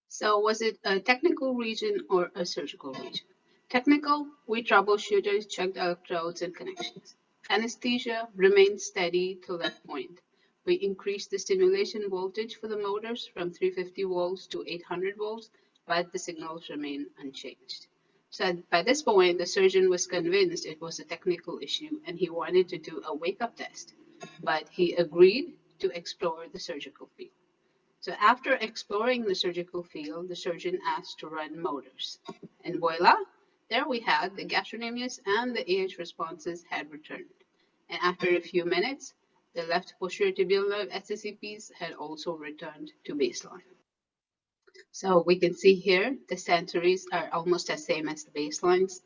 So was it a technical region or a surgical region? Technical, we troubleshooters checked electrodes and connections. Anesthesia remained steady to left point. We increased the stimulation voltage for the motors from 350 volts to 800 volts, but the signals remain unchanged. So by this point, the surgeon was convinced it was a technical issue and he wanted to do a wake-up test, but he agreed to explore the surgical field. So after exploring the surgical field, the surgeon asked to run motors. And voila, there we had the gastrocnemius and the AH responses had returned. And after a few minutes, the left posterior tibial nerve SSCPs had also returned to baseline. So we can see here the sensories are almost the same as the baselines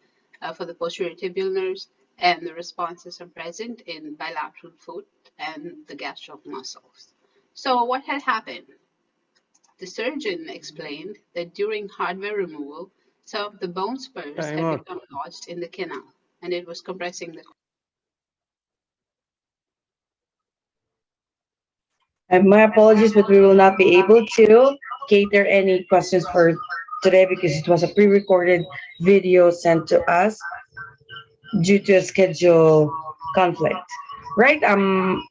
for the posterior tibial nerves, and the responses are present in bilateral foot and the gastroc muscles. So what had happened? The surgeon explained that during hardware removal, some of the bone spurs had become lodged in the canal, and it was compressing the. My apologies, but we will not be able to cater any questions for today because it was a pre-recorded video sent to us due to a schedule conflict. Right,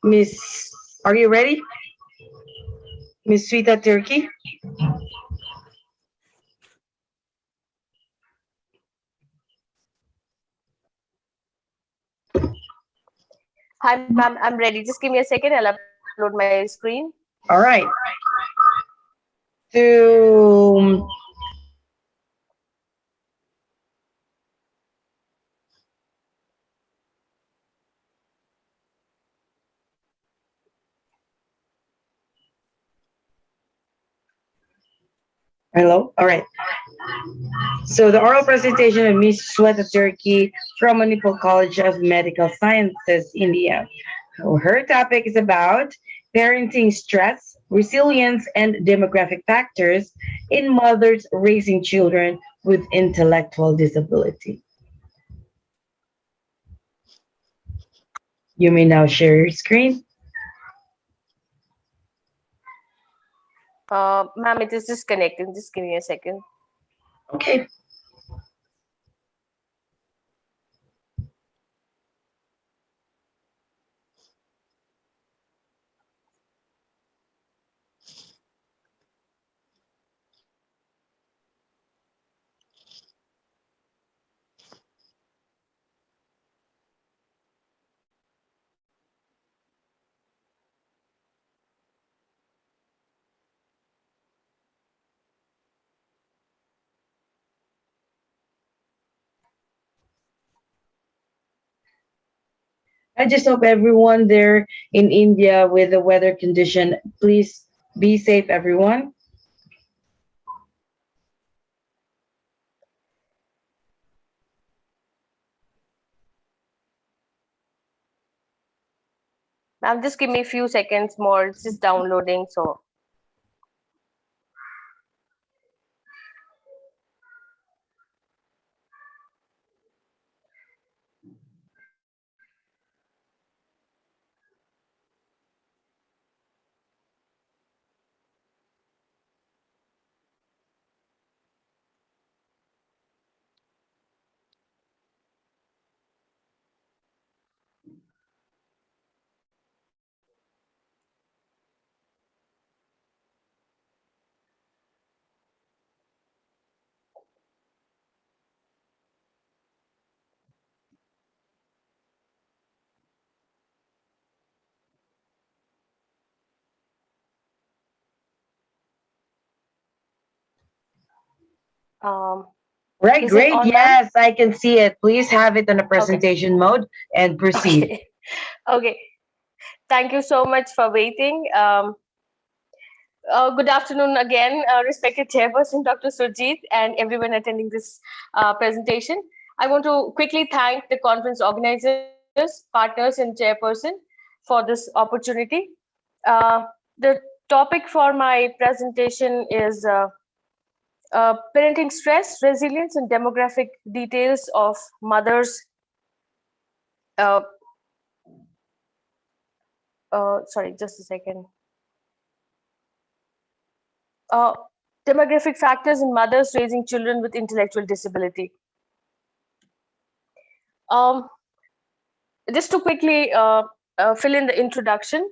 Miss, are you ready? Miss Sweeta Turkey? Hi, ma'am. I'm ready. Just give me a second. I'll upload my screen. All right. To hello. All right. So the oral presentation of Miss Sweta Turkey from Manipal College of Medical Sciences, India. So her topic is about parenting stress, resilience, and demographic factors in mothers raising children with intellectual disability. You may now share your screen. Ma'am, it is disconnecting. Just give me a second. Okay. I just hope everyone there in India with the weather condition, please be safe, everyone. Ma'am, just give me a few seconds more. It's just downloading. So Right, is it great. on, ma'am? Yes, I can see it. Please have it in a presentation mode and proceed. Okay. Okay. Thank you so much for waiting. Good afternoon again, respected Chairperson Dr. Surjit and everyone attending this presentation. I want to quickly thank the conference organizers, partners, and Chairperson for this opportunity. The topic for my presentation is parenting stress, resilience, and demographic details of mothers. Sorry, just a second. Demographic factors in mothers raising children with intellectual disability. Just to quickly fill in the introduction,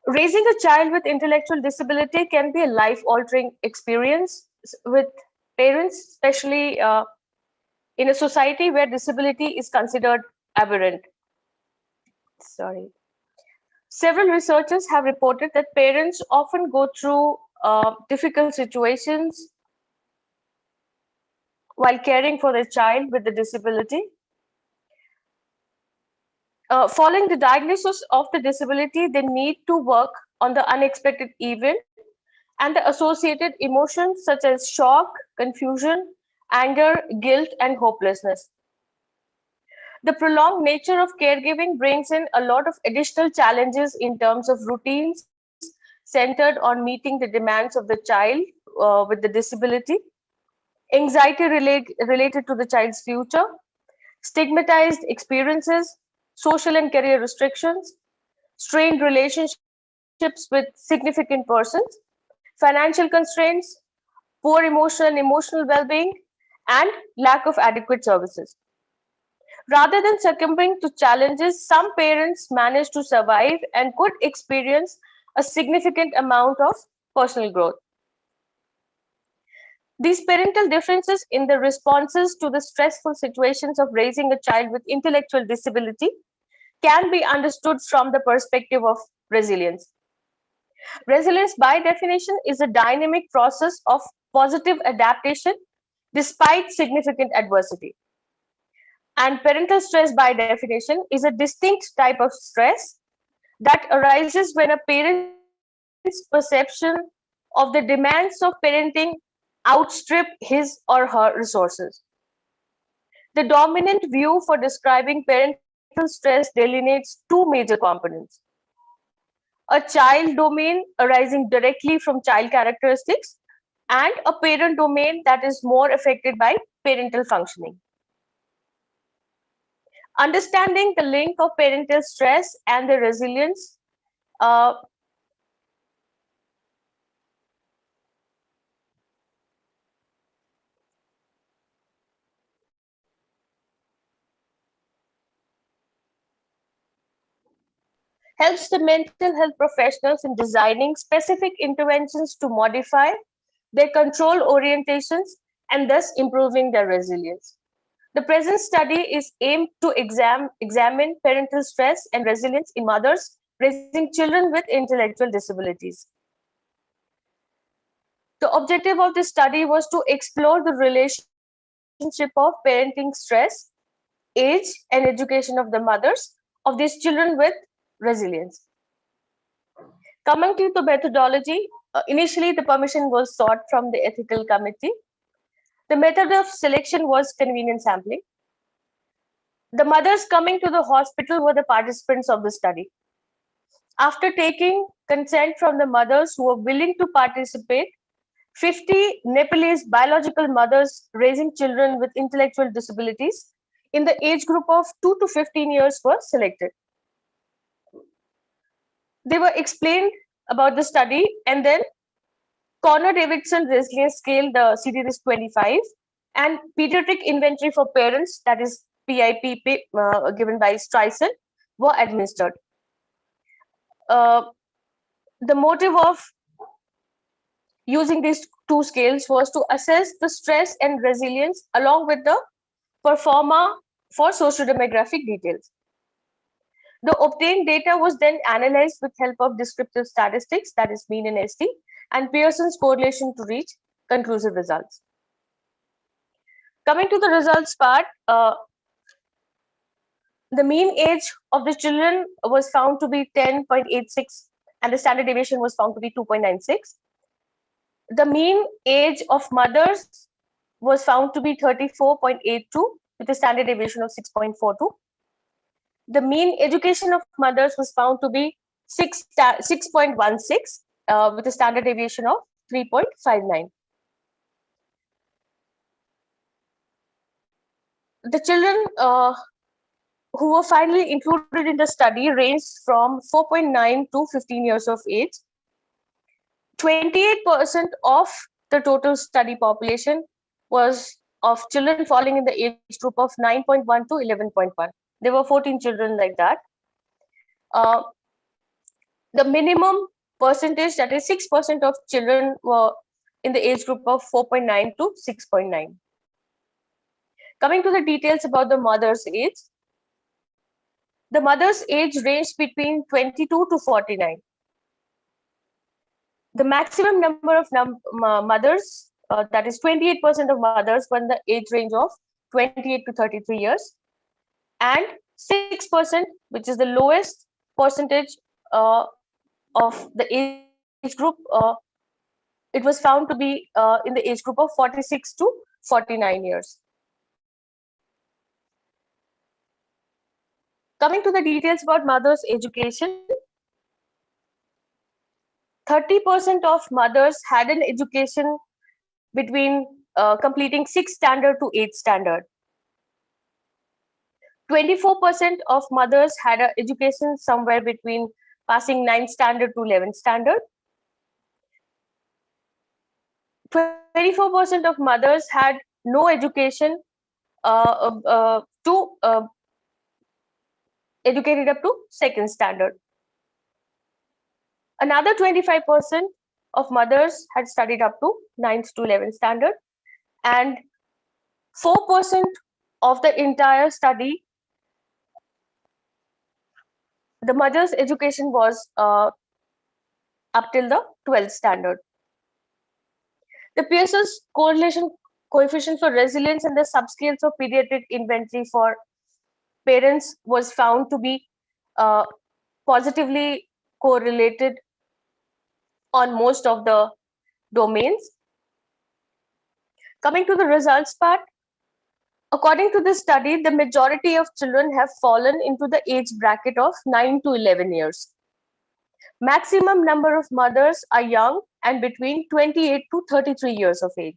raising a child with intellectual disability can be a life-altering experience with parents, especially in a society where disability is considered aberrant. Sorry. Several researchers have reported that parents often go through difficult situations while caring for their child with the disability. Following the diagnosis of the disability, they need to work on the unexpected event and the associated emotions such as shock, confusion, anger, guilt, and hopelessness. The prolonged nature of caregiving brings in a lot of additional challenges in terms of routines centered on meeting the demands of the child with the disability, anxiety related to the child's future, stigmatized experiences, social and career restrictions, strained relationships with significant persons, financial constraints, poor emotional and emotional well-being, and lack of adequate services. Rather than succumbing to challenges, some parents manage to survive and could experience a significant amount of personal growth. These parental differences in the responses to the stressful situations of raising a child with intellectual disability can be understood from the perspective of resilience. Resilience, by definition, is a dynamic process of positive adaptation despite significant adversity. And parental stress, by definition, is a distinct type of stress that arises when a parent's perception of the demands of parenting outstrip his or her resources. The dominant view for describing parental stress delineates two major components: a child domain arising directly from child characteristics, and a parent domain that is more affected by parental functioning. Understanding the link of parental stress and the resilience helps the mental health professionals in designing specific interventions to modify their control orientations and thus improving their resilience. The present study is aimed to examine parental stress and resilience in mothers raising children with intellectual disabilities. The objective of this study was to explore the relationship of parenting stress, age, and education of the mothers of these children with resilience. Coming to the methodology, initially the permission was sought from the ethical committee. The method of selection was convenient sampling. The mothers coming to the hospital were the participants of the study. After taking consent from the mothers who were willing to participate, 50 Nepalese biological mothers raising children with intellectual disabilities in the age group of 2 to 15 years were selected. They were explained about the study, and then Connor-Davidson Resilience Scale, the CDRIS-25, and Pediatric Inventory for Parents, that is PIP, given by Streisand, were administered. The motive of using these two scales was to assess the stress and resilience along with the performa for sociodemographic details. The obtained data was then analyzed with help of descriptive statistics, that is mean and ST, and Pearson's correlation to reach conclusive results. Coming to the results part, the mean age of the children was found to be 10.86 and the standard deviation was found to be 2.96. The mean age of mothers was found to be 34.82 with a standard deviation of 6.42. The mean education of mothers was found to be 6.16 with a standard deviation of 3.59. The children who were finally included in the study ranged from 4.9 to 15 years of age. 28% of the total study population was of children falling in the age group of 9.1 to 11.1. There were 14 children like that. The minimum percentage, that is 6% of children, were in the age group of 4.9 to 6.9. Coming to the details about the mother's age. The mother's age ranged between 22 to 49. The maximum number of mothers, that is 28% of mothers, were in the age range of 28 to 33 years. And 6%, which is the lowest percentage of the age group, it was found to be in the age group of 46 to 49 years. Coming to the details about mothers' education, 30% of mothers had an education between completing 6th standard to 8th standard. 24% of mothers had an education somewhere between passing 9th standard to 11th standard. 24% of mothers had no education to educated up to 2nd standard. Another 25% of mothers had studied up to 9th to 11th standard, and 4% of the entire study, the mother's education was up till the 12th standard. The Pearson's correlation coefficient for resilience and the subscales of pediatric inventory for parents was found to be positively correlated on most of the domains. Coming to the results part, according to this study, the majority of children have fallen into the age bracket of 9 to 11 years. Maximum number of mothers are young and between 28 to 33 years of age.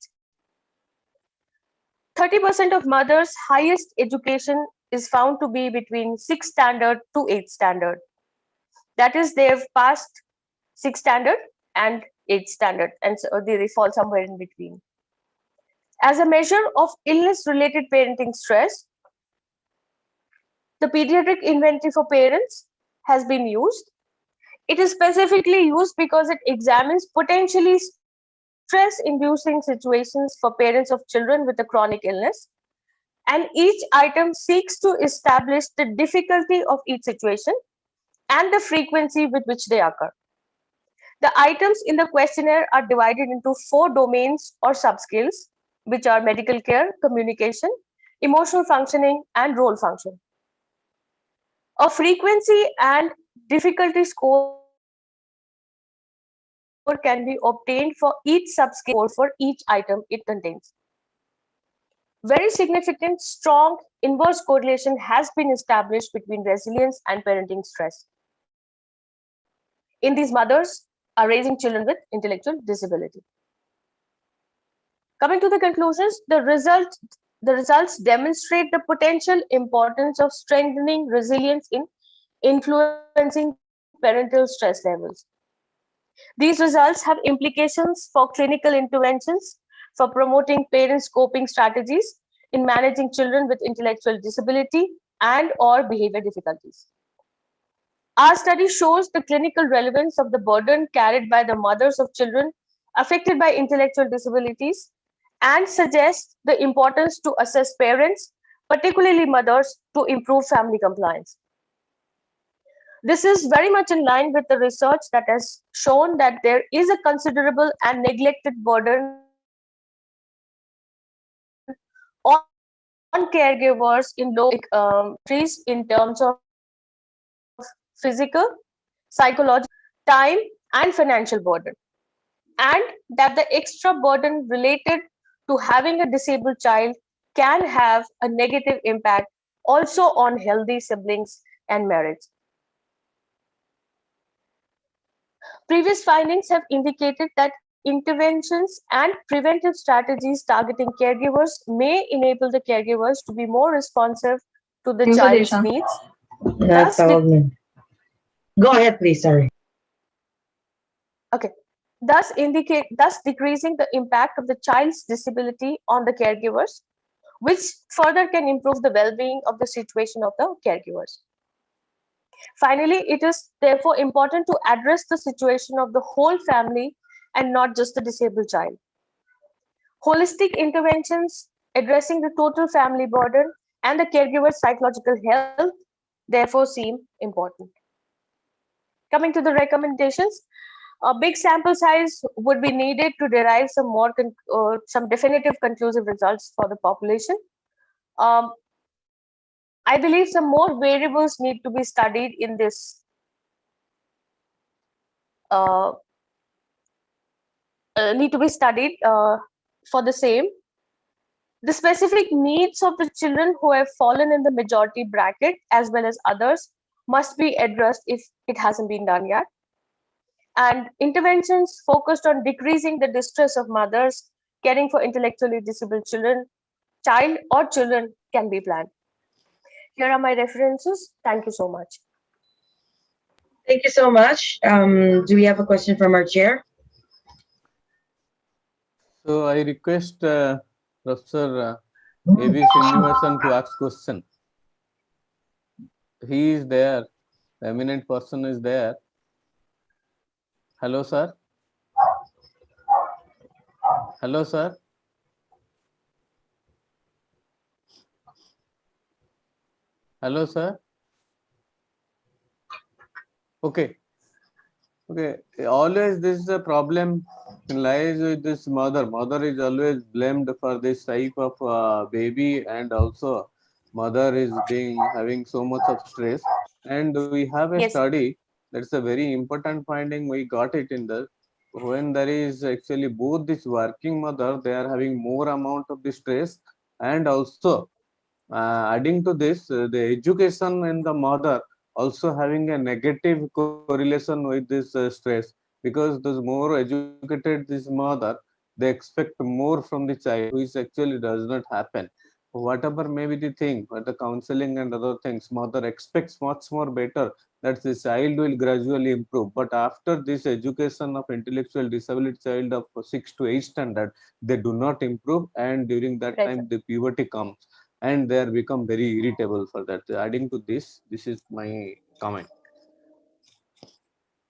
30% of mothers' highest education is found to be between 6th standard to 8th standard. That is, they have passed 6th standard and 8th standard, and so they fall somewhere in between. As a measure of illness-related parenting stress, the pediatric inventory for parents has been used. It is specifically used because it examines potentially stress-inducing situations for parents of children with a chronic illness, and each item seeks to establish the difficulty of each situation and the frequency with which they occur. The items in the questionnaire are divided into 4 domains or subscales, which are medical care, communication, emotional functioning, and role function. A frequency and difficulty score can be obtained for each subscale for each item it contains. Very significant, strong inverse correlation has been established between resilience and parenting stress. In these mothers are raising children with intellectual disability. Coming to the conclusions, the results demonstrate the potential importance of strengthening resilience in influencing parental stress levels. These results have implications for clinical interventions, for promoting parents' coping strategies in managing children with intellectual disability and/or behavior difficulties. Our study shows the clinical relevance of the burden carried by the mothers of children affected by intellectual disabilities and suggests the importance to assess parents, particularly mothers, to improve family compliance. This is very much in line with the research that has shown that there is a considerable and neglected burden on caregivers in low countries in terms of physical, psychological, time, and financial burden, and that the extra burden related to having a disabled child can have a negative impact also on healthy siblings and marriage. Previous findings have indicated that interventions and preventive strategies targeting caregivers may enable the caregivers to be more responsive to the child's needs. That's all. Go ahead, please. Sorry. Okay. Thus decreasing the impact of the child's disability on the caregivers, which further can improve the well-being of the situation of the caregivers. Finally, it is therefore important to address the situation of the whole family and not just the disabled child. Holistic interventions addressing the total family burden and the caregiver's psychological health therefore seem important. Coming to the recommendations, a big sample size would be needed to derive some definitive conclusive results for the population. I believe some more variables need to be studied in this for the same. The specific needs of the children who have fallen in the majority bracket as well as others must be addressed if it hasn't been done yet. And interventions focused on decreasing the distress of mothers caring for intellectually disabled children, child or children can be planned. Here are my references. Thank you so much. Thank you so much. Do we have a question from our chair? So I request Professor A.V. Srinivasan to ask question. he is there. The eminent person is there. Hello, sir. Hello, sir. Hello, sir. Okay. Okay. Always this is a problem lies with this mother. Mother is always blamed for this type of baby, and also mother is having so much of stress. And we have a Yes. study that's a very important finding. We got it in the when there is actually both this working mother, they are having more amount of the stress, and also adding to this, the education in the mother also having a negative correlation with this stress, because those more educated this mother, they expect more from the child, which actually does not happen. Whatever may be the thing, but the counseling and other things, mother expects much more better that the child will gradually improve. But after this education of intellectual disability child of 6 to 8 standard, they do not improve, and during that Right, time the puberty comes and they are become very irritable for that. Adding to this is my comment.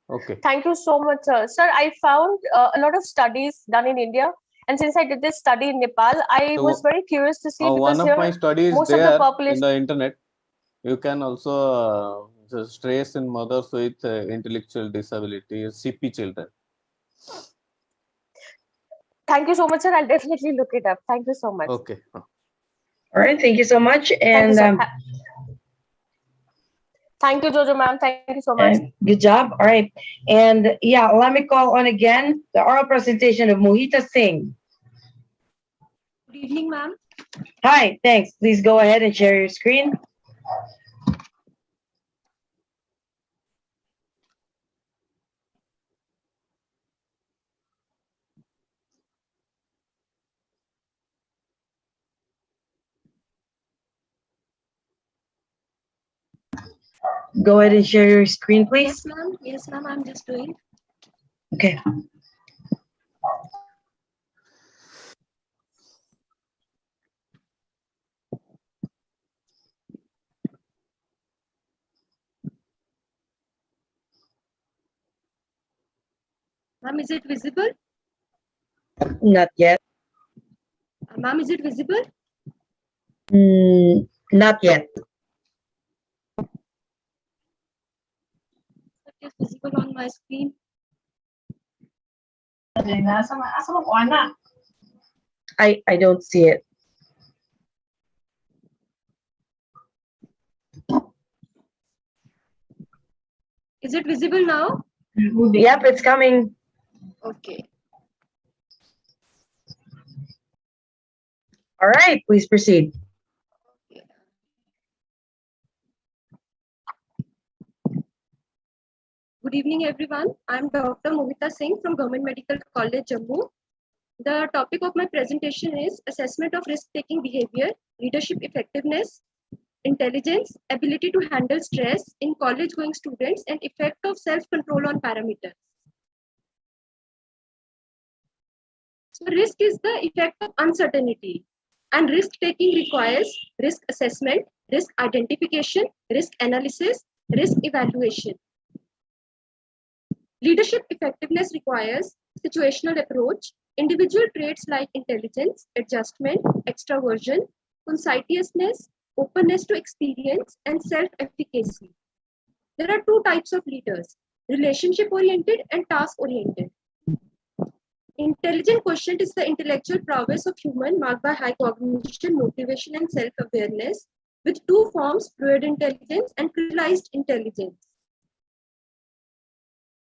Okay. Thank you so much, sir. Sir, I found a lot of studies done in India, and since I did this study in Nepal, I So, was very curious to see, because one of here my studies most of the there in population. the internet. You can also stress in mothers with intellectual disability, CP children. Thank you so much, sir. I'll definitely look it up. Thank you so much. Okay. All right, thank you so much. Thank And you, sir. Thank you, Jojo ma'am. Thank you so much. good job. All right. And yeah, let me call on again the oral presentation of Mohita Singh. Good evening, ma'am. Hi, thanks. Please go ahead and share your screen. Go ahead and share your screen, please. Yes, ma'am. Yes, ma'am. I'm just doing. Okay. Ma'am, is it visible? Not yet. Ma'am, is it visible? Not yet. It is visible on my screen. I don't see it. Is it visible now? Yep, it's coming. Okay. All right, please proceed. Good evening, everyone. I'm Dr. Mohita Singh from Government Medical College, Jammu. The topic of my presentation is assessment of risk-taking behavior, leadership effectiveness, intelligence, ability to handle stress in college-going students, and effect of self-control on parameters. So risk is the effect of uncertainty, and risk-taking requires risk assessment, risk identification, risk analysis, risk evaluation. Leadership effectiveness requires situational approach, individual traits like intelligence, adjustment, extraversion, conscientiousness, openness to experience, and self-efficacy. There are two types of leaders, relationship-oriented and task-oriented. Intelligent quotient is the intellectual prowess of human marked by high cognition, motivation, and self-awareness, with two forms, fluid intelligence and crystallized intelligence.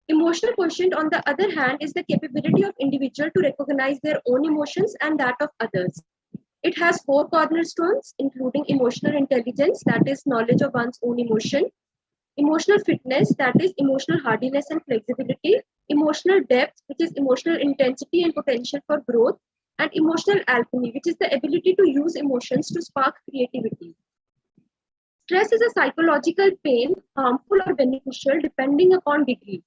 Emotional quotient, on the other hand, is the capability of individual to recognize their own emotions and that of others. It has four cornerstones, including emotional intelligence, that is knowledge of one's own emotion, emotional fitness, that is emotional hardiness and flexibility, emotional depth, which is emotional intensity and potential for growth, and emotional alchemy, which is the ability to use emotions to spark creativity. Stress is a psychological pain, harmful or beneficial depending upon degree.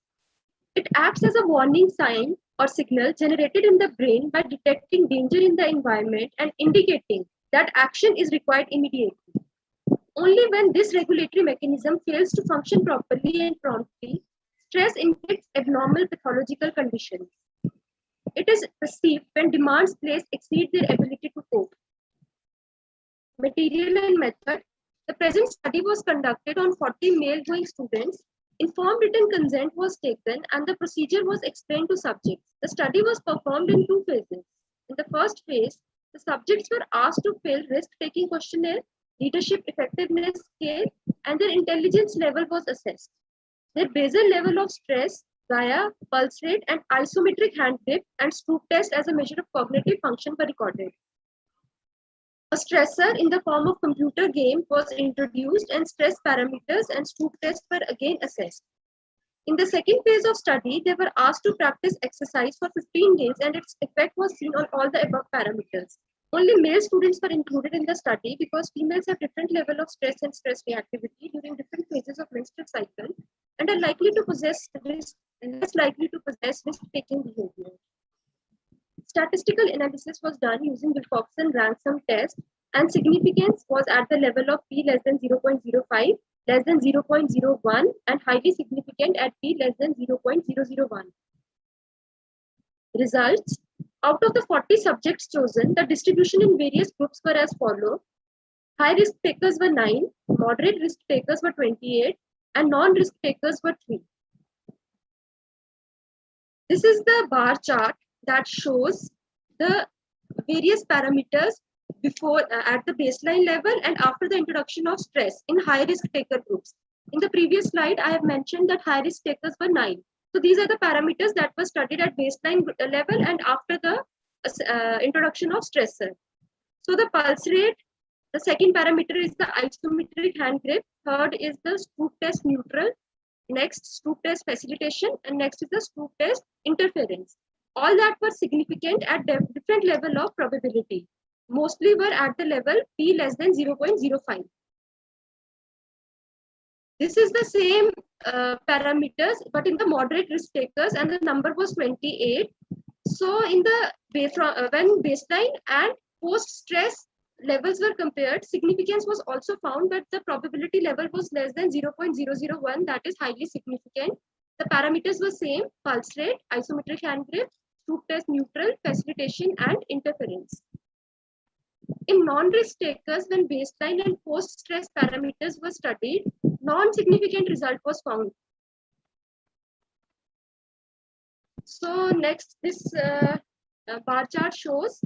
It acts as a warning sign or signal generated in the brain by detecting danger in the environment and indicating that action is required immediately. Only when this regulatory mechanism fails to function properly and promptly, stress inflicts abnormal pathological conditions. It is perceived when demands placed exceed their ability to cope. Material and method. The present study was conducted on 40 male-going students. Informed written consent was taken and the procedure was explained to subjects. The study was performed in 2 phases. In the first phase, the subjects were asked to fill risk-taking questionnaire, leadership effectiveness scale, and their intelligence level was assessed. Their basal level of stress, Gaia, pulse rate, and isometric hand grip and Stroop test as a measure of cognitive function were recorded. A stressor in the form of computer game was introduced and stress parameters and Stroop tests were again assessed. In the second phase of study, they were asked to practice exercise for 15 days and its effect was seen on all the above parameters. Only male students were included in the study because females have different level of stress and stress reactivity during different phases of menstrual cycle and are likely to possess less likely to possess risk-taking behavior. Statistical analysis was done using Wilcoxon ransom test and significance was at the level of p less than 0.05, less than 0.01 and highly significant at p less than 0.001. Results. Out of the 40 subjects chosen, the distribution in various groups were as follows. High risk takers were 9, moderate risk takers were 28, and non-risk takers were 3. This is the bar chart that shows the various parameters before at the baseline level and after the introduction of stress in high risk taker groups. In the previous slide, I have mentioned that high risk takers were 9. So these are the parameters that were studied at baseline level and after the introduction of stressor. So the pulse rate, the second parameter is the isometric hand grip. Third is the Stroop test neutral. Next, Stroop test facilitation, and next is the Stroop test interference. All that were significant at different level of probability. Mostly were at the level p less than 0.05. This is the same parameters, but in the moderate risk takers, and the number was 28. So in the when baseline and post stress levels were compared, significance was also found, but the probability level was less than 0.001, that is highly significant. The parameters were same: pulse rate, isometric hand grip, Stroop test neutral, facilitation, and interference. In non-risk takers, when baseline and post-stress parameters were studied, non-significant result was found. So next, this bar chart shows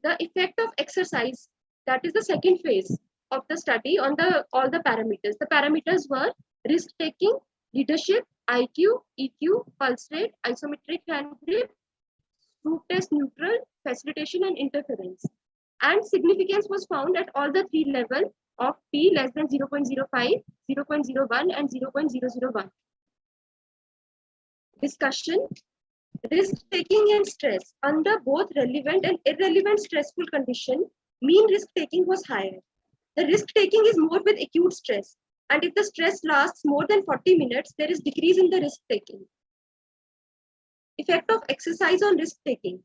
the effect of exercise. That is the second phase of the study on all the parameters. The parameters were risk-taking, leadership, IQ, EQ, pulse rate, isometric hand grip, Stroop test neutral, facilitation, and interference. And significance was found at all the 3 levels of p less than 0.05, 0.01, and 0.001. Discussion. Risk-taking and stress. Under both relevant and irrelevant stressful condition, mean risk-taking was higher. The risk-taking is more with acute stress. And if the stress lasts more than 40 minutes, there is decrease in the risk-taking. Effect of exercise on risk-taking.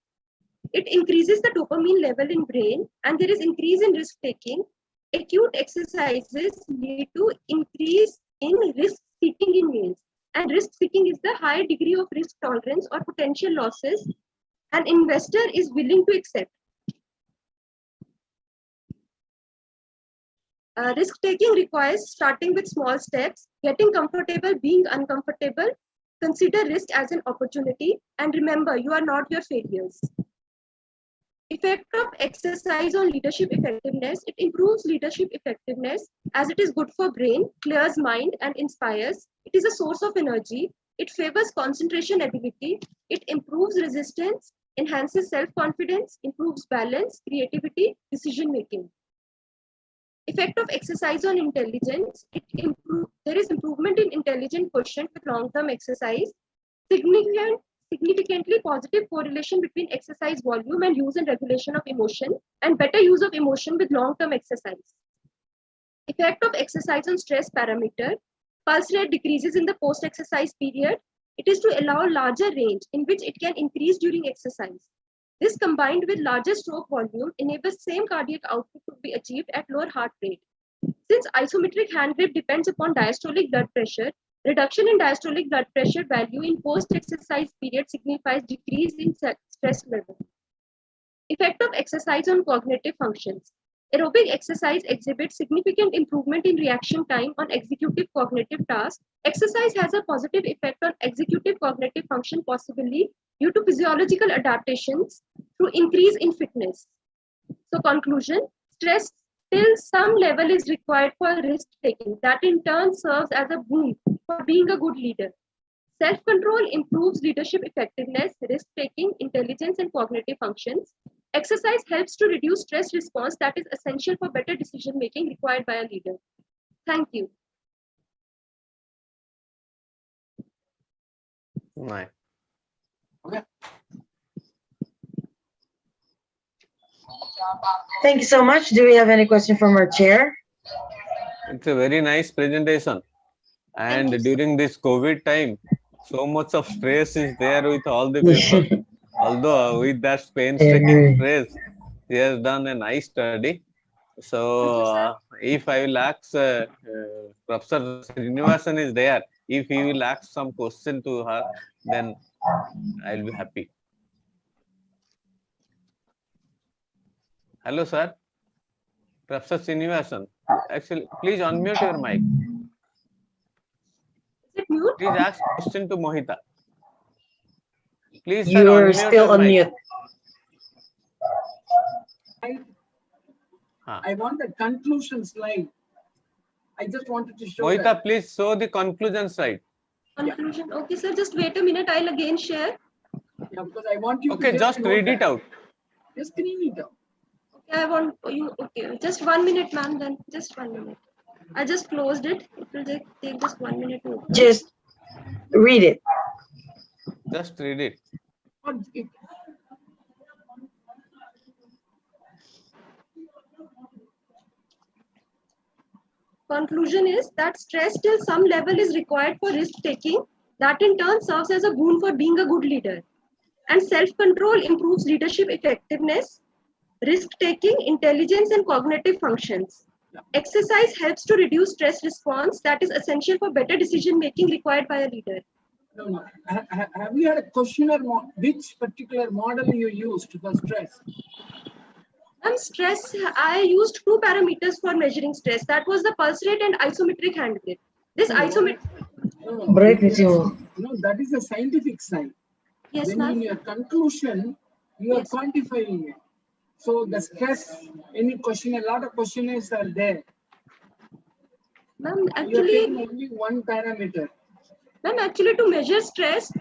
It increases the dopamine level in brain and there is increase in risk-taking. Acute exercises lead to increase in risk-seeking in males. And risk-seeking is the higher degree of risk tolerance or potential losses an investor is willing to accept. Risk-taking requires starting with small steps, getting comfortable, being uncomfortable, consider risk as an opportunity, and remember, you are not your failures. Effect of exercise on leadership effectiveness. It improves leadership effectiveness as it is good for brain, clears mind, and inspires. It is a source of energy. It favors concentration ability. It improves resistance, enhances self-confidence, improves balance, creativity, decision-making. Effect of exercise on intelligence. There is improvement in intelligent quotient with long-term exercise. Significantly positive correlation between exercise volume and use and regulation of emotion, and better use of emotion with long-term exercise. Effect of exercise on stress parameter. Pulse rate decreases in the post-exercise period. It is to allow larger range in which it can increase during exercise. This combined with larger stroke volume enables same cardiac output to be achieved at lower heart rate. Since isometric hand grip depends upon diastolic blood pressure, reduction in diastolic blood pressure value in post-exercise period signifies decrease in stress level. Effect of exercise on cognitive functions. Aerobic exercise exhibits significant improvement in reaction time on executive cognitive tasks. Exercise has a positive effect on executive cognitive function, possibly due to physiological adaptations through increase in fitness. So conclusion, stress till some level is required for risk taking. That in turn serves as a boon for being a good leader. Self-control improves leadership effectiveness, risk-taking, intelligence, and cognitive functions. Exercise helps to reduce stress response that is essential for better decision-making required by a leader. Thank you. Nice. Okay. Thank you so much. Do we have any question from our chair? It's a very nice presentation. And during this COVID time, so much of stress is there with all the people. Although with that painstaking stress, he has done a nice study. So if I will ask Professor Srinivasan is there, if he will ask some question to her, then I'll be happy. Hello, sir. Professor Srinivasan. Actually, please unmute your mic. Please ask question to Mohita. Please, sir, You're unmute still your on mic. mute. I want the conclusion slide. I just wanted to show Mohita, that. please show the conclusion slide. Conclusion. Okay, sir, just wait a minute. I'll again share. Yeah, because I want you Okay, to just read it out. Just read it out. Okay, I want you. Okay, just 1 minute, ma'am. Then just 1 minute. I just closed it. It will take just 1 minute to open. Just read it. Just read it. Conclusion is that stress till some level is required for risk taking. That in turn serves as a boon for being a good leader. And self-control improves leadership effectiveness, risk-taking, intelligence, and cognitive functions. Exercise helps to reduce stress response that is essential for better decision-making required by a leader. No. Have you had a questionnaire? Which particular model you used for stress? Stress, I used 2 parameters for measuring stress. That was the pulse rate and isometric hand grip. This isometric. No, that is a scientific side. Yes, then ma'am. in your conclusion, you are quantifying it. So the stress, any question, a lot of questionnaires are there. Ma'am, you are actually, taking only one parameter. Ma'am, actually to measure stress,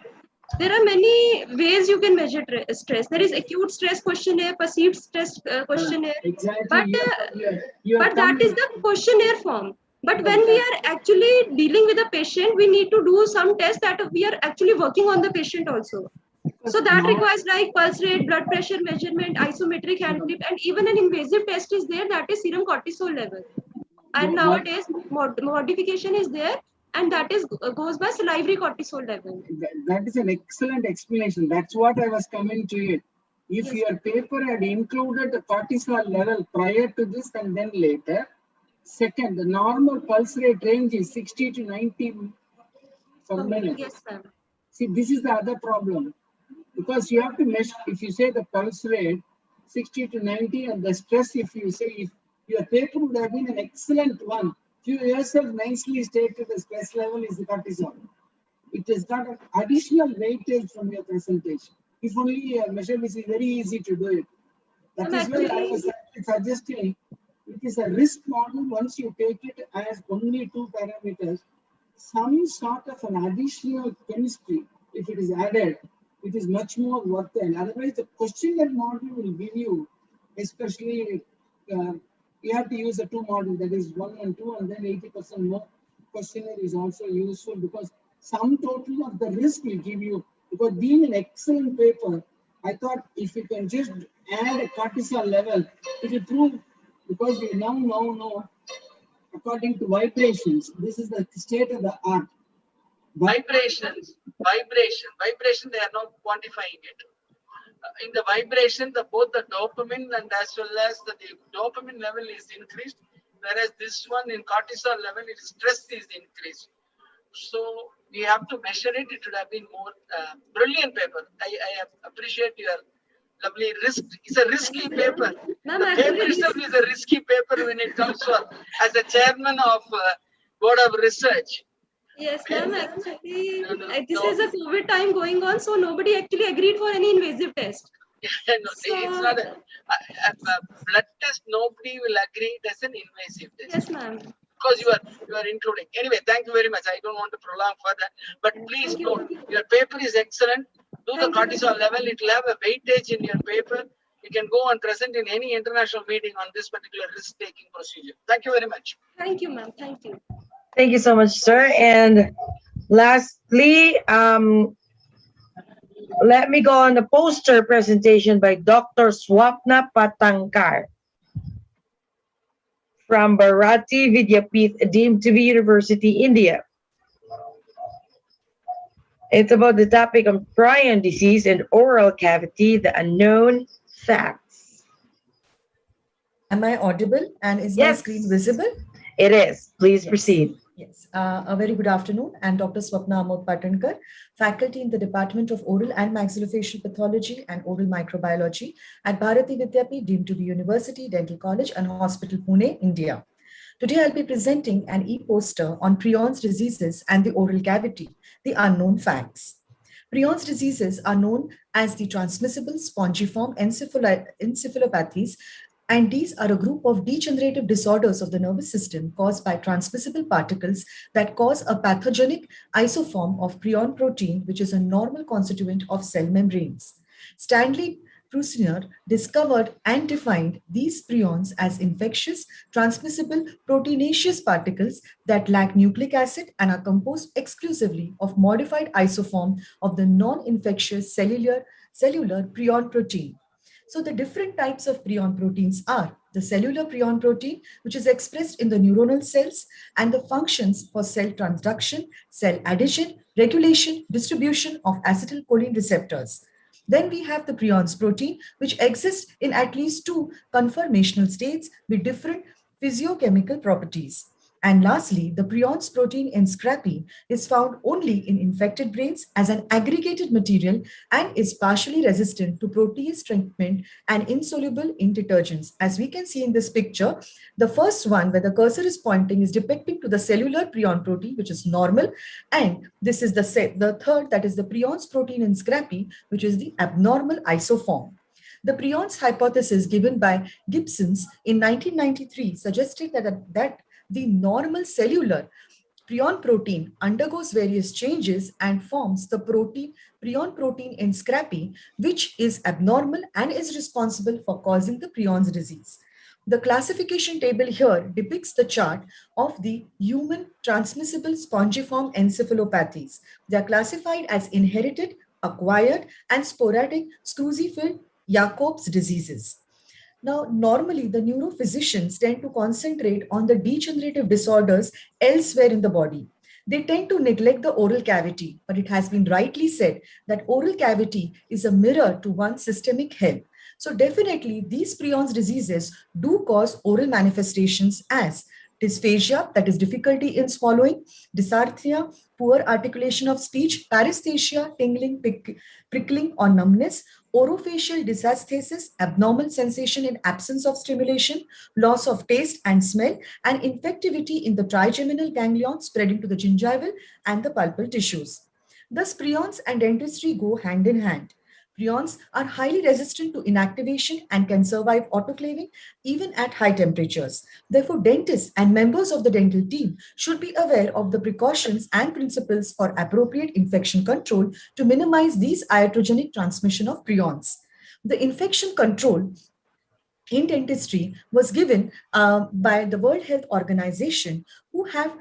there are many ways you can measure stress. There is acute stress questionnaire, perceived stress questionnaire. Exactly. But that is the questionnaire form. But when we are actually dealing with a patient, we need to do some tests that we are actually working on the patient also. So that requires like pulse rate, blood pressure measurement, isometric hand grip, and even an invasive test is there, that is serum cortisol level. And nowadays modification is there, and that is goes by salivary cortisol level. That is an excellent explanation. That's what I was coming to it. If your paper had included the cortisol level prior to this and then later, second, the normal pulse rate range is 60 to 90 per minute. Yes, ma'am. See, this is the other problem. Because you have to measure, if you say the pulse rate 60 to 90 and the stress, if you say, if your paper would have been an excellent one, you yourself nicely stated the stress level is the cortisol. It has got an additional weightage from your presentation. If only your measure is very easy to do it. That is why I was suggesting it is a risk model. Once you take it as only 2 parameters, some sort of an additional chemistry, if it is added, it is much more worth it. Otherwise, the questionnaire model will give you, especially you have to use the 2 model, that is 1 and 2, and then 80% more questionnaire is also useful because sum total of the risk will give you. Because being an excellent paper, I thought if you can just add a cortisol level, it will prove, because we now know, according to vibrations, this is the state of the art. Vibration, they are not quantifying it. In the vibration, both the dopamine and as well as the dopamine level is increased, whereas this one in cortisol level, its stress is increased. So we have to measure it. It should have been more brilliant paper. I appreciate your lovely risk. It's a risky paper. The paper itself is a risky paper when it comes for as a chairman of board of research. Yes, ma'am. Actually, this is a COVID time going on, so nobody actually agreed for any invasive test. No, it's not a blood test. Nobody will agree it as an invasive test. Yes, ma'am. Because you are including. Anyway, thank you very much. I don't want to prolong further, but please note your paper is excellent. Do the cortisol level. It will have a weightage in your paper. You can go and present in any international meeting on this particular risk-taking procedure. Thank you very much. Thank you, ma'am. Thank you. Thank you so much, sir. And lastly, let me go on the poster presentation by Dr. Swapna Patankar from Bharati Vidyapith, deemed to be University, India. It's about the topic of prion disease and oral cavity, the unknown facts. Am I audible and is my screen visible? It is. Please proceed. Yes, a very good afternoon. I'm Dr. Swapna Patankar, faculty in the Department of Oral and Maxillofacial Pathology and Oral Microbiology at Bharati Vidyapith, deemed to be University, Dental College and Hospital, Pune, India. Today, I'll be presenting an e-poster on prions diseases and the oral cavity, the unknown facts. Prions diseases are known as the transmissible spongiform encephalopathies, and these are a group of degenerative disorders of the nervous system caused by transmissible particles that cause a pathogenic isoform of prion protein, which is a normal constituent of cell membranes. Stanley Prusiner discovered and defined these prions as infectious, transmissible proteinaceous particles that lack nucleic acid and are composed exclusively of modified isoform of the non-infectious cellular prion protein. So the different types of prion proteins are the cellular prion protein, which is expressed in the neuronal cells, and the functions for cell transduction, cell adhesion, regulation, distribution of acetylcholine receptors. Then we have the prions protein, which exists in at least 2 conformational states with different physiochemical properties. And lastly, the prions protein in scrapie is found only in infected brains as an aggregated material and is partially resistant to protease treatment and insoluble in detergents. As we can see in this picture, the first one where the cursor is pointing is depicting to the cellular prion protein, which is normal. And this is the third, that is the prions protein in scrapie, which is the abnormal isoform. The prions hypothesis given by Gibsons in 1993 suggested that the normal cellular prion protein undergoes various changes and forms the prion protein in scrapie, which is abnormal and is responsible for causing the prions disease. The classification table here depicts the chart of the human transmissible spongiform encephalopathies. They are classified as inherited, acquired, and sporadic Creutzfeldt-Jakob's diseases. Now, normally the neurophysicians tend to concentrate on the degenerative disorders elsewhere in the body. They tend to neglect the oral cavity, but it has been rightly said that oral cavity is a mirror to one's systemic health. So definitely these prions diseases do cause oral manifestations as dysphagia, that is difficulty in swallowing, dysarthria, poor articulation of speech, paresthesia, tingling, prickling or numbness, orofacial dysesthesis, abnormal sensation in absence of stimulation, loss of taste and smell, and infectivity in the trigeminal ganglion spreading to the gingival and the pulpal tissues. Thus, prions and dentistry go hand in hand. Prions are highly resistant to inactivation and can survive autoclaving even at high temperatures. Therefore, dentists and members of the dental team should be aware of the precautions and principles for appropriate infection control to minimize these iatrogenic transmission of prions. The infection control in dentistry was given by the World Health Organization, who have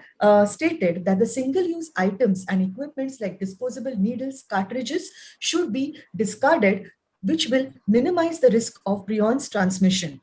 stated that the single-use items and equipments like disposable needles, cartridges should be discarded, which will minimize the risk of prions transmission.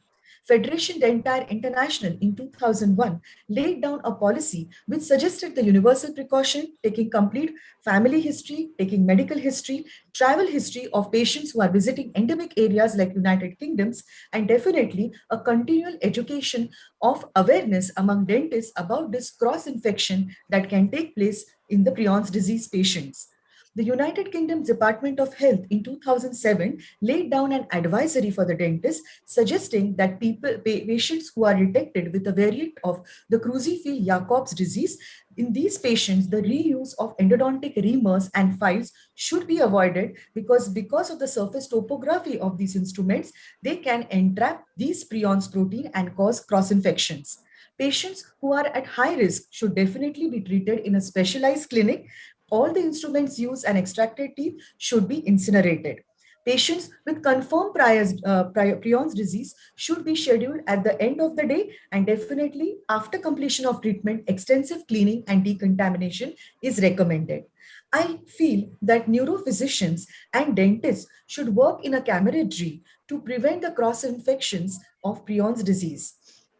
Federation Dentaire International in 2001 laid down a policy which suggested the universal precaution, taking complete family history, taking medical history, travel history of patients who are visiting endemic areas like United Kingdoms, and definitely a continual education of awareness among dentists about this cross-infection that can take place in the prions disease patients. The United Kingdom's Department of Health in 2007 laid down an advisory for the dentists suggesting that patients who are detected with a variant of the Creutzfeldt-Jakob's disease, in these patients, the reuse of endodontic reamers and files should be avoided because of the surface topography of these instruments, they can entrap these prions protein and cause cross-infections. Patients who are at high risk should definitely be treated in a specialized clinic. All the instruments used and extracted teeth should be incinerated. Patients with confirmed prions disease should be scheduled at the end of the day, and definitely after completion of treatment, extensive cleaning and decontamination is recommended. I feel that neurophysicians and dentists should work in a camaraderie to prevent the cross-infections of prions disease.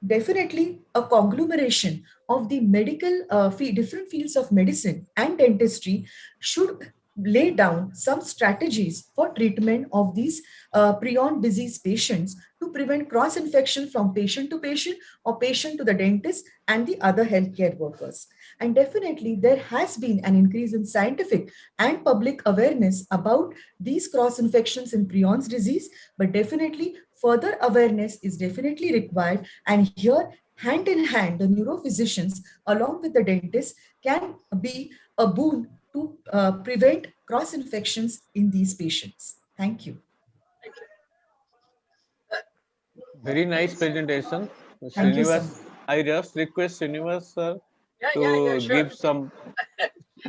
Definitely a conglomeration of the different fields of medicine and dentistry should lay down some strategies for treatment of these prion disease patients to prevent cross-infection from patient to patient or patient to the dentist and the other healthcare workers. And definitely there has been an increase in scientific and public awareness about these cross-infections in prions disease, but definitely further awareness is definitely required. And here, hand in hand, the neurophysicians along with the dentists can be a boon to prevent cross-infections in these patients. Thank you. Very nice presentation. Thank you, sir. Srinivas, I just request Srinivas sir give some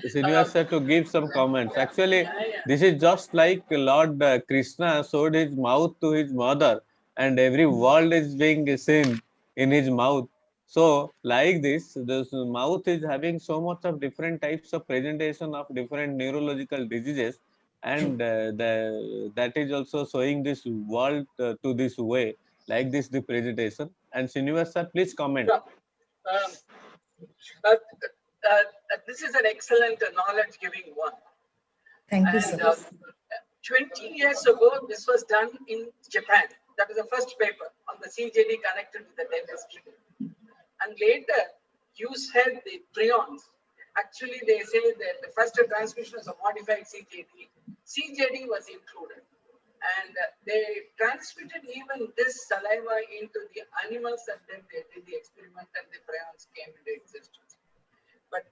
Srinivas sir to give some comments. Actually, this is just like Lord Krishna showed his mouth to his mother, and every world is being seen in his mouth. So, like this mouth is having so much of different types of presentation of different neurological diseases, and that is also showing this world to this way, like this the presentation. And Srinivas sir, please comment. This is an excellent knowledge-giving one. Thank you, and, sir. 20 years ago, this was done in Japan. That was the first paper on the CJD connected with the dentistry. And later, you said the prions. Actually, they say that the first transmission was a modified CJD. CJD was included. And they transmitted even this saliva into the animals, and then they did the experiment and the prions came into existence. But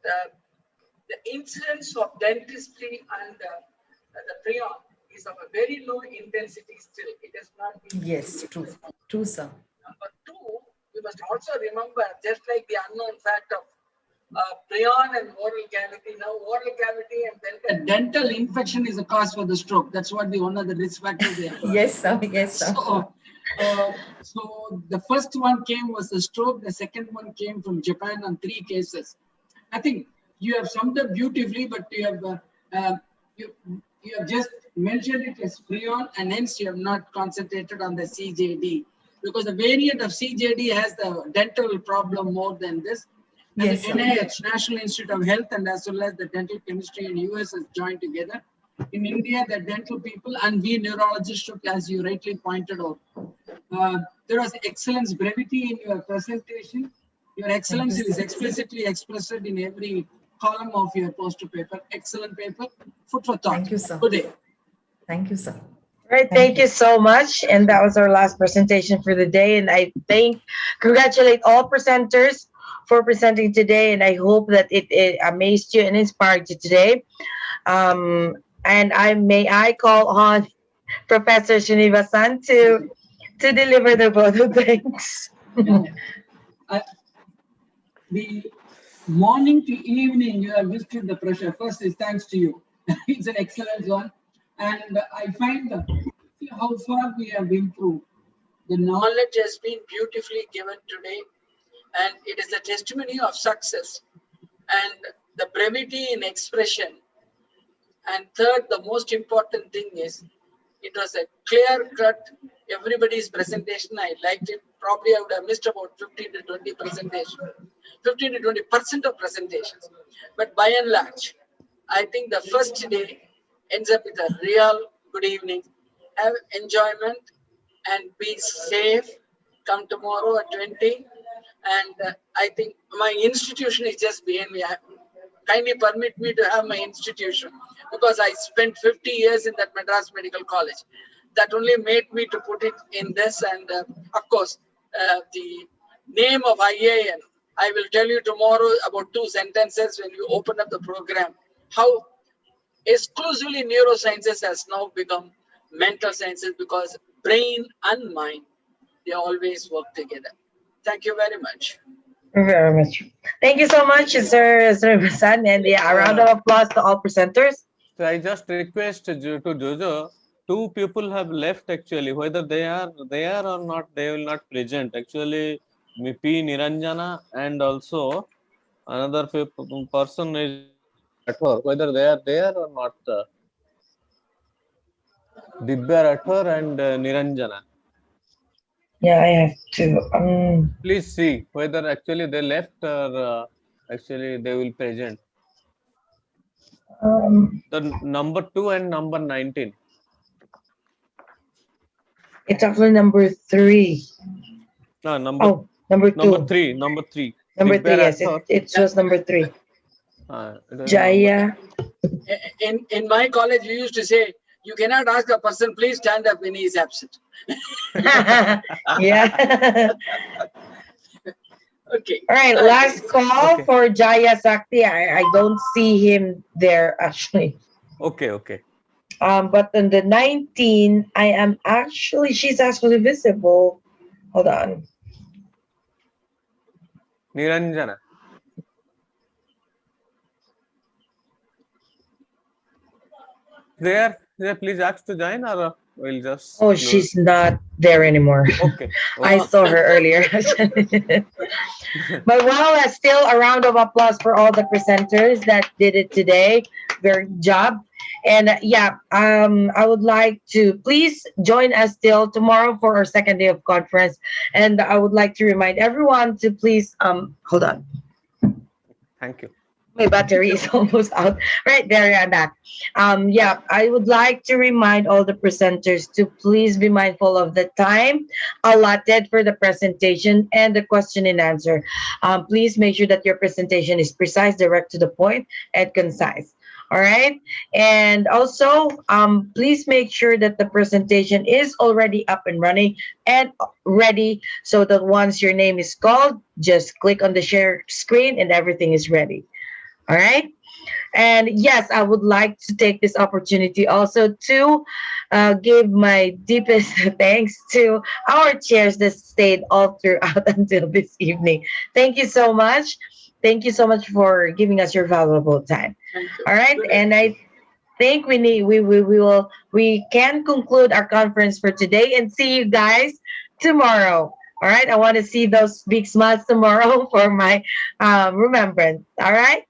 the incidence of dentistry and the prion is of a very low intensity still. It has not been. Yes, true. True, sir. Number two, we must also remember, just like the unknown fact of prion and oral cavity, now oral cavity and dental infection is a cause for the stroke. That's what one of the risk factors they have. Yes, sir. Yes, sir. So the first one came was the stroke. The second one came from Japan on 3 cases. I think you have summed up beautifully, but you have just mentioned it as prion, and hence you have not concentrated on the CJD, because the variant of CJD has the dental problem more than this. And yes, the NIH, National Institute of Health, and as well as the dental chemistry in US has joined together. In India, the dental people and we neurologists, as you rightly pointed out. There was excellence, brevity in your presentation. Your excellence is explicitly expressed in every column of your poster paper. Excellent paper. Food for thought. Thank you, sir. Good day. Thank you, sir. Right, thank you so much. And that was our last presentation for the day. And I congratulate all presenters for presenting today. And I hope that it amazed you and inspired you today. And I call on Professor Srinivasan to deliver the vote of thanks. The morning to evening, you have withstood the pressure. First is thanks to you. It's an excellent one. And I find how far we have improved. the knowledge has been beautifully given today, and it is a testimony of success. And the brevity in expression. And third, the most important thing is It was a clear cut, everybody's presentation. I liked it. Probably I would have missed about 15 to 20 presentation, 15 to 20% of presentations. But by and large, I think the first day ends up with a real good evening. Have enjoyment and be safe. Come tomorrow at 20. And I think my institution is just behind me. Kindly permit me to have my institution because I spent 50 years in that Madras Medical College. That only made me to put it in this. And of course, the name of IAN, I will tell you tomorrow about 2 sentences when you open up the program, how exclusively neurosciences has now become mental sciences because brain and mind, they always work together. Thank you very much. Very much. Thank you so much, Sir Masan, and a round of applause to all presenters. So I just request to Jojo, 2 people have left actually. Whether they are there or not, they will not present. Actually, P. Niranjana and also another person is at work. Whether they are there or not, Dibya Rathor and Niranjana. Yeah, I have to. Please see whether actually they left or actually they will present. The number 2 and number 19. It's actually number 3. No, number 2. Number 3. Number 3, yes. It shows number 3. Jaya. In my college, we used to say, you cannot ask a person, please stand up when he is absent. Yeah. Okay. All right, last call for Jaya Sakti. I don't see him there actually. Okay. But on the 19, she's actually visible. Hold on. Niranjana. There, please ask to join or we'll just. Oh, she's not there anymore. Okay. I saw her earlier. But well, still a round of applause for all the presenters that did it today. Very good job. And I would like to please join us still tomorrow for our second day of conference. And I would like to remind everyone to please hold on. Thank you. My battery is almost out. Right there, I'm back. I would like to remind all the presenters to please be mindful of the time allotted for the presentation and the question and answer. Please make sure that your presentation is precise, direct to the point, and concise. All right. And also, please make sure that the presentation is already up and running and ready so that once your name is called, just click on the share screen and everything is ready. All right. And yes, I would like to take this opportunity also to give my deepest thanks to our chairs that stayed all throughout until this evening. Thank you so much. Thank you so much for giving us your valuable time. All right. And I think we can conclude our conference for today and see you guys tomorrow. All right. I want to see those big smiles tomorrow for my remembrance. All right.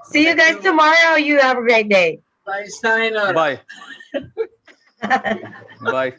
See you guys tomorrow. You have a great day. Bye, Steiner. Bye. Bye.